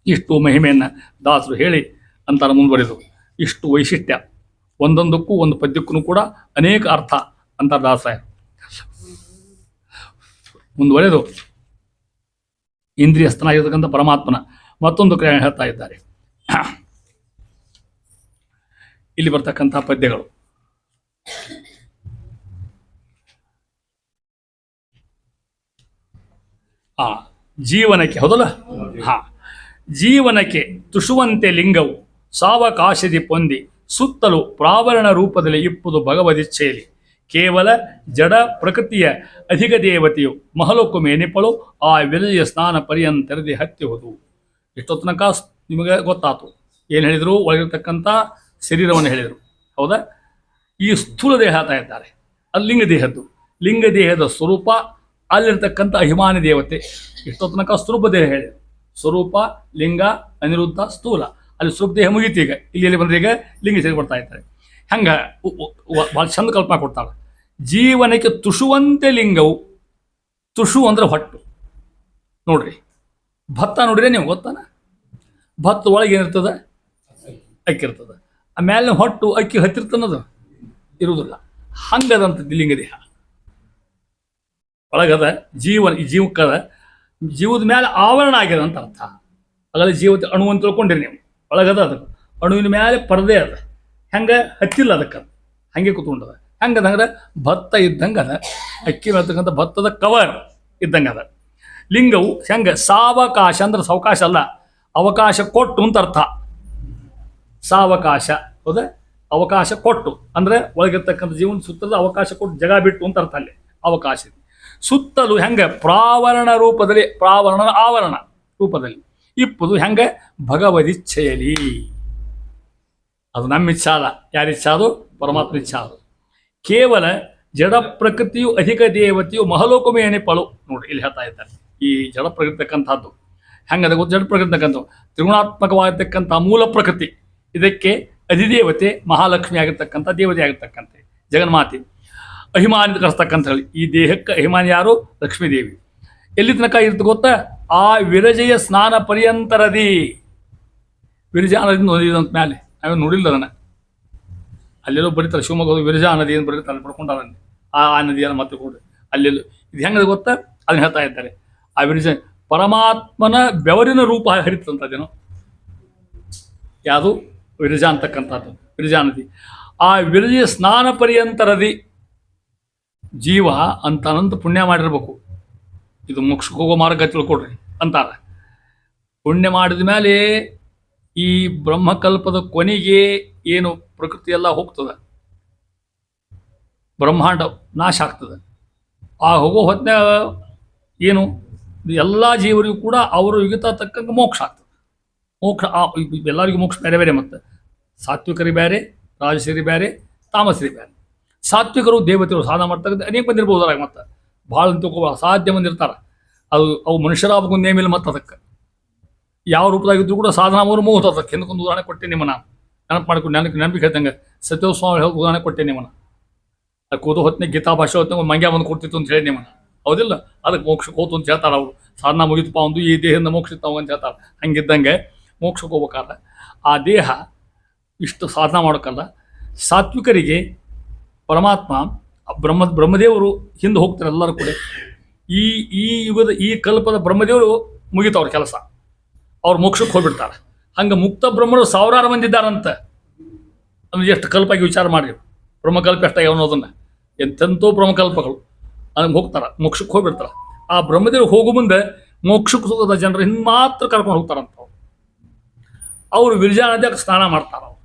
ಇಷ್ಟು ಮಹಿಮೆಯನ್ನು ದಾಸರು ಹೇಳಿ ಅಂತಾರೆ ಮುಂದುವರೆದು. ಇಷ್ಟು ವೈಶಿಷ್ಟ್ಯ, ಒಂದೊಂದಕ್ಕೂ ಒಂದು ಪದ್ಯಕ್ಕೂ ಕೂಡ ಅನೇಕ ಅರ್ಥ ಅಂತಾರೆ ದಾಸರಾಯ. ಮುಂದುವರೆದು ಇಂದ್ರಿಯಸ್ಥನಾಗಿರ್ತಕ್ಕಂಥ ಪರಮಾತ್ಮನ ಮತ್ತೊಂದು ಕ್ರಿಯೆ ಹೇಳ್ತಾ ಇದ್ದಾರೆ. ಇಲ್ಲಿ ಬರ್ತಕ್ಕಂಥ ಪದ್ಯಗಳು ಜೀವನಕ್ಕೆ ಹೌದಲ್ಲ. ಜೀವನಕ್ಕೆ ತುಷುವಂತೆ ಲಿಂಗವು ಸಾವಕಾಶದಿ ಪೊಂದಿ ಸುತ್ತಲೂ ಪ್ರಾವರಣ ರೂಪದಲ್ಲಿ ಇಪ್ಪುದು ಭಗವದಿಚ್ಛೆಯಲ್ಲಿ ಕೇವಲ ಜಡ ಪ್ರಕೃತಿಯ ಅಧಿಕ ದೇವತೆಯು ಮಹಲೊಕ್ಕು ಮೇನಿಪಳು ಆ ವಿರಜೆಯ ಸ್ನಾನ ಪರ್ಯಂತರದಿ ಹತ್ತಿ ಹೋದವು. ಇಷ್ಟೊತ್ತು ತನಕ ನಿಮಗೆ ಗೊತ್ತಾತು ಏನು ಹೇಳಿದರು, ಒಳಗಿರ್ತಕ್ಕಂಥ ಶರೀರವನ್ನು ಹೇಳಿದರು ಹೌದಾ. ಈ ಸ್ಥೂಲ ದೇಹ ಹೇಳ್ತಾ ಇದ್ದಾರೆ, ಅದು ಲಿಂಗ ದೇಹದ್ದು. ಲಿಂಗ ದೇಹದ ಸ್ವರೂಪ, ಅಲ್ಲಿರ್ತಕ್ಕಂಥ ಅಭಿಮಾನಿ ದೇವತೆ. ಇಷ್ಟೊತ್ತು ತನಕ ಸ್ವರೂಪ ದೇಹ ಹೇಳಿದರು, ಸ್ವರೂಪ ಲಿಂಗ ಅನಿರುದ್ಧ ಸ್ಥೂಲ. ಅಲ್ಲಿ ಸ್ವರೂಪ ದೇಹ ಮುಗೀತು. ಈಗ ಇಲ್ಲಿ ಬಂದ್ರೆ ಈಗ ಲಿಂಗ ಸೇರಿ ಕೊಡ್ತಾ ಇದ್ದಾರೆ. ಹಂಗೆ ಭಾಳ ಚಂದ ಕಲ್ಪನಾ ಕೊಡ್ತಾಳೆ. ಜೀವನಕ್ಕೆ ತುಷುವಂತೆ ಲಿಂಗವು, ತುಷು ಅಂದ್ರೆ ಹೊಟ್ಟು ನೋಡ್ರಿ. ಭತ್ತ ನೋಡ್ರಿ ನೀವು ಗೊತ್ತಾನ, ಭತ್ತ ಒಳಗೆ ಏನಿರ್ತದೆ, ಅಕ್ಕಿ ಇರ್ತದೆ. ಆಮೇಲೆ ಹೊಟ್ಟು ಅಕ್ಕಿ ಹತ್ತಿರ್ತನ್ನೋದು ಇರುವುದಿಲ್ಲ. ಹಂಗದಂಥದ್ದು ಲಿಂಗ ದೇಹ ಒಳಗದ ಜೀವನ. ಈ ಜೀವಕ್ಕದ ಜೀವದ ಮೇಲೆ ಆವರಣ ಆಗ್ಯದ ಅಂತ ಅರ್ಥ. ಹಾಗಾದ್ರೆ ಜೀವದ ಅಣು ಅಂತ ತಿಳ್ಕೊಂಡಿರಿ ನೀವು. ಒಳಗದ ಅದಕ್ಕೆ ಅಣುವಿನ ಮೇಲೆ ಪರದೆ ಅದ, ಹೆಂಗೆ ಹತ್ತಿಲ್ಲ ಅದಕ್ಕೆ, ಹಂಗೆ ಕೂತ್ಕೊಂಡದ. ಹೆಂಗದ ಅಂದ್ರೆ ಭತ್ತ ಇದ್ದಂಗೆ ಅದ, ಅಕ್ಕಿ ಹೇಳ್ತಕ್ಕಂಥ ಭತ್ತದ ಕವರ್ ಇದ್ದಂಗೆ ಅದ. ಲಿಂಗವು ಹೆಂಗೆ ಸಾವಕಾಶ ಅಂದ್ರೆ ಸಾವಕಾಶ ಅಲ್ಲ, ಅವಕಾಶ ಕೊಟ್ಟು ಅಂತ ಅರ್ಥ. ಸಾವಕಾಶ ಹೌದಾ, ಅವಕಾಶ ಕೊಟ್ಟು ಅಂದರೆ ಒಳಗಿರ್ತಕ್ಕಂಥ ಜೀವನ ಸುತ್ತಲೂ ಅವಕಾಶ ಕೊಟ್ಟು ಜಾಗ ಬಿಟ್ಟು ಅಂತ ಅರ್ಥ. ಅಲ್ಲಿ ಅವಕಾಶ ಸುತ್ತಲೂ ಹೆಂಗೆ ಪ್ರಾವರಣ ರೂಪದಲ್ಲಿ, ಪ್ರಾವರಣ ಆವರಣ ರೂಪದಲ್ಲಿ ಇಪ್ಪುದು ಹೆಂಗೆ ಭಗವದಿಚ್ಛೆಯಲಿ. ಅದು ನಮ್ಮ ಇಚ್ಛಾ ಅಲ್ಲ, ಯಾರ ಇಚ್ಛಾ ಅದು? ಪರಮಾತ್ಮ ಇಚ್ಛಾ ಅದು. ಕೇವಲ ಜಡ ಪ್ರಕೃತಿಯು ಅಧಿಕ ದೇವತೆಯು ಮಹಲೋಕಮೇ ಎನಿಪಳು. ನೋಡಿ ಇಲ್ಲಿ ಹೇಳ್ತಾ ಇದ್ದಾರೆ, ಈ ಜಡ ಪ್ರಕೃತಿರ್ತಕ್ಕಂಥದ್ದು ಹೆಂಗದ ಗೊತ್ತು? ಜಡ ಪ್ರಕೃತಿರ್ತಕ್ಕಂಥ ತ್ರಿಗುಣಾತ್ಮಕವಾಗಿರ್ತಕ್ಕಂಥ ಮೂಲ ಪ್ರಕೃತಿ, ಇದಕ್ಕೆ ಅಧಿದೇವತೆ ಮಹಾಲಕ್ಷ್ಮಿ ಆಗಿರ್ತಕ್ಕಂಥ ದೇವತೆ ಆಗಿರ್ತಕ್ಕಂಥ ಜಗನ್ಮಾತೆ. ಅಭಿಮಾನಿ ಕರೆಸ್ತಕ್ಕಂಥ ಹೇಳಿ ಈ ದೇಹಕ್ಕೆ ಅಭಿಮಾನಿ ಯಾರು? ಲಕ್ಷ್ಮೀದೇವಿ. ಎಲ್ಲಿ ತನಕ ಇರ್ತ ಗೊತ್ತಾ? ಆ ವಿರಜೆಯ ಸ್ನಾನ ಪರ್ಯಂತರದಿ. ವಿರಜಾ ನದಿ ನೋಡಿದಂತ ಮೇಲೆ ನಾವೇ ನೋಡಿಲ್ಲ ಅದನ್ನು. ಅಲ್ಲೆಲ್ಲೋ ಬರೀತಾರೆ, ಶಿವಮೊಗ್ಗದ ವಿರಜಾ ನದಿ ಏನು ಬರೀತಾರೆ, ಅಲ್ಲಿ ಪಡ್ಕೊಂಡ ಆ ನದಿಯನ್ನು ಮತ್ತೆ ಕೊಡ್ರಿ ಅಲ್ಲೆಲ್ಲೂ. ಇದು ಹೆಂಗದ ಗೊತ್ತಾ? ಅದನ್ನ ಹೇಳ್ತಾ ಇದ್ದಾರೆ. ಆ ವಿರಜ ಪರಮಾತ್ಮನ ಬೆವರಿನ ರೂಪ ಹರಿತಂಥದ್ದೇನು, ಯಾವುದು? ವಿರಜಾ ಅಂತಕ್ಕಂಥದ್ದು, ವಿರಜಾ ನದಿ. ಆ ವಿರಜೆಯ ಸ್ನಾನ ಪರ್ಯಂತರದಿ ಜೀವ ಅಂತ ಅನಂತ ಪುಣ್ಯ ಮಾಡಿರ್ಬೇಕು. ಇದು ಮೋಕ್ಷಕ್ಕೆ ಹೋಗೋ ಮಾರ್ಗ ತಿಳ್ಕೊಡ್ರಿ ಅಂತಾರೆ. ಪುಣ್ಯ ಮಾಡಿದ ಮೇಲೆ ಈ ಬ್ರಹ್ಮಕಲ್ಪದ ಕೊನೆಗೆ ಏನು ಪ್ರಕೃತಿ ಎಲ್ಲ ಹೋಗ್ತದೆ, ಬ್ರಹ್ಮಾಂಡ ನಾಶ ಆಗ್ತದೆ. ಆ ಹೋಗೋ ಹೊತ್ತಿನಾಗ ಏನು ಎಲ್ಲ ಜೀವರಿಗೂ ಕೂಡ ಅವರು ಯುಗತ ತಕ್ಕಂಗೆ ಮೋಕ್ಷ ಆಗ್ತದೆ. ಮೋಕ್ಷ ಎಲ್ಲರಿಗೂ ಮೋಕ್ಷ ಬೇರೆ ಬೇರೆ. ಮತ್ತು ಸಾತ್ವಿಕರಿ ಬೇರೆ, ರಾಜಸರಿ ಬೇರೆ, ತಾಮಸರಿ ಬೇರೆ. ಸಾತ್ವಿಕರು ದೇವತೆಗಳು ಸಾಧನ ಮಾಡ್ತಕ್ಕಂಥ ಅನೇಕ ಮಂದಿ ಇರ್ಬೋದಾರ. ಮತ್ತು ಭಾಳ ತಿಳ್ಕೊ ಅಸಾಧ್ಯ ಮಂದಿ ಇರ್ತಾರೆ. ಅವು ಮನುಷ್ಯರಾಗಬೇಕು ನೇಮಿಲ್ಲ. ಮತ್ತು ಅದಕ್ಕೆ ಯಾವ ರೂಪದಾಗಿದ್ರು ಕೂಡ ಸಾಧನ ಅವರು ಮುಗಿದು ಅದಕ್ಕೆ ಹಿಂದಕ್ಕೊಂದು ಉದಾಹರಣೆ ಕೊಟ್ಟೆ ನಿಮ್ಮನ್ನ ನೆನಪು ಮಾಡ್ಕೊಂಡು ನೆನಪಿಗೆ ಹೇಳ್ತಂಗೆ ಸತ್ಯವ ಸ್ವಾಮಿ ಹೇಳಿ ಉದಾಹರಣೆ ಕೊಟ್ಟೆ ನಿಮ್ಮನ್ನ. ಅದು ಕೂತು ಹೊತ್ತಿನ ಗೀತಾ ಭಾಷೆ ಹೊತ್ತಿನ ಮಂಗ್ಯ ಬಂದು ಕೊಡ್ತಿತ್ತು ಅಂತ ಹೇಳಿ ನಿಮ್ಮನ್ನ, ಹೌದಿಲ್ಲ? ಅದಕ್ಕೆ ಮೋಕ್ಷಕ್ಕೆ ಹೋತು ಅಂತ ಹೇಳ್ತಾರೆ ಅವರು. ಸಾಧನ ಮುಗಿತಪ್ಪ ಒಂದು ಈ ದೇಹದಿಂದ ಮೋಕ್ಷ ಇರ್ತಾವ ಅಂತ ಹೇಳ್ತಾರೆ. ಹಂಗಿದ್ದಂಗೆ ಮೋಕ್ಷಕ್ಕೆ ಹೋಗ್ಬೇಕಾದ್ರೆ ಆ ದೇಹ ಇಷ್ಟು ಸಾಧನ ಮಾಡೋಕ್ಕಲ್ಲ. ಸಾತ್ವಿಕರಿಗೆ ಪರಮಾತ್ಮ ಬ್ರಹ್ಮದೇವರು ಹಿಂದೆ ಹೋಗ್ತಾರೆ ಎಲ್ಲರೂ ಕೂಡ. ಈ ಯುಗದ ಈ ಕಲ್ಪದ ಬ್ರಹ್ಮದೇವರು ಮುಗಿತವ್ರ ಕೆಲಸ, ಅವ್ರು ಮೋಕ್ಷಕ್ಕೆ ಹೋಗ್ಬಿಡ್ತಾರೆ. ಹಂಗೆ ಮುಕ್ತ ಬ್ರಹ್ಮರು ಸಾವಿರಾರು ಮಂದಿ ಇದ್ದಾರಂತೆ. ಅಂದ್ರೆ ಎಷ್ಟು ಕಲ್ಪಾಗಿ ವಿಚಾರ ಮಾಡಿ, ಬ್ರಹ್ಮಕಲ್ಪ ಎಷ್ಟಾಗಿ ಅನ್ನೋದನ್ನು. ಎಂತೆಂಥೋ ಬ್ರಹ್ಮಕಲ್ಪಗಳು ಅದಕ್ಕೆ ಹೋಗ್ತಾರೆ, ಮೋಕ್ಷಕ್ಕೆ ಹೋಗ್ಬಿಡ್ತಾರೆ. ಆ ಬ್ರಹ್ಮದೇವರು ಹೋಗೋ ಮುಂದೆ ಮೋಕ್ಷಕ್ಕೆ ಹೋಗೋದ ಜನರು ಹಿಂದೆ ಮಾತ್ರ ಕರ್ಕೊಂಡು ಹೋಗ್ತಾರಂತ. ಅವರು ವಿರಜಾ ನದಿಯಾಗ ಸ್ನಾನ ಮಾಡ್ತಾರೆ. ಅವ್ರು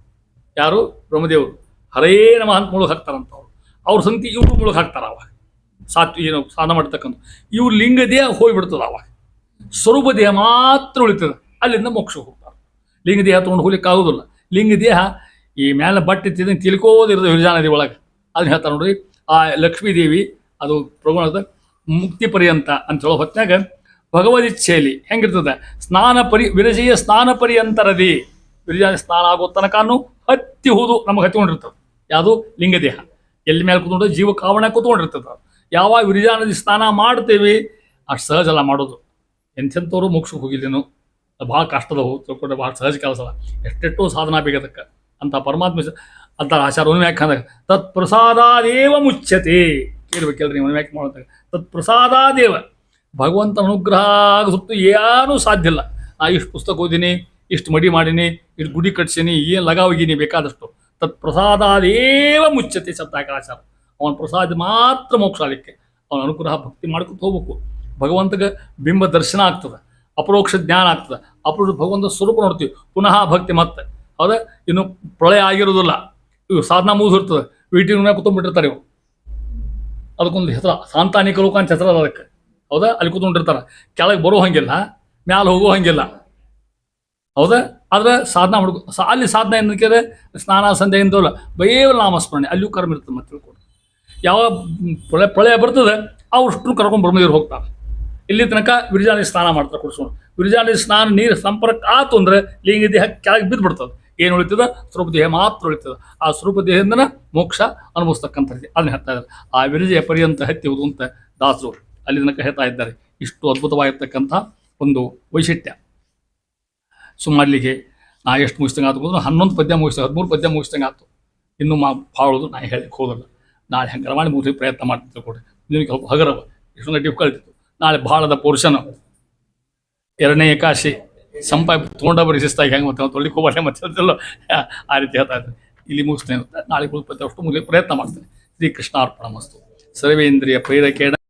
ಯಾರು? ಬ್ರಹ್ಮದೇವರು. ಹರೇ ನಮಃ ಅಂತ ಮುಳುಗಿ ಹಾಕ್ತಾರಂತವ್ರು. ಅವ್ರ ಸಂತಿ ಇವರು ಮುಳುಗಿ ಹಾಕ್ತಾರೆ. ಅವಾಗ ಏನು ಸ್ನಾನ ಮಾಡ್ತಕ್ಕಂಥ ಇವ್ರು ಲಿಂಗ ದೇಹ ಹೋಗಿಬಿಡ್ತದೆ. ಅವಾಗ ಸ್ವರೂಪ ದೇಹ ಮಾತ್ರ ಉಳಿತದೆ. ಅಲ್ಲಿಂದ ಮೋಕ್ಷಕ್ಕೆ ಹೋಗ್ತಾರೆ. ಲಿಂಗ ದೇಹ ತೊಗೊಂಡು ಹೋಗ್ಲಿಕ್ಕೆ ಆಗೋದಿಲ್ಲ. ಲಿಂಗ ದೇಹ ಈ ಮೇಲೆ ಬಟ್ಟೆ ತಿಂದಂಗೆ ತಿಳ್ಕೋದಿರೋದು ವಿರಜಾ ನದಿ ಒಳಗೆ. ಅದನ್ನ ಹೇಳ್ತಾರೆ ನೋಡ್ರಿ. ಆ ಲಕ್ಷ್ಮೀದೇವಿ ಅದು ಪ್ರಗುಣದ ಮುಕ್ತಿ ಪರ್ಯಂತ ಅಂತ ಹೇಳೋ ಹೊತ್ತಿನಾಗ ಭಗವದಿಚ್ಛೆಯಲ್ಲಿ ಹೆಂಗಿರ್ತದೆ? ವಿರಜೆಯ ಸ್ನಾನ ಪರ್ಯಂತರದಿ. ವಿರಜಾ ಸ್ನಾನ ಆಗೋ ತನಕನೂ ಹತ್ತಿ ಹೋದು ನಮಗೆ ಹತ್ತಿಕೊಂಡಿರ್ತದೆ. ಯಾವುದು? ಲಿಂಗ ದೇಹ. ಎಲ್ಲಿ ಮೇಲೆ ಕೂತ್ಕೊಂಡು ಜೀವ ಕಾವಣ ಕೂತ್ಕೊಂಡಿರ್ತದೆ. ಯಾವಾಗ ವಿರಜಾ ನದಿ ಸ್ನಾನ ಮಾಡ್ತೇವೆ ಅಷ್ಟು ಸಹಜ ಅಲ್ಲ ಮಾಡೋದು. ಎಂಥೆಂಥವ್ರು ಮೋಕ್ಷಕ್ಕೆ ಹೋಗಿಲ್ಲೇನು ಅದು ಭಾಳ ಕಷ್ಟದವು ತಿಳ್ಕೊಂಡ್ರೆ ಭಾಳ ಸಹಜ ಕೆಲಸ ಅಲ್ಲ. ಎಷ್ಟೆಷ್ಟೋ ಸಾಧನ ಬೇಕದಕ್ಕೆ ಅಂತ ಪರಮಾತ್ಮ ಅಂತ ಆಚಾರ ವ್ಯಾಖ್ಯಾನ ತತ್ ಪ್ರಸಾದಾದೇವ ಮುಚ್ಯತೆ ಕೇಳ್ಬೇಕಲ್ರಿ ವ್ಯಾಖ್ಯಾನ ಮಾಡೋದಾಗ ತತ್ ಪ್ರಸಾದಾದೇವ ಭಗವಂತನ ಅನುಗ್ರಹ ಸುತ್ತು ಏನೂ ಸಾಧ್ಯ ಇಲ್ಲ. ಇಷ್ಟು ಪುಸ್ತಕ ಓದಿನಿ, ಇಷ್ಟು ಮಡಿ ಮಾಡೀನಿ, ಇಷ್ಟು ಗುಡಿ ಕಟ್ಸೀನಿ, ಏನು ಲಗ ಹೋಗೀನಿ ಬೇಕಾದಷ್ಟು. ತತ್ ಪ್ರಸಾದಾದೇವ ಮುಚ್ಯತೆ ಶಬ್ದಾಚಾರ. ಅವನ ಪ್ರಸಾದ ಮಾತ್ರ ಮೋಕ್ಷ ಆಗಲಿಕ್ಕೆ ಅವನ ಅನುಗ್ರಹ ಭಕ್ತಿ ಮಾಡ್ಕೊತ ಹೋಗ್ಬೇಕು. ಭಗವಂತಗೆ ಬಿಂಬ ದರ್ಶನ ಆಗ್ತದೆ, ಅಪರೋಕ್ಷ ಜ್ಞಾನ ಆಗ್ತದೆ, ಅಪರೋಕ್ಷ ಭಗವಂತ ಸ್ವರೂಪ ನೋಡ್ತೀವಿ. ಪುನಃ ಭಕ್ತಿ ಮತ್ತೆ ಹೌದಾ. ಇನ್ನು ಪ್ರಳಯ ಆಗಿರೋದಿಲ್ಲ, ಇವು ಸಾಧನ ಮುಗಿದಿರ್ತದೆ, ವೀಟಿನ ಕೂತ್ಕೊಂಡ್ಬಿಟ್ಟಿರ್ತಾರೆ ಇವು. ಅದಕ್ಕೊಂದು ಹೆಸರು ಸಾಂತಾನಿಕ ಲೋಕ ಅಂತ ಹೆಸರು ಅದಕ್ಕೆ ಹೌದಾ. ಅಲ್ಲಿ ಕೂತ್ಕೊಂಡಿರ್ತಾರೆ, ಕೆಳಗೆ ಬರೋ ಹಂಗಿಲ್ಲ, ಮ್ಯಾಲೆ ಹೋಗೋ ಹಂಗಿಲ್ಲ ಹೌದಾ. ಆದ್ರೆ ಸಾಧನ ಮಾಡ್ಕೊ ಅಲ್ಲಿ ಸಾಧನ ಏನಕ್ಕೆ ಸ್ನಾನ ಸಂಧ್ಯೆ ಇಂದಲ್ಲ ಬಯೇವ ನಾಮಸ್ಮರಣೆ ಅಲ್ಲಿಯೂ ಕರ್ಮ ಇರ್ತದೆ. ಮತ್ತೆ ತಿಳ್ಕೊಂಡು ಯಾವ ಪ್ರಳಯ ಬರ್ತದೆ ಅವ್ರಷ್ಟು ಕರ್ಕೊಂಡು ಬ್ರಹ್ಮದೇವ್ರು ಹೋಗ್ತಾರೆ. ಇಲ್ಲಿ ತನಕ ವಿರಜಾಲಿ ಸ್ನಾನ ಮಾಡ್ತಾರೆ ಕುಡಿಸ್ಕೊಂಡು. ವಿರಜಾಲಿ ಸ್ನಾನ ನೀರು ಸಂಪರ್ಕ ಆತು ಅಂದರೆ ಲಿಂಗ ದೇಹ ಕೆಳಗೆ ಬಿದ್ದು ಬಿಡ್ತದೆ. ಏನು ಉಳಿತದೆ? ಸ್ವರೂಪ ದೇಹ ಮಾತ್ರ ಉಳಿತದೆ. ಆ ಸ್ವರೂಪ ದೇಹದಿಂದನ ಮೋಕ್ಷ ಅನುಭವಿಸ್ತಕ್ಕಂಥದ್ದು ಅದನ್ನ ಹೇಳ್ತಾ ಇದ್ದಾರೆ. ಆ ವಿರಜೆಯ ಪರ್ಯಂತ ಹತ್ತಿಯುವುದು ಅಂತ ದಾಸರು ಅಲ್ಲಿ ತನಕ ಹೇಳ್ತಾ ಇದ್ದಾರೆ. ಇಷ್ಟು ಅದ್ಭುತವಾಗಿರ್ತಕ್ಕಂಥ ಒಂದು ವೈಶಿಷ್ಟ್ಯ. ಸುಮ್ಮಲ್ಲಿಗೆ ನಾ ಎಷ್ಟು ಮುಗಿಸ್ತಂಗೆ ಆತು ಅಂದ್ರೆ 11 ಪದ್ಯ ಮುಗಿಸ್ತಂಗೆ 13 ಪದ್ಯ ಮುಗಿಸ್ತಂಗೆ ಆಯ್ತು. ಇನ್ನೂ ಭಾಳೋದು ನಾ ಹೇಳಕ್ಕೆ ಹೋಗಲ್ಲ. ನಾಳೆ ಹೆಂಗಾರ ಮಾಡಿ ಮುಗಿಸಿ ಪ್ರಯತ್ನ ಮಾಡ್ತಿದ್ದೆ ಕೊಡಿ. ನಿಮಗೆ ಸ್ವಲ್ಪ ಹಗರವ ಇಷ್ಟೊಂದು ಡಿಫಿಕಲ್ಟ್. ನಾಳೆ ಭಾಳದ ಪೋರ್ಷನ್ 2ನೇ ಏಕಾಶಿ ಸಂಪ ತೊಗೊಂಡ ಬರೀ ಶಿಸ್ತಾಗಿ ಹೆಂಗೆ ಮತ್ತೆ ತೊಳ್ಳಿಕ್ಕೆ ಹೋಗಲ್ಲ ಮತ್ತೆ ಆ ರೀತಿ ಹೇಳ್ತಾ ಇದ್ದೀನಿ. ಇಲ್ಲಿ ಮುಗಿಸ್ತೇನೆ. ನಾಳೆ ಪದ್ಯ ಅಷ್ಟು ಮುಗಿಲಿ ಪ್ರಯತ್ನ ಮಾಡ್ತೇನೆ. ಶ್ರೀಕೃಷ್ಣಾರ್ಪಣ ಮಸ್ತು. ಸರ್ವೇಂದ್ರಿಯ ಪ್ರೇರಕೇಣ